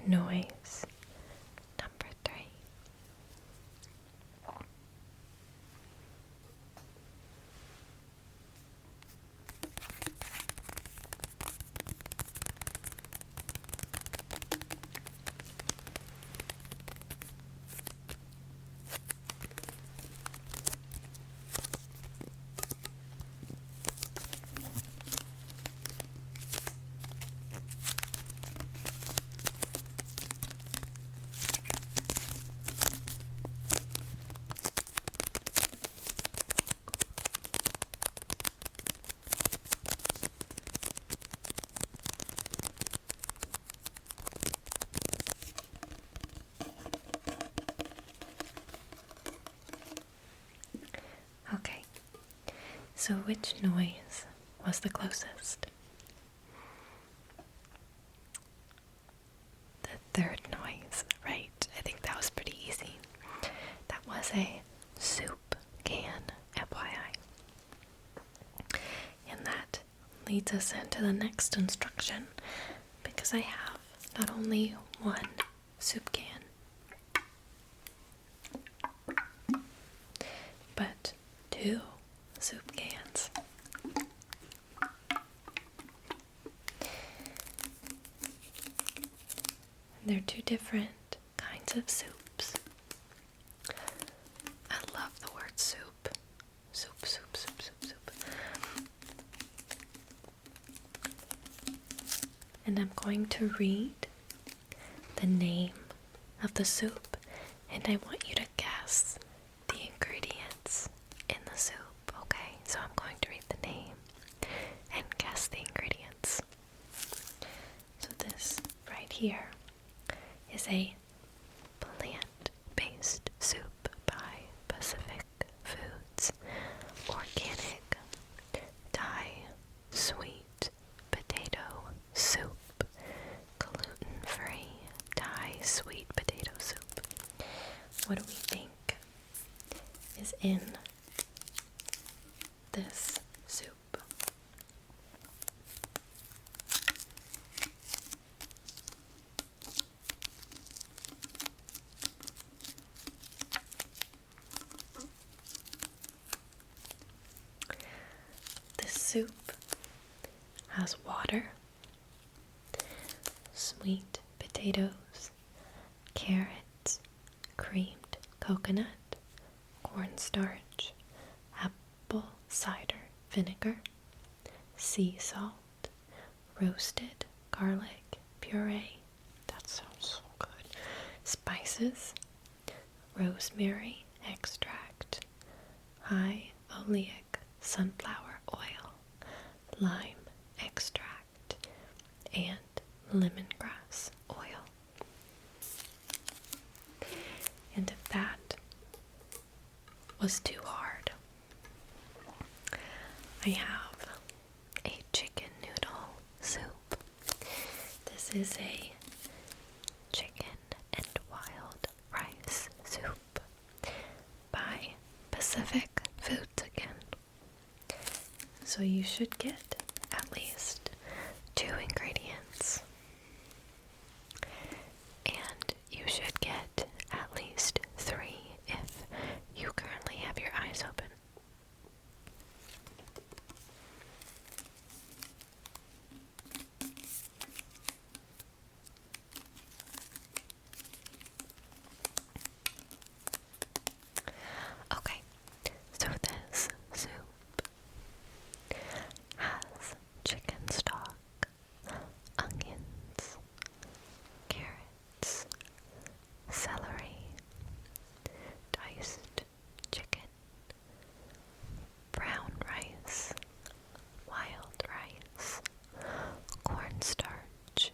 Noise number 3. Okay, so which noise was the closest? The third noise, right? I think that was pretty easy. That was a soup can, FYI. And that leads us into the next instruction, because I have not only one soup can, but 2 soup cans. They're 2 different kinds kinds of soups. I love the word soup. Soup, soup, soup, soup, soup. And I'm going to read the name of the soup, and I want you to guess the ingredients in the soup, okay? So I'm going to read the name and guess the ingredients. So this right here is a plant-based soup by Pacific Foods. Organic Thai sweet potato soup. Gluten-free Thai sweet potato soup. What do we think is in this soup? This soup has water, sweet potatoes, carrots, creamed coconut, cornstarch, apple cider vinegar, sea salt, roasted garlic puree, that sounds so good, spices, rosemary extract, high oleic sunflower oil, lime extract, and lemongrass oil. And if that was too hard, I have a chicken noodle soup. This is a chicken and wild rice soup by Pacific Foods again. So you should get at least 2 ingredients. And you should get at least 3 if you currently have your eyes open. Okay, so this soup has chicken stock, onions, carrots, celery, diced chicken, brown rice, wild rice, cornstarch,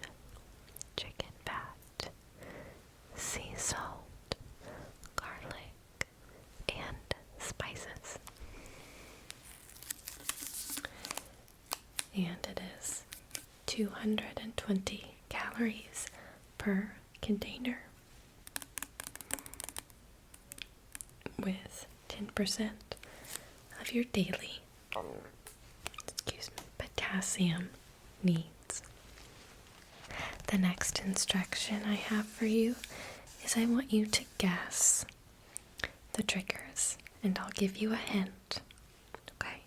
chicken fat, sea salt, garlic, and spices. And it is 220 calories per container, with 10% of your daily potassium needs. The next instruction I have for you is I want you to guess the triggers, and I'll give you a hint. Okay,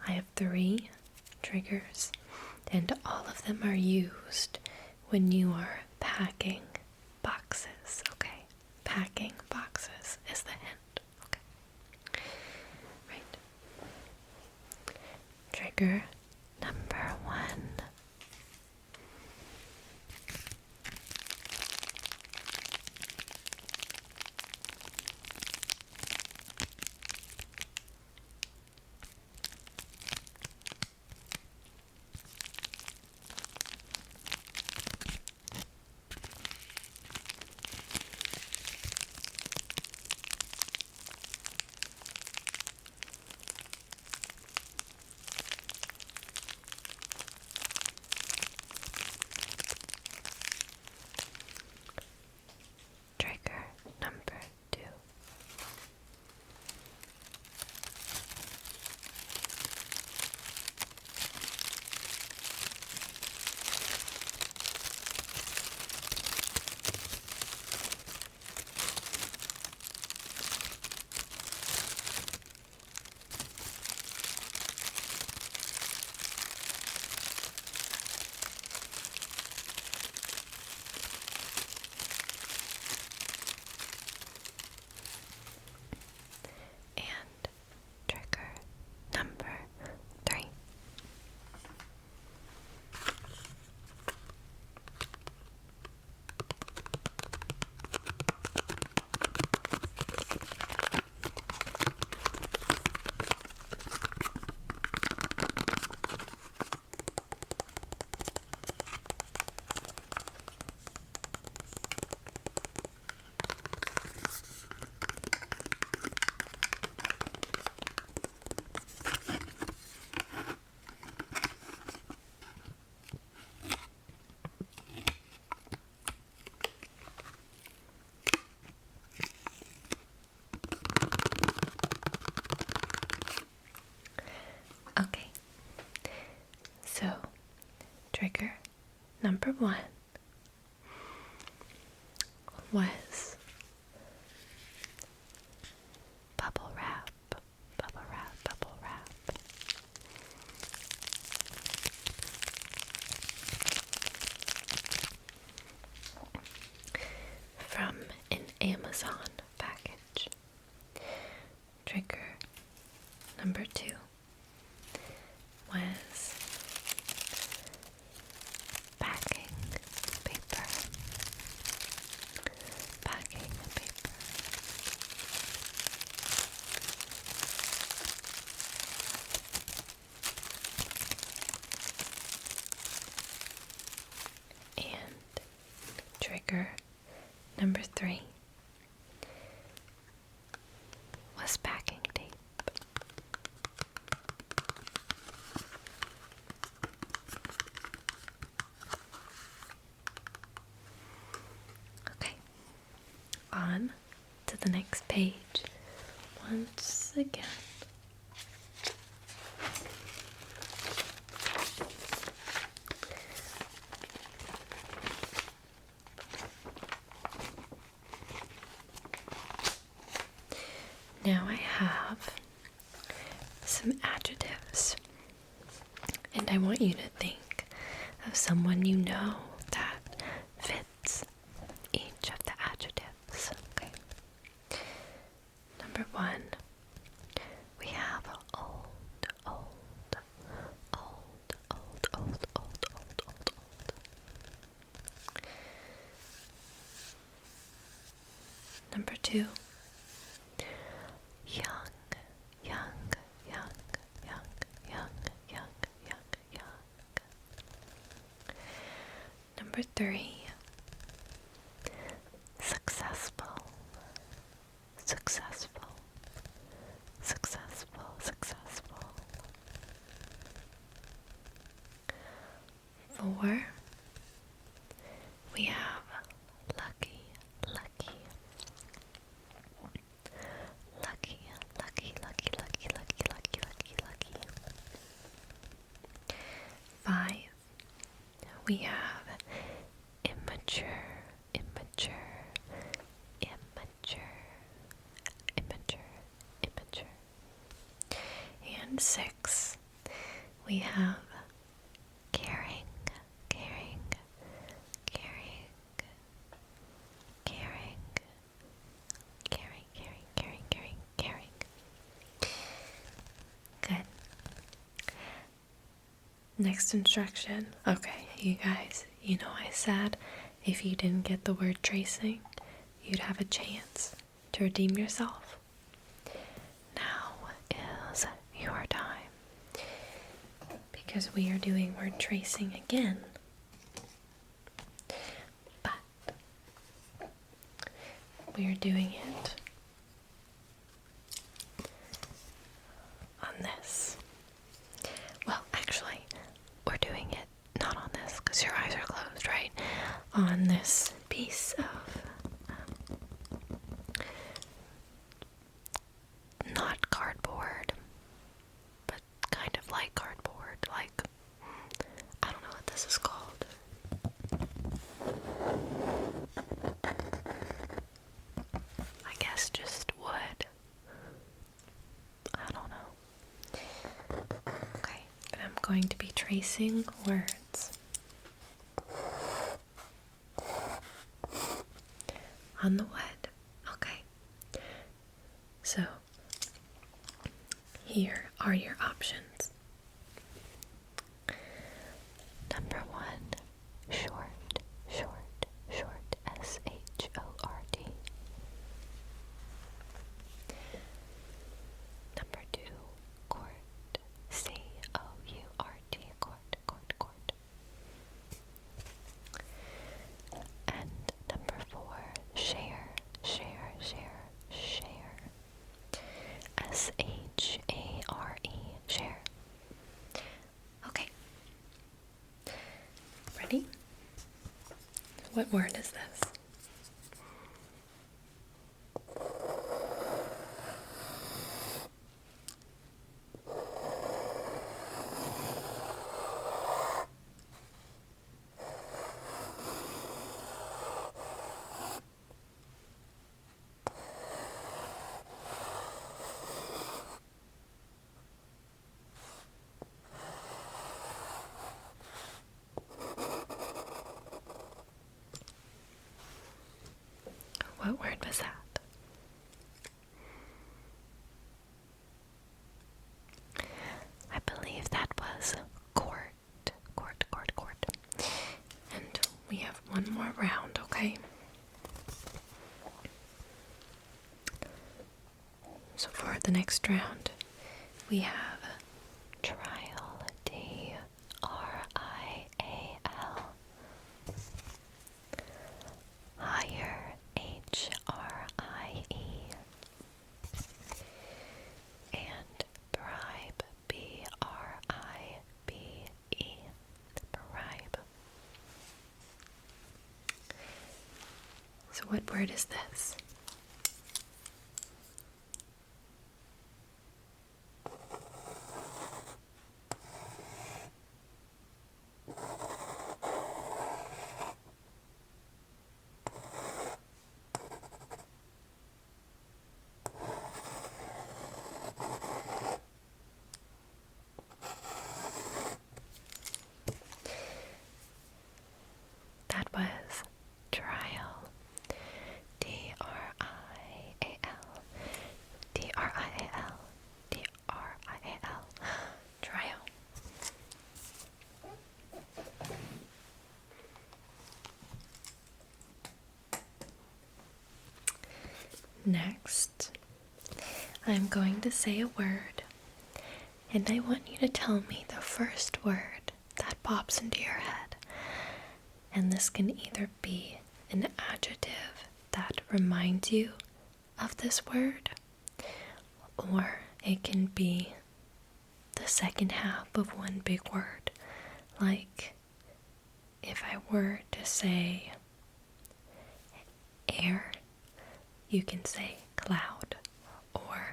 I have 3 triggers, and all of them are used when you are packing boxes. Okay, packing boxes is the hint. Okay, right. Trigger number 1. trigger number 1 was bubble wrap, bubble wrap, bubble wrap. From an Amazon package. Trigger number 2 was packing paper. Packing paper. And trigger number 3 was packing tape. Okay, on to the next page once again. Now I have some adjectives, and I want you to think of someone you know that fits each of the adjectives. Okay. Number 1, we have old, old, old, old, old, old, old, old, old. Number 2, young, young, young, young, young, young, young, young. Number 3, successful, successful, successful, successful. 4, we have lucky, lucky. Lucky, lucky, lucky, lucky, lucky, lucky, lucky, lucky. 5, we have immature, immature, immature, immature, immature. And 6, we have caring, caring, caring, caring, caring, caring, caring, caring, caring. Good. Next instruction. Okay, you guys, you know I said if you didn't get the word tracing, you'd have a chance to redeem yourself. Now is your time, because we are doing word tracing again. But we are doing it on this. Well, actually, we're doing it not on this because your eyes are closed, right? On this piece of not cardboard, but kind of like cardboard. Like, I don't know what this is called. I guess just wood. I don't know. Okay, but I'm going to be tracing words on the wood. Okay. So, here are your options. Number 1, short, short, short, S-H-O-R-T. Number 2, court, C-O-U-R-T, court, court, court. And number 4, share, share, share, share, S-H-A-R-E, share. Okay. Ready? What word is this? What word was that? I believe that was court. Court. And we have one more round, okay? So for the next round, we have trial, D-R-I-A-L, higher, H-R-I-E, and bribe, B-R-I-B-E, bribe. So what word is this? That was trial. D-R-I-A-L. D-R-I-A-L. D-R-I-A-L. Trial. Next, I'm going to say a word, and I want you to tell me the first word that pops into your head. And this can either be an adjective that reminds you of this word, or it can be the second half of one big word. Like if I were to say air, you can say cloud, or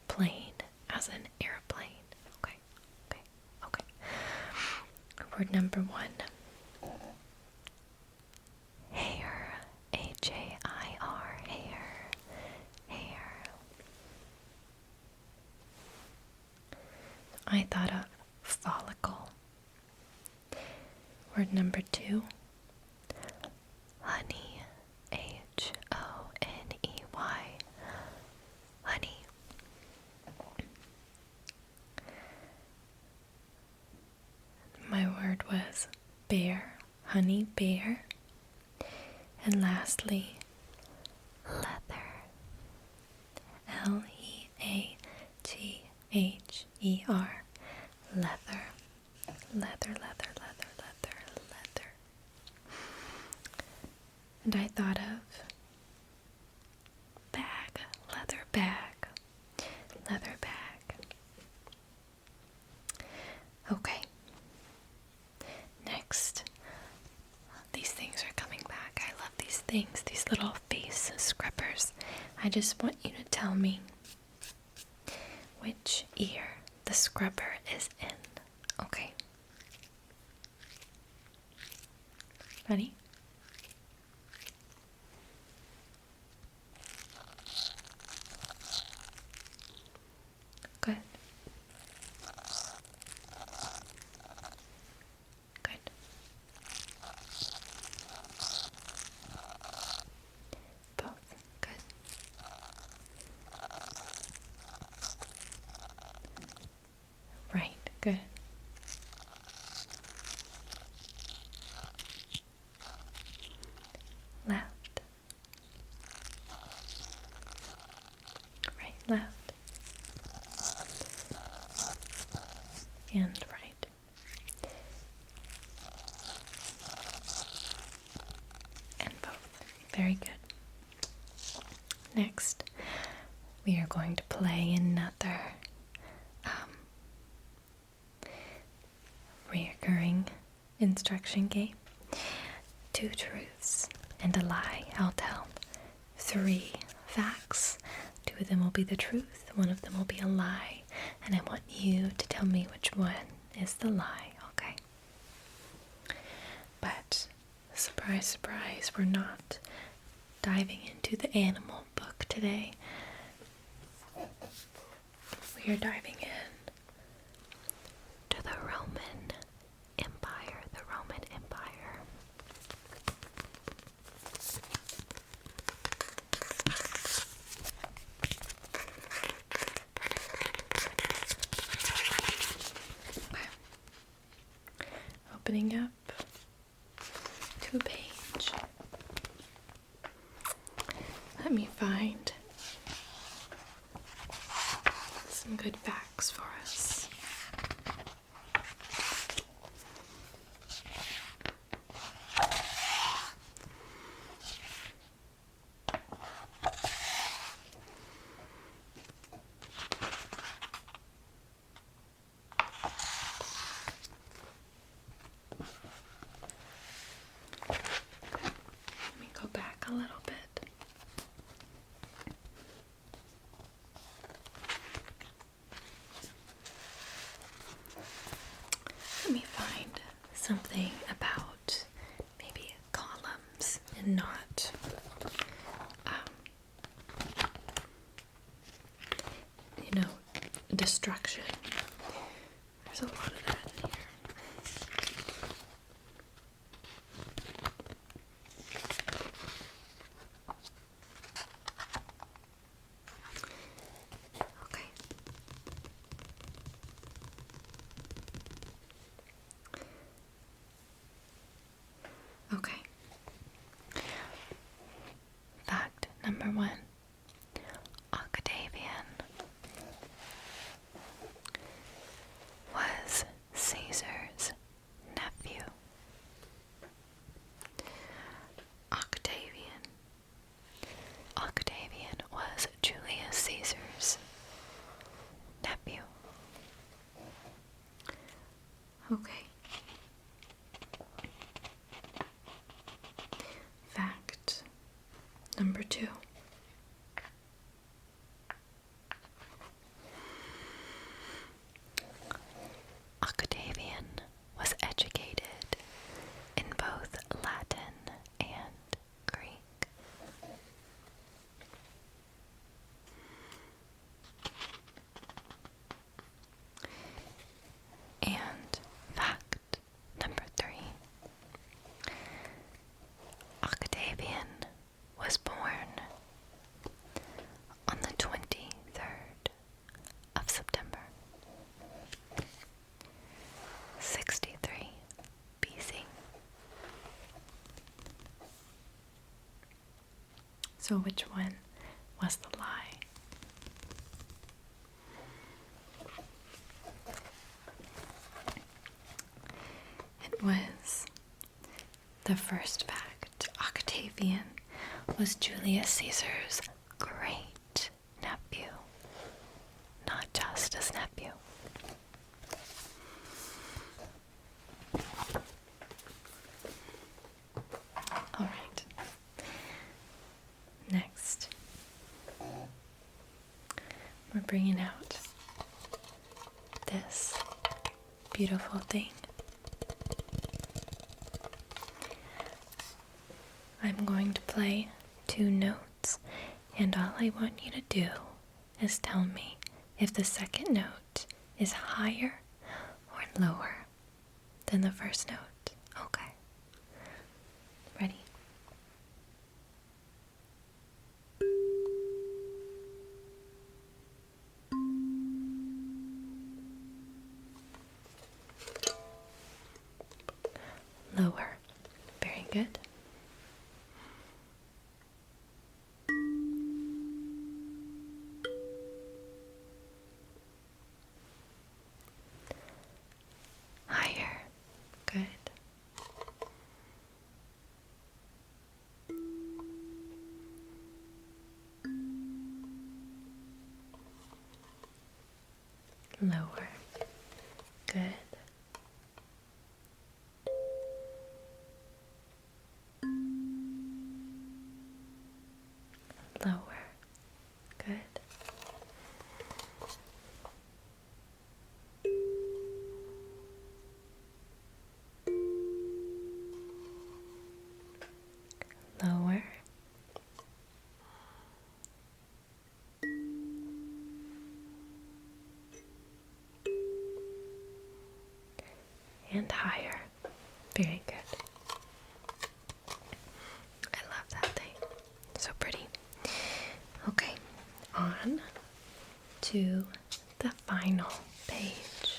plane as an airplane. Okay. Word number 1. Hair, H-A-I-R, hair. I thought of follicle. Word number 2. Honey, H-O-N-E-Y, honey. My word was bear, honey bear. And lastly, leather, L-E-A-T-H-E-R, leather. And I thought of bag, leather bag. Okay. Next, these things are coming back. I love these things, these little face scrubbers. I just want you to tell me which ear the scrubber is in. Okay. Ready? Good. Both. Good. Right. Good. Left. Right, left. And right. And both. Very good. Next, we are going to play another reoccurring instruction game. 2 truths and a lie. I'll tell 3 facts. 2 of them will be the truth, 1 of them will be a lie, and I want you to tell me which one is the lie, okay? But, surprise, surprise, we're not diving into the animal book today. We are diving in to the Roman Empire, to a page. Let me find some good facts for us. Let me go back a little bit. Let me find something about maybe columns and not destruction. There's a lot of that in here. Okay. Okay. Fact number 1. Octavian was Caesar's nephew. Octavian was Julius Caesar's nephew. Okay. Fact number 2. Octavian was educated in both Latin and Greek. And fact number 3. Octavian was born on the 23rd of September, 63 BC. So which one was the lie? It was the first fact. Octavian was Julius Caesar's great nephew, not just his nephew. All right. Next, we're bringing out this beautiful thing. I'm going to play 2 notes, and all I want you to do is tell me if the second note is higher or lower than the first note. Okay. Ready? Lower. Very good. Higher. Good. Lower. Good. Lower. Good. Lower. And higher. Very good. I love that thing. So pretty. Okay, on to the final page.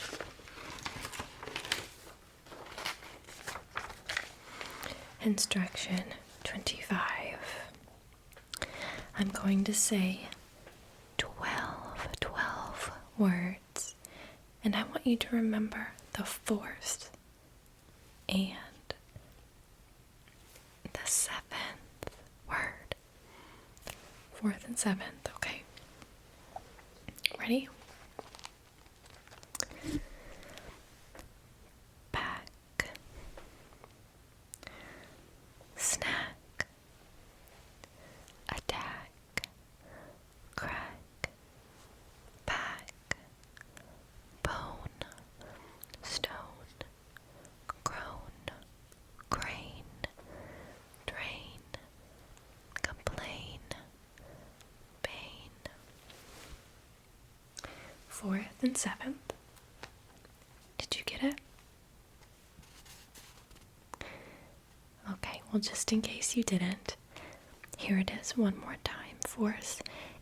Instruction 25. I'm going to say 12 words, and I want you to remember the fourth and the seventh word. Fourth and seventh, okay? Ready? Back, snack, attack, crack, pack, bone, stone, groan, grain, drain, complain, pain. Fourth and seventh. Did you get it? Okay, well, just in case you didn't, here it is one more time. Fourth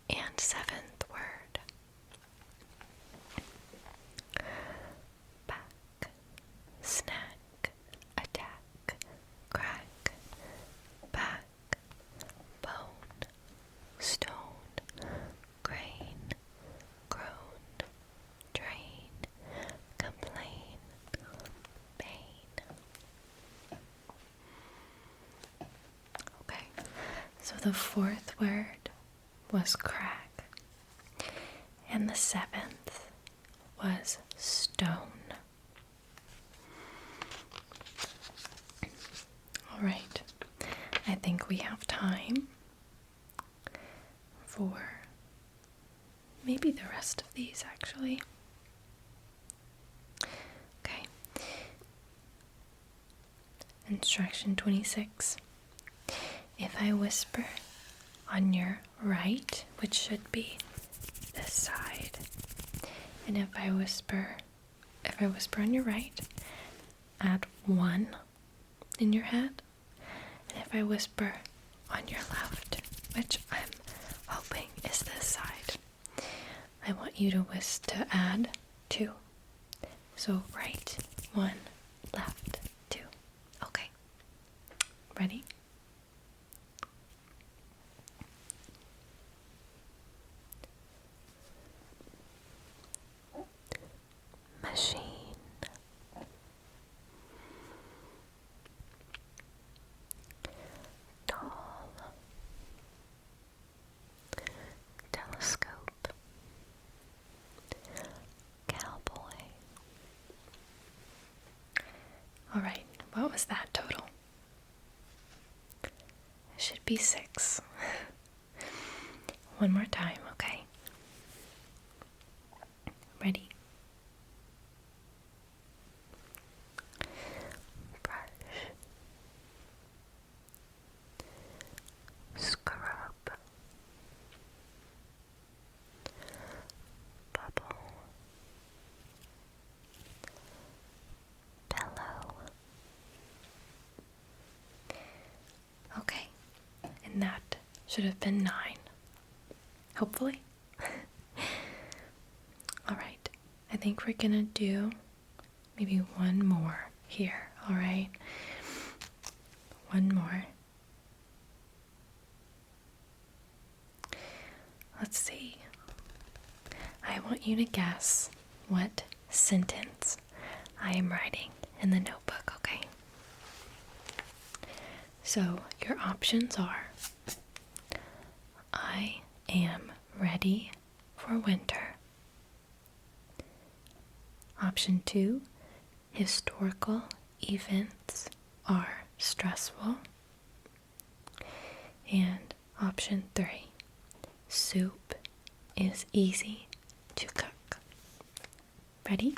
and seventh word. Back, snack, attack, crack, back, bone, stone, grain, groan, drain, complain, pain. Okay, so the fourth word was crack, and the seventh was stone. All right, I think we have time for maybe the rest of these, actually. Okay. Instruction 26. If I whisper on your right, which should be this side, and if I whisper on your right, add 1 in your head, and if I whisper on your left, which I'm hoping is this side, I want you to add 2. So right 1, left 2. Okay. Ready? Machine, doll, telescope, cowboy. All right, what was that total? It should be 6. One more time, okay? Ready? Brush, scrub, bubble, pillow. Okay, and that should have been 9. Hopefully. Alright, I think we're gonna do maybe one more here, alright? One more. Let's see. I want you to guess what sentence I am writing in the notebook, okay? So, your options are: I am ready for winter. Option 2, historical events are stressful. And option 3, soup is easy to cook. Ready?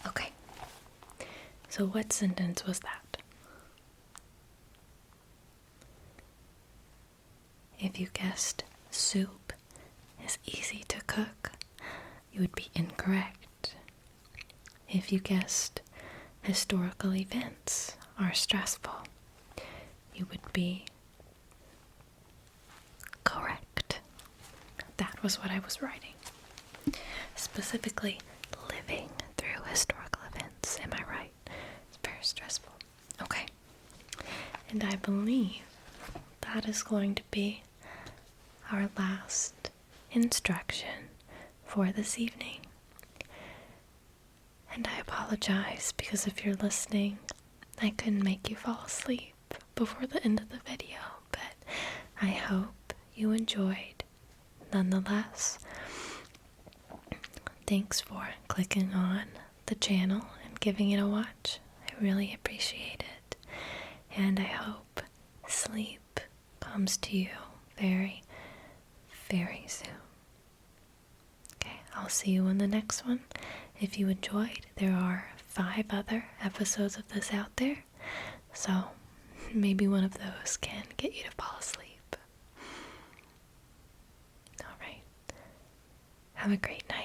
Okay. So what sentence was that? If you guessed soup is easy to cook, you would be incorrect. if you guessed historical events are stressful, you would be correct. That was what I was writing. Specifically, living through historical events. Am I right? It's very stressful. Okay. And I believe that is going to be our last instruction for this evening. And I apologize because if you're listening, I couldn't make you fall asleep before the end of the video, but I hope you enjoyed nonetheless. Thanks for clicking on the channel and giving it a watch. I really appreciate it. And I hope sleep comes to you very, very soon. Okay, I'll see you in the next one. If you enjoyed, there are 5 other episodes of this out there, so maybe one of those can get you to fall asleep. Alright, have a great night.